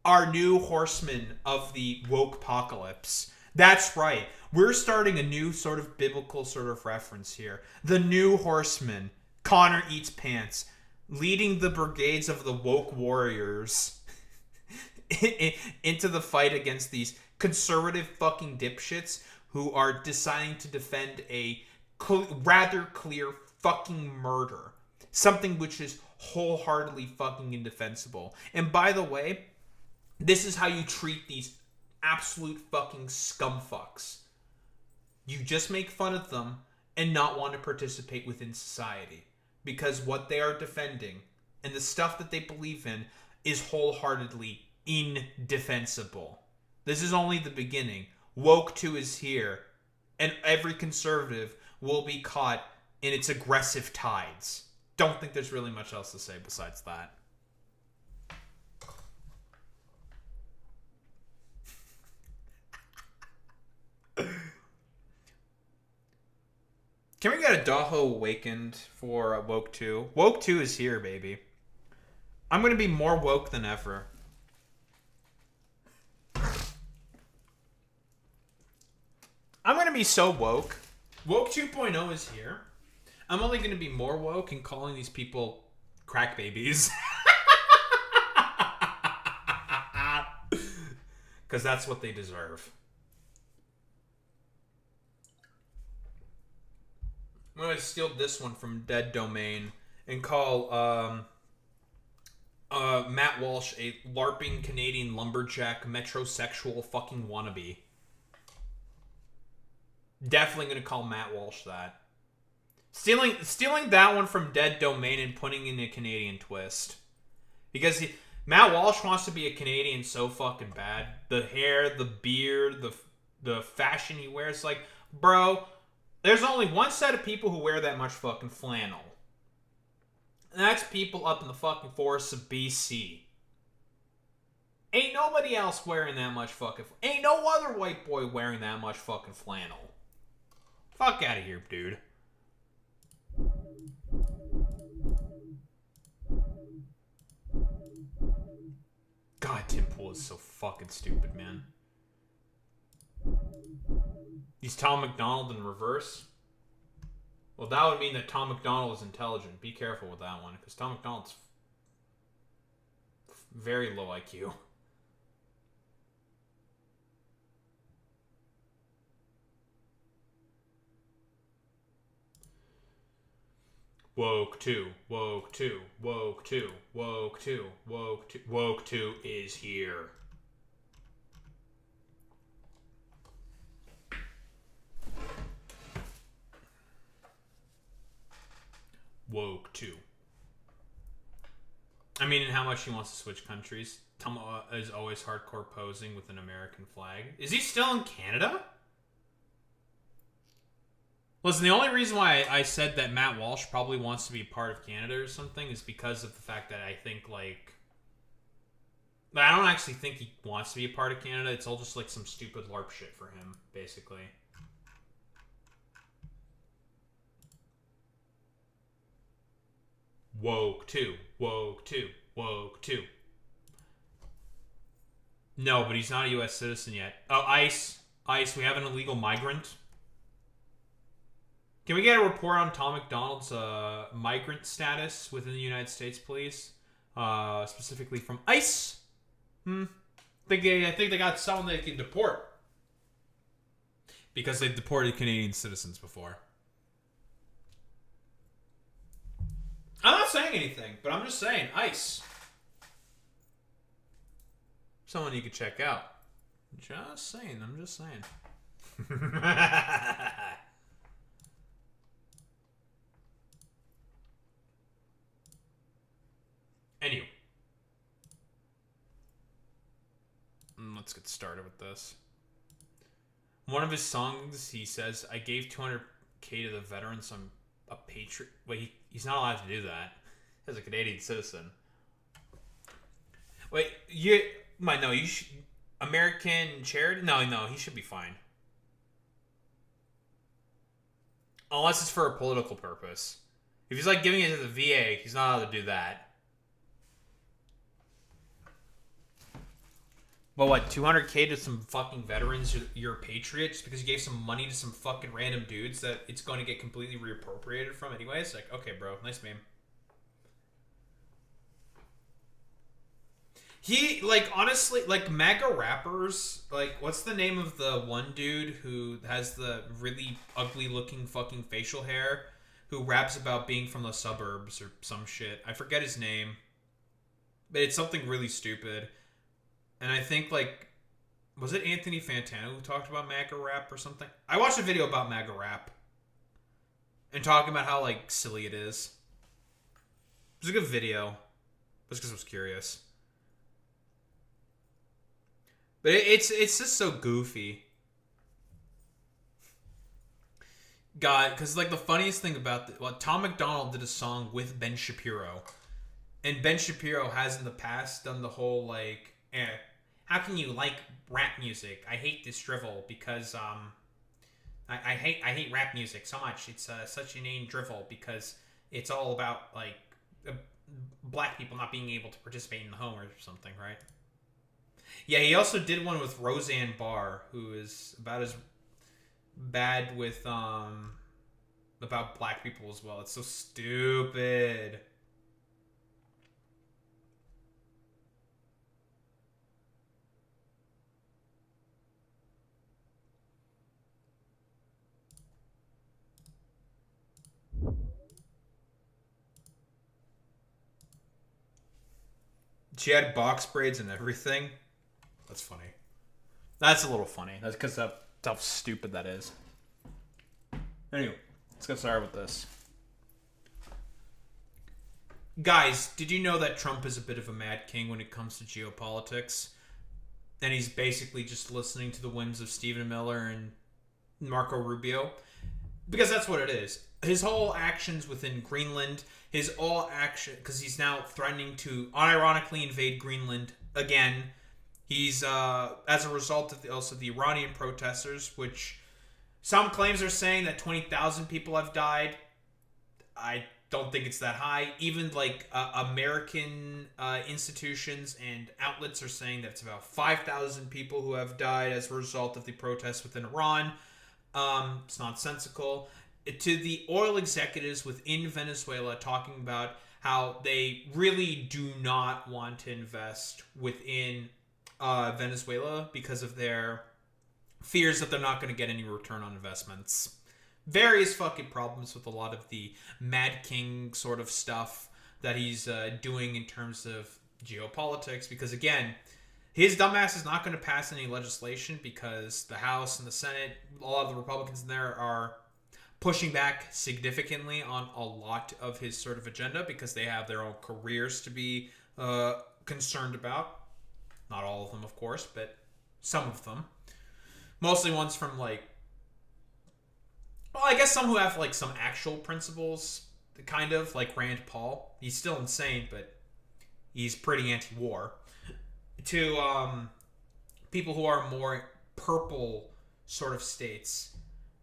our new horsemen of the woke apocalypse. That's right. We're starting a new sort of biblical sort of reference here. The new horseman, Connor Eats Pants, leading the brigades of the woke warriors into the fight against these conservative fucking dipshits who are deciding to defend a rather clear fucking murder. Something which is wholeheartedly fucking indefensible. And by the way, this is how you treat these absolute fucking scumfucks. You just make fun of them and not want to participate within society. Because what they are defending and the stuff that they believe in is wholeheartedly indefensible. This is only the beginning. Woke 2 is here, and every conservative will be caught in its aggressive tides. Don't think there's really much else to say besides that. Can we get a Daho Awakened for Woke 2? Woke 2 is here, baby. I'm going to be more woke than ever. I'm going to be so woke. Woke 2.0 is here. I'm only going to be more woke and calling these people crack babies. Because that's what they deserve. I'm going to steal this one from Dead Domain and call Matt Walsh a LARPing Canadian lumberjack metrosexual fucking wannabe. Definitely going to call Matt Walsh that. Stealing that one from Dead Domain and putting in a Canadian twist. Because Matt Walsh wants to be a Canadian so fucking bad. The hair, the beard, the fashion he wears. Like, bro, there's only one set of people who wear that much fucking flannel. And that's people up in the fucking forests of BC. Ain't nobody else wearing that much fucking... Ain't no other white boy wearing that much fucking flannel. Fuck out of here, dude. God, Tim Pool is so fucking stupid, man. He's Tom McDonald in reverse. Well, that would mean that Tom McDonald is intelligent. Be careful with that one, because Tom McDonald's very low IQ. Woke 2, Woke 2, Woke 2, Woke 2, Woke 2, Woke 2 is here. Woke 2. I mean, and how much he wants to switch countries. Tom is always hardcore posing with an American flag. Is he still in Canada? Listen, the only reason why I said that Matt Walsh probably wants to be part of Canada or something is because of the fact that I think, like... But I don't actually think he wants to be a part of Canada. It's all just, like, some stupid LARP shit for him, basically. Woke 2, Woke 2, Woke 2. No, but he's not a U.S. citizen yet. Oh, ICE. ICE, we have an illegal migrant. Can we get a report on Tom McDonald's migrant status within the United States, please? Specifically from ICE. I think they got someone they can deport. Because they've deported Canadian citizens before. I'm not saying anything, but I'm just saying, ICE. Someone you could check out. Just saying, I'm just saying. Anyway. Let's get started with this. One of his songs, he says, I gave 200K to the veterans. I'm a patriot. Wait, he's not allowed to do that as a Canadian citizen. Wait, you should... American charity? No, he should be fine. Unless it's for a political purpose. If he's like giving it to the VA, he's not allowed to do that. But what, 200K to some fucking veterans, you're a patriot just because you gave some money to some fucking random dudes that it's going to get completely reappropriated from anyways? Like, okay, bro, nice meme. He, like, honestly, like, MAGA rappers, like, what's the name of the one dude who has the really ugly-looking fucking facial hair, who raps about being from the suburbs or some shit? I forget his name. But it's something really stupid. And I think, like, was it Anthony Fantano who talked about MAGA rap or something? I watched a video about MAGA rap. And talking about how, like, silly it is. It was a good video. Just because I was curious. But it's just so goofy. God, because, like, the funniest thing about Tom McDonald did a song with Ben Shapiro. And Ben Shapiro has in the past done the whole, like, how can you like rap music? I hate this drivel because, I hate rap music so much. It's such an inane drivel because it's all about, like, black people not being able to participate in the home or something, right? Yeah, he also did one with Roseanne Barr, who is about as bad with, about black people as well. It's so stupid. She had box braids and everything. That's funny. That's a little funny. That's because of how stupid that is. Anyway, let's get started with this. Guys, did you know that Trump is a bit of a mad king when it comes to geopolitics? And he's basically just listening to the whims of Stephen Miller and Marco Rubio? Because that's what it is. His whole actions within Greenland, his all action, because he's now threatening to unironically invade Greenland again. He's, as a result of also the Iranian protesters, which some claims are saying that 20,000 people have died. I don't think it's that high. Even, like, American institutions and outlets are saying that it's about 5,000 people who have died as a result of the protests within Iran. It's nonsensical. To the oil executives within Venezuela talking about how they really do not want to invest within Venezuela because of their fears that they're not going to get any return on investments. Various fucking problems with a lot of the Mad King sort of stuff that he's doing in terms of geopolitics, because again, his dumbass is not going to pass any legislation because the House and the Senate, a lot of the Republicans in there are pushing back significantly on a lot of his sort of agenda because they have their own careers to be concerned about. Not all of them, of course, but some of them. Mostly ones from, like, well, I guess some who have, like, some actual principles, kind of, like Rand Paul. He's still insane, but he's pretty anti-war. To people who are more purple sort of states,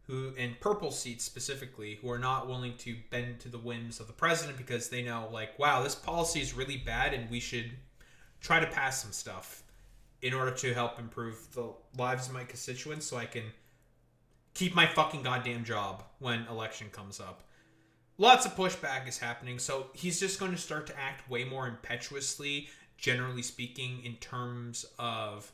who, and purple seats specifically, who are not willing to bend to the whims of the president because they know, like, wow, this policy is really bad and we should try to pass some stuff in order to help improve the lives of my constituents so I can keep my fucking goddamn job when election comes up. Lots of pushback is happening, so he's just going to start to act way more impetuously, generally speaking, in terms of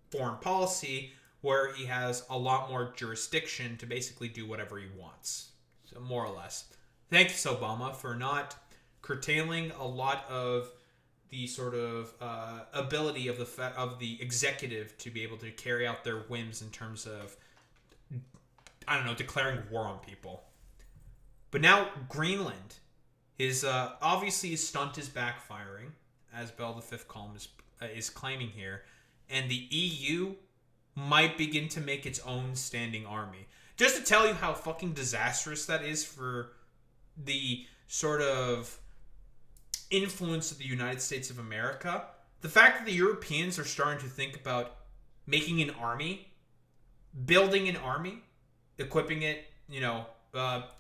foreign policy, where he has a lot more jurisdiction to basically do whatever he wants, so more or less. Thanks, Obama, for not curtailing a lot of the sort of ability of the executive to be able to carry out their whims in terms of, I don't know, declaring war on people. But now Greenland, his obviously his stunt is backfiring, as Bell the Fifth column is claiming here, and the EU might begin to make its own standing army. Just to tell you how fucking disastrous that is for the sort of influence of the United States of America, the fact that the Europeans are starting to think about making an army, building an army, equipping it, you know,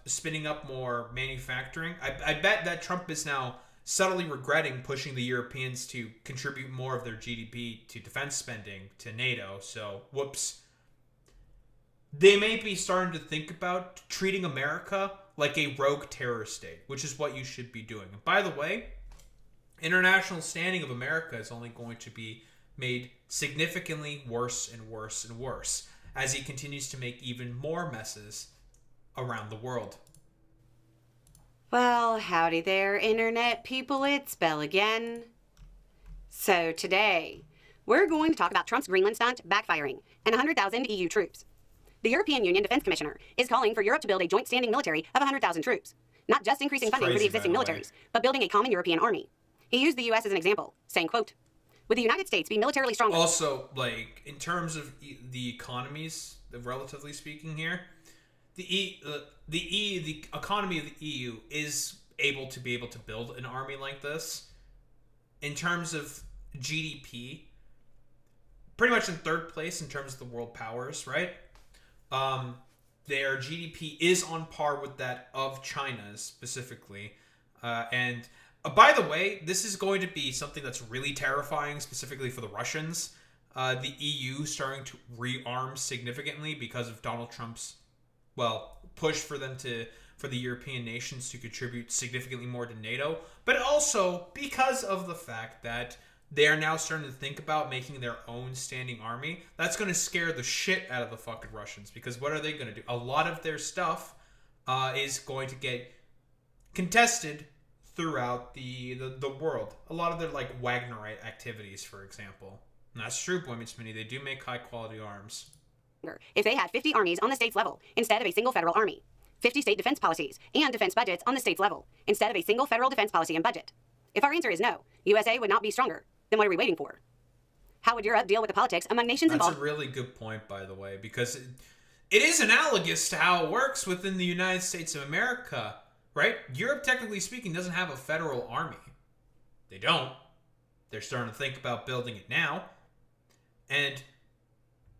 spinning up more manufacturing. I bet that Trump is now subtly regretting pushing the Europeans to contribute more of their GDP to defense spending to NATO. So, whoops. They may be starting to think about treating America like a rogue terror state, which is what you should be doing. And by the way, international standing of America is only going to be made significantly worse and worse and worse as he continues to make even more messes around the world. Well, howdy there, Internet people. It's Belle again. So today, we're going to talk about Trump's Greenland stunt backfiring and 100,000 EU troops. The European Union Defense Commissioner is calling for Europe to build a joint standing military of 100,000 troops. Not just increasing funding for the existing militaries, but building a common European army. He used the U.S. as an example, saying, quote, "Would the United States be militarily stronger?" Also, like, in terms of the economies, relatively speaking here, the economy of the EU is able to build an army like this. In terms of GDP, pretty much in third place in terms of the world powers, right? Their GDP is on par with that of China's specifically. And by the way, this is going to be something that's really terrifying, specifically for the Russians. The EU starting to rearm significantly because of Donald Trump's, push for the European nations to contribute significantly more to NATO, but also because of the fact that they are now starting to think about making their own standing army. That's going to scare the shit out of the fucking Russians, because what are they going to do? A lot of their stuff is going to get contested throughout the world. A lot of their, like, Wagnerite activities, for example. And that's true, Boy Meets Mini. They do make high-quality arms. If they had 50 armies on the states level instead of a single federal army, 50 state defense policies and defense budgets on the states level instead of a single federal defense policy and budget. If our answer is no, USA would not be stronger, then what are we waiting for? How would Europe deal with the politics among nations involved? That's a really good point, by the way, because it is analogous to how it works within the United States of America, right? Europe, technically speaking, doesn't have a federal army. They don't. They're starting to think about building it now. And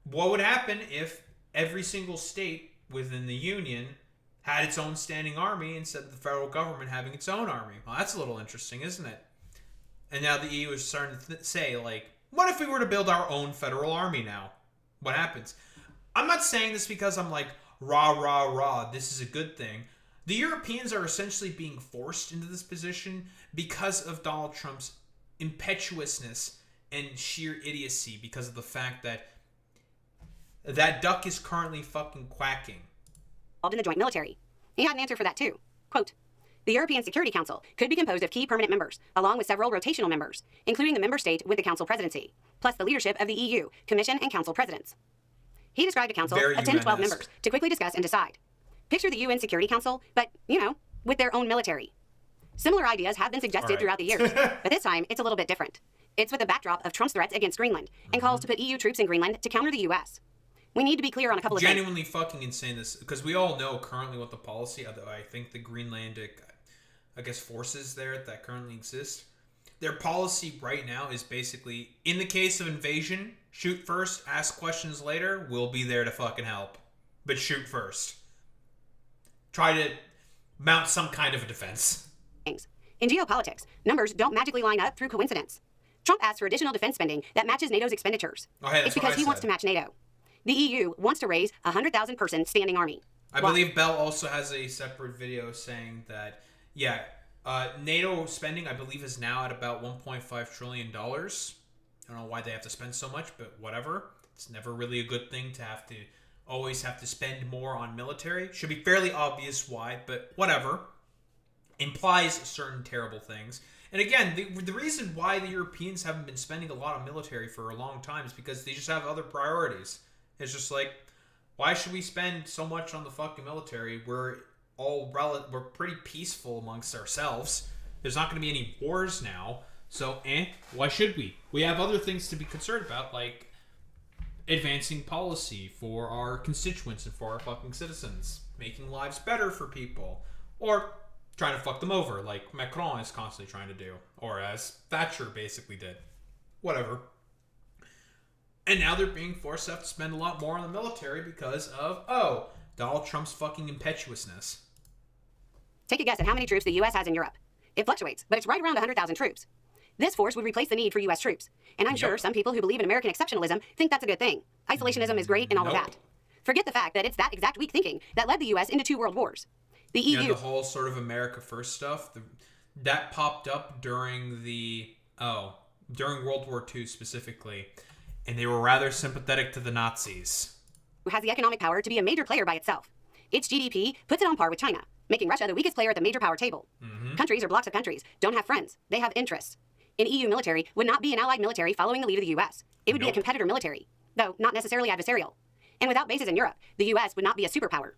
what would happen if every single state within the Union had its own standing army instead of the federal government having its own army? Well, that's a little interesting, isn't it? And now the EU is starting to say, like, what if we were to build our own federal army now? What happens? I'm not saying this because I'm like, rah, rah, rah, this is a good thing. The Europeans are essentially being forced into this position because of Donald Trump's impetuousness and sheer idiocy, because of the fact that that duck is currently fucking quacking. In the joint military. He had an answer for that too. Quote, "The European Security Council could be composed of key permanent members, along with several rotational members, including the member state with the council presidency, plus the leadership of the EU, Commission and Council presidents." He described a council of 10 to 12 members to quickly discuss and decide. Picture the UN Security Council, but, with their own military. Similar ideas have been suggested throughout the years, but this time it's a little bit different. It's with the backdrop of Trump's threats against Greenland and calls to put EU troops in Greenland to counter the US. We need to be clear on a couple of things. Genuinely fucking insane, this, because we all know currently what the policy, I think the Greenlandic, forces there that currently exist, their policy right now is basically, in the case of invasion, shoot first, ask questions later, we'll be there to fucking help. But shoot first. Try to mount some kind of a defense. In geopolitics, numbers don't magically line up through coincidence. Trump asked for additional defense spending that matches NATO's expenditures. It's because he wants to match NATO. The EU wants to raise a 100,000 person standing army. I believe Bell also has a separate video saying that, NATO spending, I believe, is now at about $1.5 trillion. I don't know why they have to spend so much, but whatever. It's never really a good thing to always have to spend more on military. Should be fairly obvious why, but whatever. Implies certain terrible things. And again, the reason why the Europeans haven't been spending a lot on military for a long time is because they just have other priorities. It's just like, why should we spend so much on the fucking military? We're pretty peaceful amongst ourselves. There's not going to be any wars now. So, why should we? We have other things to be concerned about, like advancing policy for our constituents and for our fucking citizens. Making lives better for people. Or trying to fuck them over, like Macron is constantly trying to do. Or as Thatcher basically did. Whatever. And now they're being forced to have to spend a lot more on the military because of, Donald Trump's fucking impetuousness. Take a guess at how many troops the U.S. has in Europe. It fluctuates, but it's right around 100,000 troops. This force would replace the need for U.S. troops. And I'm sure some people who believe in American exceptionalism think that's a good thing. Isolationism is great and all of that. Forget the fact that it's that exact weak thinking that led the U.S. into 2 world wars. The EU... the whole sort of America First stuff. that popped up during during World War II specifically, and they were rather sympathetic to the Nazis. Has the economic power to be a major player by itself. Its GDP puts it on par with China, making Russia the weakest player at the major power table. Countries or blocks of countries don't have friends. They have interests. An EU military would not be an allied military following the lead of the US. It would be a competitor military, though not necessarily adversarial. And without bases in Europe, the US would not be a superpower.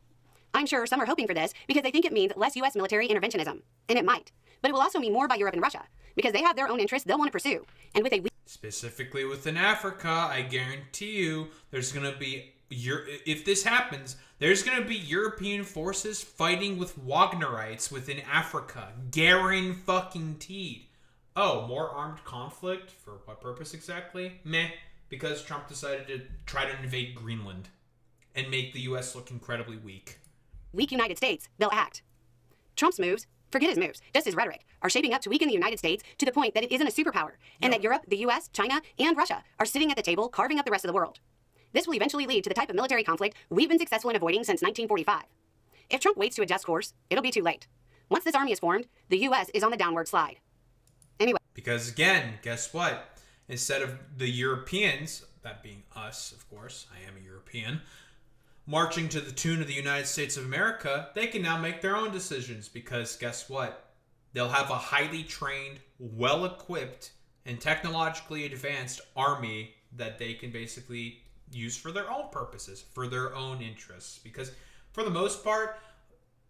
I'm sure some are hoping for this because they think it means less US military interventionism. And it might. But it will also mean more by Europe and Russia, because they have their own interests they'll want to pursue. And with a Specifically within Africa, I guarantee you there's going to be, if this happens, there's going to be European forces fighting with Wagnerites within Africa. Guaranteed. Oh, more armed conflict? For what purpose exactly? Meh. Because Trump decided to try to invade Greenland and make the U.S. look incredibly weak. Weak United States, they'll act. Trump's moves, forget his moves, just his rhetoric, are shaping up to weaken the United States to the point that it isn't a superpower, and that Europe, the US, China, and Russia are sitting at the table carving up the rest of the world. This will eventually lead to the type of military conflict we've been successful in avoiding since 1945. If Trump waits to adjust course, it'll be too late. Once this army is formed, the US is on the downward slide. Anyway. Because again, guess what? Instead of the Europeans, that being us, of course, I am a European, marching to the tune of the United States of America, they can now make their own decisions because guess what? They'll have a highly trained, well-equipped, and technologically advanced army that they can basically use for their own purposes, for their own interests. Because for the most part,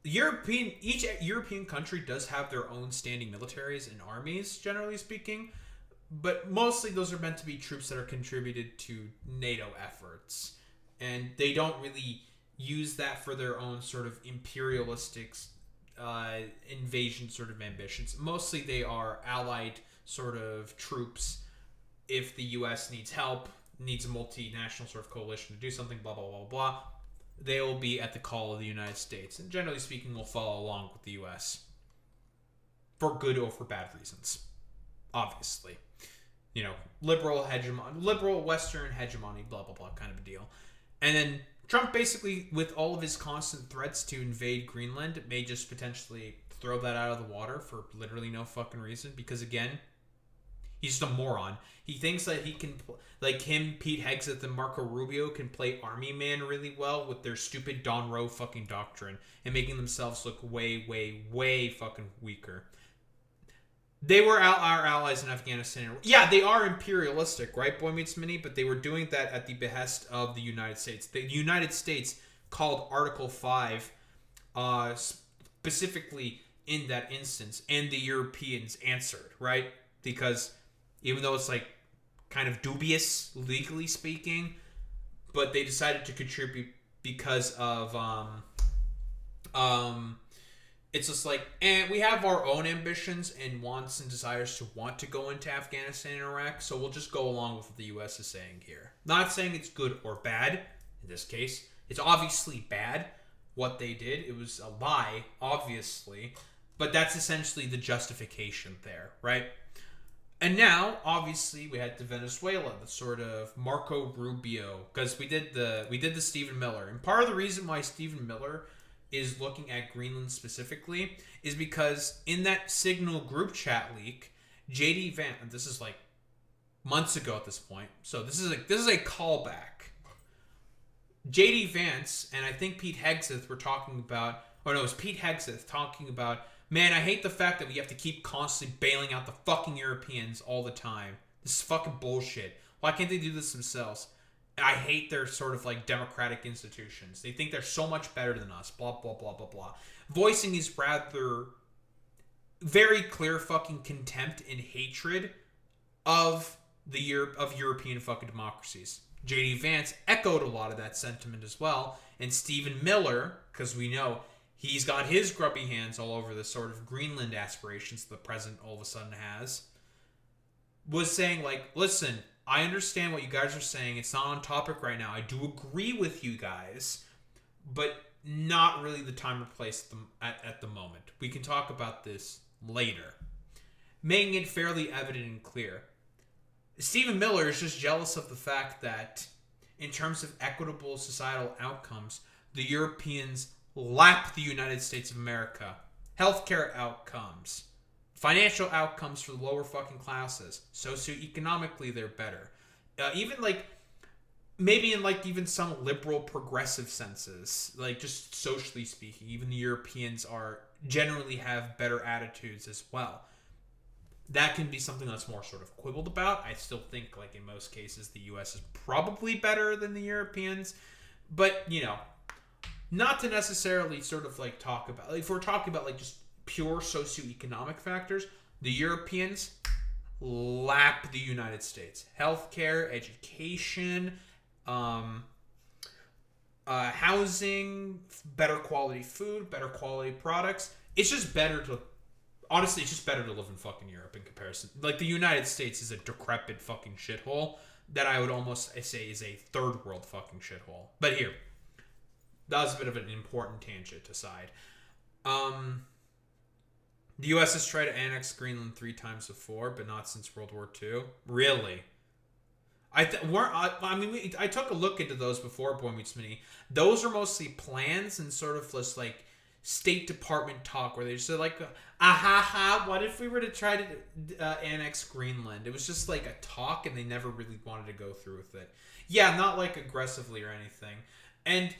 each European country does have their own standing militaries and armies, generally speaking, but mostly those are meant to be troops that are contributed to NATO efforts. And they don't really use that for their own sort of imperialistic invasion sort of ambitions. Mostly they are allied sort of troops if the U.S. needs help, needs a multinational sort of coalition to do something, blah, blah, blah, blah. They will be at the call of the United States. And generally speaking, will follow along with the U.S. for good or for bad reasons. Obviously. You know, liberal Western hegemony, blah, blah, blah kind of a deal. And then Trump basically, with all of his constant threats to invade Greenland, may just potentially throw that out of the water for literally no fucking reason. Because again, he's just a moron. He thinks that he can, like him, Pete Hegseth, and Marco Rubio can play Army Man really well with their stupid Don Rowe fucking doctrine and making themselves look way, way, way fucking weaker. They were our allies in Afghanistan. Yeah, they are imperialistic, right, Boy Meets Minnie? But they were doing that at the behest of the United States. The United States called Article 5 specifically in that instance, and the Europeans answered, right? Because even though it's like kind of dubious, legally speaking, but they decided to contribute because of it's just like, and we have our own ambitions and wants and desires to want to go into Afghanistan and Iraq, so we'll just go along with what the U.S. is saying here. Not saying it's good or bad. In this case, it's obviously bad what they did. It was a lie, obviously, but that's essentially the justification there, right? And now, obviously, we had to Venezuela, the sort of Marco Rubio, because we did the Stephen Miller, and part of the reason why Stephen Miller is looking at Greenland specifically is because in that Signal group chat leak, JD Vance, this is like months ago at this point, so this is a callback. JD Vance and I think Pete Hegseth were talking about, or no, it was Pete Hegseth talking about, man, I hate the fact that we have to keep constantly bailing out the fucking Europeans all the time. This is fucking bullshit. Why can't they do this themselves? I hate their sort of like democratic institutions. They think they're so much better than us. Blah, blah, blah, blah, blah. Voicing his rather very clear fucking contempt and hatred of European fucking democracies. J.D. Vance echoed a lot of that sentiment as well. And Stephen Miller, because we know he's got his grubby hands all over the sort of Greenland aspirations the president all of a sudden has, was saying like, listen, I understand what you guys are saying. It's not on topic right now. I do agree with you guys, but not really the time or place at the moment. We can talk about this later. Making it fairly evident and clear. Stephen Miller is just jealous of the fact that, in terms of equitable societal outcomes, the Europeans lap the United States of America. Healthcare outcomes, Financial outcomes for the lower fucking classes. Socioeconomically, they're better. Even like, maybe in like even some liberal progressive senses, like just socially speaking, even the Europeans generally have better attitudes as well. That can be something that's more sort of quibbled about. I still think, like, in most cases, the U.S. is probably better than the Europeans. But, you know, not to necessarily sort of, like, talk about... Like, if we're talking about, like, just pure socioeconomic factors, the Europeans lap the United States. Healthcare, education, housing, better quality food, better quality products. It's just better to... Honestly, it's just better to live in fucking Europe in comparison. Like, the United States is a decrepit fucking shithole that I would almost say is a third world fucking shithole. But here, that was a bit of an important tangent aside. The U.S. has tried to annex Greenland 3 times before, but not since World War II. Really? I took a look into those before Boy Meets Mini. Those are mostly plans and sort of just like State Department talk where they just said like, what if we were to try to annex Greenland? It was just like a talk and they never really wanted to go through with it. Yeah, not like aggressively or anything. And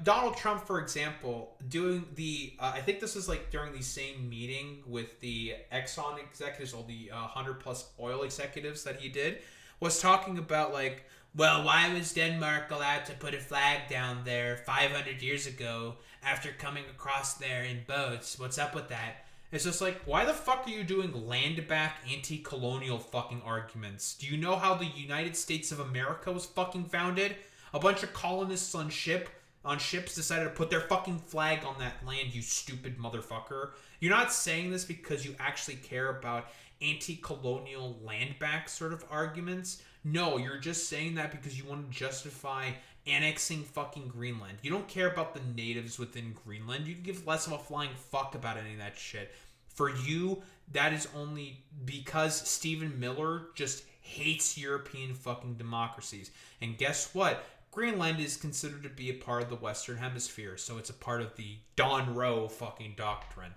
Donald Trump, for example, doing the, I think this was like during the same meeting with the Exxon executives, all the 100 plus oil executives that he did, was talking about like, well, why was Denmark allowed to put a flag down there 500 years ago after coming across there in boats? What's up with that? It's just like, why the fuck are you doing land-back anti-colonial fucking arguments? Do you know how the United States of America was fucking founded? A bunch of colonists on ships decided to put their fucking flag on that land, you stupid motherfucker. You're not saying this because you actually care about anti-colonial land-back sort of arguments. No, you're just saying that because you want to justify annexing fucking Greenland. You don't care about the natives within Greenland. You give less of a flying fuck about any of that shit. For you, that is only because Stephen Miller just hates European fucking democracies. And guess what? Greenland is considered to be a part of the Western Hemisphere, so it's a part of the Don Rowe fucking doctrine.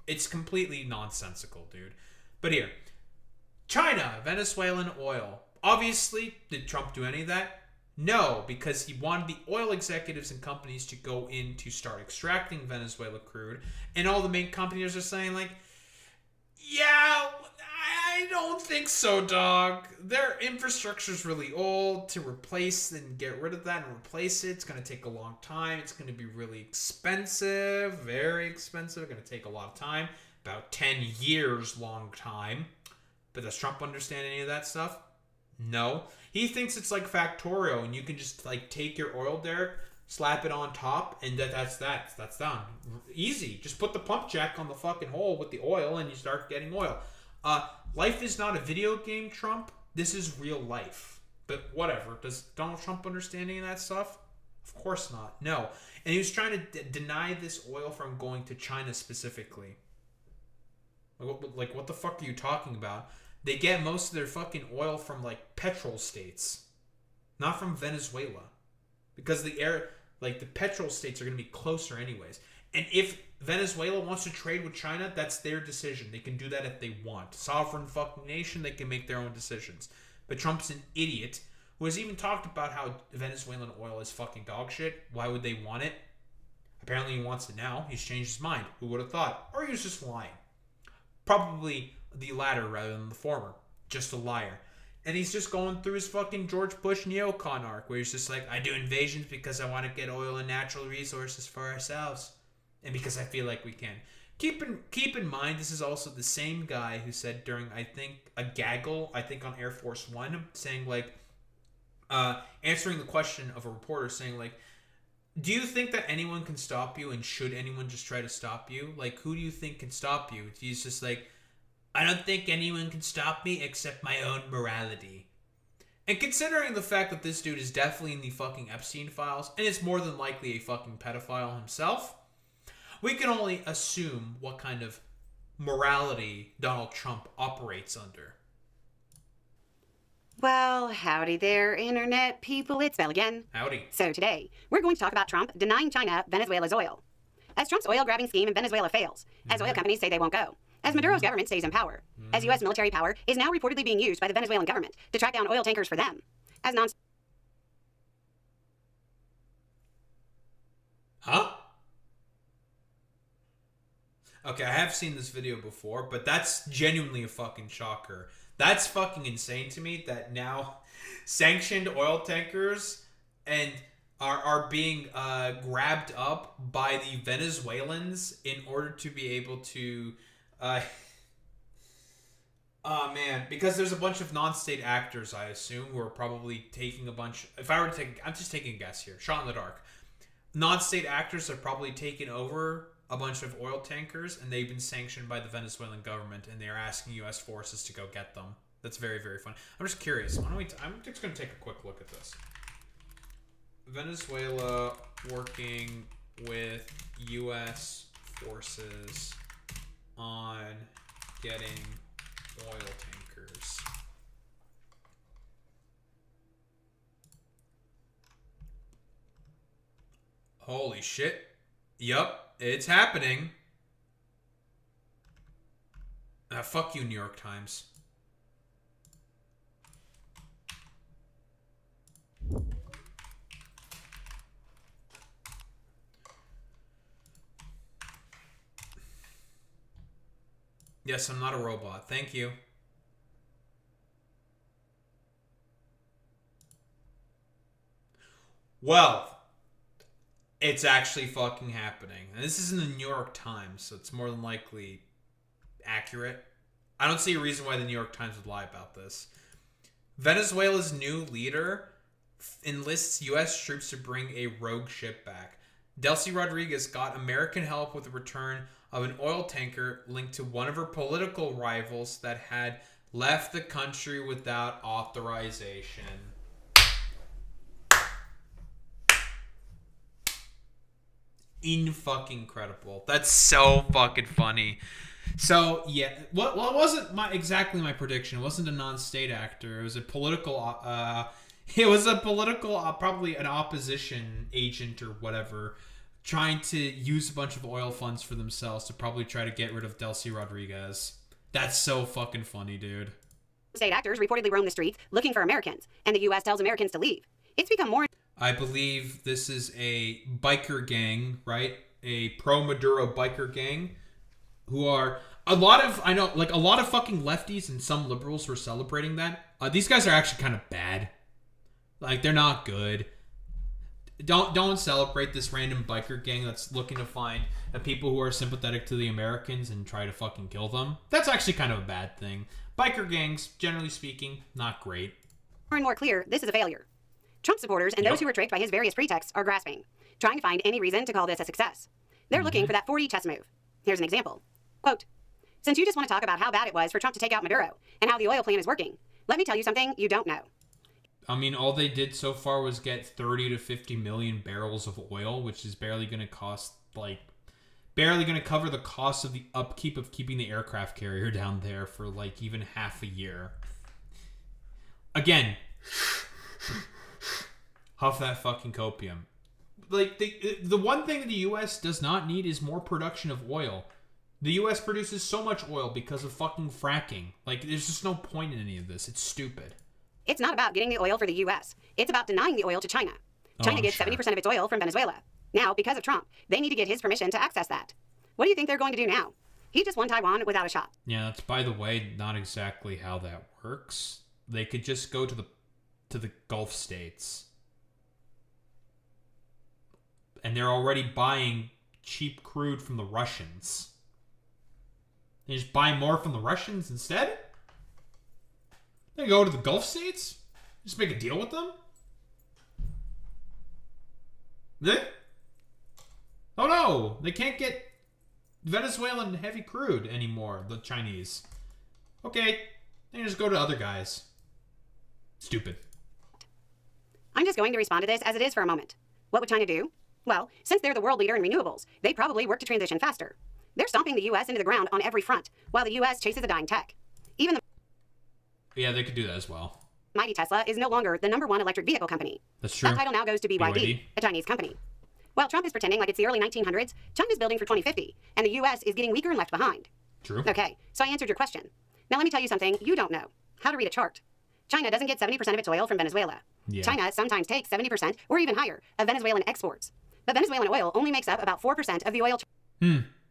It's completely nonsensical, dude. But here, China, Venezuelan oil. Obviously, did Trump do any of that? No, because he wanted the oil executives and companies to go in to start extracting Venezuela crude, and all the main companies are saying like, yeah, I don't think so, dog. Their infrastructure's really old. To replace and get rid of that and replace it, it's going to take a long time. It's going to be really expensive, very expensive. It's going to take a lot of time, about 10 years long time. But does Trump understand any of that stuff? No. He thinks it's like Factorio, and you can just like take your oil derrick, slap it on top, and that's done. Easy. Just put the pump jack on the fucking hole with the oil, and you start getting oil. Life is not a video game, Trump. This is real life. But whatever. Does Donald Trump understand any of that stuff? Of course not. No. And he was trying to deny this oil from going to China specifically. Like, what the fuck are you talking about? They get most of their fucking oil from, like, petrol states. Not from Venezuela. Because the petrol states are going to be closer anyways. And if Venezuela wants to trade with China, that's their decision. They can do that if they want. Sovereign fucking nation, they can make their own decisions. But Trump's an idiot who has even talked about how Venezuelan oil is fucking dog shit. Why would they want it? Apparently he wants it now. He's changed his mind. Who would have thought? Or he was just lying. Probably the latter rather than the former. Just a liar. And he's just going through his fucking George Bush neocon arc where he's just like, I do invasions because I want to get oil and natural resources for ourselves. And because I feel like we can. Keep in mind, this is also the same guy who said during, I think, a gaggle, I think on Air Force One, saying like, answering the question of a reporter saying like, do you think that anyone can stop you, and should anyone just try to stop you? Like, who do you think can stop you? He's just like, I don't think anyone can stop me except my own morality. And considering the fact that this dude is definitely in the fucking Epstein files, and is more than likely a fucking pedophile himself, we can only assume what kind of morality Donald Trump operates under. Well, howdy there, Internet people. It's Belle again. Howdy. So today, we're going to talk about Trump denying China Venezuela's oil. As Trump's oil-grabbing scheme in Venezuela fails, as oil companies say they won't go, as Maduro's government stays in power, as U.S. military power is now reportedly being used by the Venezuelan government to track down oil tankers for them, as non... Huh? Okay, I have seen this video before, but that's genuinely a fucking shocker. That's fucking insane to me that now sanctioned oil tankers and are being grabbed up by the Venezuelans in order to be able to... oh, man. Because there's a bunch of non-state actors, I assume, who are probably taking a bunch... If I were to take... I'm just taking a guess here. Shot in the dark. Non-state actors have probably taken over a bunch of oil tankers, and they've been sanctioned by the Venezuelan government, and they are asking U.S. forces to go get them. That's very, very funny. I'm just curious. Why don't we... I'm just going to take a quick look at this. Venezuela working with U.S. forces on getting oil tankers. Holy shit. Yup, it's happening. Fuck you, New York Times. Yes, I'm not a robot. Thank you. Well, it's actually fucking happening. And this is in the New York Times, so it's more than likely accurate. I don't see a reason why the New York Times would lie about this. Venezuela's new leader enlists U.S. troops to bring a rogue ship back. Delcy Rodriguez got American help with the return of an oil tanker linked to one of her political rivals that had left the country without authorization. In-fucking-credible. That's so fucking funny. So, yeah. Well, it wasn't exactly my prediction. It wasn't a non-state actor. It was a political... probably an opposition agent or whatever, trying to use a bunch of oil funds for themselves to probably try to get rid of Delcy Rodriguez. That's so fucking funny, dude. State actors reportedly roam the streets looking for Americans, and the U.S. tells Americans to leave. It's become more... I believe this is a biker gang, right? A pro-Maduro biker gang who are... a lot of fucking lefties and some liberals were celebrating that. These guys are actually kind of bad. Like, they're not good. Don't celebrate this random biker gang that's looking to find people who are sympathetic to the Americans and try to fucking kill them. That's actually kind of a bad thing. Biker gangs, generally speaking, not great. More and more clear, this is a failure. Trump supporters and those who were tricked by his various pretexts are grasping, trying to find any reason to call this a success. They're looking for that 4D chess move. Here's an example. Quote, since you just want to talk about how bad it was for Trump to take out Maduro and how the oil plan is working, let me tell you something you don't know. I mean, all they did so far was get 30 to 50 million barrels of oil, which is barely going to cost, barely going to cover the cost of the upkeep of keeping the aircraft carrier down there for, even half a year. Again, huff that fucking copium. The one thing the U.S. does not need is more production of oil. The U.S. produces so much oil because of fucking fracking. There's just no point in any of this. It's stupid. It's not about getting the oil for the U.S. It's about denying the oil to China. China gets 70% of its oil from Venezuela. Now, because of Trump, they need to get his permission to access that. What do you think they're going to do now? He just won Taiwan without a shot. Yeah, that's, by the way, not exactly how that works. They could just go to the Gulf states. And they're already buying cheap crude from the Russians. They just buy more from the Russians instead? They go to the Gulf states? Just make a deal with them? Oh no! They can't get Venezuelan heavy crude anymore, the Chinese. Okay, they can just go to other guys. Stupid. I'm just going to respond to this as it is for a moment. What would China do? Well, since they're the world leader in renewables, they probably work to transition faster. They're stomping the U.S. into the ground on every front, while the U.S. chases a dying tech. Even the... Yeah, they could do that as well. mighty Tesla is no longer the #1 electric vehicle company. That's true. That title now goes to BYD, a Chinese company. While Trump is pretending like it's the early 1900s, China's building for 2050, and the U.S. is getting weaker and left behind. True. Okay, so I answered your question. Now let me tell you something you don't know. How to read a chart. China doesn't get 70% of its oil from Venezuela. Yeah. China sometimes takes 70% or even higher of Venezuelan exports. But Venezuelan oil only makes up about 4% of the oil.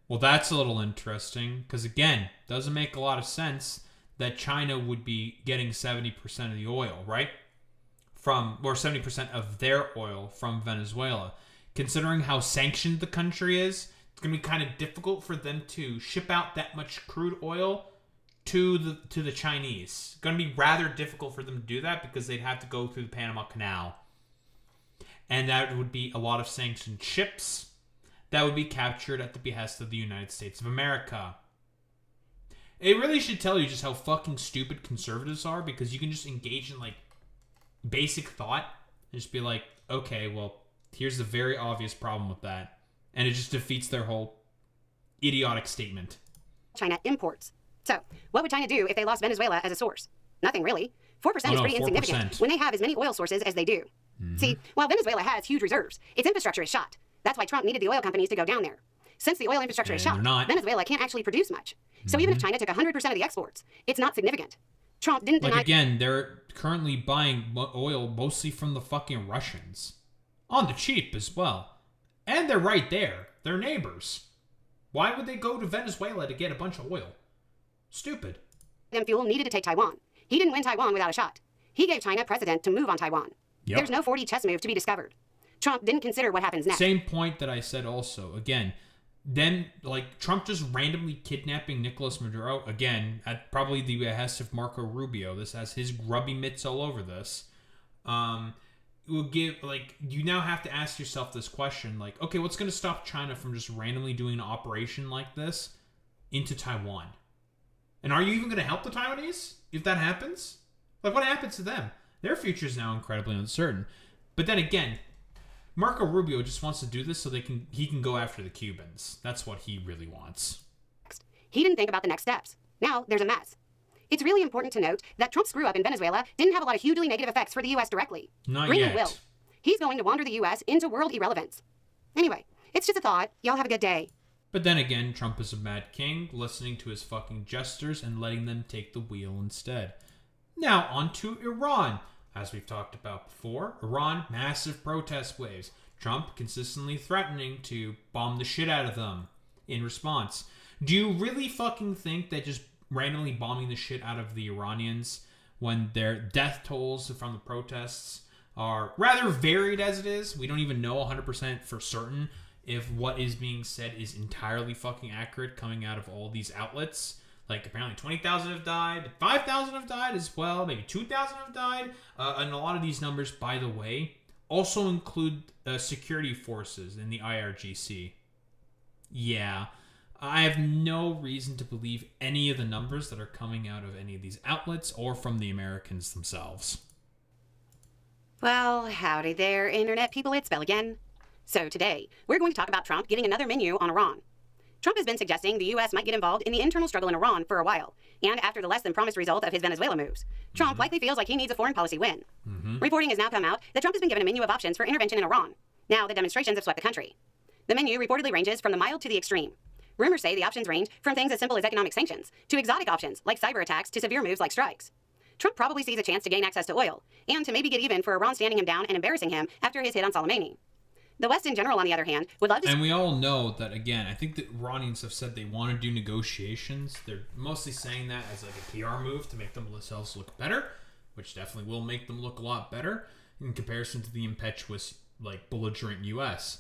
Well, that's a little interesting because, again, doesn't make a lot of sense that China would be getting 70% of the oil, right? Or 70% of their oil from Venezuela. Considering how sanctioned the country is, it's going to be kind of difficult for them to ship out that much crude oil to the Chinese. It's going to be rather difficult for them to do that because they'd have to go through the Panama Canal. And that would be a lot of sanctioned ships that would be captured at the behest of the United States of America. It really should tell you just how fucking stupid conservatives are, because you can just engage in, like, basic thought and just be like, okay, well, here's the very obvious problem with that. And it just defeats their whole idiotic statement. China imports. So, what would China do if they lost Venezuela as a source? Nothing really. 4% is pretty 4%. insignificant when they have as many oil sources as they do. See, while Venezuela has huge reserves, its infrastructure is shot. That's why Trump needed the oil companies to go down there. Since the oil infrastructure is shot, Venezuela can't actually produce much. So even if China took 100% of the exports, it's not significant. Trump didn't deny... Like, again, they're currently buying oil mostly from the fucking Russians. On the cheap as well. And they're right there. They're neighbors. Why would they go to Venezuela to get a bunch of oil? Stupid. Fuel needed to take Taiwan. He didn't win Taiwan without a shot. He gave China precedent to move on Taiwan. Yep. There's no 4D chess move to be discovered. Trump didn't consider what happens next. Same point that I said also. Again, then, like, Trump just randomly kidnapping Nicolas Maduro, again, at probably the behest of Marco Rubio. This has his grubby mitts all over this. Will give, like, you now have to ask yourself this question, like, okay, what's going to stop China from just randomly doing an operation like this into Taiwan? And are you even going to help the Taiwanese if that happens? Like, what happens to them? Their future is now incredibly uncertain. But then again, Marco Rubio just wants to do this so he can go after the Cubans. That's what he really wants. He didn't think about the next steps. Now there's a mess. It's really important to note that Trump's screw-up in Venezuela didn't have a lot of hugely negative effects for the U.S. directly. Not Greenland yet. will. He's going to wander the U.S. into world irrelevance. Anyway, it's just a thought. Y'all have a good day. But then again, Trump is a mad king, listening to his fucking jesters and letting them take the wheel instead. Now, on to Iran. As we've talked about before, Iran, massive protest waves. Trump consistently threatening to bomb the shit out of them in response. Do you really fucking think that just randomly bombing the shit out of the Iranians when their death tolls from the protests are rather varied as it is? We don't even know 100% for certain if what is being said is entirely fucking accurate coming out of all these outlets. Like, apparently 20,000 have died, 5,000 have died as well, maybe 2,000 have died. And a lot of these numbers, by the way, also include security forces in the IRGC. Yeah, I have no reason to believe any of the numbers that are coming out of any of these outlets or from the Americans themselves. Well, howdy there, Internet people. It's Belle again. So today, we're going to talk about Trump getting another menu on Iran. Trump has been suggesting the U.S. might get involved in the internal struggle in Iran for a while, and after the less-than-promised result of his Venezuela moves, Trump likely feels like he needs a foreign policy win. Reporting has now come out that Trump has been given a menu of options for intervention in Iran. Now the demonstrations have swept the country. The menu reportedly ranges from the mild to the extreme. Rumors say the options range from things as simple as economic sanctions to exotic options like cyber attacks to severe moves like strikes. Trump probably sees a chance to gain access to oil, and to maybe get even for Iran standing him down and embarrassing him after his hit on Soleimani. The West in general, on the other hand, would love to... And we all know that, again, I think the Iranians have said they want to do negotiations. They're mostly saying that as like a PR move to make themselves look better, which definitely will make them look a lot better in comparison to the impetuous, like, belligerent U.S.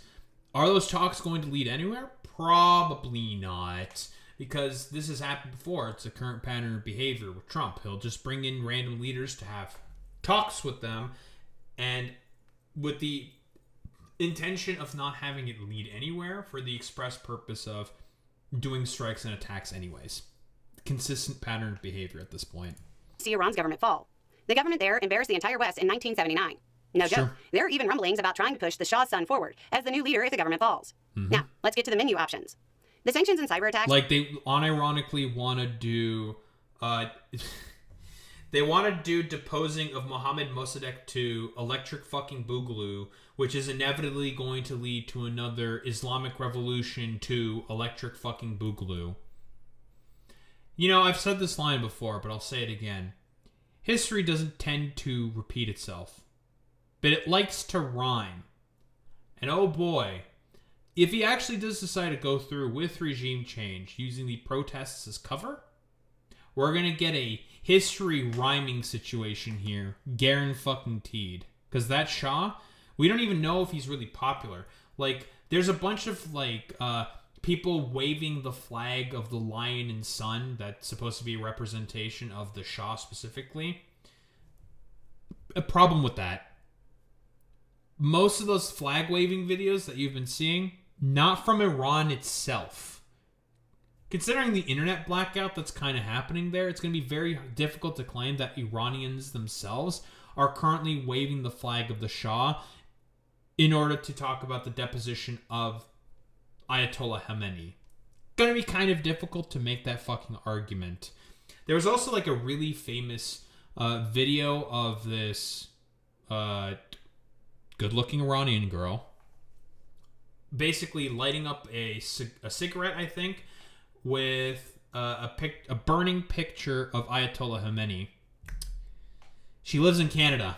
Are those talks going to lead anywhere? Probably not, because this has happened before. It's a current pattern of behavior with Trump. He'll just bring in random leaders to have talks with them, and with the intention of not having it lead anywhere for the express purpose of doing strikes and attacks anyways. Consistent pattern of behavior at this point. See Iran's government fall. The government there embarrassed the entire West in 1979. No joke. Sure. There are even rumblings about trying to push the Shah's son forward as the new leader if the government falls. Now, let's get to the menu options. The sanctions and cyber attacks... Like, they unironically want to do... they want to do deposing of Mohammad Mossadegh to electric fucking boogaloo, which is inevitably going to lead to another Islamic revolution to electric fucking boogaloo. You know, I've said this line before, but I'll say it again. History doesn't tend to repeat itself, but it likes to rhyme. And oh boy, if he actually does decide to go through with regime change using the protests as cover, we're going to get a history rhyming situation here, guaranteed. Because that Shah, we don't even know if he's really popular. Like, there's a bunch of, like, people waving the flag of the lion and sun that's supposed to be a representation of the Shah specifically. A problem with that. Most of those flag waving videos that you've been seeing, not from Iran itself. Considering the internet blackout that's kind of happening there, it's going to be very difficult to claim that Iranians themselves are currently waving the flag of the Shah in order to talk about the deposition of Ayatollah Khamenei. Going to be kind of difficult to make that fucking argument. There was also like a really famous video of this good-looking Iranian girl basically lighting up a cigarette, I think, with a burning picture of Ayatollah Khamenei. She lives in Canada.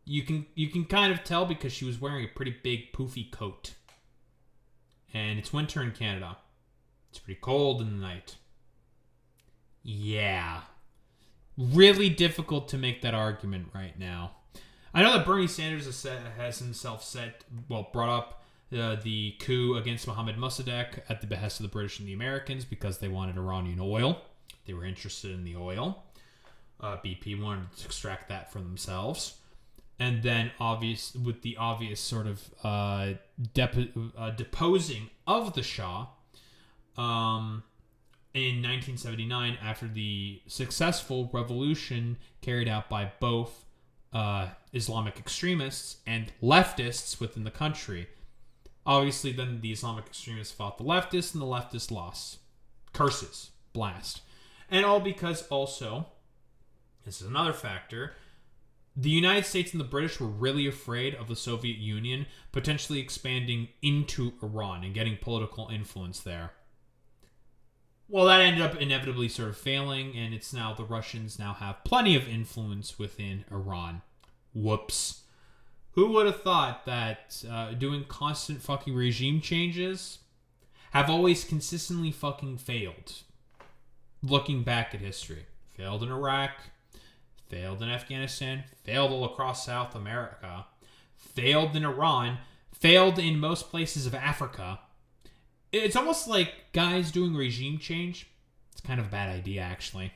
You can kind of tell because she was wearing a pretty big poofy coat. And it's winter in Canada. It's pretty cold in the night. Yeah. Really difficult to make that argument right now. I know that Bernie Sanders has himself brought up the coup against Mohammad Mossadegh at the behest of the British and the Americans because they wanted Iranian oil. They were interested in the oil. BP wanted to extract that for themselves. And then with the obvious sort of deposing of the Shah in 1979 after the successful revolution carried out by both Islamic extremists and leftists within the country. Obviously, then the Islamic extremists fought the leftists, and the leftists lost. Curses. Blast. And all because also, this is another factor, the United States and the British were really afraid of the Soviet Union potentially expanding into Iran and getting political influence there. Well, that ended up inevitably sort of failing, and it's now the Russians now have plenty of influence within Iran. Whoops. Who would have thought that doing constant fucking regime changes have always consistently fucking failed? Looking back at history. Failed in Iraq, failed in Afghanistan, failed all across South America, failed in Iran, failed in most places of Africa. It's almost like guys doing regime change. It's kind of a bad idea, actually.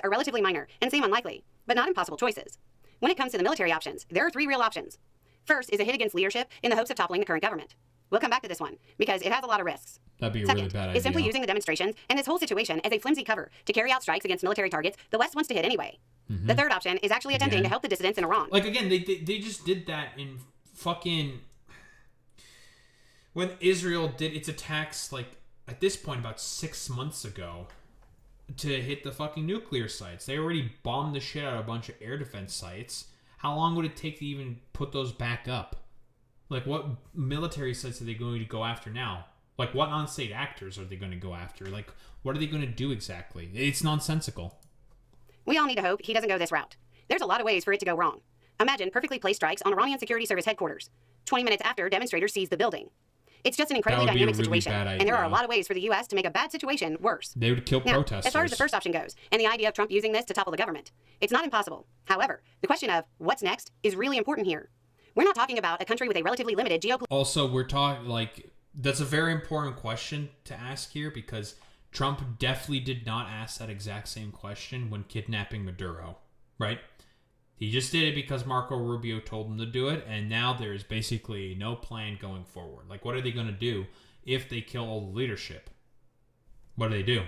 Are relatively minor and seem unlikely, but not impossible choices. When it comes to the military options, there are three real options. First is a hit against leadership in the hopes of toppling the current government. We'll come back to this one, because it has a lot of risks. That'd be a Second, really bad idea. is simply using the demonstrations and this whole situation as a flimsy cover to carry out strikes against military targets the West wants to hit anyway. The third option is actually attempting to help the dissidents in Iran. Like, again, they just did that in fucking... When Israel did its attacks, like, at this point, about 6 months ago, to hit the fucking nuclear sites. They already bombed the shit out of a bunch of air defense sites. How long would it take to even put those back up? Like, what military sites are they going to go after now? Like, what non-state actors are they going to go after? Like, what are they going to do exactly? It's nonsensical. We all need to hope he doesn't go this route. There's a lot of ways for it to go wrong. Imagine perfectly placed strikes on Iranian Security Service headquarters. 20 minutes after, demonstrators seize the building. It's just an incredibly dynamic situation, and there are a lot of ways for the U.S. to make a bad situation worse. They would kill protesters. As far as the first option goes, and the idea of Trump using this to topple the government, it's not impossible. However, the question of what's next is really important here. We're not talking about a country with a relatively limited geopolitical... Also, we're talking, like, that's a very important question to ask here, because Trump definitely did not ask that exact same question when kidnapping Maduro, right? He just did it because Marco Rubio told him to do it, and now there's basically no plan going forward. Like, what are they going to do if they kill all the leadership? What do?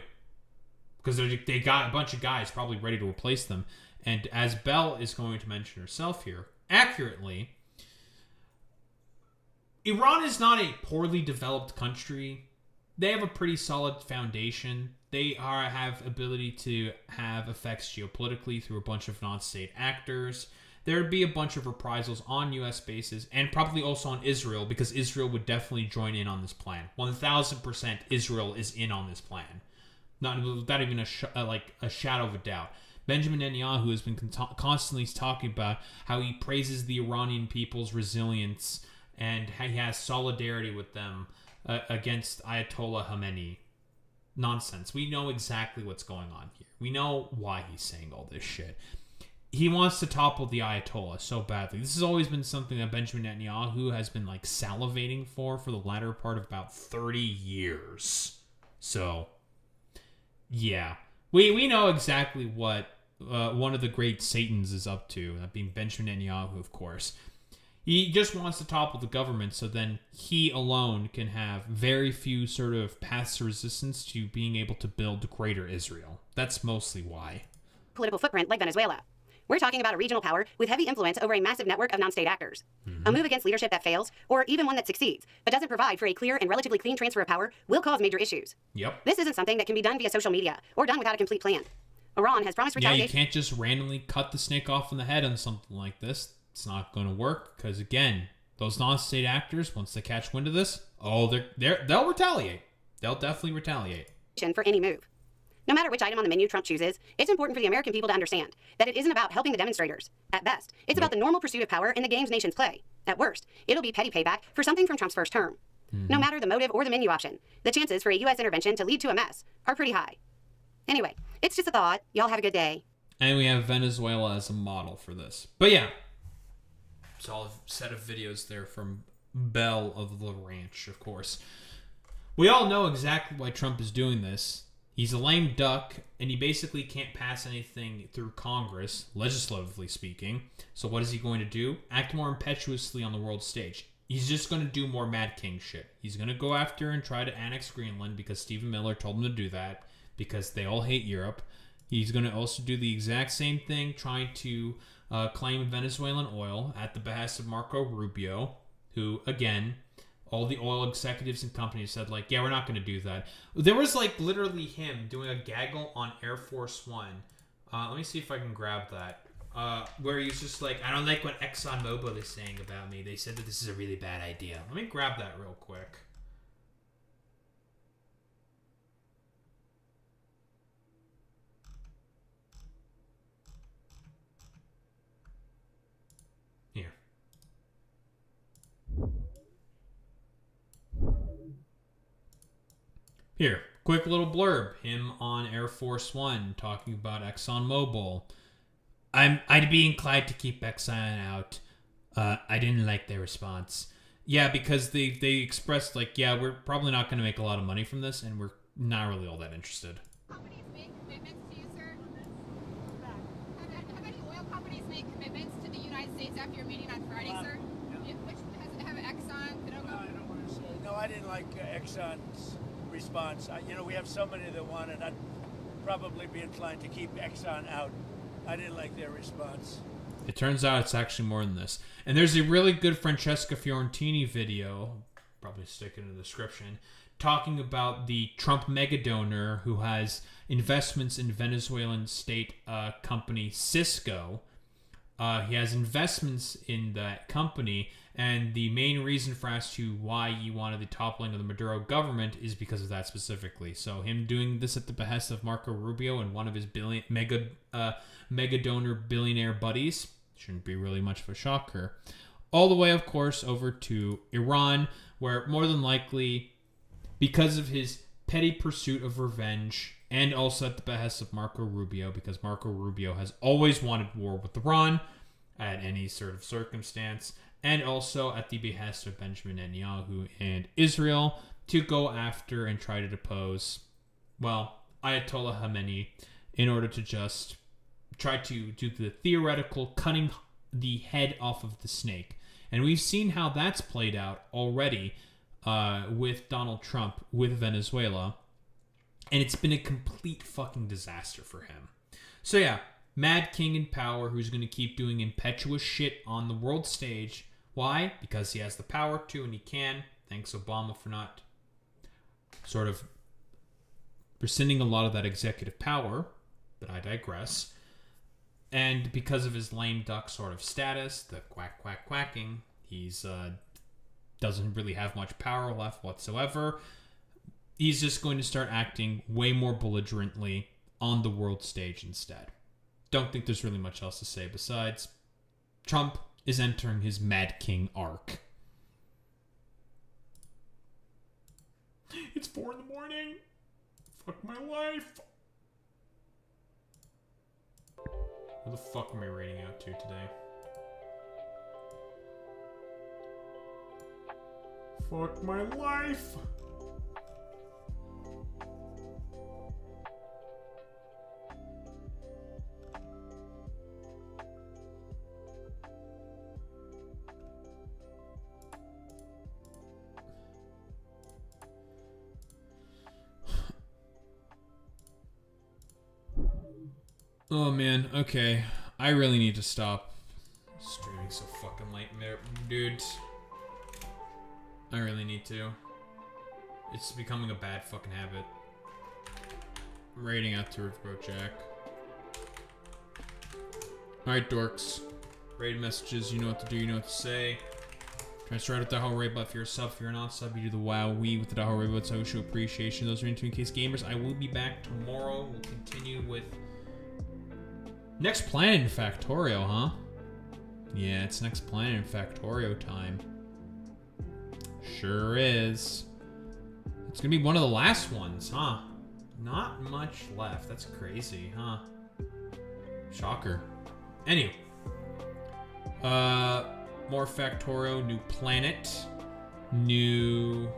Because they got a bunch of guys probably ready to replace them. And as Belle is going to mention herself here, accurately, Iran is not a poorly developed country. They have a pretty solid foundation. They have ability to have effects geopolitically through a bunch of non-state actors. there'd be a bunch of reprisals on U.S. bases and probably also on Israel, because Israel would definitely join in on this plan. 1,000% Israel is in on this plan. Not without even a shadow of a doubt. Benjamin Netanyahu has been constantly talking about how he praises the Iranian people's resilience and how he has solidarity with them against Ayatollah Khamenei. Nonsense. We know exactly what's going on here. We know why he's saying all this shit. He wants to topple the Ayatollah so badly. This has always been something that Benjamin Netanyahu has been like salivating for the latter part of about 30 years. So, yeah. We know exactly what one of the great Satans is up to, that being Benjamin Netanyahu, of course. He just wants to topple the government so then he alone can have very few sort of paths to resistance to being able to build greater Israel. That's mostly why. Political footprint like Venezuela. We're talking about a regional power with heavy influence over a massive network of non-state actors. A move against leadership that fails, or even one that succeeds, but doesn't provide for a clear and relatively clean transfer of power, will cause major issues. Yep. This isn't something that can be done via social media, or done without a complete plan. Iran has promised retaliation. Yeah, you can't just randomly cut the snake off in the head on something like this. It's not going to work, because again, those non-state actors, once they catch wind of this, they'll retaliate. They'll definitely retaliate. For any move. No matter which item on the menu Trump chooses, it's important for the American people to understand that it isn't about helping the demonstrators. At best, it's about the normal pursuit of power and the games nations play. At worst, it'll be petty payback for something from Trump's first term. No matter the motive or the menu option, the chances for a U.S. intervention to lead to a mess are pretty high. Anyway, it's just a thought. Y'all have a good day. And we have Venezuela as a model for this. But yeah, it's all a set of videos there from Belle of the Ranch, of course. We all know exactly why Trump is doing this. He's a lame duck, and he basically can't pass anything through Congress, legislatively speaking. So what is he going to do? Act more impetuously on the world stage. He's just going to do more Mad King shit. He's going to go after and try to annex Greenland because Stephen Miller told him to do that, because they all hate Europe. He's going to also do the exact same thing, trying to claim Venezuelan oil at the behest of Marco Rubio, who, again, all the oil executives and companies said, like, yeah, we're not going to do that. There was, like, literally him doing a gaggle on Air Force One. Let me see if I can grab that. Where he's just like, I don't like what ExxonMobil is saying about me. They said that this is a really bad idea. Let me grab that real quick. Here. Here, quick little blurb. Him on Air Force One talking about ExxonMobil. I'd be inclined to keep Exxon out. I didn't like their response. Yeah, because they expressed like, yeah, we're probably not going to make a lot of money from this, and we're not really all that interested. Companies make commitments to you, sir? Have any oil companies made commitments to the United States after your meeting on Friday, sir? Which have Exxon? No, I don't want to say. No, I didn't like Exxon's response. We have so many that want it. I'd probably be inclined to keep Exxon out. I didn't like their response. It turns out it's actually more than this. And there's a really good Francesca Fiorentini video, probably stick it in the description, talking about the Trump mega donor who has investments in Venezuelan state company Cisco. He has investments in that company, and the main reason for as to why he wanted the toppling of the Maduro government is because of that specifically. So him doing this at the behest of Marco Rubio and one of his mega donor billionaire buddies shouldn't be really much of a shocker. All the way, of course, over to Iran, where more than likely, because of his petty pursuit of revenge, and also at the behest of Marco Rubio, because Marco Rubio has always wanted war with Iran at any sort of circumstance, and also at the behest of Benjamin Netanyahu and Israel to go after and try to depose, well, Ayatollah Khamenei in order to just try to do the theoretical cutting the head off of the snake. And we've seen how that's played out already with Donald Trump with Venezuela. And it's been a complete fucking disaster for him. So yeah, Mad King in power who's going to keep doing impetuous shit on the world stage. Why? Because he has the power to and he can. Thanks Obama for not sort of rescinding a lot of that executive power. But I digress. And because of his lame duck sort of status, the quack quack quacking, he's doesn't really have much power left whatsoever. He's just going to start acting way more belligerently on the world stage instead. Don't think there's really much else to say besides Trump is entering his Mad King arc. It's 4 in the morning. Fuck my life. Who the fuck am I rating out to today? Fuck my life. Oh man, okay. I really need to stop streaming so fucking late, dude. I really need to. It's becoming a bad fucking habit. I'm rating out to Riverboat Jack. Alright, dorks. Raid messages, you know what to do, you know what to say. Try to start with the whole raid bot for yourself. If you're not sub, you do the wow we with the whole raid bot, so I will show appreciation. Those are into in case gamers. I will be back tomorrow. We'll continue with next planet in Factorio, huh? Yeah, it's next planet in Factorio time. Sure is. It's gonna be one of the last ones, huh? Not much left. That's crazy, huh? Shocker. Anyway. More Factorio, new planet. New...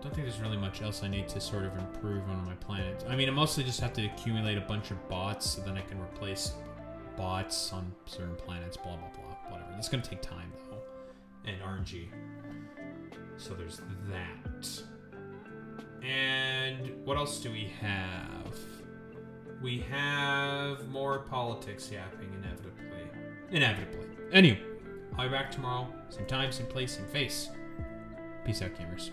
Don't think there's really much else I need to sort of improve on my planet. I mean, I mostly just have to accumulate a bunch of bots so then I can replace bots on certain planets, blah, blah, blah, whatever. That's gonna take time, though. And RNG. So there's that. And what else do we have? We have more politics yapping, inevitably. Anyway, I'll be back tomorrow. Same time, same place, same face. Peace out, gamers.